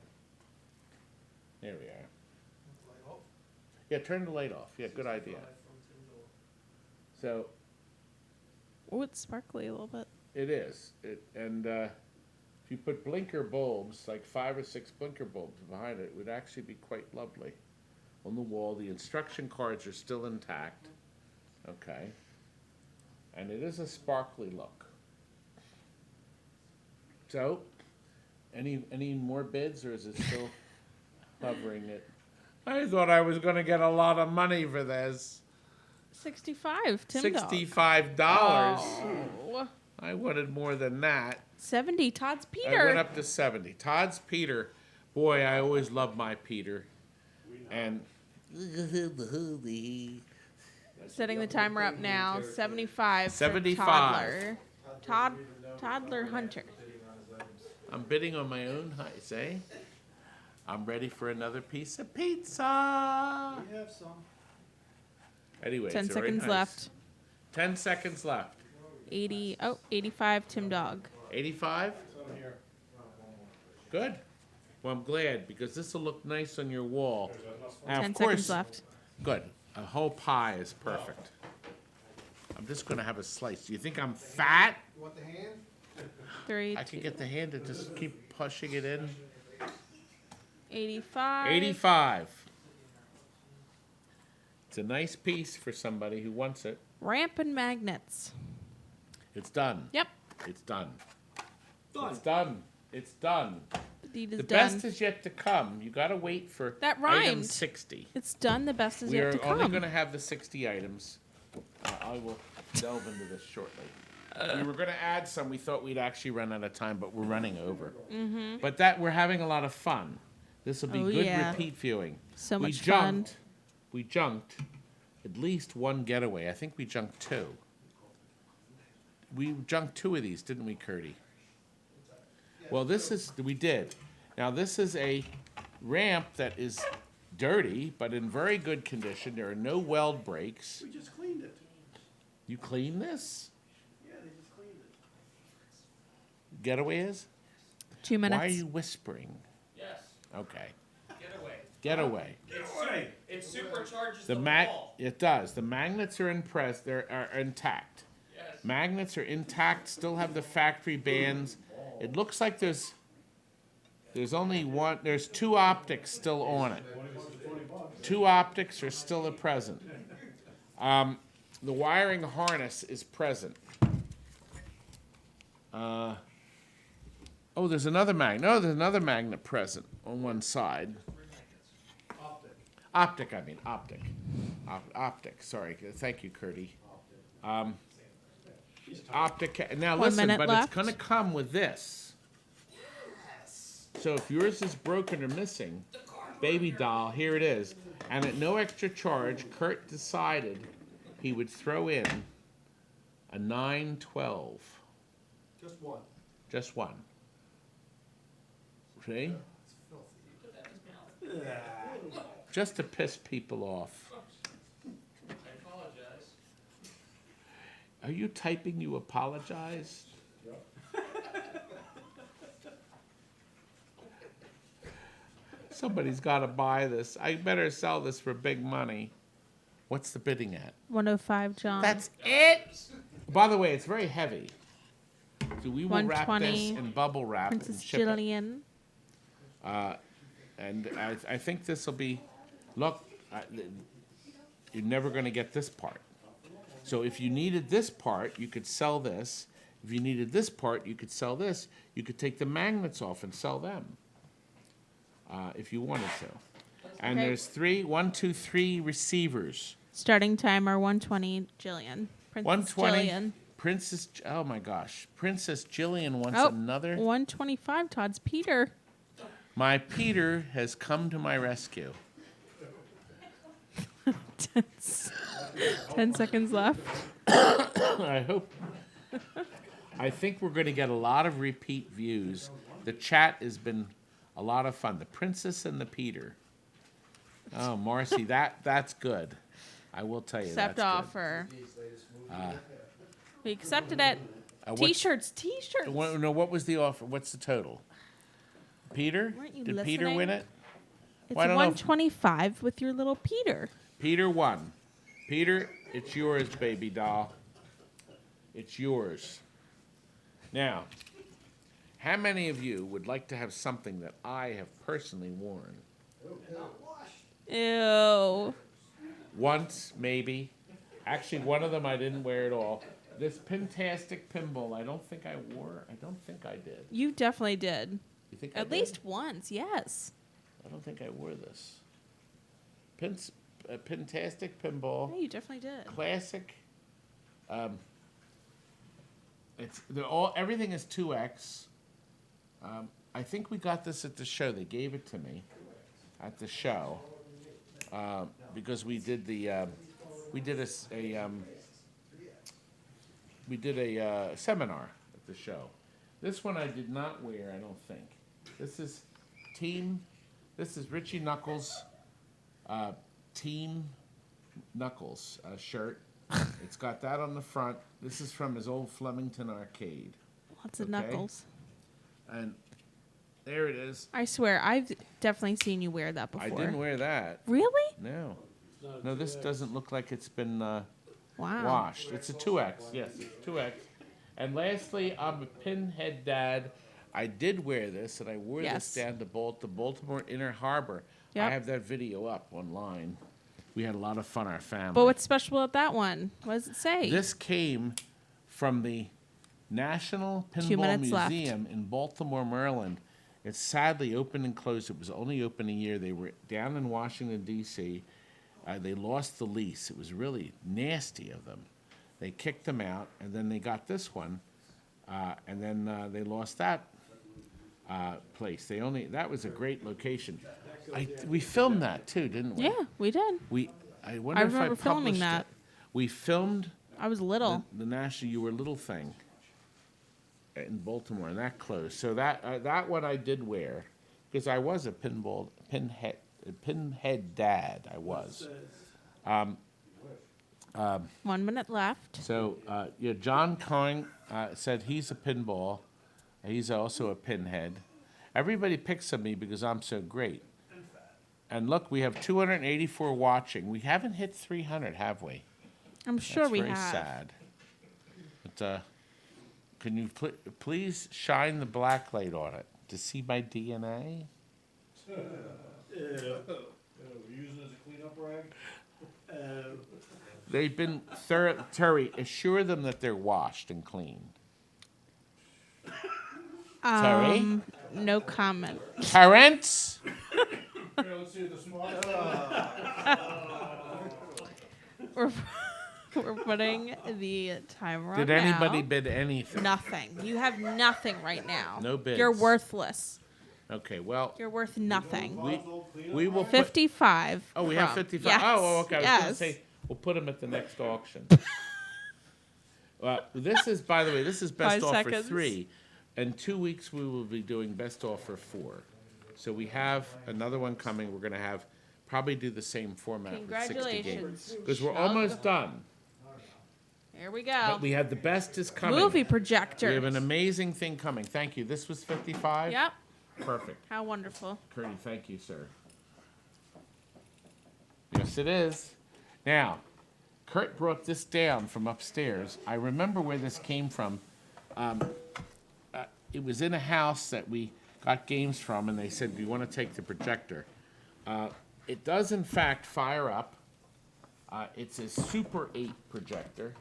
There we are. Yeah, turn the light off. Yeah, good idea. So Oh, it's sparkly a little bit. it is. If you put blinker bulbs, like 5 or 6 blinker bulbs behind it, it would actually be quite lovely. On the wall, the instruction cards are still intact. Okay. And it is a sparkly look. So, any more bids, or is it still hovering it? I thought I was going to get a lot of money for this. 65, Tim Dog. $65. Oh. I wanted more than that. 70, Todd's I Peter. went up to 70. Todd's Peter. Boy, I always loved my Peter. And Setting the timer up now. 75. for 75. Toddler Hunter. I'm bidding on my own height, eh? I'm ready for another piece of pizza. We have some. Anyway, 10 it's very seconds nice. left. 10 seconds left. 85, Tim Dog. 85? Some here. Good. Well, I'm glad because this will look nice on your wall. Now, 10 of course, seconds left. Good. A whole pie is perfect. I'm just going to have a slice. Do you think I'm fat? You want the hand? 3, I could get the hand to just keep pushing it in. 85. 85. It's a nice piece for somebody who wants it. Ramp and magnets. It's done. Yep. It's done. Done. It's done. It's done. The deed is The done. best is yet to come. You got to wait for That item rhymed. 60. It's done. The best is We yet are to only come. going to have the 60 items. I will delve into this shortly. We were going to add some. We thought we'd actually run out of time, but we're running over. Mm-hmm. But we're having a lot of fun. This will be Oh, good yeah. repeat viewing. So we much junked, fun. We junked at least one getaway. I think we junked 2. We junked 2 of these, didn't we, Curdy? Well, we did. Now, this is a ramp that is dirty, but in very good condition. There are no weld breaks. We just cleaned it. You clean this? Yeah, they just cleaned it. Getaway is? 2 minutes. Why are you whispering? Yes, Okay. get away. Getaway. It supercharges the wall. It does. The magnets are are intact. Yes. Magnets are intact, still have the factory bands. It looks like there's only one, there's 2 optics still on it. 2 optics are still present. The wiring harness is present. There's another magnet. No, there's another magnet present on one side. Optic, sorry. Thank you, Curdy. Optic. Now 1 listen, minute but left. it's going to come with this. So if yours is broken or missing, baby doll, here it is. And at no extra charge, Kurt decided he would throw in a 912. Just one. Just one. See? Just to piss people off. I apologize. Are you typing you apologize? Somebody's got to buy this. I better sell this for big money. What's the bidding at? 105, John. That's it? By the way, it's very heavy. So we will wrap this 120, in bubble wrap and Princess ship it. Jillian. And I think this will be, look, you're never going to get this part. So if you needed this part, you could sell this, if you needed this part, you could sell this. You could take the magnets off and sell them if you wanted to. And Okay. there's 3 receivers. Starting timer 120. Jillian. Princess 120. Jillian. Oh my gosh. Princess Jillian wants Oh, another. 125. Todd's Peter. My Peter has come to my rescue. 10 seconds left. I hope. I think we're going to get a lot of repeat views. The chat has been a lot of fun. The Princess and the Peter. Oh, Marcy, that's good. I will tell you Accept that's offer. We accepted it. What's- T-shirts. T-shirts. good. What was the offer? What's the total? Peter? Weren't you Did Peter win listening? it? It's Well, I don't know if- 125 with your little Peter. Peter won. Peter, it's yours, baby doll. It's yours. Now, how many of you would like to have something that I have personally worn? Ew. Once, maybe. Actually, one of them I didn't wear at all. This Pintastic Pinball, I don't think I wore. I don't think I did. You definitely did. You think I At did? least once, yes. I don't think I wore this. Pintastic Pinball. Yeah, you definitely did. Classic. Everything is 2X. I think we got this at the show. They gave it to me at the show because we did a seminar at the show. This one I did not wear. I don't think. This is Richie Knuckles. Team Knuckles shirt. It's got that on the front. This is from his old Flemington arcade. Lots of Okay. knuckles. And there it is. I swear, I've definitely seen you wear that before. I didn't wear that. Really? No. No, this doesn't look like it's been Wow. washed. It's a 2X. Yes, it's 2X. And lastly, I'm a pinhead dad. I did wear this, and I wore Yes. this down to the Baltimore Inner Harbor. Yep. I have that video up online. We had a lot of fun, our family. But what's special about that one? What does it say? This came from the National 2 Pinball minutes left. Museum in Baltimore, Maryland. It's sadly opened and closed. It was only open a year. They were down in Washington, D.C. They lost the lease. It was really nasty of them. They kicked them out, and then they got this one, and then they lost that place. That was a great location. We filmed that too, didn't we? Yeah, we did. I wonder I if remember filming published that. it. We filmed I was little. the national You Were Little thing in Baltimore, and that closed. So that one I did wear because I was a pinhead dad. I was. 1 minute left. So John Coyne said he's a pinball. He's also a pinhead. Everybody picks on me because I'm so great. And look, we have 284 watching. We haven't hit 300, have we? I'm sure That's we very have. sad. But can you please shine the black light on it to see my DNA? We're using it as a cleanup rag? They've been Terry, assure them that they're washed and cleaned. Terry? No comment. Terrence? Here, let's see the smart. We're putting the timer on Did anybody now. bid anything? Nothing. You have nothing right now. No bids. You're worthless. Okay, well, You're worth nothing. we will put... 55. Oh, we have from- 55. Yes. Oh, okay. I was going to Yes. say, we'll put them at the next auction. This is, by the way, this is best 5 offer seconds. 3. In 2 weeks, we will be doing best offer 4. So we have another one coming. We're going to probably do the same format with 60 games. Congratulations. Because we're almost done. Here we go. But we have the best is coming. Movie projector. We have an amazing thing coming. Thank you. This was 55? Yep. Perfect. How wonderful. Curdy, thank you, sir. Yes, it is. Now, Kurt brought this down from upstairs. I remember where this came from. It was in a house that we got games from, and they said, do you want to take the projector? It does, in fact, fire up. It's a Super 8 projector.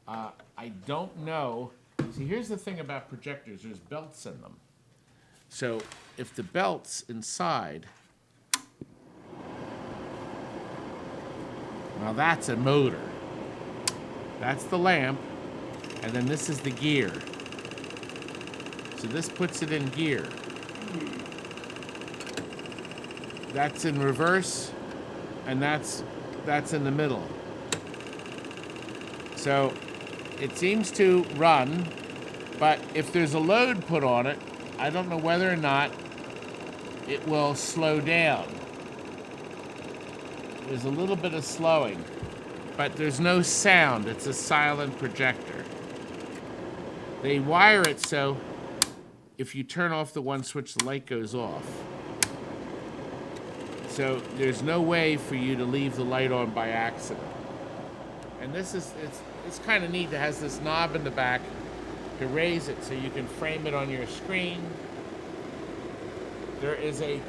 I don't know. See, here's the thing about projectors. There's belts in them. So if the belt's inside, well, that's a motor. That's the lamp, and then this is the gear. So this puts it in gear. That's in reverse, and that's in the middle. So it seems to run, but if there's a load put on it, I don't know whether or not it will slow down. There's a little bit of slowing, but there's no sound. It's a silent projector. They wire it so if you turn off the one switch, the light goes off. So there's no way for you to leave the light on by accident. And this is, it's kind of neat. It has this knob in the back to raise it so you can frame it on your screen. There is a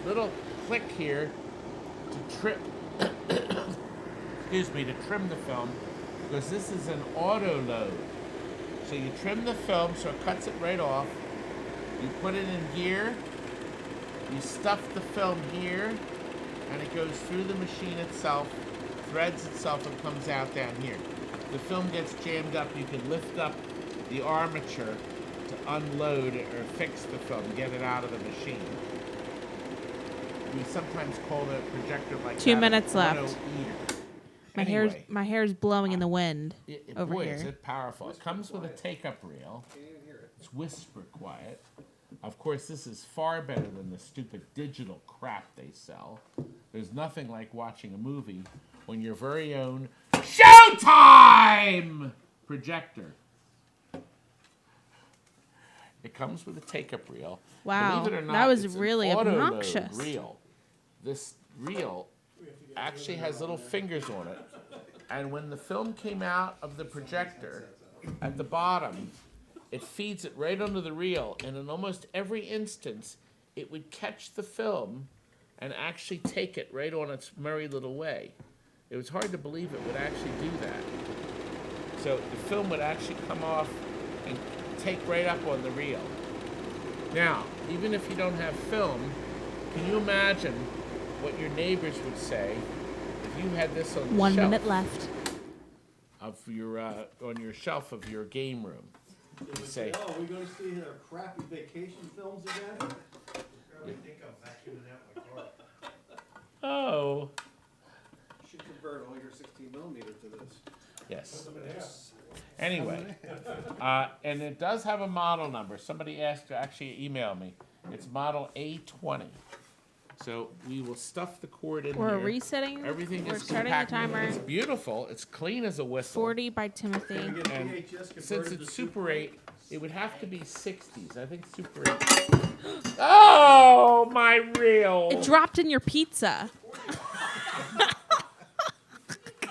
little click here to trim, excuse me, to trim the film, because this is an auto load. So you trim the film so it cuts it right off. You put it in gear, you stuff the film here, and it goes through the machine itself, threads itself, and comes out down here. The film gets jammed up, you can lift up the armature to unload it or fix the film, get it out of the machine. We sometimes call the projector like 2 that minutes an auto left. eater. My hair's blowing in the wind over Boy, here. is it powerful. It comes with a take-up reel. It's whisper quiet. Of course, this is far better than the stupid digital crap they sell. There's nothing like watching a movie on your very own Showtime projector. It comes with a take-up reel. Wow, Believe it or not, that was it's an really auto-load obnoxious. Reel. This reel actually has little fingers on it. And when the film came out of the projector, at the bottom, it feeds it right onto the reel. And in almost every instance, it would catch the film and actually take it right on its merry little way. It was hard to believe it would actually do that. So the film would actually come off and take right up on the reel. Now, even if you don't have film, can you imagine what your neighbors would say if you had this on the 1 shelf minute left. of your on your shelf of your game room? You say, Oh, are we gonna see their crappy vacation films again? I think I'm vacuuming out my car. oh, You should convert all your 16 millimeter to this. yes. Anyway, and it does have a model number. Somebody asked to actually email me. It's model A20. So we will stuff the cord in We're here. resetting. Everything We're is starting compact. the timer. It's beautiful. It's clean as a whistle. 40 by Timothy. Can we get And VHS converted since to it's Super 8, it would have to be 60s. I think Super 8. Oh, my reel! It dropped in your pizza.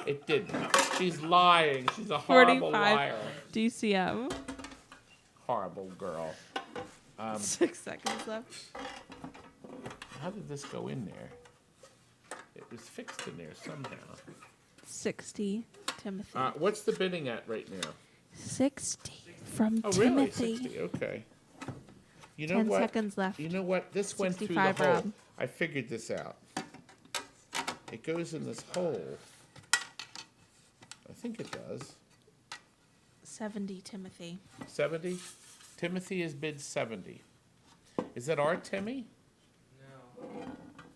It didn't. She's lying. She's a horrible 45 liar. DCM. Horrible girl. 6 seconds left. How did this go in there? It was fixed in there somehow. 60 Timothy. What's the bidding at right now? 60 from Oh, really? Timothy. 60. Okay. You know 10 what? seconds left. You know what? This went through the 65, hole. Rob. I figured this out. It goes in this hole. I think it does. 70 Timothy. 70? Timothy is bid 70. Is that our Timmy?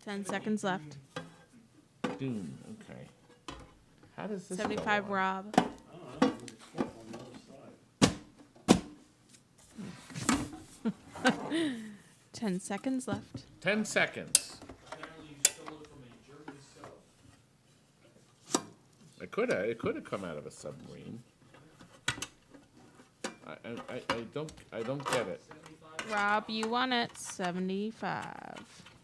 10 seconds left. Dune. Okay. How does this 75 go on? Rob. I don't know, there's a clip on the other side. 10 seconds left. 10 seconds. Apparently you stole it from a German cell. It could have come out of a submarine. I don't get it. Rob, you won it. 75.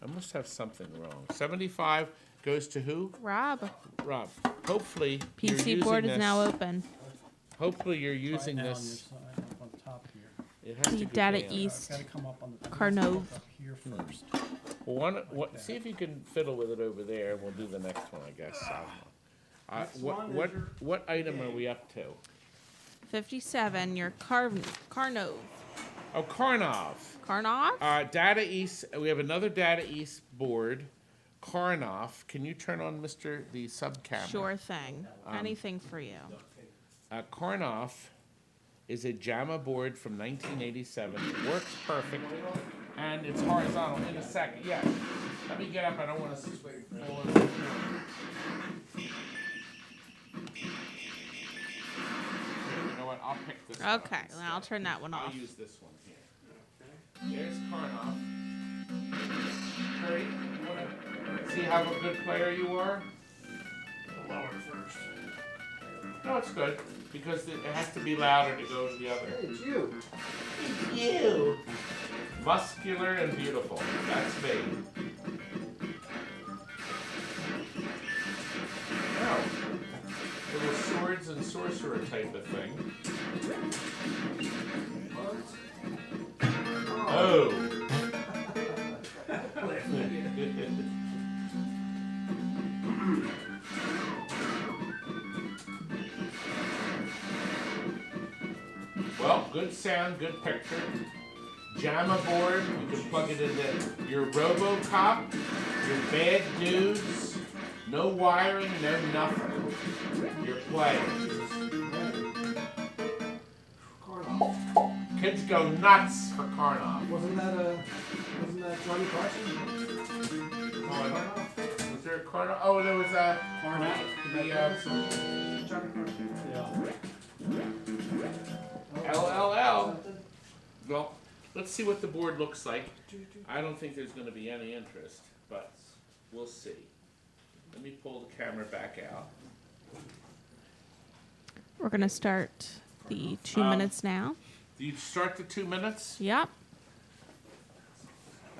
I must have something wrong. 75 goes to who? Rob. Rob. Hopefully you're PC using board is this- now open. Hopefully you're using Right now this. on your side, up on top here. It has The to go data down. east. Gotta come up on the. Carnot. Up here first. Well, see if you can fiddle with it over there, and we'll do the next one, I guess. Next one is What your item are we up to? 57, your Carnov. Oh, Karnov. Karnov? Data East. We have another Data East board. Karnov. Can you turn on the sub camera? Sure thing. Anything for you. Karnov is a JAMA board from 1987. It works perfect, and it's horizontal. In a second, yeah. Let me get up. I don't want to fall over the floor. You know what? I'll pick this one up Okay, instead. then I'll turn that one I'll off. use this one here. There's Karnov. Curry, you want to see how a good player you are? Lower first. No, it's good, because it has to be louder to go to the other. Hey, it's you. You. Muscular and beautiful. That's me. Oh. Little swords and sorcerer type of thing. Oh. Well, good sound, good picture. JAMA board, you can plug it into your RoboCop, your bad dudes, no wiring, no nothing. You're playing. Karnov. Kids go nuts for Karnov. Wasn't that Johnny Carson? Was there a Karnov? Oh, there was a Karnov? Johnny Carson. Yeah. LLL. Well, let's see what the board looks like. I don't think there's going to be any interest, but we'll see. Let me pull the camera back out. We're going to start the 2 minutes now. Do you start the 2 minutes? Yep.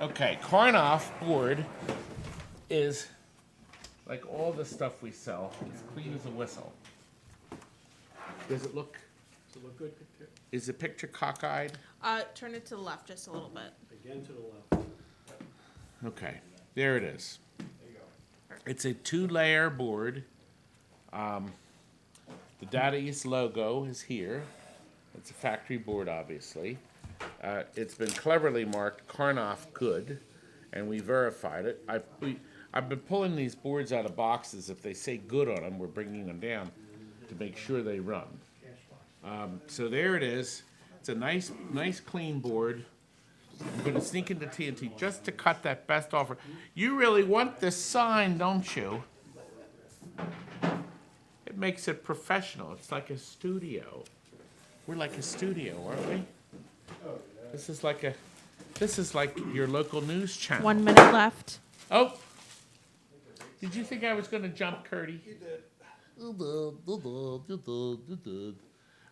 Okay, Karnov board is like all the stuff we sell. It's clean as a whistle. Does it look? Does it look good? Is the picture cockeyed? Turn it to the left just a little bit. Again to the left. Okay, there it is. It's a 2-layer board. The Data East logo is here. It's a factory board, obviously. It's been cleverly marked Karnov Good, and we verified it. I've been pulling these boards out of boxes. If they say good on them, we're bringing them down to make sure they run. So there it is. It's a nice clean board. I'm going to sneak into TNT just to cut that best offer. You really want this sign, don't you? It makes it professional. It's like a studio. We're like a studio, aren't we? This is like your local news channel. 1 minute left. Oh! Did you think I was going to jump, Curdy?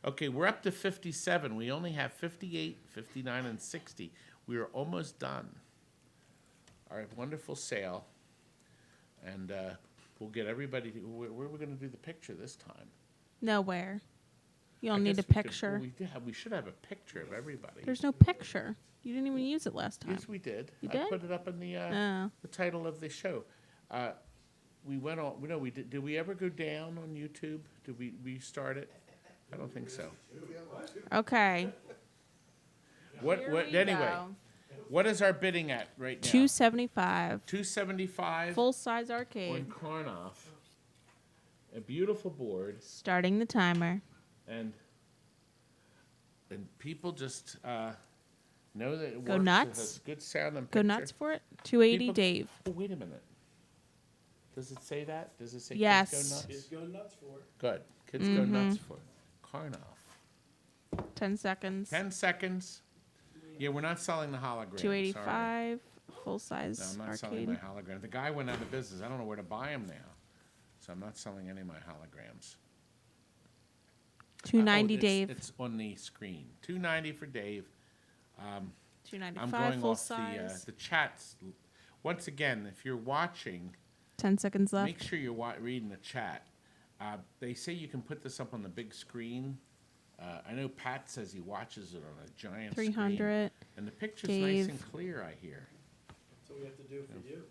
Okay, we're up to 57. We only have 58, 59, and 60. We are almost done. Our wonderful sale. And we'll get everybody. Where are we going to do the picture this time? Nowhere. You'll I need a guess we could- picture. we should have a picture of everybody. There's no picture. You didn't even use it last time. Yes, we did. You I did? put it up in the Oh. title of the show. We went on. No, we did. Did we ever go down on YouTube? Did we restart it? I don't think so. Okay. What? Here What? we Anyway, go. what is our bidding at right now? 275. 275 Full size on arcade. Karnov. A beautiful board, Starting the timer. and people just know that it Go works. nuts. It has good sound and Go picture. nuts for it. 280 People- Dave. Oh, wait a minute. Does it say that? Does it say Yes. kids go nuts? Kids go nuts for it. Good. Kids go nuts for it. Karnov. 10 seconds. 10 seconds. Yeah, we're not selling the hologram. 285. Full size Sorry. No, I'm not selling arcade. my hologram. The guy went out of business. I don't know where to buy them now. So I'm not selling any of my holograms. 290 it's, Dave. It's on the screen. 290 for Dave. I'm 295 going full off size. the chats. Once again, if you're watching, 10 seconds left. make sure you're reading the chat. They say you can put this up on the big screen. I know Pat says he watches it on a giant 300. screen. And the picture's Dave. nice and clear, I hear. That's what we have to do for you.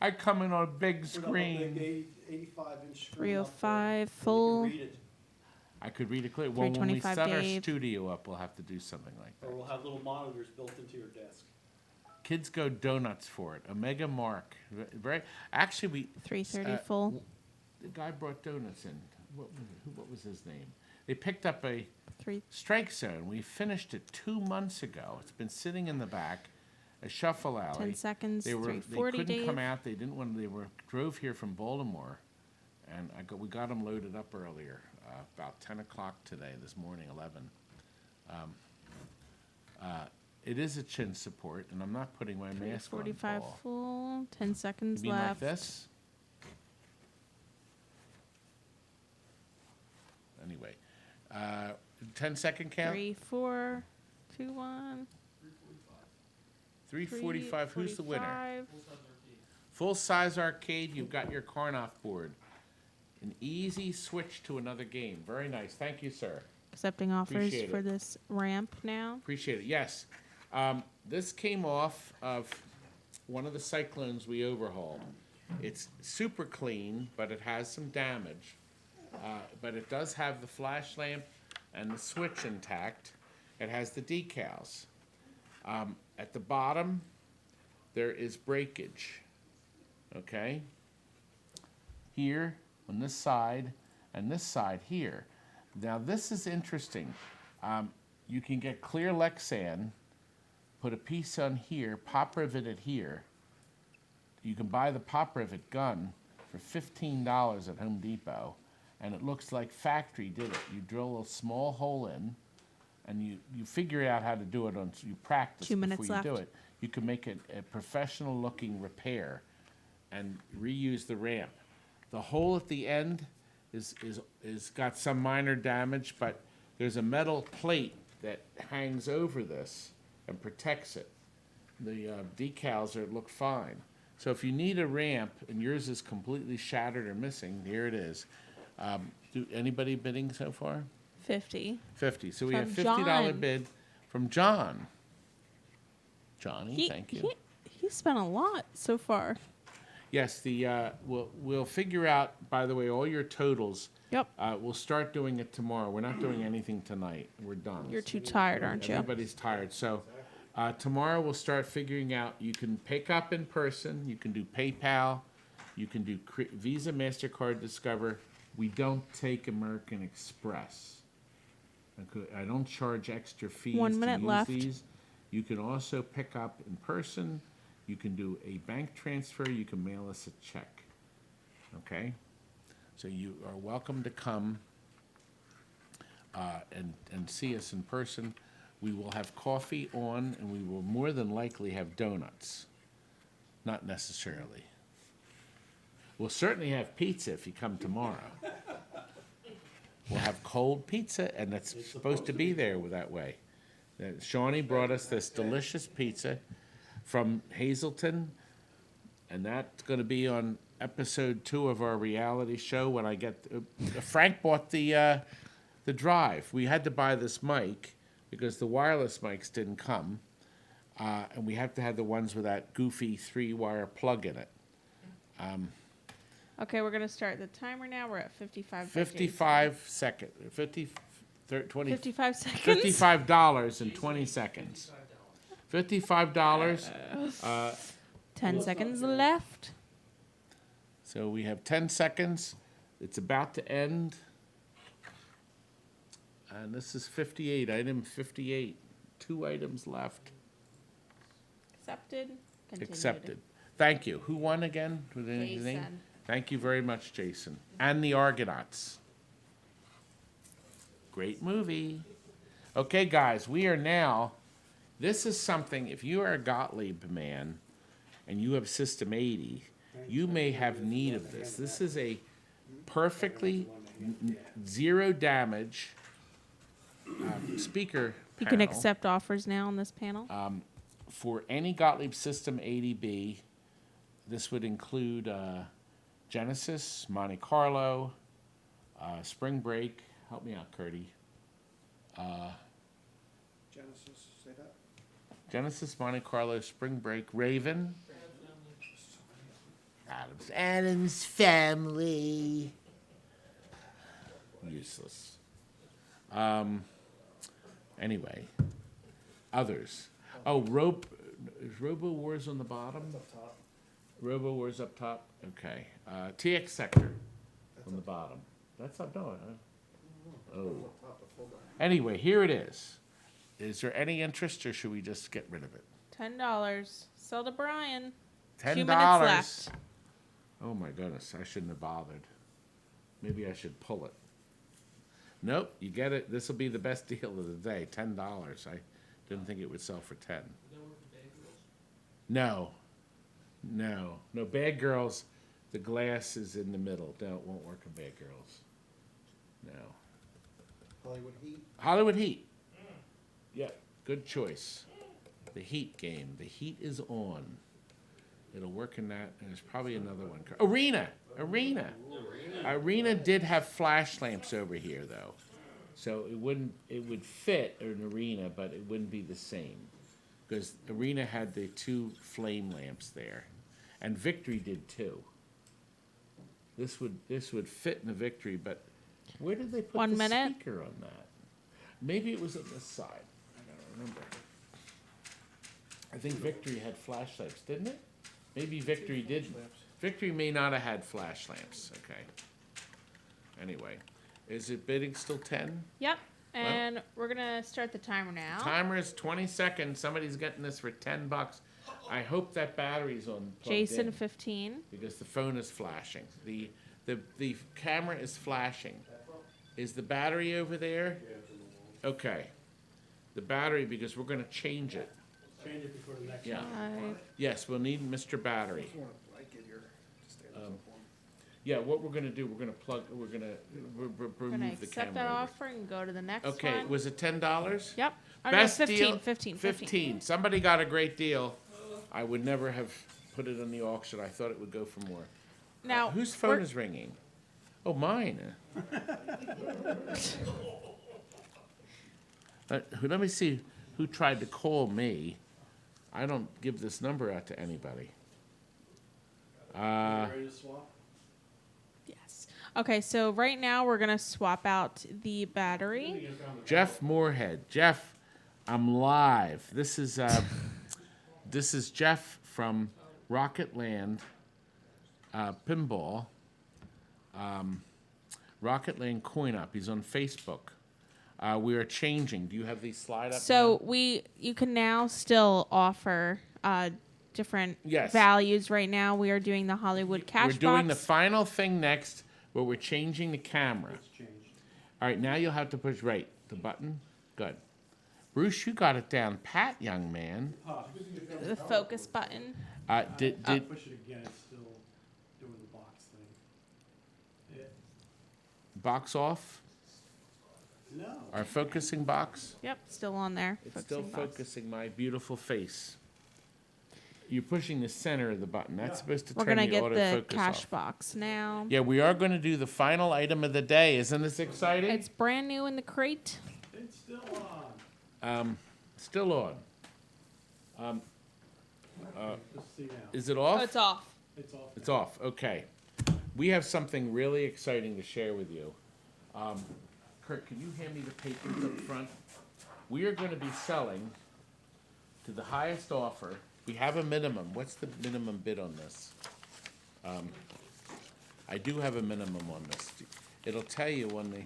I come in on a big Put up a screen. big 85-inch screen. 305 up there, so you full. can read it. I could read it clear. Well, when we 325 set our Dave. studio up, we'll have to do something like that. Or we'll have little monitors built into your desk. Kids go donuts for it. Omega Mark. Very. Actually, we. 330 full. The guy brought donuts in. What was his name? They picked up a 3. Strike Zone. We finished it 2 months ago. It's been sitting in the back, a shuffle alley. 10 seconds. They 340 couldn't Dave. come out. They didn't want. Drove here from Baltimore, and we got them loaded up earlier, about 10 o'clock today. This morning, 11. It is a chin support, and I'm not putting my mask on. 45 Paul. full. 10 seconds You mean left. like this? Anyway, 10-second count. 3, 4, 2, 1. 345. Who's the winner? 345. Full size arcade. You've got your Karnoff board. An easy switch to another game. Very nice. Thank you, sir. Accepting offers Appreciate for it. this ramp now. Appreciate it. Yes. This came off of one of the Cyclones we overhauled. It's super clean, but it has some damage. But it does have the flash lamp and the switch intact. It has the decals. At the bottom, there is breakage. Okay? Here, on this side, and this side here. Now, this is interesting. You can get clear Lexan, put a piece on here, pop rivet it here. You can buy the pop rivet gun for $15 at Home Depot, and it looks like factory did it. You drill a small hole in, and you figure out how to do it you practice 2 minutes before you do left. it. You can make it a professional looking repair and reuse the ramp. The hole at the end is got some minor damage, but there's a metal plate that hangs over this and protects it. The decals look fine. So if you need a ramp and yours is completely shattered or missing, here it is. Anybody bidding so far? 50. 50. So we From have $50 John. bid from John. Johnny, thank you. He spent a lot so far. Yes, we'll figure out, by the way, all your totals. Yep. We'll start doing it tomorrow. We're not doing anything tonight. We're done. You're too tired, aren't you? Everybody's tired. So tomorrow we'll start figuring out. You can pick up in person. You can do PayPal. You can do Visa, MasterCard, Discover. We don't take American Express. I don't charge extra fees 1 to minute use left. these. You can also pick up in person. You can do a bank transfer. You can mail us a check. Okay? So you are welcome to come and see us in person. We will have coffee on, and we will more than likely have donuts. Not necessarily. We'll certainly have pizza if you come tomorrow. We'll have cold pizza, and it's supposed to be there that way. Shawnee brought us this delicious pizza from Hazleton, and that's going to be on episode 2 of our reality show when I get... Frank bought the drive. We had to buy this mic because the wireless mics didn't come, and we have to have the ones with that goofy 3-wire plug in it. Okay, we're going to start the timer now. We're at 55. 55 seconds. 20, 55 seconds. $55 in 20 seconds. $55. 10 seconds left. So we have 10 seconds. It's about to end. And this is 58, item 58. 2 items left. Accepted. Continued. Accepted. Thank you. Who won again? Was there anything? Jason. Thank you very much, Jason. And the Argonauts. Great movie. Okay, guys, we are now... This is something, if you are a Gottleib man and you have System 80, you may have need of this. This is a perfectly zero damage speaker You can panel accept offers now on this panel. for any Gottleib System 80B. This would include Genesis, Monte Carlo, Spring Break. Help me out, Curdy. Genesis, say that? Genesis, Monte Carlo, Spring Break, Raven. Adams Adam's Family. Useless. Anyway, others. Oh, is Robo Wars on the bottom? Up top. Robo Wars up top. Okay. TX Sector on the bottom. That's up no. Oh. Anyway, here it is. Is there any interest, or should we just get rid of it? $10. Sell to Brian. $10. 2 minutes left. Oh my goodness, I shouldn't have bothered. Maybe I should pull it. Nope, you get it. This will be the best deal of the day. $10. I didn't think it would sell for 10. No. Bad Girls. The glass is in the middle. No, it won't work on Bad Girls. No. Hollywood Heat. Yeah, good choice. The Heat game. The Heat is on. It'll work in that, and there's probably another one. Arena did have flash lamps over here, though. So it would fit an Arena, but it wouldn't be the same. Because Arena had the 2 flame lamps there. And Victory did too. This would fit in the Victory, but where did they put 1 the minute. speaker on that? Maybe it was on this side. I don't remember. I think Victory had flash lamps, didn't it? Maybe Victory didn't. Victory may not have had flash lamps. Okay. Anyway, is it bidding still 10? Yep. And we're going to start the timer now. Timer is 20 seconds. Somebody's getting this for $10. I hope that battery's on. Jason, in, 15. because the phone is flashing. The camera is flashing. Is the battery over there? Okay. The battery, because we're going to change it. Change it before the next Yeah. 5. Yes, we'll need Mr. Battery. Yeah, what we're going to do, we're going to We're going to remove the accept camera. that over. offer and go to the next Okay, one. was it $10? Yep. Oh, Best no, 15, deal. 15. 15. Somebody got a great deal. I would never have put it on the auction. I thought it would go for more. Now, Whose phone is ringing? Oh, mine. Let me see who tried to call me. I don't give this number out to anybody. Ready to swap? Yes. Okay, so right now we're going to swap out the battery. Jeff Moorhead. Jeff, I'm live. This is Jeff from Rocket Land Pinball. Rocket Land Coin Up. He's on Facebook. We are changing. Do you have these slide up? So you can now still offer different Yes. values. Right now we are doing the Hollywood cash We're doing box. the final thing next, where we're changing the camera. Changed. All right, now you'll have to push the button. Good. Bruce, you got it down pat, young man. The focus button. Did Push it again, it's still doing the box thing. box off? No. Our focusing box? Yep, still on there. It's still Focusing box. focusing my beautiful face. You're pushing the center of the button. That's supposed to We're turn going to the get the autofocus cash off. box now. Yeah, we are going to do the final item of the day. Isn't this exciting? It's brand new in the crate. It's still on. Still on. Let's see now. Is it off? Oh, it's off. It's off. It's off. Okay. We have something really exciting to share with you. Kurt, can you hand me the papers up front? We are going to be selling to the highest offer. We have a minimum. What's the minimum bid on this? I do have a minimum on this. It'll tell you when the...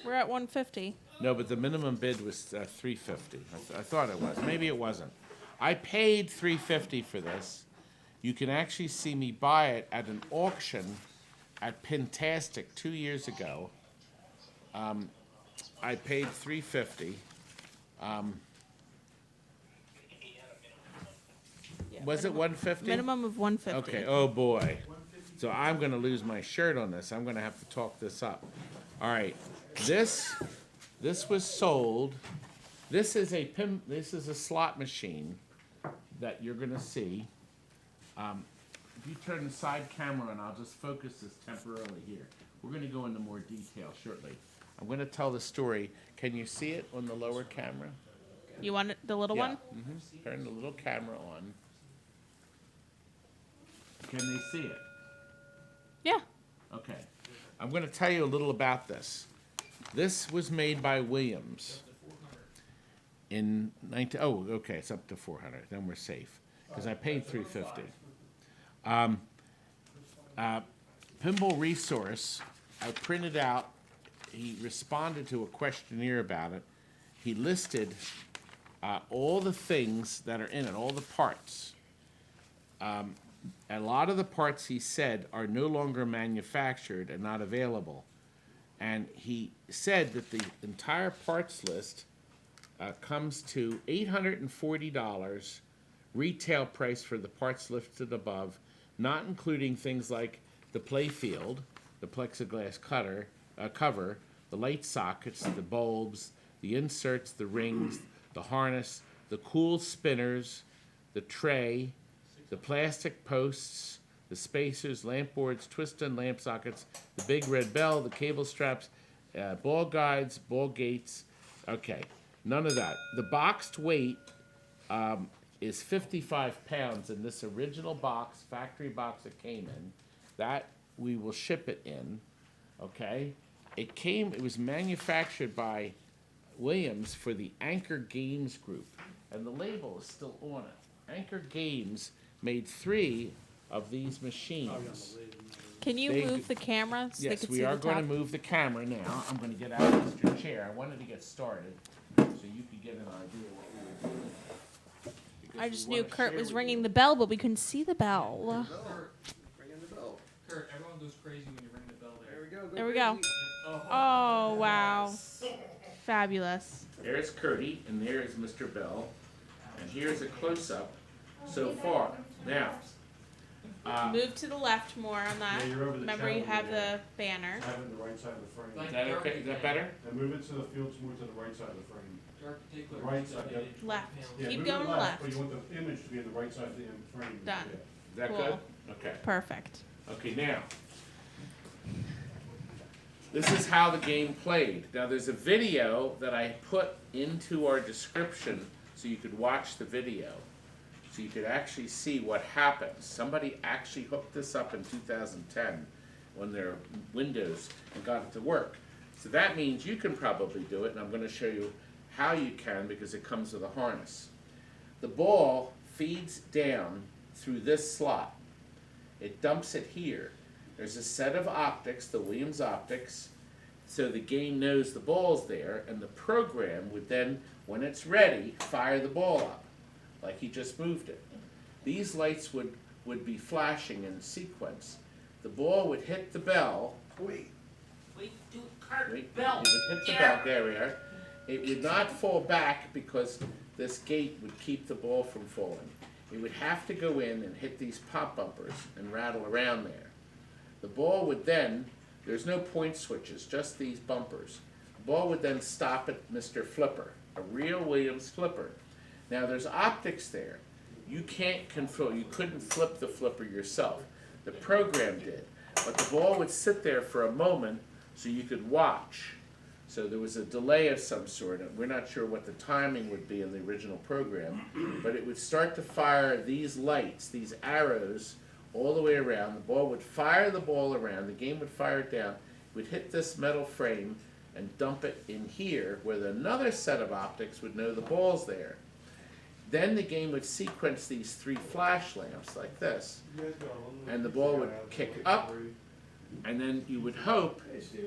We're at 150. No, but the minimum bid was $350. I thought it was. Maybe it wasn't. I paid $350 for this. You can actually see me buy it at an auction at Pintastic 2 years ago. I paid $350. Was it $150? Minimum of 150. Okay. Oh boy. So I'm going to lose my shirt on this. I'm going to have to talk this up. All right. This was sold. This is a slot machine that you're going to see. If you turn the side camera on, I'll just focus this temporarily here. We're going to go into more detail shortly. I'm going to tell the story. Can you see it on the lower camera? You want the little one? Mm-hmm. Turn the little camera on. Can they see it? Yeah. Okay. I'm going to tell you a little about this. This was made by Williams in 19. Oh, okay, it's up to 400. Then we're safe because I paid 350. Pinball Resource. I printed out. He responded to a questionnaire about it. He listed all the things that are in it, all the parts. A lot of the parts, he said, are no longer manufactured and not available. And he said that the entire parts list comes to $840 retail price for the parts listed above, not including things like the playfield, the plexiglass cover, the light sockets, the bulbs, the inserts, the rings, the harness, the cool spinners, the tray, the plastic posts, the spacers, lamp boards, twist-on lamp sockets, the big red bell, the cable straps, ball guides, ball gates. Okay, none of that. The boxed weight is 55 pounds in this original box, factory box it came in. That we will ship it in, okay? It was manufactured by Williams for the Anchor Games Group, and the label is still on it. Anchor Games made 3 of these machines. Can you move the camera so they Yes, can we see are the going to top? move the camera now. I'm going to get out of Mr. Chair. I wanted to get started so you could get an idea what we were doing. Because I we just wanna knew Kurt share was with ringing you. the bell, but we couldn't see the bell. Kurt, everyone goes crazy when you ring the bell there. There we go. Oh, wow. Fabulous. There's Curdy, and there is Mr. Bell. And here's a close-up so far. Now, Move to the left more on that. Yeah, you're over the Remember, you channel have there. the banner. Have it in the right side of the frame. is that okay? Is that better? And move it to the fields more to the right side of the frame. Take The the right side, yep. Left. Yeah, Keep move it going left, left. But you want the image to be in the right side of the frame. Done. Yeah. Is that Cool. good? Okay. Perfect. Okay, now. This is how the game played. Now, there's a video that I put into our description so you could watch the video. So you could actually see what happens. Somebody actually hooked this up in 2010 on their Windows and got it to work. So that means you can probably do it, and I'm going to show you how you can because it comes with a harness. The ball feeds down through this slot. It dumps it here. There's a set of optics, the Williams optics, so the game knows the ball's there, and the program would then, when it's ready, fire the ball up, like he just moved it. These lights would be flashing in sequence. The ball would hit the bell. Wait, it would hit the bell, there we are. It would not fall back because this gate would keep the ball from falling. It would have to go in and hit these pop bumpers and rattle around there. The ball would then, there's no point switches, just these bumpers. The ball would then stop at Mr. Flipper, a real Williams flipper. Now there's optics there. You can't control, you couldn't flip the flipper yourself. The program did. But the ball would sit there for a moment so you could watch. So there was a delay of some sort. And we're not sure what the timing would be in the original program, but it would start to fire these lights, these arrows, all the way around. The ball would fire the ball around. The game would fire it down. It would hit this metal frame and dump it in here where another set of optics would know the ball's there. Then the game would sequence these 3 flash lamps like this. And the ball would kick up, and then you would hope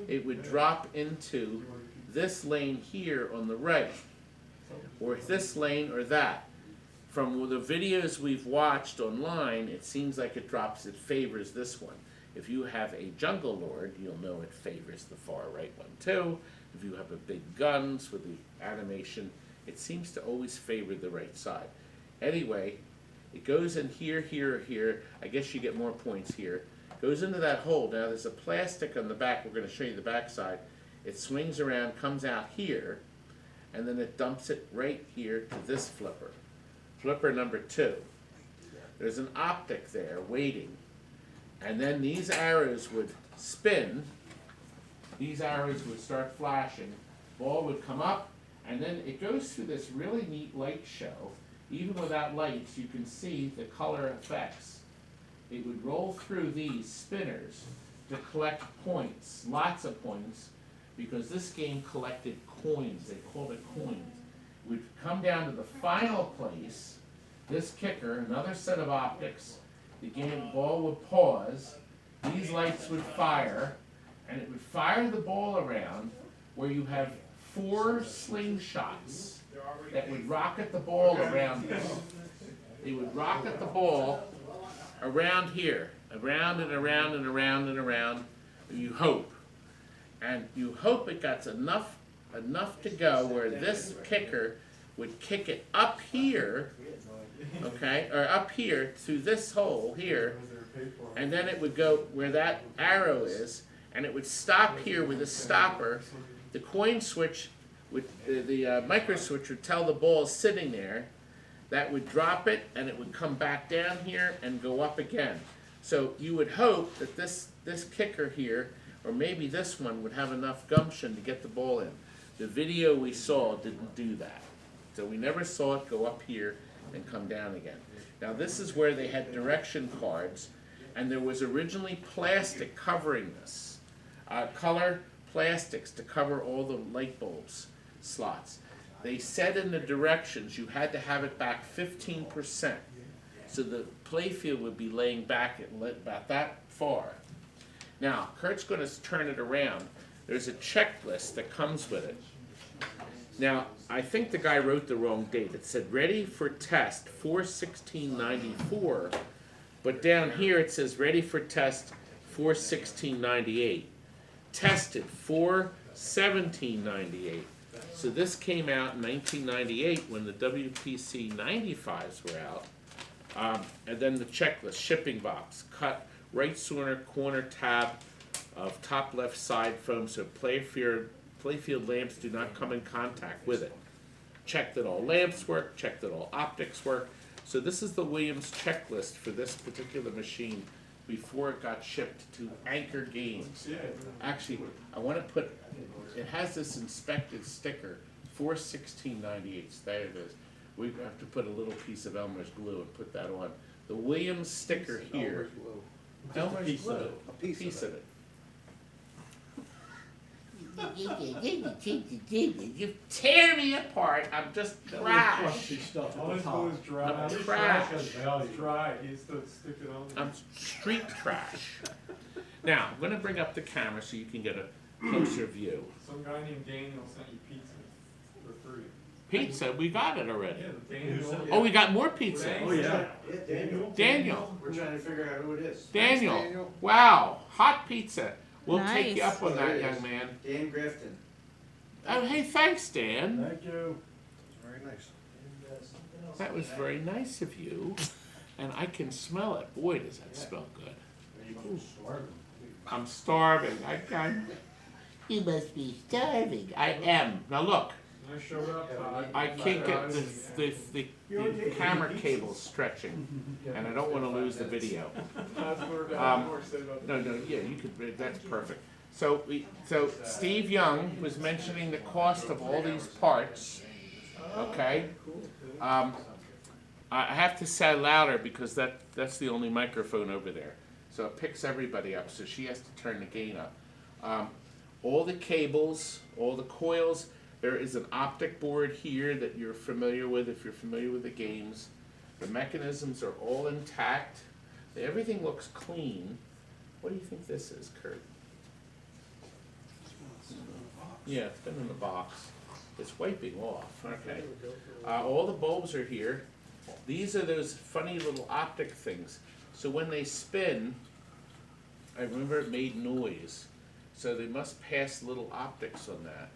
it would drop into this lane here on the right, or this lane or that. From the videos we've watched online, it seems like it favors this one. If you have a Jungle Lord, you'll know it favors the far right one too. If you have a big guns with the animation, it seems to always favor the right side. Anyway, it goes in here, here, here. I guess you get more points here. Goes into that hole. Now there's a plastic on the back. We're going to show you the back side. It swings around, comes out here, and then it dumps it right here to this flipper. Flipper number 2. There's an optic there waiting. And then these arrows would spin. These arrows would start flashing. Ball would come up, and then it goes through this really neat light show. Even without lights, you can see the color effects. It would roll through these spinners to collect points, lots of points, because this game collected coins. They called it coins. We'd come down to the final place, this kicker, another set of optics. The game ball would pause, these lights would fire, and it would fire the ball around where you have 4 slingshots that would rocket the ball around here. They would rocket the ball around here, around and around and around and around, you hope. And you hope it got enough to go where this kicker would kick it up here, okay, or up here through this hole here, and then it would go where that arrow is, and it would stop here with a stopper. The coin switch, the micro switch would tell the ball sitting there. That would drop it, and it would come back down here and go up again. So you would hope that this kicker here, or maybe this one, would have enough gumption to get the ball in. The video we saw didn't do that. So we never saw it go up here and come down again. Now this is where they had direction cards, and there was originally plastic covering this. Color plastics to cover all the light bulbs slots. They said in the directions you had to have it back 15%. So the playfield would be laying back about that far. Now, Kurt's going to turn it around. There's a checklist that comes with it. Now, I think the guy wrote the wrong date. It said ready for test 4/16/94, but down here it says ready for test 4/16/98. Tested 4/17/98. So this came out in 1998 when the WPC 95s were out. And then the checklist, shipping box, cut right corner tab of top left side foam so playfield lamps do not come in contact with it. Check that all lamps work, check that all optics work. So this is the Williams checklist for this particular machine before it got shipped to Anchor Games. Actually, I want to put, it has this inspected sticker, 4/16/98, so there it is. We have to put a little piece of Elmer's glue and put that on. The Williams sticker here. Elmer's glue. A piece of it. You tear me apart. I'm just trash. All his glue is dry. I'm His trash. has Bally. Dry. He used to stick it on. I'm street trash. Now, I'm going to bring up the camera so you can get a closer view. Some guy named Daniel sent you pizza for free. Pizza, we got it already. Yeah, Daniel. Oh, we got more pizza. Oh, yeah. Daniel. We're trying to figure out who it is. Daniel. Wow, hot pizza. We'll take you Nice. up on that, young man. Dan Grafton. Oh, hey, thanks, Dan. Thank you. Very nice. That was very nice of you. And I can smell it. Boy, does that smell good. I'm starving. You must be starving. I am. Now look, I showed up. I can't get the camera cable stretching, and I don't want to lose the video. No, yeah, you could. That's perfect. So Steve Young was mentioning the cost of all these parts. Okay. I have to say louder because that's the only microphone over there, so it picks everybody up. So she has to turn the gain up. All the cables, all the coils. There is an optic board here that you're familiar with if you're familiar with the games. The mechanisms are all intact. Everything looks clean. What do you think this is, Kurt? Yeah, it's been in the box. It's wiping off. Okay. All the bulbs are here. These are those funny little optic things. So when they spin, I remember it made noise. So they must pass little optics on that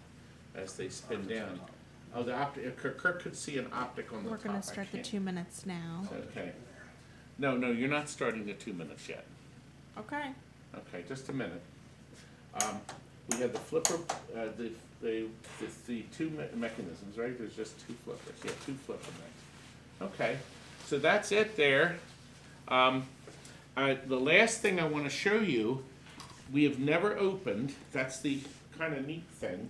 as they spin down. Oh, the optic. Kirk could see an optic on the top. We're going to start the 2 minutes now. Okay. No, you're not starting the 2 minutes yet. Okay. Okay, just a minute. We have the flipper, the two mechanisms, right? There's just two flippers. Yeah, two flipper mechs. Okay, so that's it there. The last thing I want to show you, we have never opened. That's the kind of neat thing.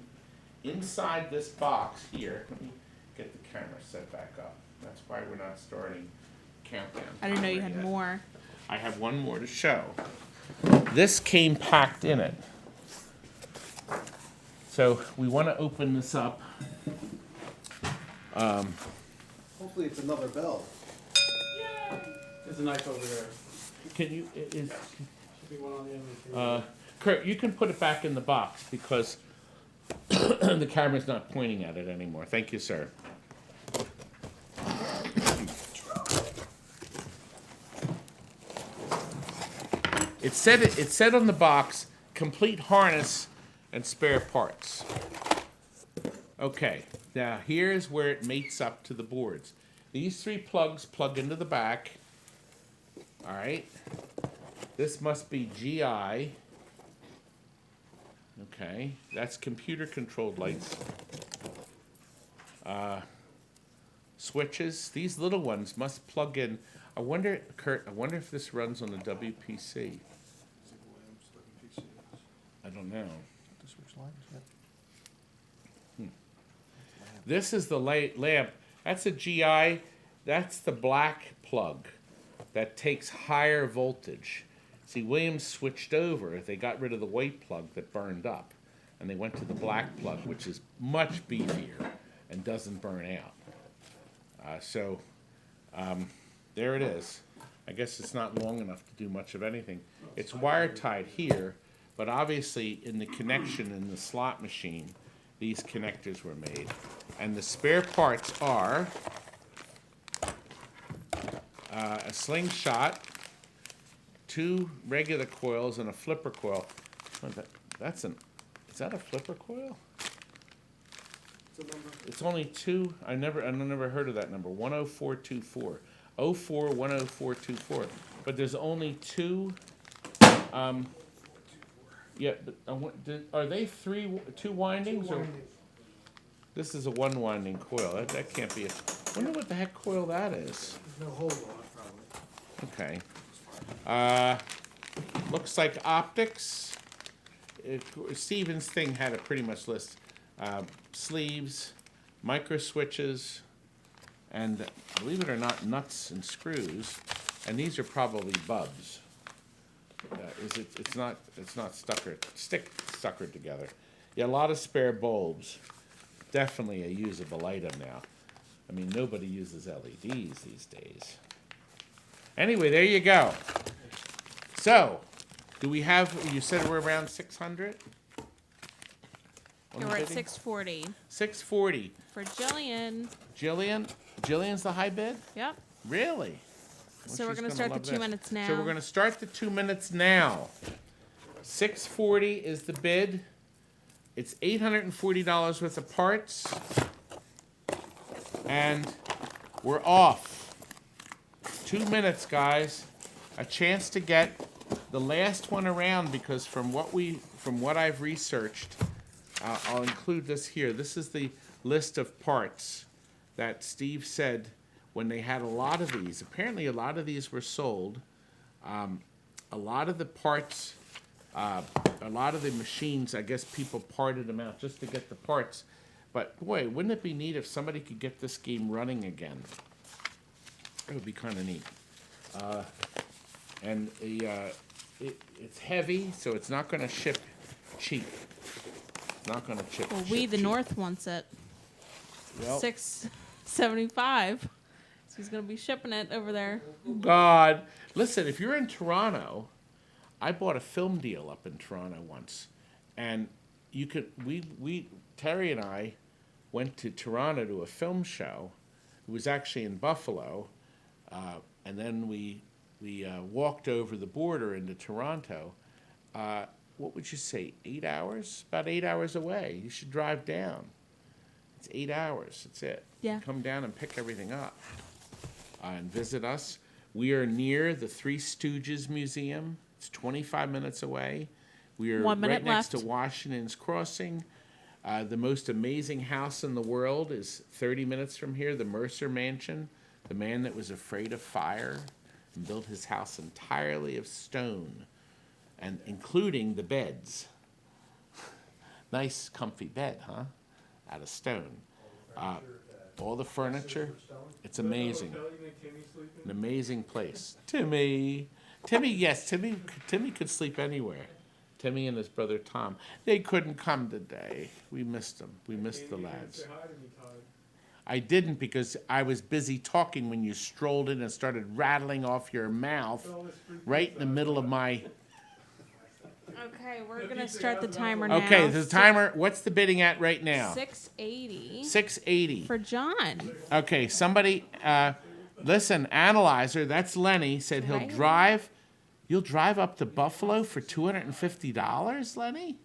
Inside this box here, let me get the camera set back up. That's why we're not starting countdown. I didn't know you timer had yet. more. I have one more to show. This came packed in it. So we want to open this up. Hopefully it's another bell. There's a knife over there. Can you, Should be one on the end of the table. Kurt, you can put it back in the box because the camera's not pointing at it anymore. Thank you, sir. It said on the box, complete harness and spare parts. Okay, now here's where it mates up to the boards. These 3 plugs plug into the back. All right. This must be GI. Okay, that's computer controlled lights. Switches. These little ones must plug in. I wonder, Kurt, I wonder if this runs on the WPC. I don't know. This is the lamp. That's a GI. That's the black plug that takes higher voltage. See, Williams switched over. They got rid of the white plug that burned up, and they went to the black plug, which is much beefier and doesn't burn out. There it is. I guess it's not long enough to do much of anything. It's wire tied here, but obviously in the connection in the slot machine, these connectors were made. And the spare parts are a slingshot, 2 regular coils, and a flipper coil. Oh, is that a flipper coil? It's only 2. I never heard of that number. 10424. 04-10424. But there's only 2. Yeah, but are they 2 windings? Or this is a 1 winding coil. That can't be a. I wonder what the heck coil that is. There's no hole on it, probably. Okay. Looks like optics. Steven's thing had a pretty much list. Sleeves, micro switches, and believe it or not, nuts and screws. And these are probably bubs. It's not stuckered together. Yeah, a lot of spare bulbs. Definitely a usable item now. I mean, nobody uses LEDs these days. Anyway, there you go. So, do we have? You said we're around 600. We're at 640 640 for Jillian. Jillian's the high bid. Yep. Really? So we're going to start the 2 minutes now. So we're going to start the 2 minutes now. 640 is the bid. It's $840 worth of parts. And we're off. 2 minutes, guys. A chance to get the last one around because from what I've researched, I'll include this here. This is the list of parts that Steve said when they had a lot of these. Apparently a lot of these were sold. A lot of the parts, a lot of the machines, I guess people parted them out just to get the parts. But boy, wouldn't it be neat if somebody could get this game running again? It would be kind of neat. And it's heavy, so it's not going to ship cheap. It's not going to ship Well, cheap. the North wants it. Well, $675. So he's going to be shipping it over there. God. Listen, if you're in Toronto, I bought a film deal up in Toronto once. And you could, Terry and I went to Toronto to a film show. It was actually in Buffalo. And then we walked over the border into Toronto. What would you say, 8 hours? About 8 hours away. You should drive down. It's 8 hours. That's it. Yeah. Come down and pick everything up and visit us. We are near the Three Stooges Museum. It's 25 minutes away. We are 1 minute right next left. to Washington's Crossing. The most amazing house in the world is 30 minutes from here, the Mercer Mansion. The man that was afraid of fire and built his house entirely of stone, and including the beds. Nice, comfy bed, huh? Out of stone. All the furniture. It's amazing. An amazing place. Timmy, yes, Timmy could sleep anywhere. Timmy and his brother Tom. They couldn't come today. We missed them. We missed the lads. I didn't because I was busy talking when you strolled in and started rattling off your mouth right in the middle of my... Okay, we're going to start the timer now. Okay, the timer, what's the bidding at right now? $680. $680. For John. Okay, somebody, listen, Analyzer, that's Lenny, said he'll Right. drive... You'll drive up to Buffalo for $250, Lenny?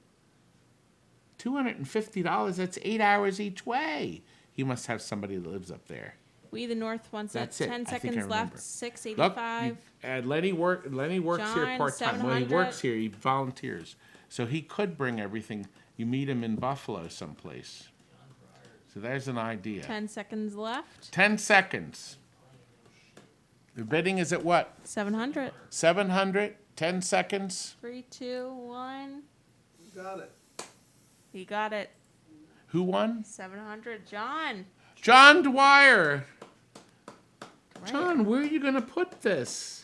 $250, that's 8 hours each way. He must have somebody that lives up there. We the North wants That's it. it. 10 I think I seconds left. remember. $685. Look, Lenny works here John, part-time. Well, he works $700. here. He volunteers. So he could bring everything. You meet him in Buffalo someplace. So there's an idea. 10 seconds left. 10 seconds. The bidding is at what? 700. 700. 10 seconds. 3, 2, 1. Got it. He got it. Who won? 700. John. John Dwyer. Right. John, where are you going to put this?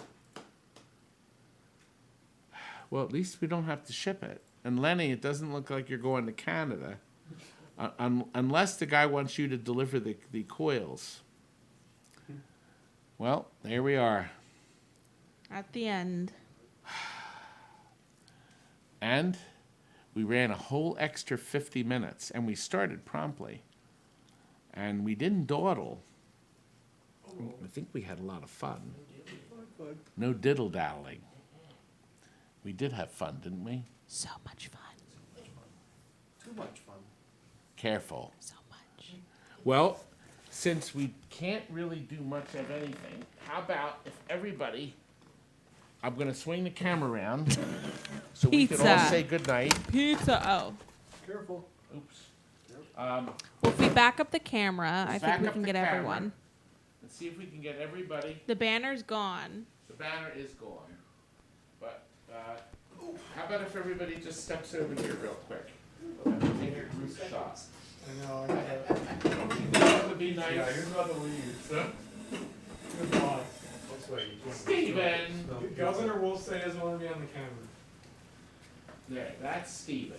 Well, at least we don't have to ship it. And Lenny, it doesn't look like you're going to Canada. Unless the guy wants you to deliver the coils. Well, there we are. At the end. And we ran a whole extra 50 minutes, and we started promptly. And we didn't dawdle. I think we had a lot of fun. No diddle-daddling. We did have fun, didn't we? So much fun. Too much fun. Careful. So much. Well, since we can't really do much of anything, how about if everybody... I'm going to swing the camera around so we can all Pizza. say goodnight. Pizza. Oh. Careful. Oops. Well, if we back up the camera, I think Back we up can the get camera. everyone. Let's see if we can get everybody. The banner's gone. The banner is gone. But how about if everybody just steps over here real quick? Take a group shot. I know, I got That would be nice. Yeah, you're about to leave, so. Goodbye. Steven! Governor Wolf say doesn't want to be on the camera. There, that's Steven.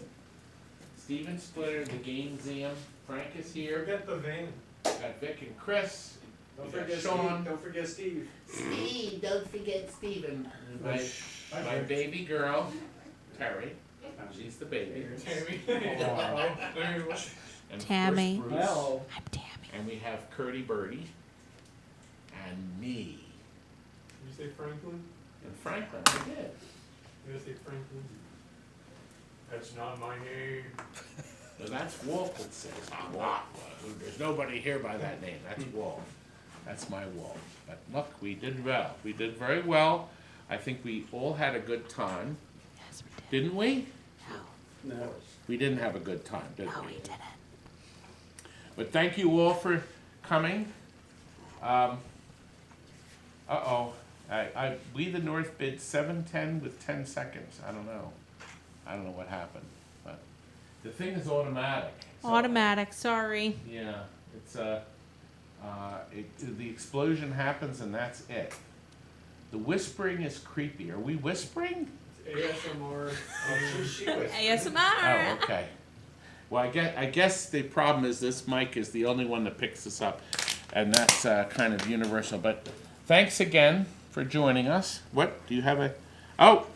Steven Splitter, the game Zam. Frank is here. Forget the van. Got Vic and Chris. Don't We got forget Sean. Steve. Don't forget Steve. Steve, don't forget Steven. My baby girl, Terry. She's the baby. Tammy. Uh-oh. There you go. And of Tammy. course, Bruce. Hello. I'm Tammy. And we have Curdy Birdie. And me. Did you say Franklin? And Franklin, I did. Did I say Franklin? That's not my name. No, that's Walt that says, I'm not. There's nobody here by that name. That's Walt. That's my Walt. But look, we did well. We did very well. I think we all had a good time. Yes, we did. Didn't we? No. We didn't have a good time, did No, we? we didn't. But thank you all for coming. We the North bid 710 with 10 seconds. I don't know what happened, but the thing is automatic. So- Automatic. Sorry. Yeah, it's the explosion happens and that's it. The whispering is creepy. Are we whispering? ASMR. ASMR. Oh, okay. Well, I guess the problem is this mic is the only one that picks this up, and that's kind of universal. But thanks again for joining us. What do you have a? Oh,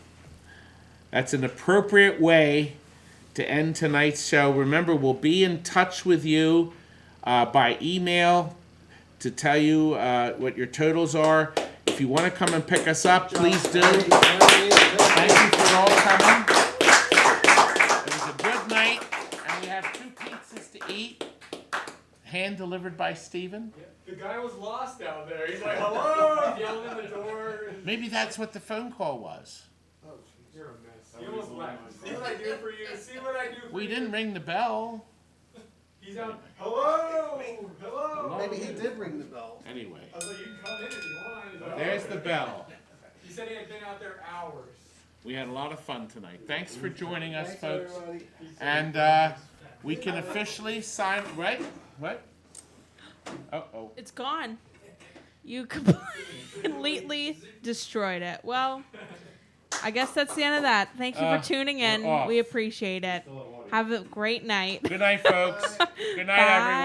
that's an appropriate way to end tonight's show. Remember, we'll be in touch with you by email to tell you what your totals are. If you want to come and pick us up, please do. Thank you for all coming. It was a good night, and we have 2 pizzas to eat, hand delivered by Steven. The guy was lost out there. He's like, hello, yelling in the door. Maybe that's what the phone call was. Oh, you're a mess. He almost left. See what I do for you. See what I do for you. We didn't ring the bell. He's out. Hello. Hello. Maybe he did ring the bell. Anyway, I was like, you can come in if you want. He's like, there's "Oh." the bell. He said he had been out there hours. We had a lot of fun tonight. Thanks for joining us, Thanks, folks. everybody. And we can officially sign. Right? What? Uh-oh. It's gone. You completely destroyed it. Well, I guess that's the end of that. Thank you for tuning in. we're off. We appreciate it. Have a great night. Good night, folks. Good night, Bye. everyone.